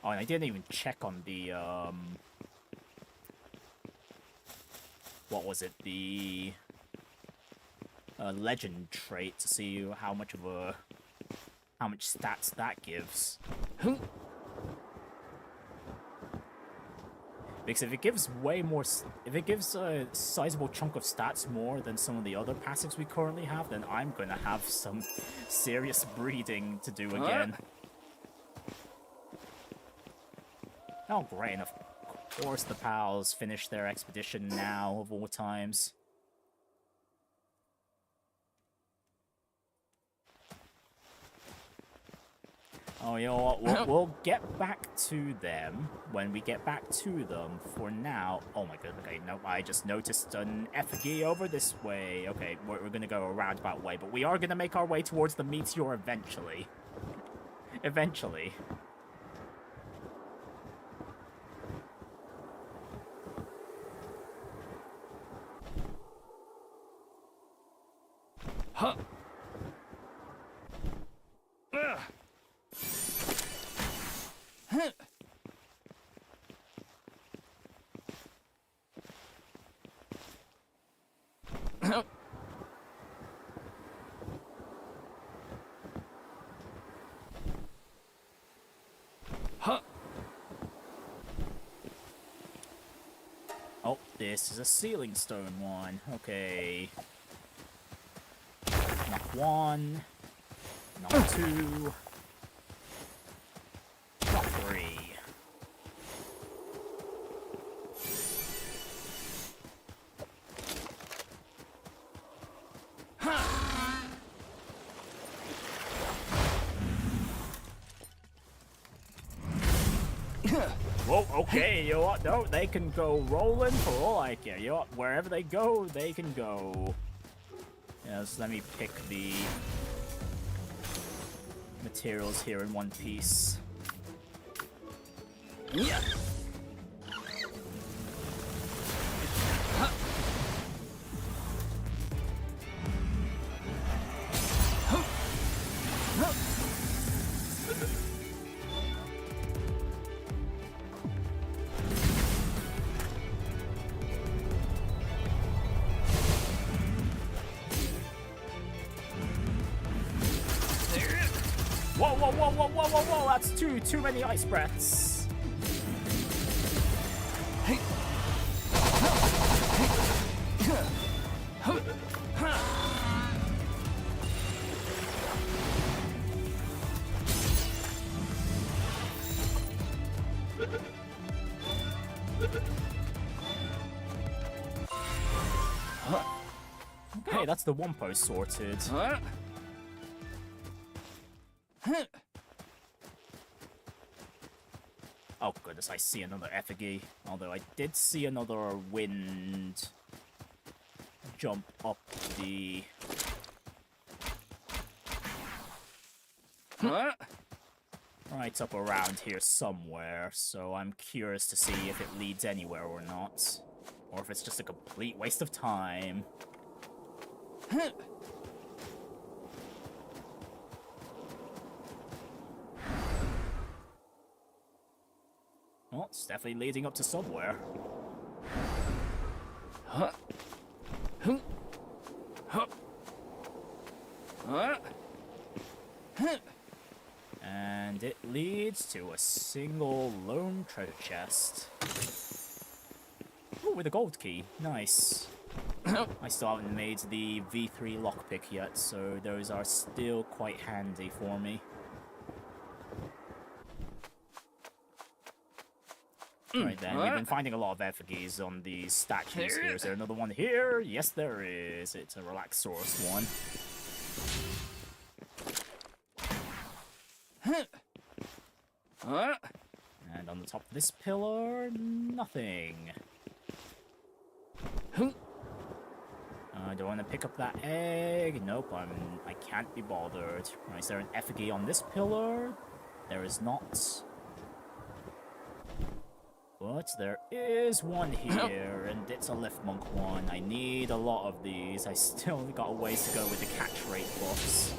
Oh, and I didn't even check on the, what was it? The legend trait to see how much of a how much stats that gives. Because if it gives way more, if it gives a sizable chunk of stats more than some of the other passives we currently have, then I'm gonna have some serious breeding to do again. Oh great, and of course the pals finish their expedition now, of all times. Oh, you know what? We'll get back to them when we get back to them. For now... Oh my god, okay, no, I just noticed an effigy over this way. Okay, we're gonna go a roundabout way, but we are gonna make our way towards the meteor eventually. Eventually. Huh. Oh, this is a ceiling stone one. Okay. Knock one. Knock two. Knock three. Whoa, okay, you know what? No, they can go rolling for all I care. You know what? Wherever they go, they can go. Yes, let me pick the materials here in one piece. Yeah. Whoa, whoa, whoa, whoa, whoa, whoa, whoa, that's too many ice breaths. Okay, that's the one post sorted. Oh goodness, I see another effigy. Although I did see another wind jump up the... right up around here somewhere, so I'm curious to see if it leads anywhere or not. Or if it's just a complete waste of time. Well, it's definitely leading up to somewhere. And it leads to a single lone treasure chest. Oh, with a gold key. Nice. I still haven't made the V3 lockpick yet, so those are still quite handy for me. Right then, we've been finding a lot of effigies on these statues here. Is there another one here? Yes, there is. It's a Relaxaurus one. And on the top of this pillar, nothing. Do I want to pick up that egg? Nope, I can't be bothered. Right, is there an effigy on this pillar? There is not. But there is one here, and it's a lift monk one. I need a lot of these. I still got a ways to go with the catch rate buffs.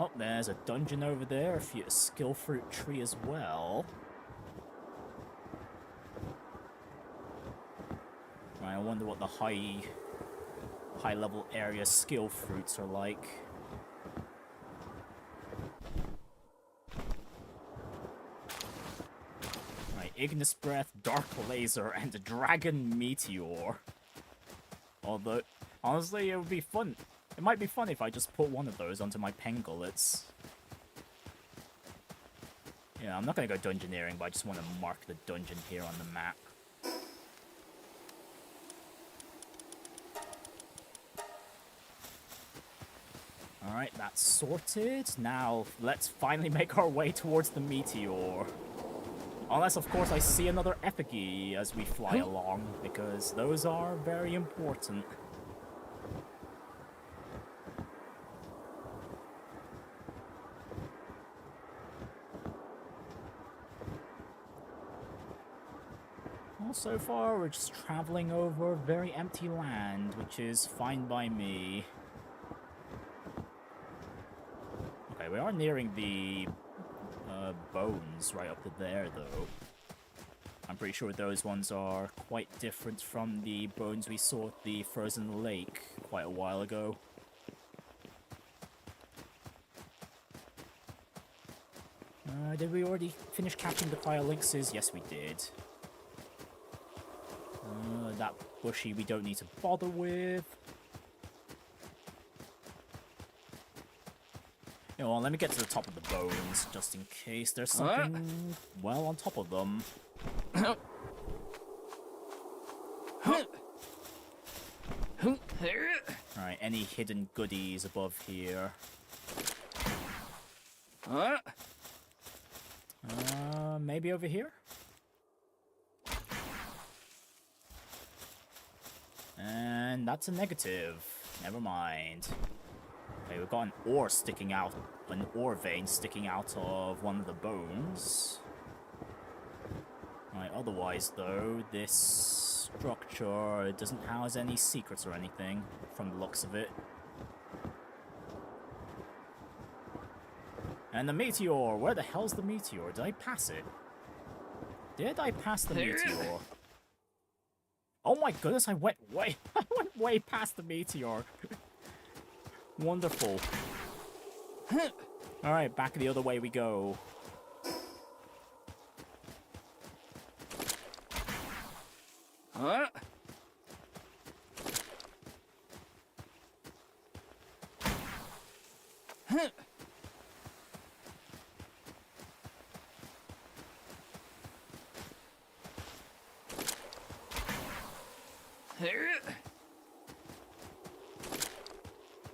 Oh, there's a dungeon over there, a skill fruit tree as well. Right, I wonder what the high level area skill fruits are like. Right, Ignis Breath, Dark Laser, and a Dragon Meteor. Although, honestly, it would be fun. It might be fun if I just put one of those onto my Pengulets. Yeah, I'm not going to go dungeoneering, but I just want to mark the dungeon here on the map. Alright, that's sorted. Now, let's finally make our way towards the Meteor. Unless, of course, I see another effigy as we fly along, because those are very important. Well, so far, we're just traveling over very empty land, which is fine by me. Okay, we are nearing the bones right up to there, though. I'm pretty sure those ones are quite different from the bones we saw at the frozen lake quite a while ago. Did we already finish capturing the fire lynxes? Yes, we did. That bushy we don't need to bother with. You know, let me get to the top of the bones, just in case there's something, well, on top of them. Alright, any hidden goodies above here? Maybe over here? And that's a negative. Never mind. Okay, we've got an ore sticking out, an ore vein sticking out of one of the bones. Right, otherwise though, this structure doesn't house any secrets or anything, from the looks of it. And the meteor! Where the hell's the meteor? Did I pass it? Did I pass the meteor? Oh my goodness, I went way past the meteor. Wonderful. Alright, back the other way we go.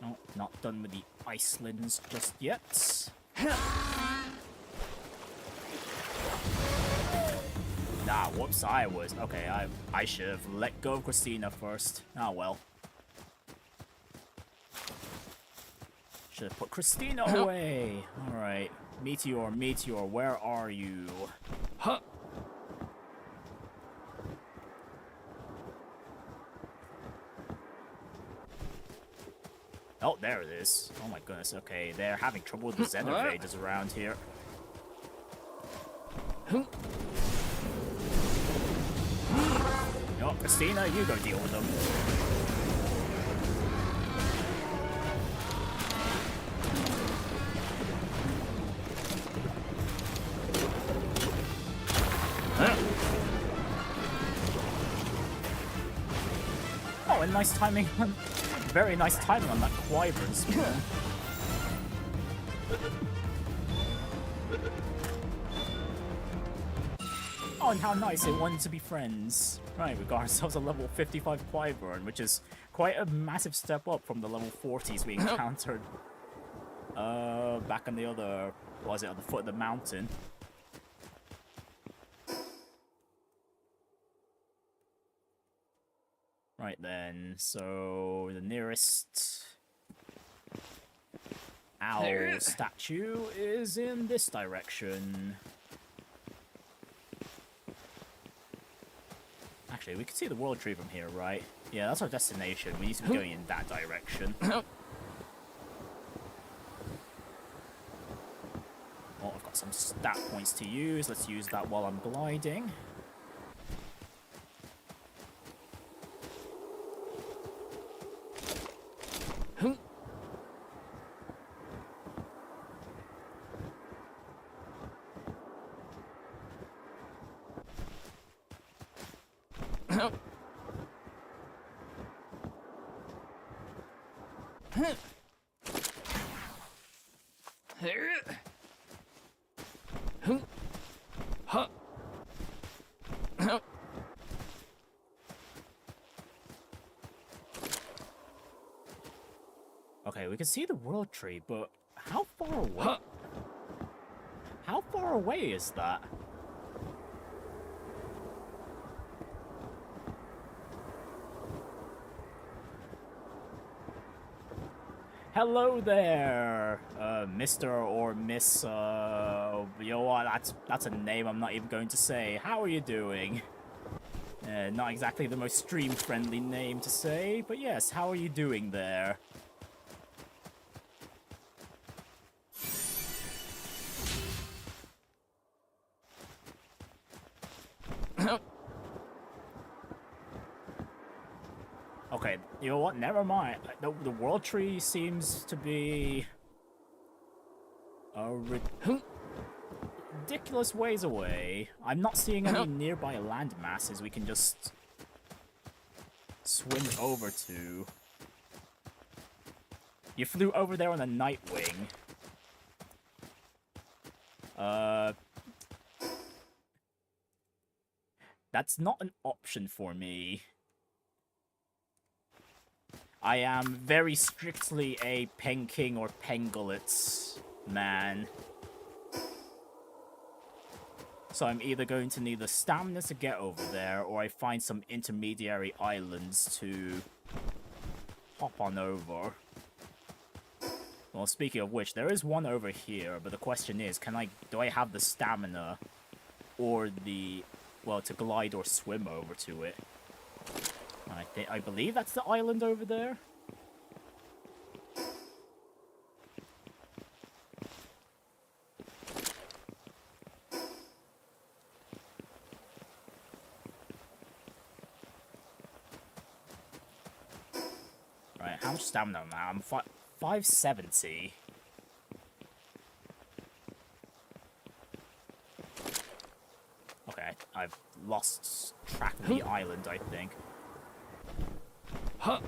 No, not done with the Icelands just yet. Nah, whoops, okay, I should have let go of Christina first. Ah, well. Should have put Christina away. Alright, Meteor, where are you? Huh. Oh, there it is. Oh my goodness, okay, they're having trouble with the Xenophagers around here. Oh, Christina, you go deal with them. Oh, and nice timing. Very nice timing on that Wyvern spawn. Oh, and how nice it wanted to be friends. Right, we got ourselves a level 55 Wyvern, which is quite a massive step up from the level 40s we encountered back on the other, what was it, on the foot of the mountain. Right then, so the nearest owl statue is in this direction. Actually, we can see the world tree from here, right? Yeah, that's our destination. We need to be going in that direction. got some stat points to use. Let's use that while I'm gliding. Okay, we can see the world tree, but how far away? How far away is that? Hello there, Mr. or Miss, you know what, that's a name I'm not even going to say. How are you doing? Not exactly the most stream-friendly name to say, but yes, how are you doing there? Okay, you know what? Never mind. The world tree seems to be a ridiculous ways away. I'm not seeing any nearby land masses we can just swim over to. You flew over there on a Nightwing. That's not an option for me. I am very strictly a Penking or Pengullet man. So I'm either going to need the stamina to get over there, or I find some intermediary islands to hop on over. Well, speaking of which, there is one over here, but the question is, do I have the stamina or the, well, to glide or swim over to it? I believe that's the island over there. Right, how much stamina am I? I'm 570. Okay, I've lost track of the island, I think. Huh.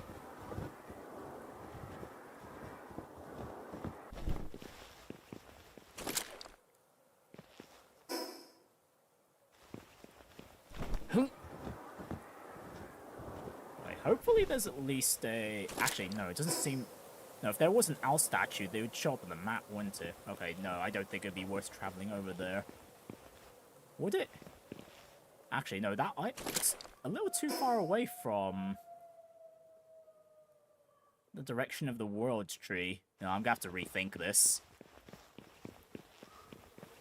Right, hopefully there's at least a... Actually, no, it doesn't seem... No, if there was an owl statue, they would show up on the map, wouldn't it? Okay, no, I don't think it'd be worth traveling over there. Would it? Actually, no, it's a little too far away from the direction of the world tree. No, I'm gonna have to rethink this.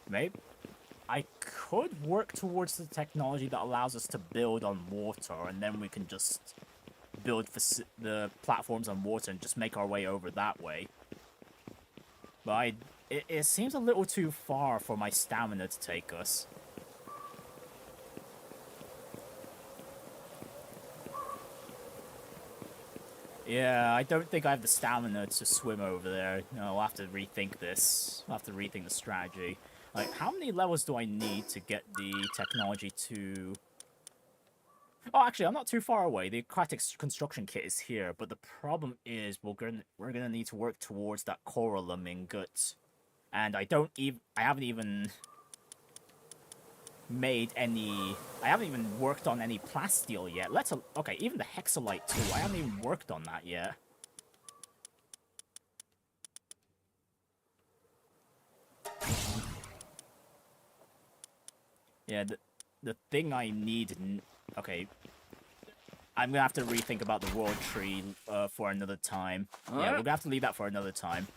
Maybe I could work towards the technology that allows us to build on water, and then we can just build the platforms on water and just make our way over that way. But it seems a little too far for my stamina to take us. Yeah, I don't think I have the stamina to swim over there. No, I'll have to rethink this. I'll have to rethink the strategy. Like, how many levels do I need to get the technology to... Oh, actually, I'm not too far away. The aquatic construction kit is here, but the problem is we're gonna need to work towards that coralum ingot. And I haven't even made any... I haven't even worked on any plasteel yet. Okay, even the hexalite too. I haven't even worked on that yet. Yeah, the thing I need... Okay. I'm gonna have to rethink about the world tree for another time. Yeah, we're gonna have to leave that for another time.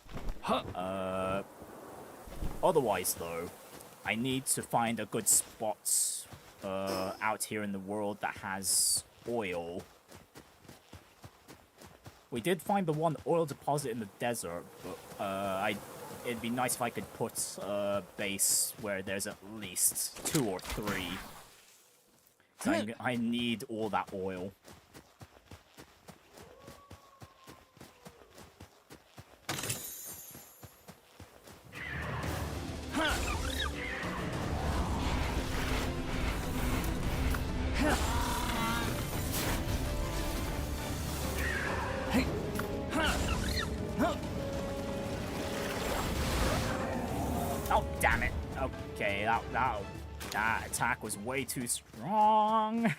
Otherwise, though, I need to find a good spot out here in the world that has oil. We did find the one oil deposit in the desert, but it'd be nice if I could put a base where there's at least 2 or 3. So I need all that oil. Oh, damn it. Okay, that attack was way too strong.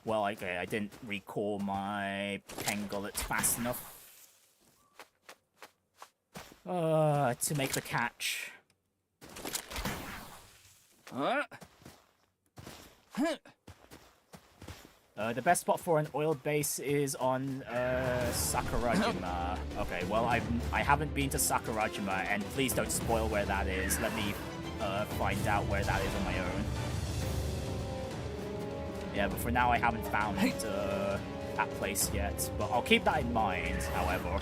Well, okay, I didn't recall my Pengullet fast enough. To make the catch. The best spot for an oil base is on Sakurajima. Okay, well I haven't been to Sakurajima, and please don't spoil where that is. Let me find out where that is on my own. Yeah, but for now I haven't found that place yet. But I'll keep that in mind, however.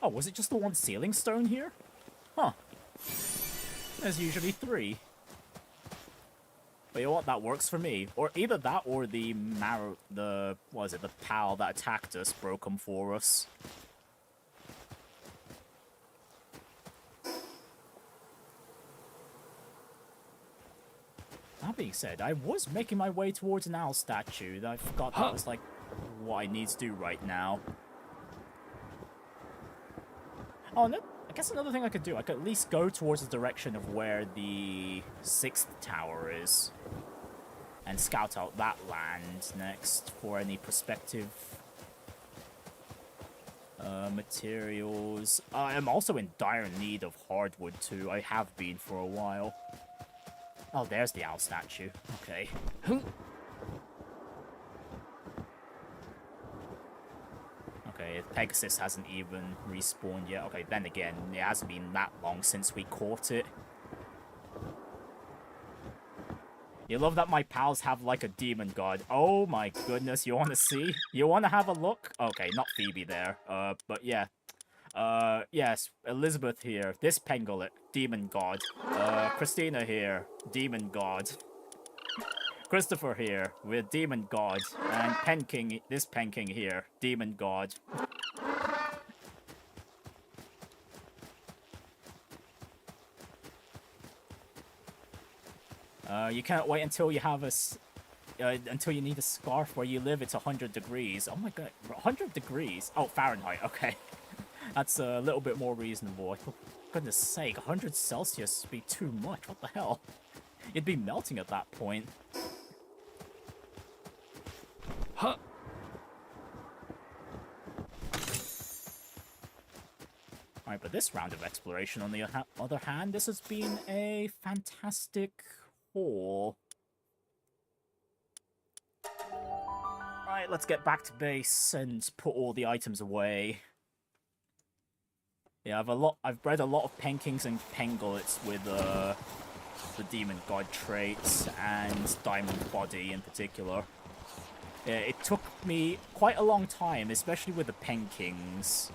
Oh, was it just the one sealing stone here? Huh. There's usually 3. But you know what? That works for me. Or either that or the what is it, the pal that attacked us broke them for us. That being said, I was making my way towards an owl statue. I forgot that was like what I need to do right now. Oh, no, I guess another thing I could do, I could at least go towards the direction of where the 6th tower is. And scout out that land next for any prospective materials. I am also in dire need of hardwood too. I have been for a while. Oh, there's the owl statue. Okay. Okay, Pegasus hasn't even respawned yet. Okay, then again, it hasn't been that long since we caught it. You love that my pals have like a demon god. Oh my goodness, you want to see? You want to have a look? Okay, not Phoebe there. But yeah. Yes, Elizabeth here. This Pengullet, demon god. Christina here, demon god. Christopher here, with demon god. And Penking, this Penking here, demon god. You can't wait until you have until you need a scarf where you live. It's 100 degrees. Oh my god, 100 degrees? Oh, Fahrenheit, okay. That's a little bit more reasonable. For goodness sake, 100 Celsius would be too much. What the hell? You'd be melting at that point. Huh. Alright, but this round of exploration, on the other hand, this has been a fantastic haul. Alright, let's get back to base and put all the items away. Yeah, I've bred a lot of Penkings and Pengullets with the Demon God traits and Diamond Body in particular. Yeah, it took me quite a long time, especially with the Penkings.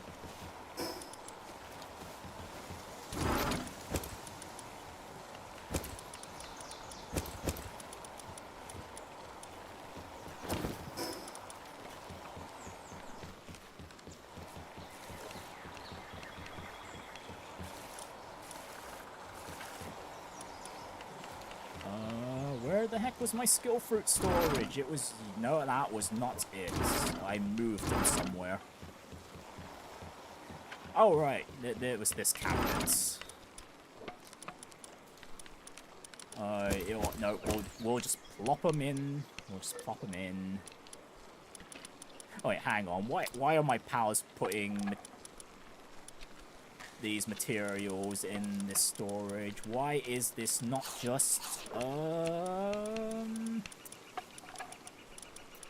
Where the heck was my skill fruit storage? It was... No, that was not it. I moved them somewhere. Oh, right. There was this cabinet. No, we'll just plop them in. We'll just plop them in. Oh, wait, hang on. Why are my pals putting these materials in this storage? Why is this not just,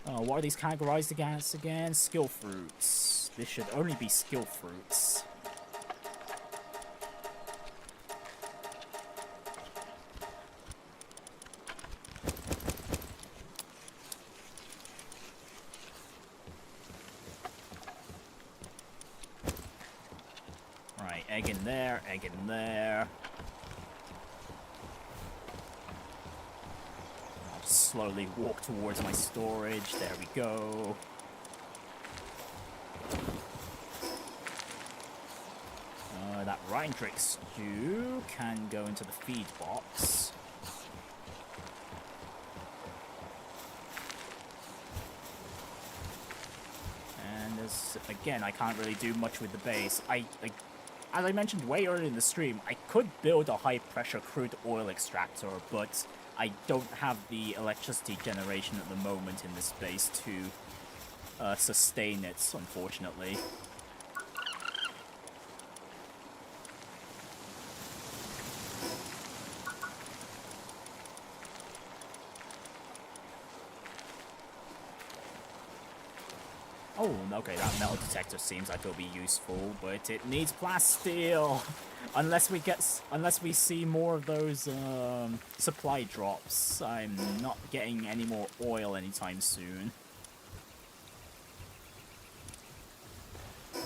Oh, what are these categorized against again? Skill fruits. This should only be skill fruits. Right, egg in there, egg in there. Slowly walk towards my storage. There we go. That Rheintrick stew can go into the feed box. And as again, I can't really do much with the base. As I mentioned way earlier in the stream, I could build a high-pressure crude oil extractor, but I don't have the electricity generation at the moment in this base to sustain it, unfortunately. Oh, okay, that metal detector seems like it'll be useful, but it needs plasteel. Unless we see more of those supply drops, I'm not getting any more oil anytime soon.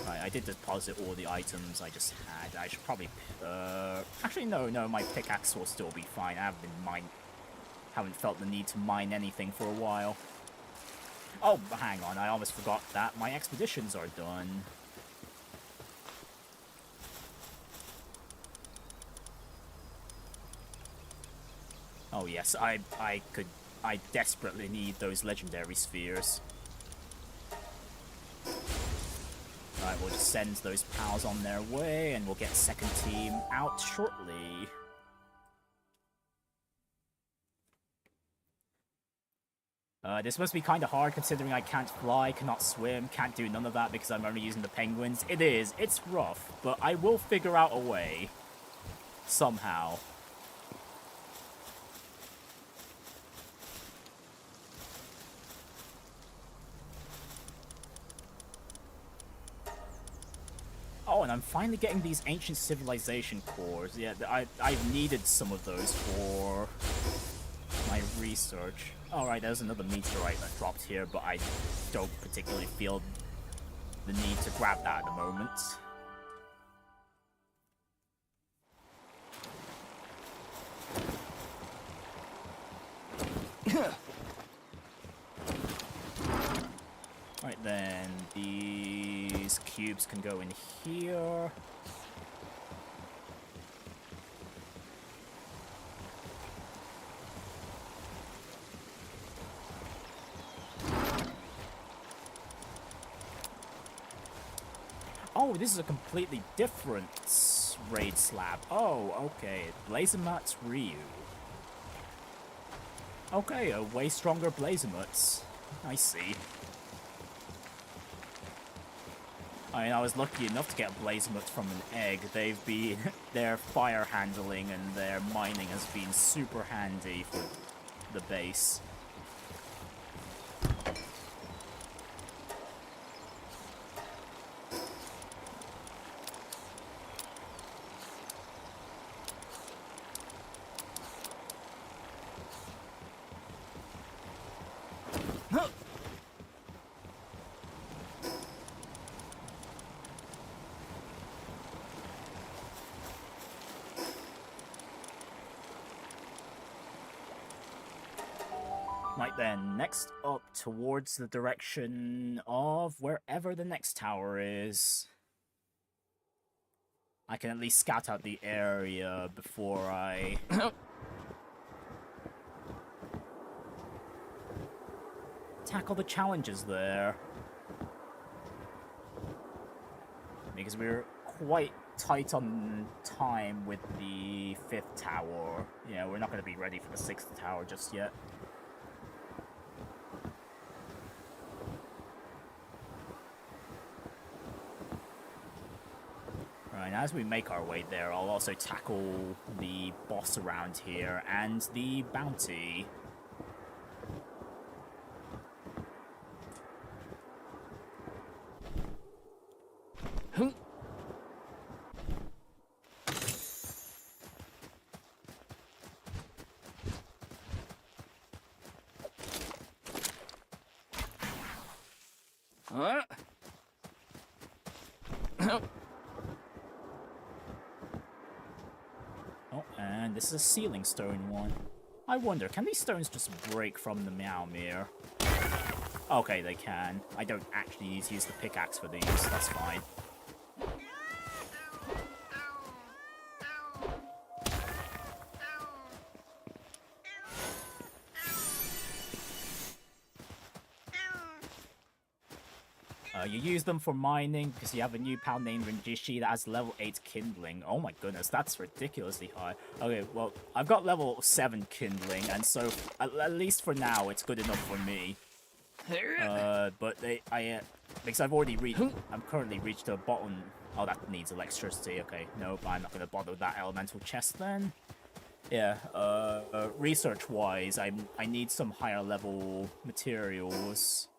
Right, I did deposit all the items I just had. I should probably actually no, my pickaxe will still be fine. I haven't felt the need to mine anything for a while. Oh, hang on, I almost forgot that. My expeditions are done. Oh yes, I desperately need those legendary spheres. Right, we'll just send those pals on their way, and we'll get second team out shortly. This must be kind of hard considering I can't fly, cannot swim, can't do none of that because I'm only using the penguins. It is, it's rough, but I will figure out a way. Somehow. Oh, and I'm finally getting these ancient civilization cores. Yeah, I've needed some of those for my research. Alright, there's another meteorite that dropped here, but I don't particularly feel the need to grab that at the moment. Right then, these cubes can go in here. Oh, this is a completely different raid slab. Oh, okay. Blazemat's Ryu. Okay, a way stronger Blazemats. I see. I mean, I was lucky enough to get Blazemats from an egg. They've been... their fire handling and their mining has been super handy for the base. Right then, next up towards the direction of wherever the next tower is. I can at least scout out the area before I... tackle the challenges there. Because we're quite tight on time with the 5th tower. Yeah, we're not going to be ready for the 6th tower just yet. And as we make our way there, I'll also tackle the boss around here and the bounty. Oh, and this is a ceiling stone one. I wonder, can these stones just break from the Meowmere? Okay, they can. I don't actually need to use the pickaxe for these, that's fine. You use them for mining because you have a new pal named Renjishi that has level 8 kindling. Oh my goodness, that's ridiculously high. Okay, well, I've got level 7 kindling, and so at least for now, it's good enough for me. But because I've already reached, I'm currently reached the bottom. Oh, that needs electricity. Okay, nope, I'm not gonna bother with that elemental chest then. Yeah, research-wise, I need some higher level materials.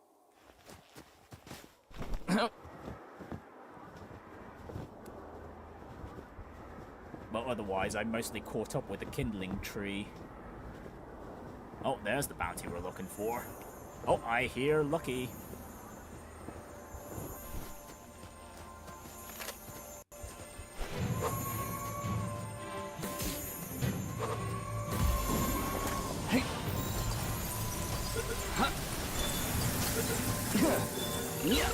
But otherwise, I'm mostly caught up with the kindling tree. Oh, there's the bounty we're looking for. Oh, I hear Lucky. Hey. Huh. Yeah.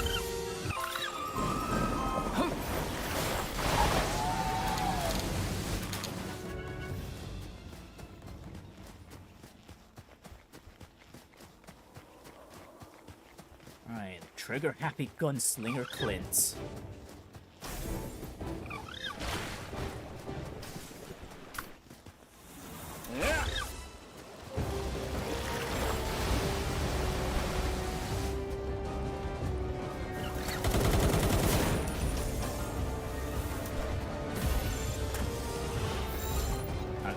Alright, trigger-happy gunslinger Clint. Yeah.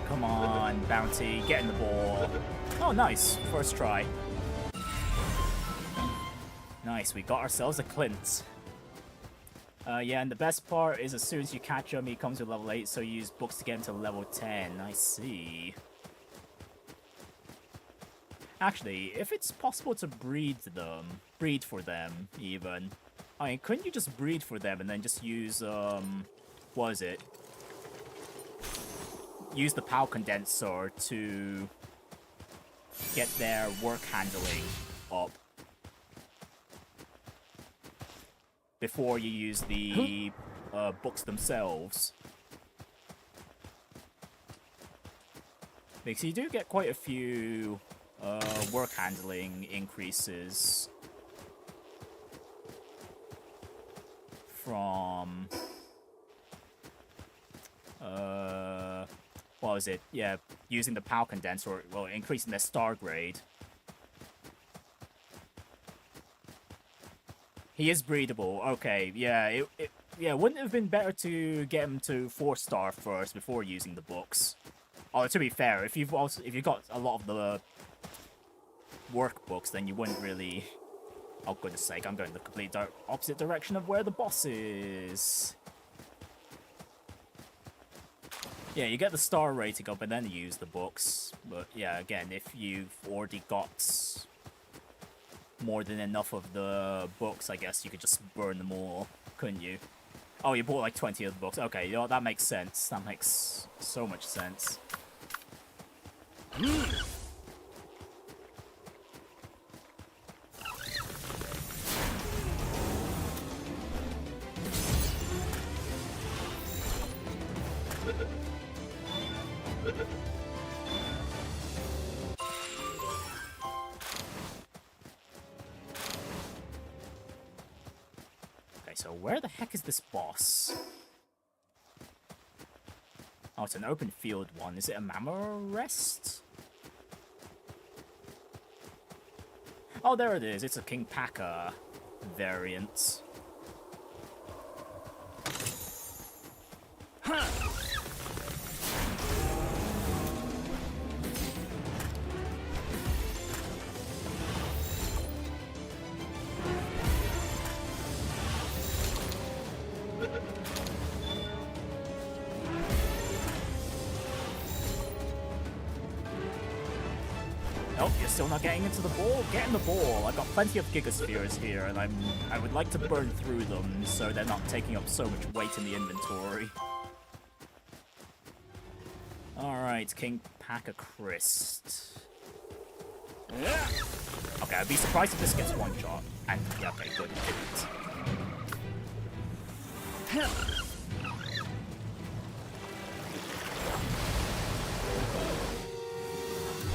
Come on, bounty, get in the ball. Oh, nice. First try. Nice, we got ourselves a Clint. Yeah, and the best part is as soon as you catch him, he comes to level 8, so you use books to get him to level 10. I see. Actually, if it's possible to breed for them, even. I mean, couldn't you just breed for them and then just use, what is it? Use the PAL condenser to get their work handling up before you use the books themselves. Because you do get quite a few work handling increases from what was it? Yeah, using the PAL condenser, well, increasing their star grade. He is breedable. Okay, yeah, yeah, wouldn't it have been better to get him to 4-star first before using the books? Oh, to be fair, if you've got a lot of the workbooks, then you wouldn't really. Oh goodness sake, I'm going the complete opposite direction of where the boss is. Yeah, you get the star rating up and then you use the books. But yeah, again, if you've already got more than enough of the books, I guess you could just burn them all, couldn't you? Oh, you bought like 20 of the books. Okay, you know, that makes sense. That makes so much sense. So where the heck is this boss? Oh, it's an open field one. Is it a Mammorest? Oh, there it is. It's a King Paka variant. Oh, you're still not getting into the ball? Get in the ball. I've got plenty of Gigaspheres here, and I would like to burn through them so they're not taking up so much weight in the inventory. Alright, King Pachycrist. Okay, I'd be surprised if this gets one shot. And, yeah, okay, good, it didn't.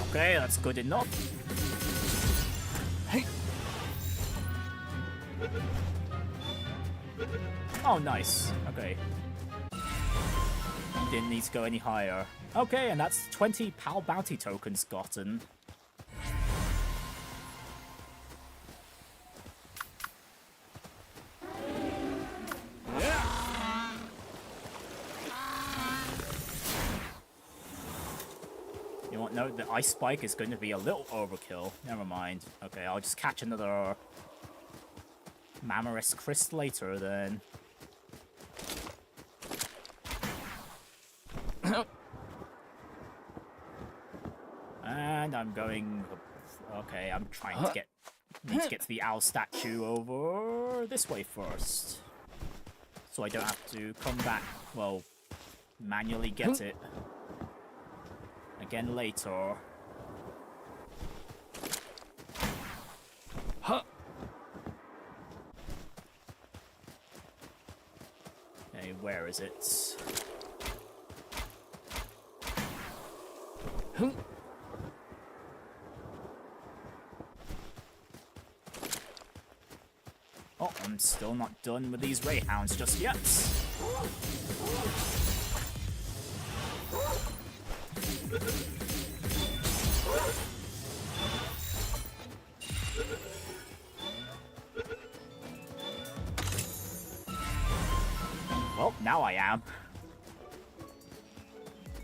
Okay, that's good enough. Hey. Oh, nice. Okay. Didn't need to go any higher. Okay, and that's 20 PAL bounty tokens gotten. You won't know the Ice Spike is going to be a little overkill. Never mind. Okay, I'll just catch another Mammorest Crystal later then. And I'm going... Okay, I'm trying to get... Need to get to the owl statue over this way first. So I don't have to come back, well, manually get it again later. Huh. Okay, where is it? Oh, I'm still not done with these Ray Hounds just yet. Well, now I am.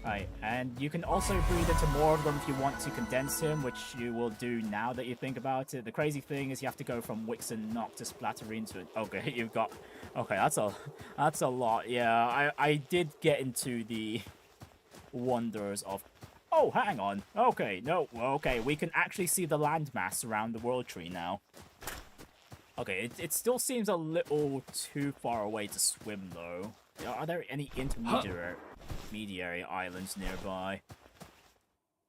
Right, and you can also breed into more of them if you want to condense him, which you will do now that you think about it. The crazy thing is you have to go from Wixen Nock to Splatterine to... Okay, you've got... Okay, that's a lot. Yeah, I did get into the wonders of... Oh, hang on. Okay, no, okay, we can actually see the landmass around the World Tree now. Okay, it still seems a little too far away to swim, though. Are there any intermediary islands nearby?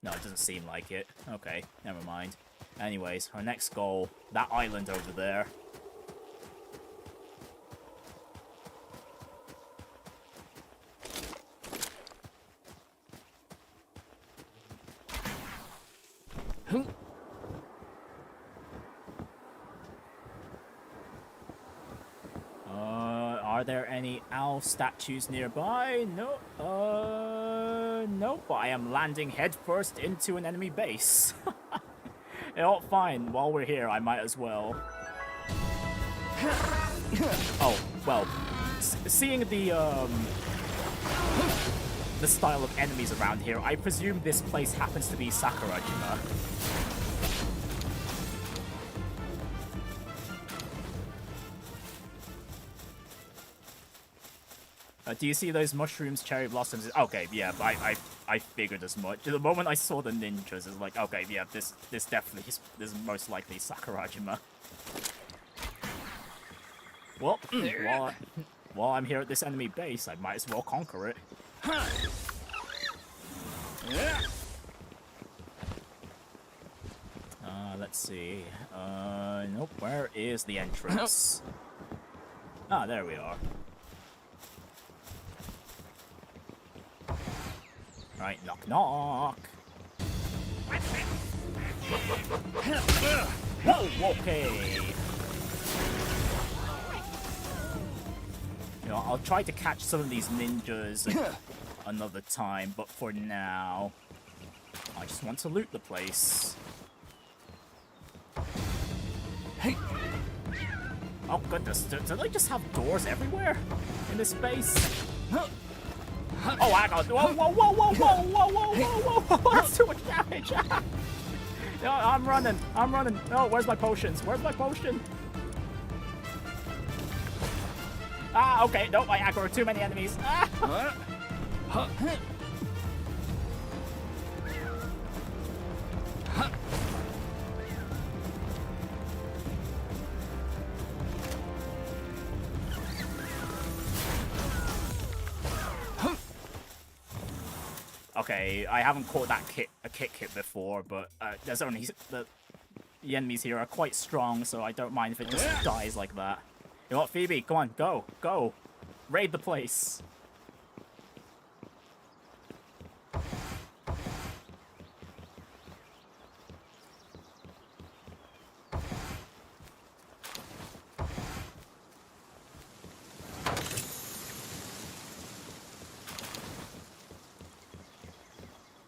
No, it doesn't seem like it. Okay, never mind. Anyways, our next goal, that island over there. Are there any owl statues nearby? No. Nope. I am landing headfirst into an enemy base. Oh, fine. While we're here, I might as well. Oh, well. Seeing the style of enemies around here, I presume this place happens to be Sakurajima. Do you see those mushrooms, cherry blossoms? Okay, yeah, I figured as much. The moment I saw the ninjas, it's like, okay, yeah, this definitely is most likely Sakurajima. Well, while I'm here at this enemy base, I might as well conquer it. Let's see. Nope, where is the entrance? Ah, there we are. Right, knock knock. Whoa, okay. You know, I'll try to catch some of these ninjas another time, but for now, I just want to loot the place. Hey! Oh goodness, do they just have doors everywhere in this space? Oh, hang on. Whoa, whoa, whoa, whoa, whoa, whoa, whoa, whoa, whoa. That's too much damage. No, I'm running. I'm running. Oh, where's my potions? Where's my potion? Ah, okay. Nope, I aggro too many enemies. Ah. Okay, I haven't caught that kick hit before, but there's only the enemies here are quite strong, so I don't mind if it just dies like that. You know what, Phoebe? Come on, go, go, raid the place.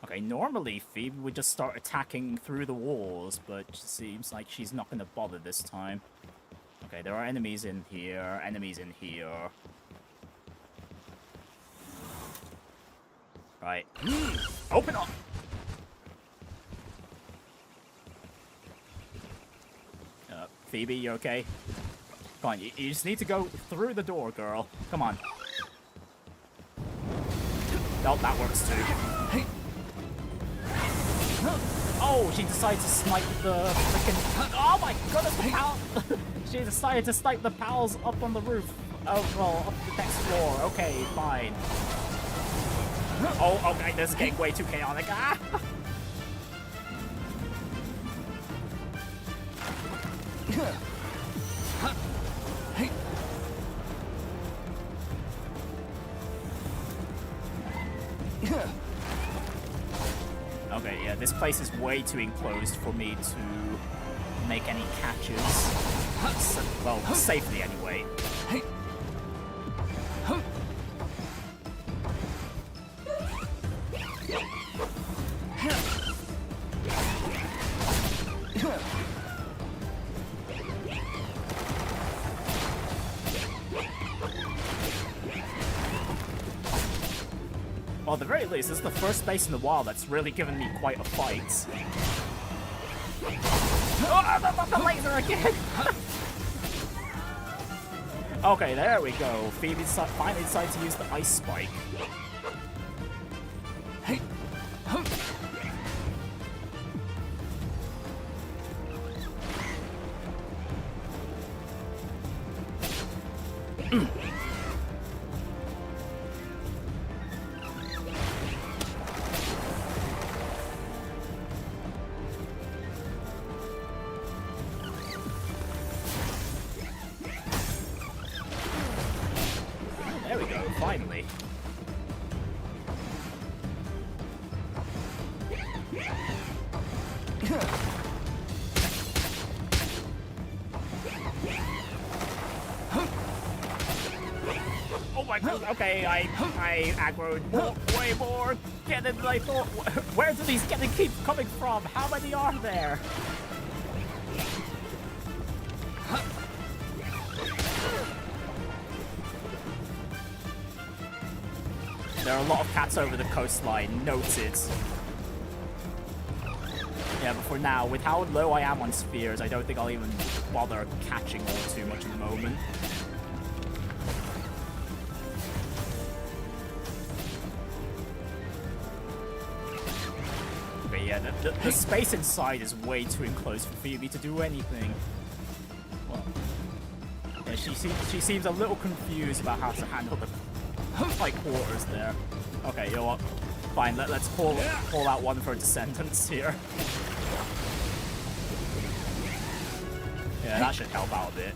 Okay, normally Phoebe would just start attacking through the walls, but it seems like she's not going to bother this time. Okay, there are enemies in here, enemies in here. Right. Open up! Phoebe, you okay? Come on, you just need to go through the door, girl. Come on. Oh, that works too. Oh, she decided to snipe the freaking... Oh my goodness, the pal... She decided to snipe the pals up on the roof. Oh, well, up the next floor. Okay, fine. Oh, okay, this is getting way too chaotic. Ah! Okay, yeah, this place is way too enclosed for me to make any catches. Well, safely anyway. Well, at the very least, this is the first space in the wild that's really given me quite a fight. Oh, the laser again! Okay, there we go. Phoebe finally decided to use the ice spike. Hey. There we go, finally. Oh my god, okay, I aggroed way more cannon than I thought. Where do these cannon keep coming from? How many are there? There are a lot of cats over the coastline, noted. Yeah, but for now, with how low I am on spheres, I don't think I'll even bother catching all too much at the moment. But yeah, the space inside is way too enclosed for Phoebe to do anything. Well, yeah, she seems a little confused about how to handle the like quarters there. Okay, you know what? Fine, let's pull out one for Descendants here. Yeah, that should help out a bit.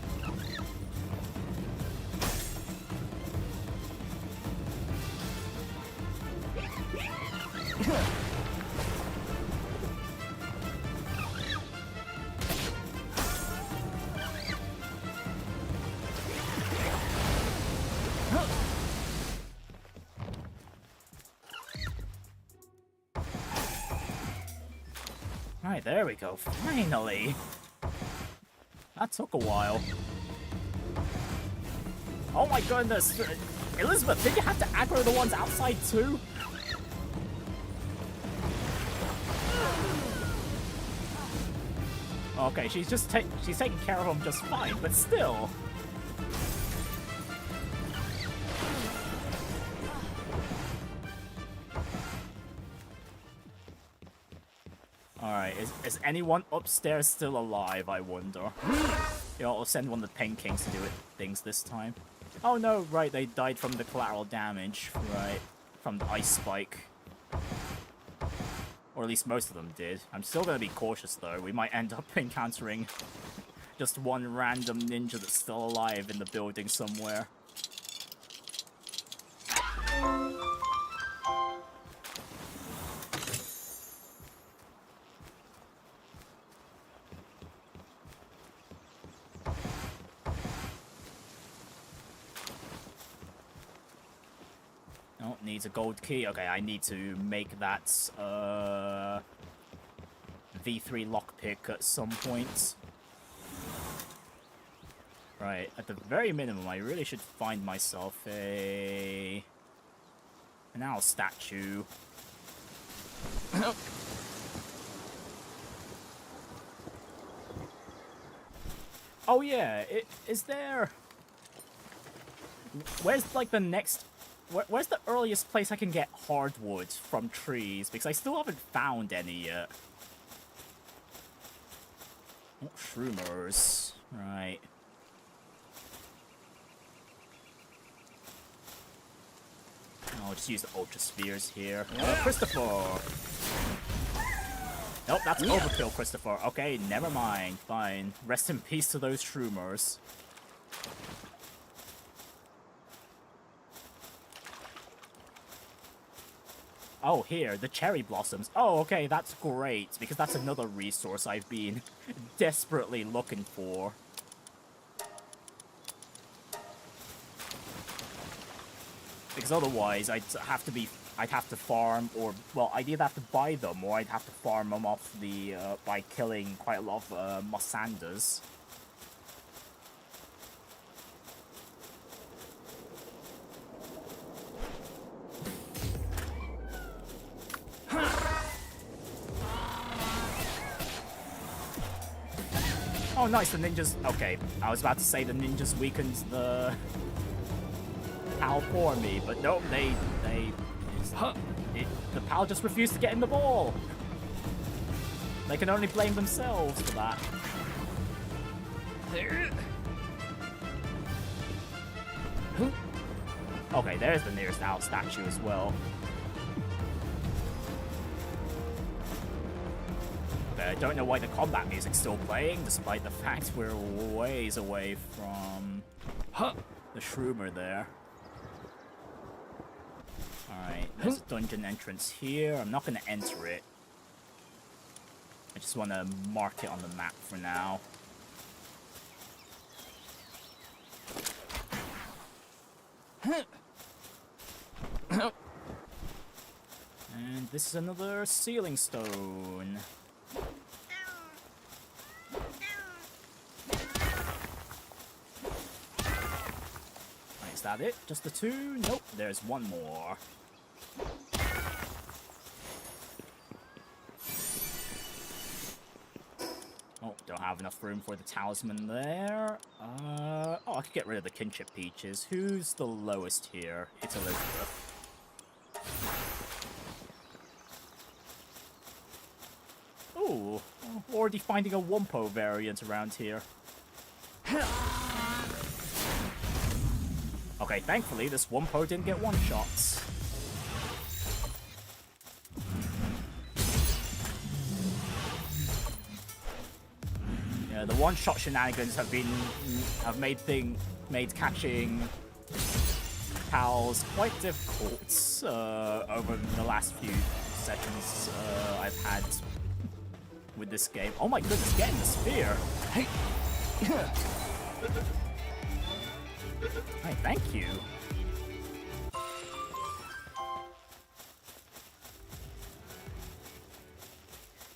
Right, there we go. Finally! That took a while. Oh my goodness! Elizabeth, did you have to aggro the ones outside too? Okay, she's taking care of them just fine, but still. Alright, is anyone upstairs still alive, I wonder? Yeah, I'll send one of the Penkings to do things this time. Oh no, right, they died from the collateral damage, right, from the ice spike. Or at least most of them did. I'm still gonna be cautious though, we might end up encountering just one random ninja that's still alive in the building somewhere. Oh, needs a gold key. Okay, I need to make that V3 lockpick at some point. Right, at the very minimum, I really should find myself an owl statue. Oh yeah, is there... Where's like the next... Where's the earliest place I can get hardwood from trees? Because I still haven't found any yet. Oh, shroomers. Right. I'll just use the ultra spheres here. Christopher! Nope, that's overkill, Christopher. Okay, never mind. Fine. Rest in peace to those shroomers. Oh, here, the cherry blossoms. Oh, okay, that's great, because that's another resource I've been desperately looking for. Because otherwise, I'd have to farm, or, well, I'd either have to buy them, or I'd have to farm them off the, by killing quite a lot of, Mossanders. Oh, nice, the ninjas... Okay, I was about to say the ninjas weakened the... PAL for me, but nope, the PAL just refused to get in the ball. They can only blame themselves for that. Okay, there's the nearest owl statue as well. I don't know why the combat music's still playing, despite the fact we're ways away from the shroomer there. Alright, there's a dungeon entrance here. I'm not going to enter it. I just want to mark it on the map for now. And this is another sealing stone. Is that it? Just the two? Nope, there's one more. Oh, don't have enough room for the talisman there. Oh, I could get rid of the kinship peaches. Who's the lowest here? It's Elizabeth. Ooh, already finding a Wumpo variant around here. Okay, thankfully this Wumpo didn't get one-shots. Yeah, the one-shot shenanigans have made catching PALs quite difficult over the last few sessions I've had with this game. Oh my goodness, getting the spear! Hey. Hi, thank you.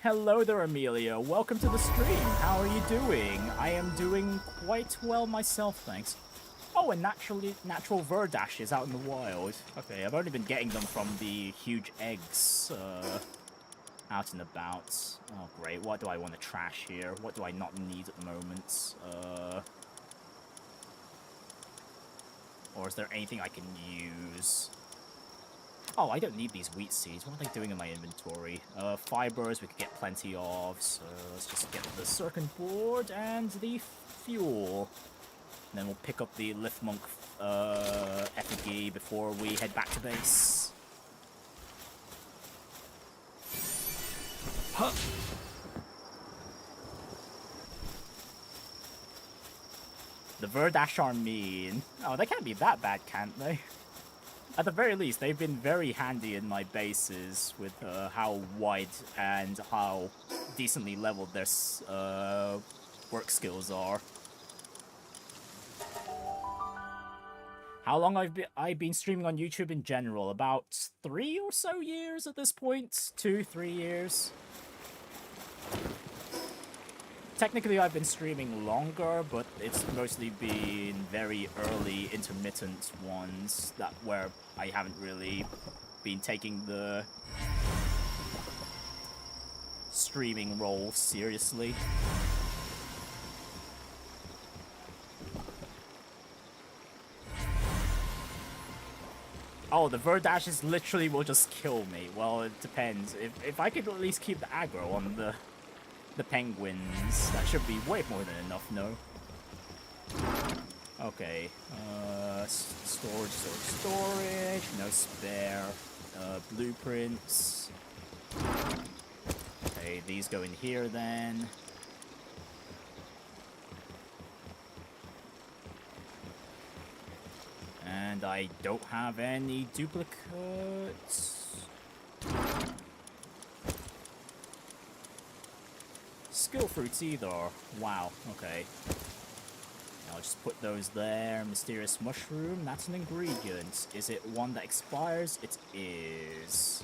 Hello there, Amelia. Welcome to the stream. How are you doing? I am doing quite well myself, thanks. Oh, and natural Verdashes out in the wild. Okay, I've only been getting them from the huge eggs out and about. Oh, great. What do I want to trash here? What do I not need at the moment? Or is there anything I can use? Oh, I don't need these wheat seeds. What are they doing in my inventory? Fibers we could get plenty of, so let's just get the circuit board and the fuel. And then we'll pick up the Lift Monk effigy before we head back to base. Huh. The Verdash are mean. Oh, they can't be that bad, can't they? At the very least, they've been very handy in my bases with how wide and how decently leveled their work skills are. How long I've been streaming on YouTube in general? About 3 or so years at this point? 2, 3 years? Technically, I've been streaming longer, but it's mostly been very early, intermittent ones where I haven't really been taking the streaming role seriously. Oh, the Verdashes literally will just kill me. Well, it depends. If I could at least keep the aggro on the penguins, that should be way more than enough, no? Okay, storage, no spare, blueprints. Okay, these go in here then. And I don't have any duplicates. Skill fruits either. Wow, okay. I'll just put those there. Mysterious mushroom, that's an ingredient. Is it one that expires? It is.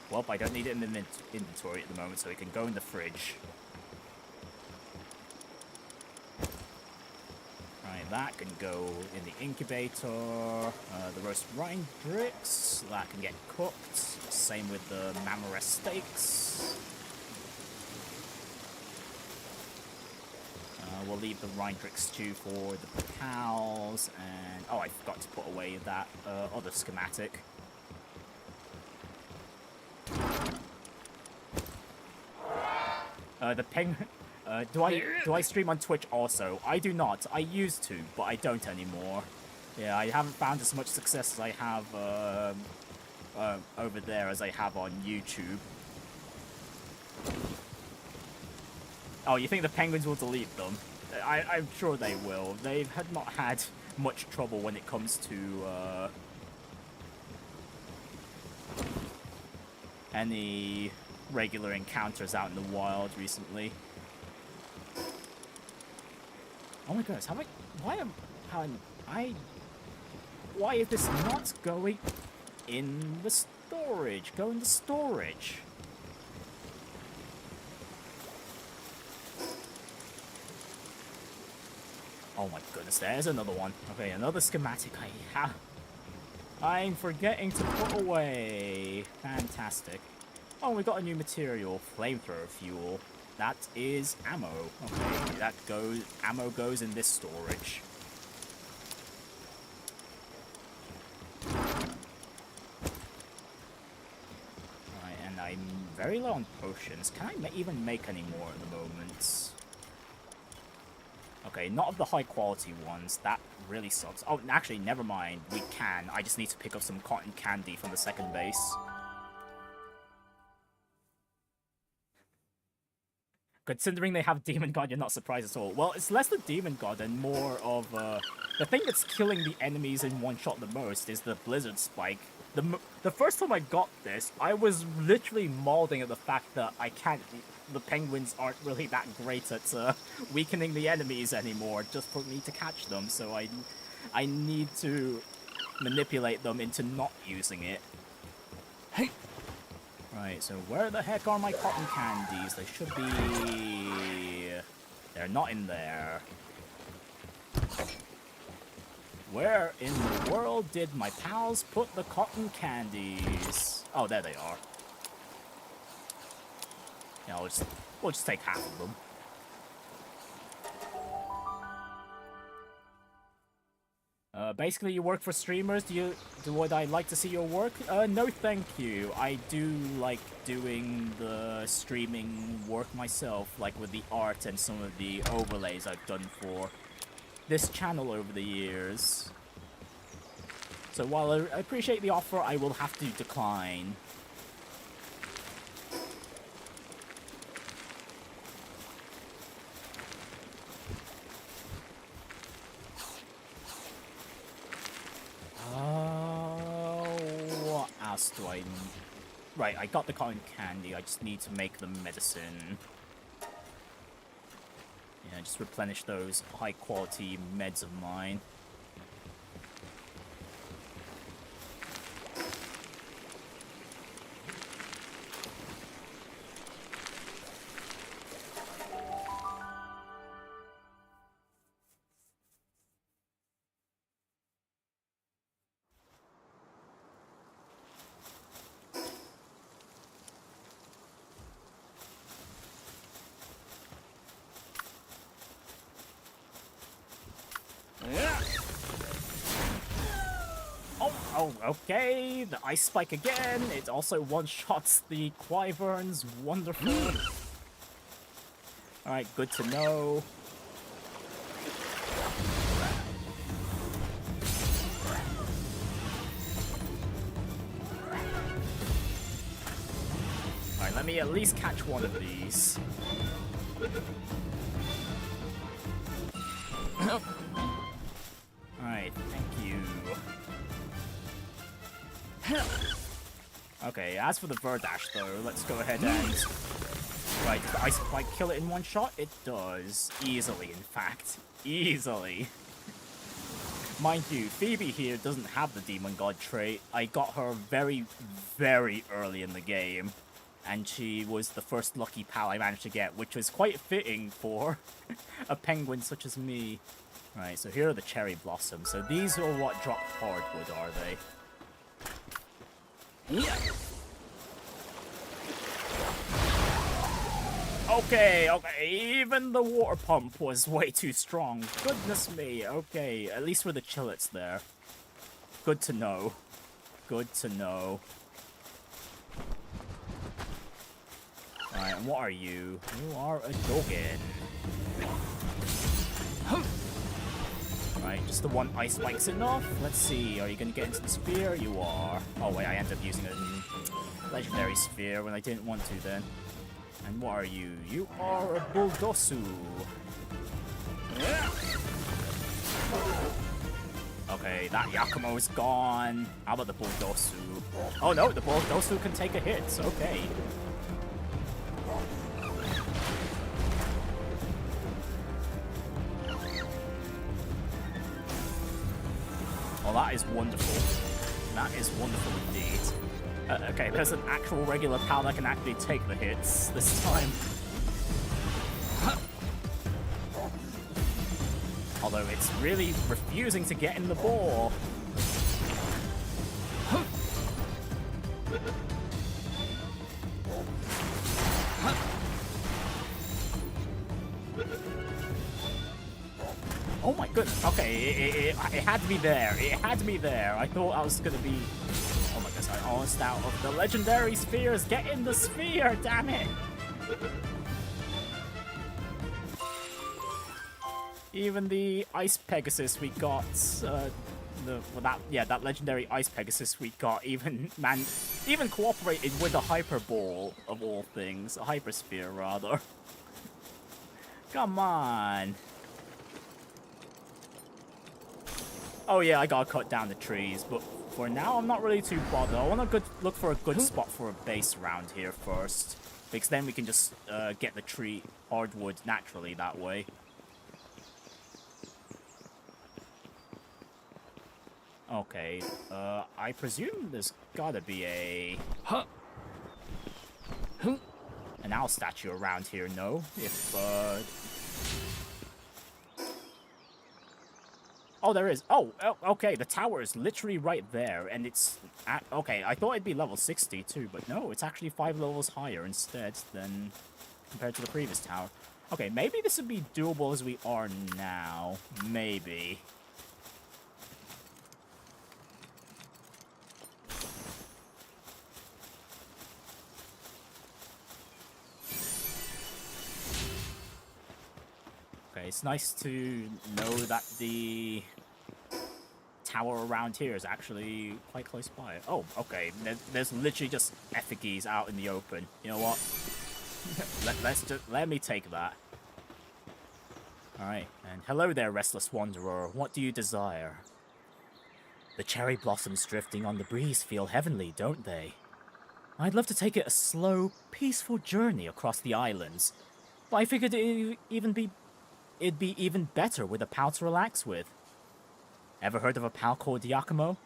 Well, I don't need it in the inventory at the moment, so it can go in the fridge. Right, that can go in the incubator. The roast rind bricks, that can get cooked. Same with the Mammorest steaks. We'll leave the Rindrick stew for the cows, and oh, I forgot to put away that other schematic. The penguin. Do I stream on Twitch also? I do not. I used to, but I don't anymore. Yeah, I haven't found as much success as I have over there as I have on YouTube. Oh, you think the penguins will delete them? I'm sure they will. They've not had much trouble when it comes to any regular encounters out in the wild recently. Oh my goodness, why is this not going in the storage? Go in the storage. Oh my goodness, there's another one. Okay, another schematic I'm forgetting to put away. Fantastic. Oh, we got a new material, flamethrower fuel. That is ammo. Okay, ammo goes in this storage. Alright, and I'm very low on potions. Can I even make any more at the moment? Okay, not of the high quality ones. That really sucks. Oh, actually, never mind. We can. I just need to pick up some cotton candy from the second base. Considering they have Demon God, you're not surprised at all. Well, it's less the Demon God and more of, the thing that's killing the enemies in one shot the most is the Blizzard Spike. The first time I got this, I was literally mauling at the fact that the penguins aren't really that great at, weakening the enemies anymore, just for me to catch them, so I need to manipulate them into not using it. Hey! Right, so where the heck are my cotton candies? They should be... They're not in there. Where in the world did my pals put the cotton candies? Oh, there they are. Yeah, we'll just take half of them. Basically, you work for streamers. Would I like to see your work? No, thank you. I do like doing the streaming work myself, like with the art and some of the overlays I've done for this channel over the years. So while I appreciate the offer, I will have to decline. What else do I need? Right, I got the cotton candy. I just need to make the medicine. Yeah, just replenish those high quality meds of mine. Oh, okay, the ice spike again. It also one-shots the Wyverns. Wonderful. Alright, good to know. Alright, let me at least catch one of these. Alright, thank you. Okay, as for the Verdash though, let's go ahead and... Right, does the Ice Spike kill it in one shot? It does. Easily, in fact. Easily. Mind you, Phoebe here doesn't have the Demon God trait. I got her very, very early in the game. And she was the first lucky pal I managed to get, which was quite fitting for a penguin such as me. Right, so here are the cherry blossoms. So these are what drop hardwood, are they? Yeah. Okay, even the water pump was way too strong. Goodness me, okay, at least with the chillets there. Good to know. Good to know. Alright, and what are you? You are a Dogen. Right, just the one ice spike's enough. Let's see, are you gonna get into the sphere? You are. Oh wait, I ended up using a legendary sphere when I didn't want to then. And what are you? You are a Bulldosu. Okay, that Yakumo's gone. How about the Bulldosu? Oh no, the Bulldosu can take a hit. Okay. Oh, that is wonderful. That is wonderful indeed. Okay, there's an actual regular pal that can actually take the hits this time. Although it's really refusing to get in the ball. Oh my goodness. Okay, it had to be there. It had to be there. I thought I was gonna be... Oh my goodness, I almost out of the legendary spheres. Get in the sphere, damn it! Even the Ice Pegasus we got, that legendary Ice Pegasus we got, even cooperated with a Hyper Ball of all things, a Hyper Sphere rather. Come on. Oh yeah, I gotta cut down the trees, but for now I'm not really too bothered. I want to look for a good spot for a base around here first, because then we can just get the tree hardwood naturally that way. Okay, I presume there's gotta be an owl statue around here, no? If, Oh, there is. Oh, okay. The tower is literally right there, and it's at, okay. I thought it'd be level 60 too, but no, it's actually 5 levels higher instead than compared to the previous tower. Okay, maybe this would be doable as we are now. Maybe. Okay, it's nice to know that the tower around here is actually quite close by. Oh, okay. There's literally just effigies out in the open. You know what? Let me take that. Alright, and hello there, restless wanderer. What do you desire? The cherry blossoms drifting on the breeze feel heavenly, don't they? I'd love to take a slow, peaceful journey across the islands, but I figured it'd be even better with a pal to relax with. Ever heard of a pal called Yakumo?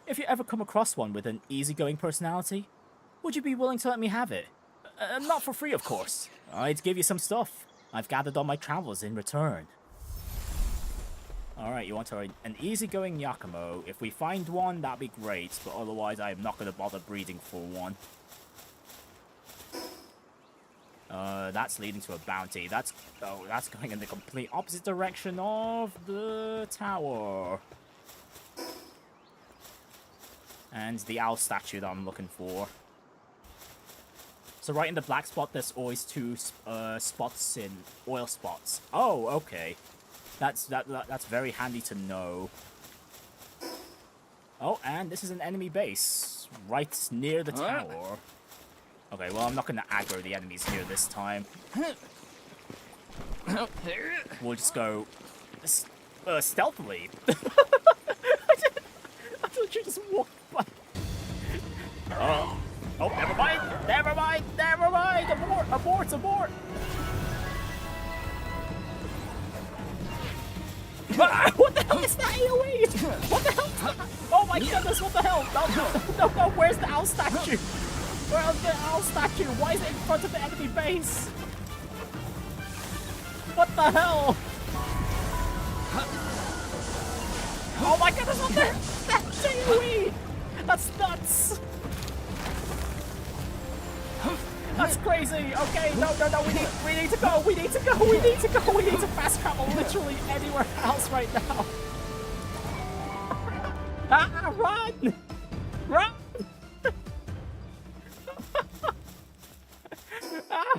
If you ever come across one with an easygoing personality, would you be willing to let me have it? Not for free, of course. I'd give you some stuff I've gathered on my travels in return. Alright, you want an easygoing Yakumo. If we find one, that'd be great, but otherwise I'm not going to bother breeding for one. That's leading to a bounty. That's going in the complete opposite direction of the tower. And the owl statue that I'm looking for. So right in the black spot, there's always 2 spots in oil spots. Oh, okay. That's very handy to know. Oh, and this is an enemy base right near the tower. Okay, well, I'm not going to aggro the enemies here this time. We'll just go stealthily. I thought you just walked by. Oh, never mind. Abort. What the hell is that AoE? What the hell? Oh my goodness, what the hell? No, where's the owl statue? Where's the owl statue? Why is it in front of the enemy base? What the hell? Oh my goodness, what the hell? That's AoE! That's nuts! That's crazy! Okay, no, we need to go! We need to fast travel literally anywhere else right now! Run!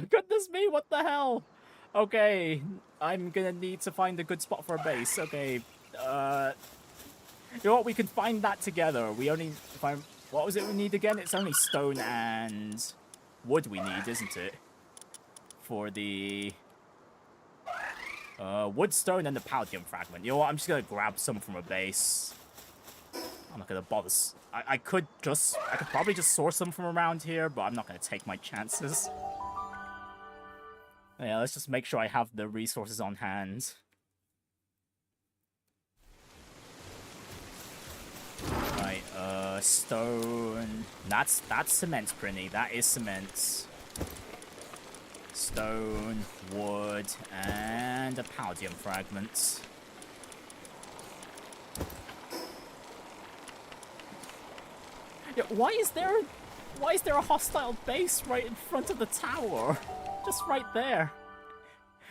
Goodness me, what the hell? Okay, I'm gonna need to find a good spot for a base. Okay, you know what, we can find that together. We only find, what was it we need again? It's only stone and wood we need, isn't it? For the wood, stone, and the palladium fragment. You know what, I'm just gonna grab some from a base. I'm not gonna bother. I could probably just source them from around here, but I'm not gonna take my chances. Yeah, let's just make sure I have the resources on hand. Right, stone. That's cement, Prinny. That is cement. Stone, wood, and a palladium fragment. Yeah, why is there a hostile base right in front of the tower? Just right there.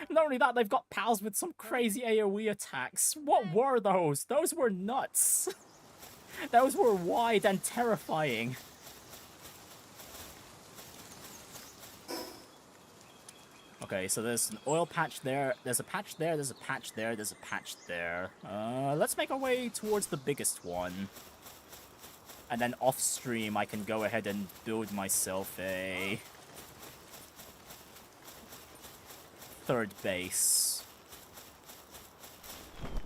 Not only that, they've got pals with some crazy AoE attacks. What were those? Those were nuts. Those were wide and terrifying. Okay, so there's an oil patch there, there's a patch there, there's a patch there, there's a patch there. Let's make our way towards the biggest one. And then off stream, I can go ahead and build myself a third base.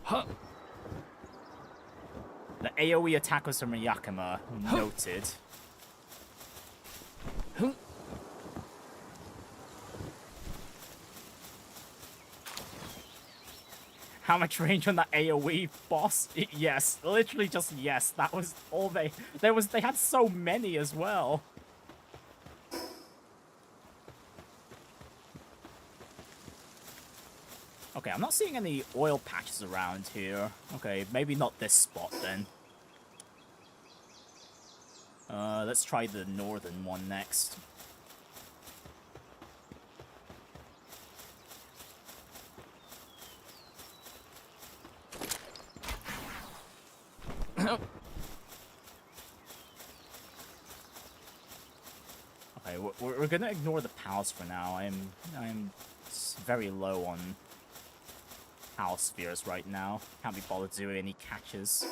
Huh. The AoE attack was from Yakima. Noted. Huh. How much range on that AoE boss? Yes, literally just yes. That was all they had so many as well. Okay, I'm not seeing any oil patches around here. Okay, maybe not this spot then. Let's try the northern one next. Okay, we're gonna ignore the pals for now. I'm very low on pal spheres right now. Can't be bothered doing any catches.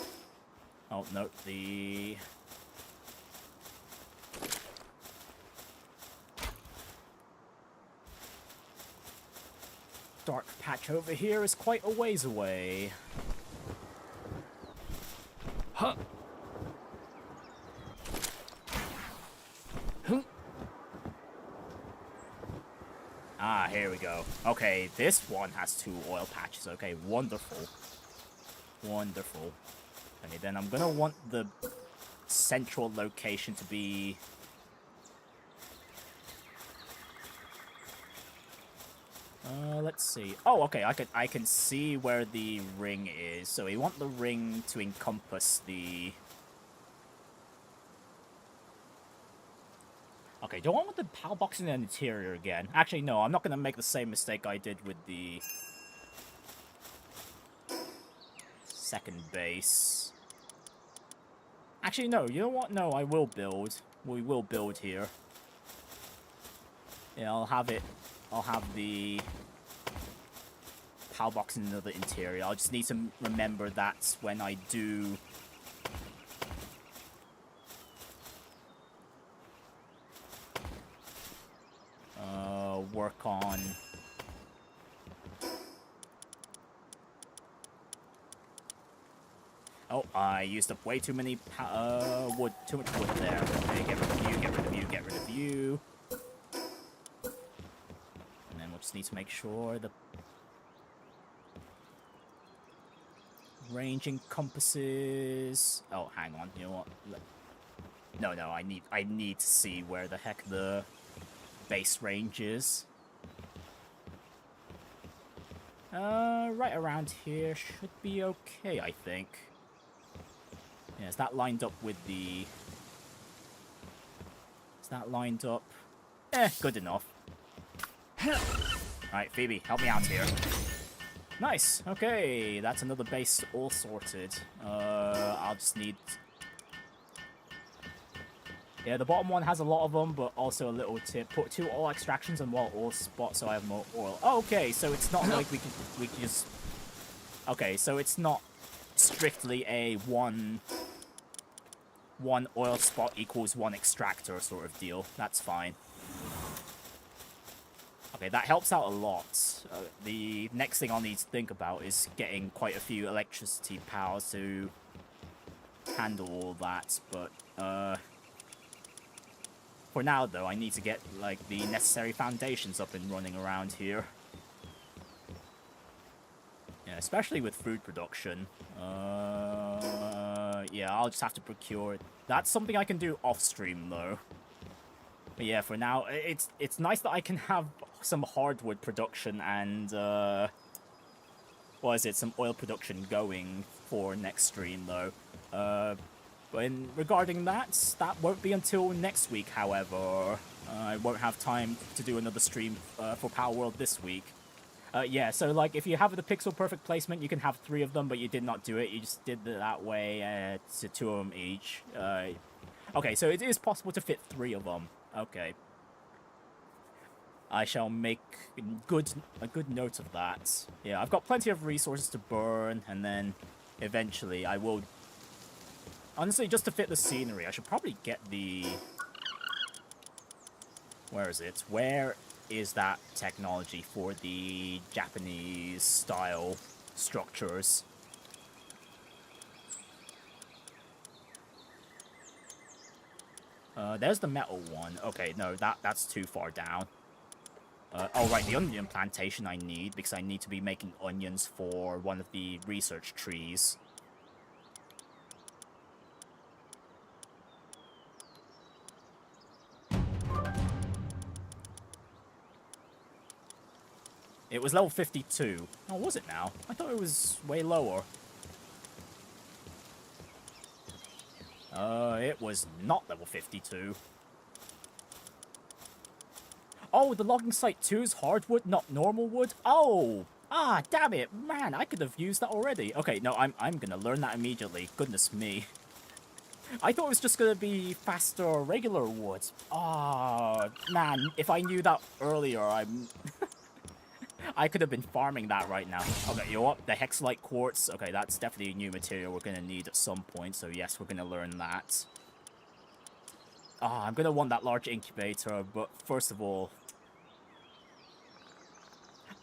Oh no, the dark patch over here is quite a ways away. Huh. Ah, here we go. Okay, this one has 2 oil patches. Okay, wonderful. Wonderful. Okay, then I'm gonna want the central location to be... let's see. Oh, okay, I can see where the ring is. So we want the ring to encompass the... Okay, do I want the Palbox in the interior again? Actually, no, I'm not going to make the same mistake I did with the second base. Actually, no, you know what? No, I will build. We will build here. Yeah, I'll have the Palbox in the interior. I'll just need to remember that when I do... work on... Oh, I used up way too many wood, too much wood there. Okay, get rid of you, get rid of you, get rid of you. And then we'll just need to make sure the range encompasses... Oh, hang on, you know what? No, I need to see where the heck the base range is. Right around here should be okay, I think. Yeah, is that lined up with the... Is that lined up? Good enough. Alright, Phoebe, help me out here. Nice, okay, that's another base all sorted. I'll just need... Yeah, the bottom one has a lot of them, but also a little tip. Put 2 oil extractions on 1 oil spot so I have more oil. Oh, okay, so it's not like we can just... Okay, so it's not strictly a one oil spot equals 1 extractor sort of deal. That's fine. Okay, that helps out a lot. The next thing I'll need to think about is getting quite a few electricity powers to handle all that, but, for now, though, I need to get, like, the necessary foundations up and running around here. Yeah, especially with food production. Yeah, I'll just have to procure it. That's something I can do off-stream, though. But yeah, for now, it's nice that I can have some hardwood production and, what is it, some oil production going for next stream, though. But regarding that won't be until next week, however. I won't have time to do another stream for Palworld this week. Yeah, so, like, if you have the pixel-perfect placement, you can have 3 of them, but you did not do it. You just did it that way, to 2 of them each. Okay, so it is possible to fit 3 of them. Okay. I shall make a good note of that. Yeah, I've got plenty of resources to burn, and then eventually I will... Honestly, just to fit the scenery, I should probably get the... Where is it? Where is that technology for the Japanese-style structures? There's the metal one. Okay, no, that's too far down. Oh, right, the onion plantation I need, because I need to be making onions for one of the research trees. It was level 52. Oh, was it now? I thought it was way lower. It was not level 52. Oh, the logging site 2 is hardwood, not normal wood? Oh! Ah, damn it! Man, I could have used that already. Okay, no, I'm gonna learn that immediately. Goodness me. I thought it was just gonna be faster regular wood. Ah, man, if I knew that earlier, I could have been farming that right now. Okay, you know what? The Hexalite Quartz. Okay, that's definitely a new material we're gonna need at some point, so yes, we're gonna learn that. Ah, I'm gonna want that large incubator, but first of all...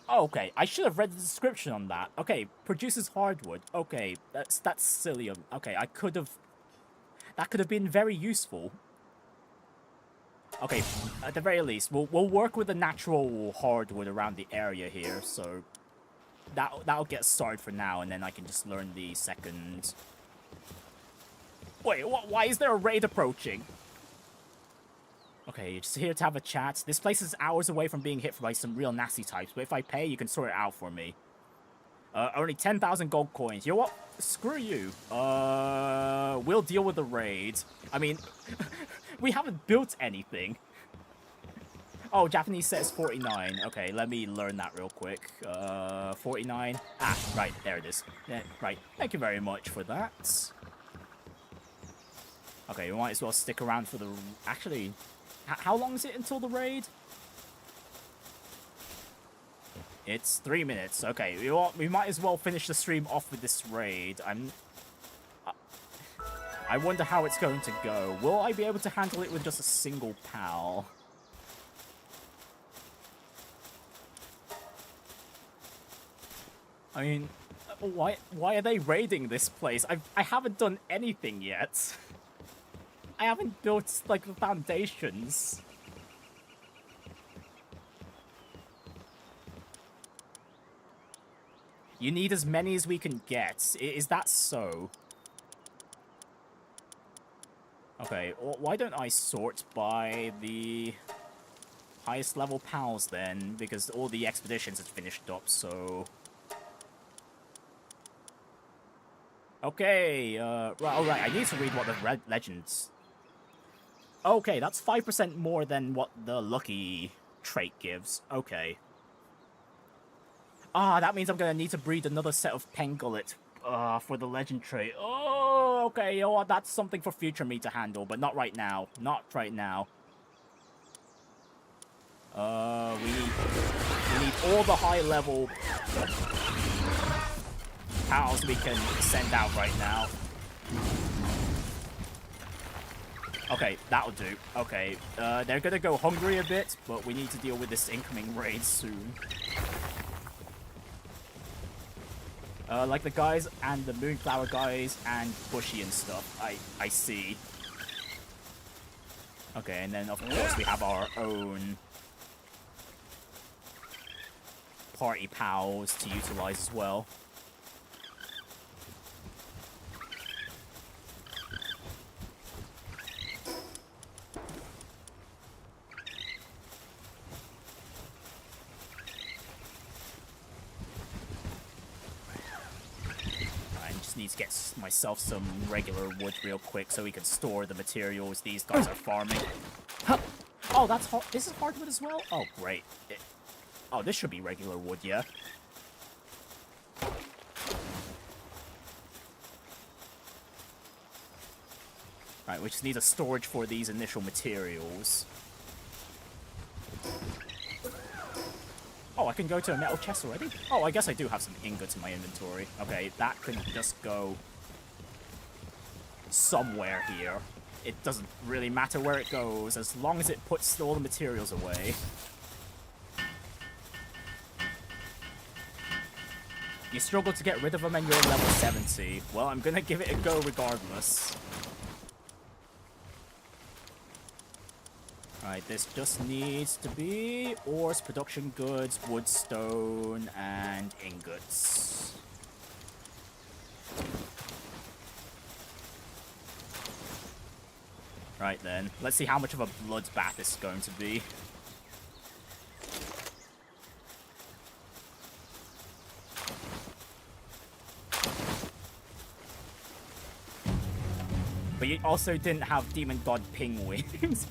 Oh, okay, I should have read the description on that. Okay, produces hardwood. Okay, that's silly. Okay, I could have... That could have been very useful. Okay, at the very least, we'll work with the natural hardwood around the area here, so... That'll get started for now, and then I can just learn the second... Wait, why is there a raid approaching? Okay, you're just here to have a chat. This place is hours away from being hit by some real nasty types, but if I pay, you can sort it out for me. Only 10,000 gold coins. You know what? Screw you. We'll deal with the raid. I mean, we haven't built anything. Oh, Japanese says 49. Okay, let me learn that real quick. 49. Ah, right, there it is. Yeah, right, thank you very much for that. Okay, we might as well stick around for the... Actually... How long is it until the raid? It's 3 minutes. Okay, we might as well finish the stream off with this raid. I wonder how it's going to go. Will I be able to handle it with just a single pal? I mean, why are they raiding this place? I haven't done anything yet. I haven't built, like, the foundations. You need as many as we can get. Is that so? Okay, why don't I sort by the highest level pals then? Because all the expeditions have finished up, so... Okay, alright, I need to read what the legends... Okay, that's 5% more than what the lucky trait gives. Okay. Ah, that means I'm gonna need to breed another set of Pengullet for the legend trait. Oh, okay, you know what? That's something for future me to handle, but not right now. Not right now. We need all the high level pals we can send out right now. Okay, that'll do. Okay, they're gonna go hungry a bit, but we need to deal with this incoming raid soon. Like the guys and the Moonflower guys and Bushy and stuff, I see. Okay, and then of course we have our own party pals to utilize as well. Need to get myself some regular wood real quick so we can store the materials these guys are farming. Oh, that's hard. This is hardwood as well? Oh, great. Oh, this should be regular wood, yeah. Right, we just need a storage for these initial materials. Oh, I can go to a metal chest already? Oh, I guess I do have some ingots in my inventory. Okay, that could just go somewhere here. It doesn't really matter where it goes, as long as it puts all the materials away. You struggle to get rid of them and you're level 70. Well, I'm gonna give it a go regardless. Alright, this just needs to be ores, production goods, wood, stone, and ingots. Right then, let's see how much of a bloodbath this is going to be. but you also didn't have Demon God Ping wings.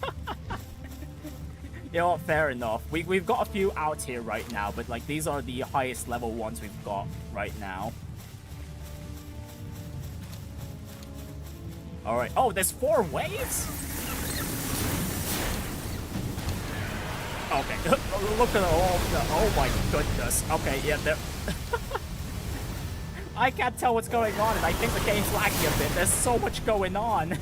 You know what, fair enough. We've got a few out here right now, but like these are the highest level ones we've got right now. Alright. Oh, there's 4 waves? Okay. Look at all the... Oh my goodness. Okay, yeah, there... I can't tell what's going on, and I think the game's lagging a bit. There's so much going on.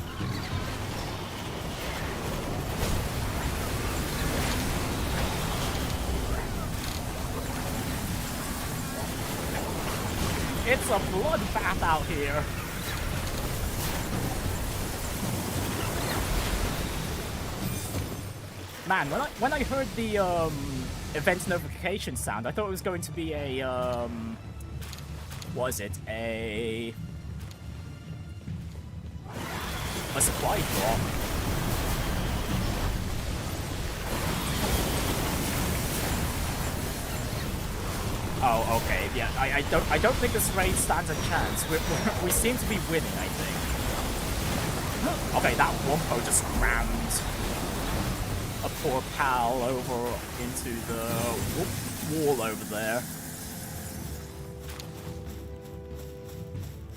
It's a bloodbath out here. Man, when I heard the event notification sound, I thought it was going to be a was it a supply drop? Oh, okay, yeah. I don't think this raid stands a chance. We seem to be winning, I think. Okay, that Wumpo just rammed a poor pal over into the wall over there.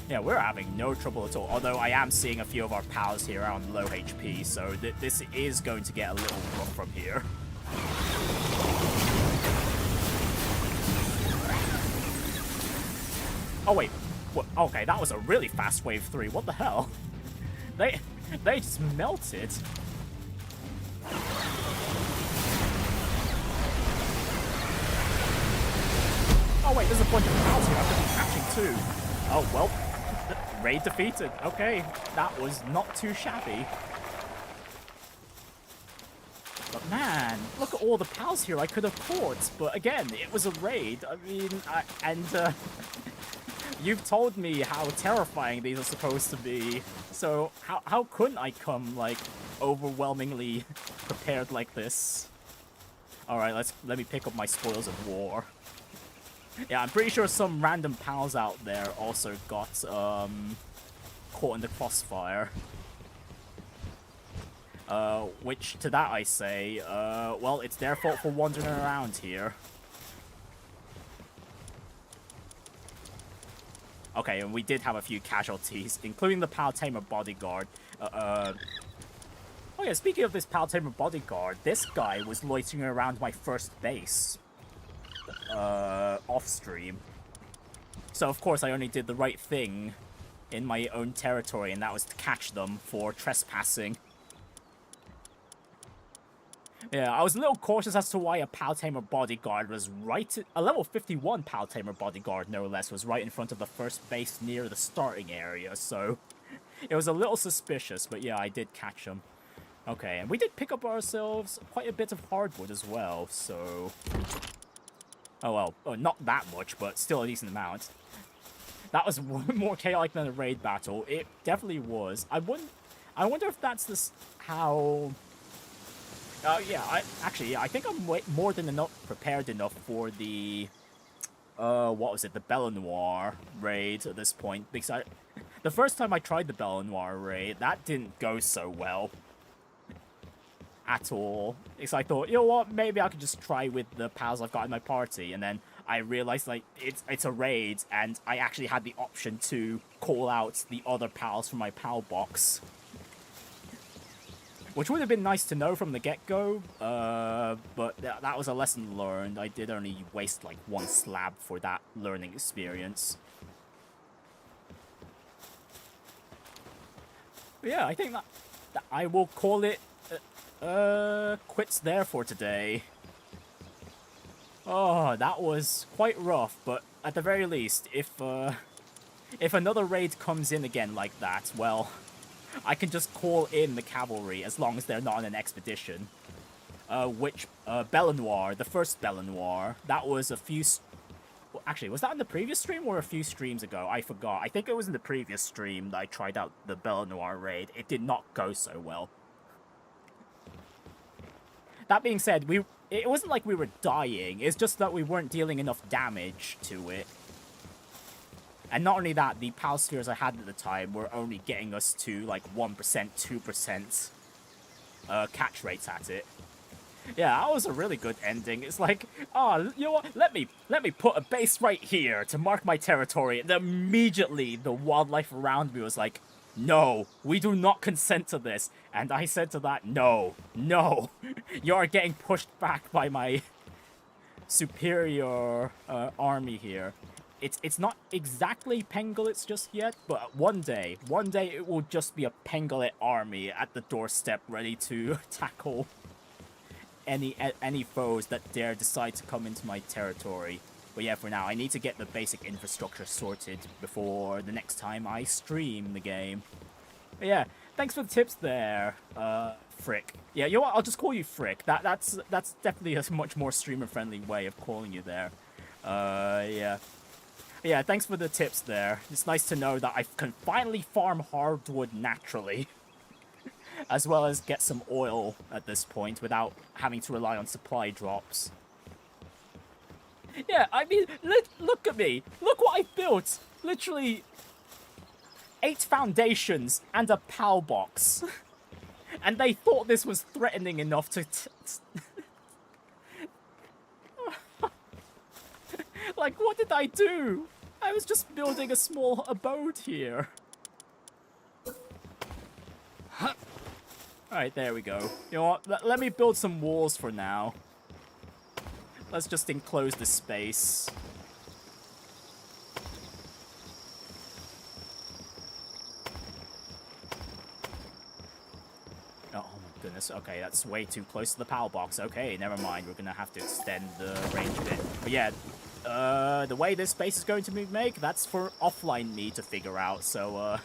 Yeah, we're having no trouble at all. Although I am seeing a few of our pals here on low HP, so this is going to get a little rough from here. Oh wait, what? Okay, that was a really fast wave 3. What the hell? They just melted. Oh wait, there's a bunch of pals here. I'm gonna be catching too. Oh well, raid defeated. Okay, that was not too shabby. But man, look at all the pals here I could have caught. But again, it was a raid. I mean, you've told me how terrifying these are supposed to be. So how couldn't I come like overwhelmingly prepared like this? All right, let me pick up my spoils of war. Yeah, I'm pretty sure some random pals out there also got caught in the crossfire. Which to that I say, well, it's their fault for wandering around here. Okay, and we did have a few casualties, including the Pal Tamer bodyguard. Oh yeah, speaking of this Pal Tamer bodyguard, this guy was loitering around my first base. Off stream. So of course I only did the right thing in my own territory, and that was to catch them for trespassing. Yeah, I was a little cautious as to why a Pal Tamer bodyguard was a level 51 Pal Tamer bodyguard, no less, was right in front of the first base near the starting area, so it was a little suspicious, but yeah, I did catch him. Okay, and we did pick up ourselves quite a bit of hardwood as well, so... Oh well, not that much, but still a decent amount. That was more chaotic than a raid battle. It definitely was. I wonder if that's how... yeah, I think I'm more than prepared enough for the... what was it? The Belle Noire raid at this point. Because the first time I tried the Belle Noire raid, that didn't go so well. At all. Because I thought, you know what, maybe I could just try with the pals I've got in my party, and then I realized like it's a raid, and I actually had the option to call out the other pals from my Palbox, which would have been nice to know from the get-go, but that was a lesson learned. I did only waste like 1 slab for that learning experience. But yeah, I think that I will call it quits there for today. Oh, that was quite rough, but at the very least, if another raid comes in again like that, well, I can just call in the cavalry as long as they're not on an expedition. Which, Belle Noire, the first Belle Noire, that was a few... Well, actually, was that in the previous stream or a few streams ago? I forgot. I think it was in the previous stream that I tried out the Belle Noire raid. It did not go so well. That being said, it wasn't like we were dying, it's just that we weren't dealing enough damage to it. And not only that, the PAL spheres I had at the time were only getting us to like 1%, 2% catch rates at it. Yeah, that was a really good ending. It's like, oh, you know what? Let me put a base right here to mark my territory. And immediately, the wildlife around me was like, no, we do not consent to this. And I said to that, no, no, you are getting pushed back by my superior army here. It's not exactly Pengolets just yet, but one day it will just be a Pengolet army at the doorstep ready to tackle any foes that dare decide to come into my territory. But yeah, for now, I need to get the basic infrastructure sorted before the next time I stream the game. But yeah, thanks for the tips there, Frick. Yeah, you know what? I'll just call you Frick. That's definitely a much more streamer-friendly way of calling you there. Yeah. Yeah, thanks for the tips there. It's nice to know that I can finally farm hardwood naturally. As well as get some oil at this point without having to rely on supply drops. Yeah, I mean, look at me. Look what I built. Literally 8 foundations and a Palbox. And they thought this was threatening enough to... Like, what did I do? I was just building a small abode here. Alright, there we go. You know what? Let me build some walls for now. Let's just enclose this space. Oh my goodness. Okay, that's way too close to the Palbox. Okay, never mind. We're gonna have to extend the range a bit. But yeah, the way this space is going to be made, that's for offline me to figure out. So,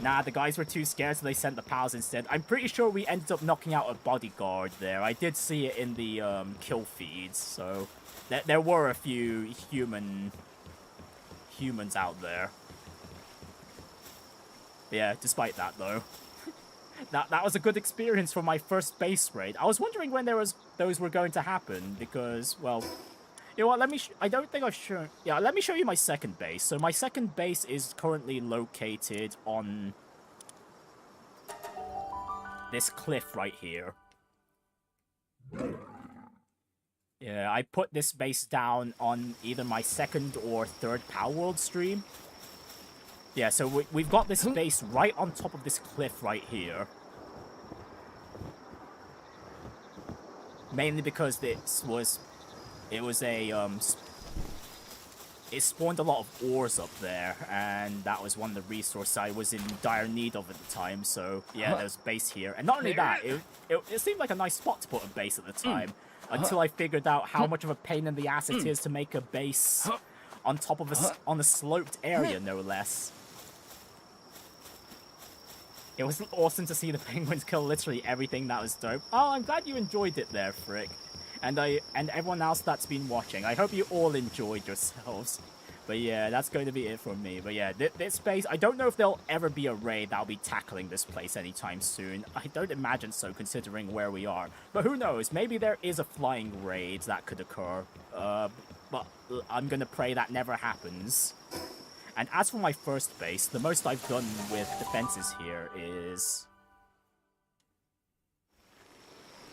nah, the guys were too scared, so they sent the pals instead. I'm pretty sure we ended up knocking out a bodyguard there. I did see it in the kill feeds, so there were a few humans out there. Yeah, despite that though, that was a good experience for my first base raid. I was wondering when those were going to happen because, well, you know what, I don't think I've shown... Yeah, let me show you my second base. So my second base is currently located on this cliff right here. Yeah, I put this base down on either my second or third Palworld stream. Yeah, so we've got this base right on top of this cliff right here. Mainly because it spawned a lot of ores up there, and that was one of the resources I was in dire need of at the time, so yeah, there's a base here. And not only that, it seemed like a nice spot to put a base at the time, until I figured out how much of a pain in the ass it is to make a base on top of on a sloped area, no less. It was awesome to see the penguins kill literally everything. That was dope. Oh, I'm glad you enjoyed it there, Frick. And everyone else that's been watching. I hope you all enjoyed yourselves. But yeah, that's going to be it for me. But yeah, this space, I don't know if there'll ever be a raid that'll be tackling this place anytime soon. I don't imagine so, considering where we are. But who knows? Maybe there is a flying raid that could occur. But I'm going to pray that never happens. And as for my first base, the most I've done with defenses here is...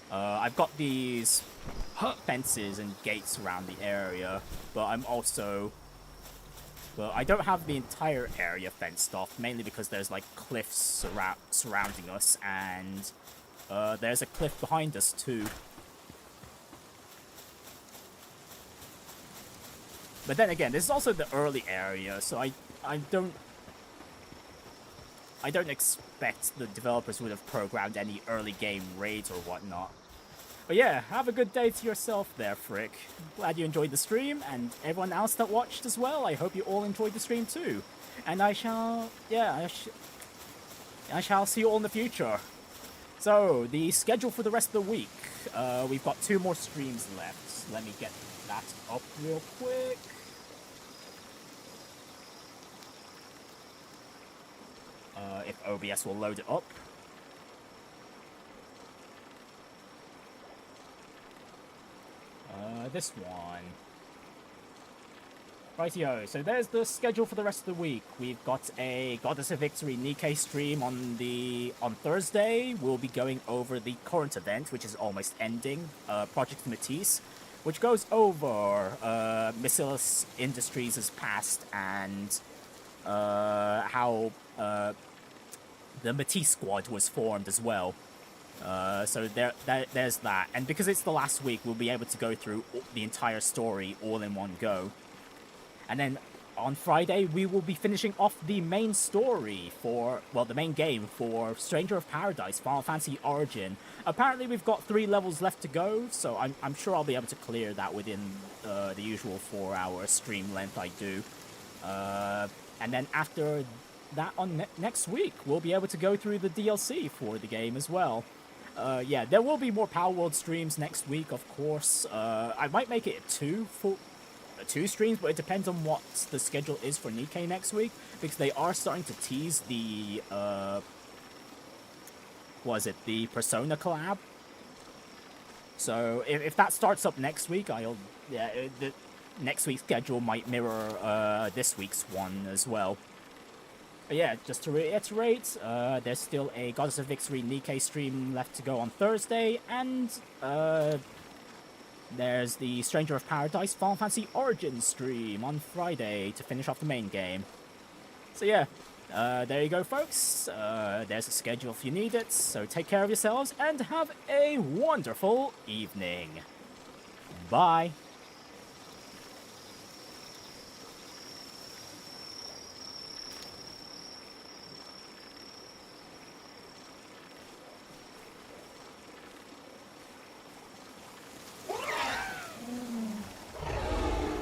I've got these fences and gates around the area, but I'm also... But I don't have the entire area fenced off, mainly because there's like cliffs surrounding us, and there's a cliff behind us too. But then again, this is also the early area, so I don't expect the developers would have programmed any early game raids or whatnot. But yeah, have a good day to yourself there, Frick. Glad you enjoyed the stream, and everyone else that watched as well. I hope you all enjoyed the stream too. And I shall see you all in the future. So, the schedule for the rest of the week. We've got 2 more streams left. Let me get that up real quick. If OBS will load it up. This one. Rightio, so there's the schedule for the rest of the week. We've got a Goddess of Victory Nikkei stream on Thursday. We'll be going over the current event, which is almost ending, Project Matisse, which goes over Miscellaneous Industries' past and how the Matisse squad was formed as well. So there's that. And because it's the last week, we'll be able to go through the entire story all in one go. And then on Friday, we will be finishing off the main story for, well, the main game for Stranger of Paradise, Final Fantasy Origin. Apparently, we've got 3 levels left to go, so I'm sure I'll be able to clear that within the usual 4-hour stream length I do. And then after that, on next week, we'll be able to go through the DLC for the game as well. Yeah, there will be more Palworld streams next week, of course. I might make it 2 streams, but it depends on what the schedule is for Nikkei next week, because they are starting to tease the the Persona collab. So if that starts up next week, the next week's schedule might mirror this week's one as well. But yeah, just to reiterate, there's still a Goddess of Victory Nikkei stream left to go on Thursday, and there's the Stranger of Paradise Final Fantasy Origin stream on Friday to finish off the main game. So yeah, there you go, folks. There's a schedule if you need it, so take care of yourselves and have a wonderful evening. Bye.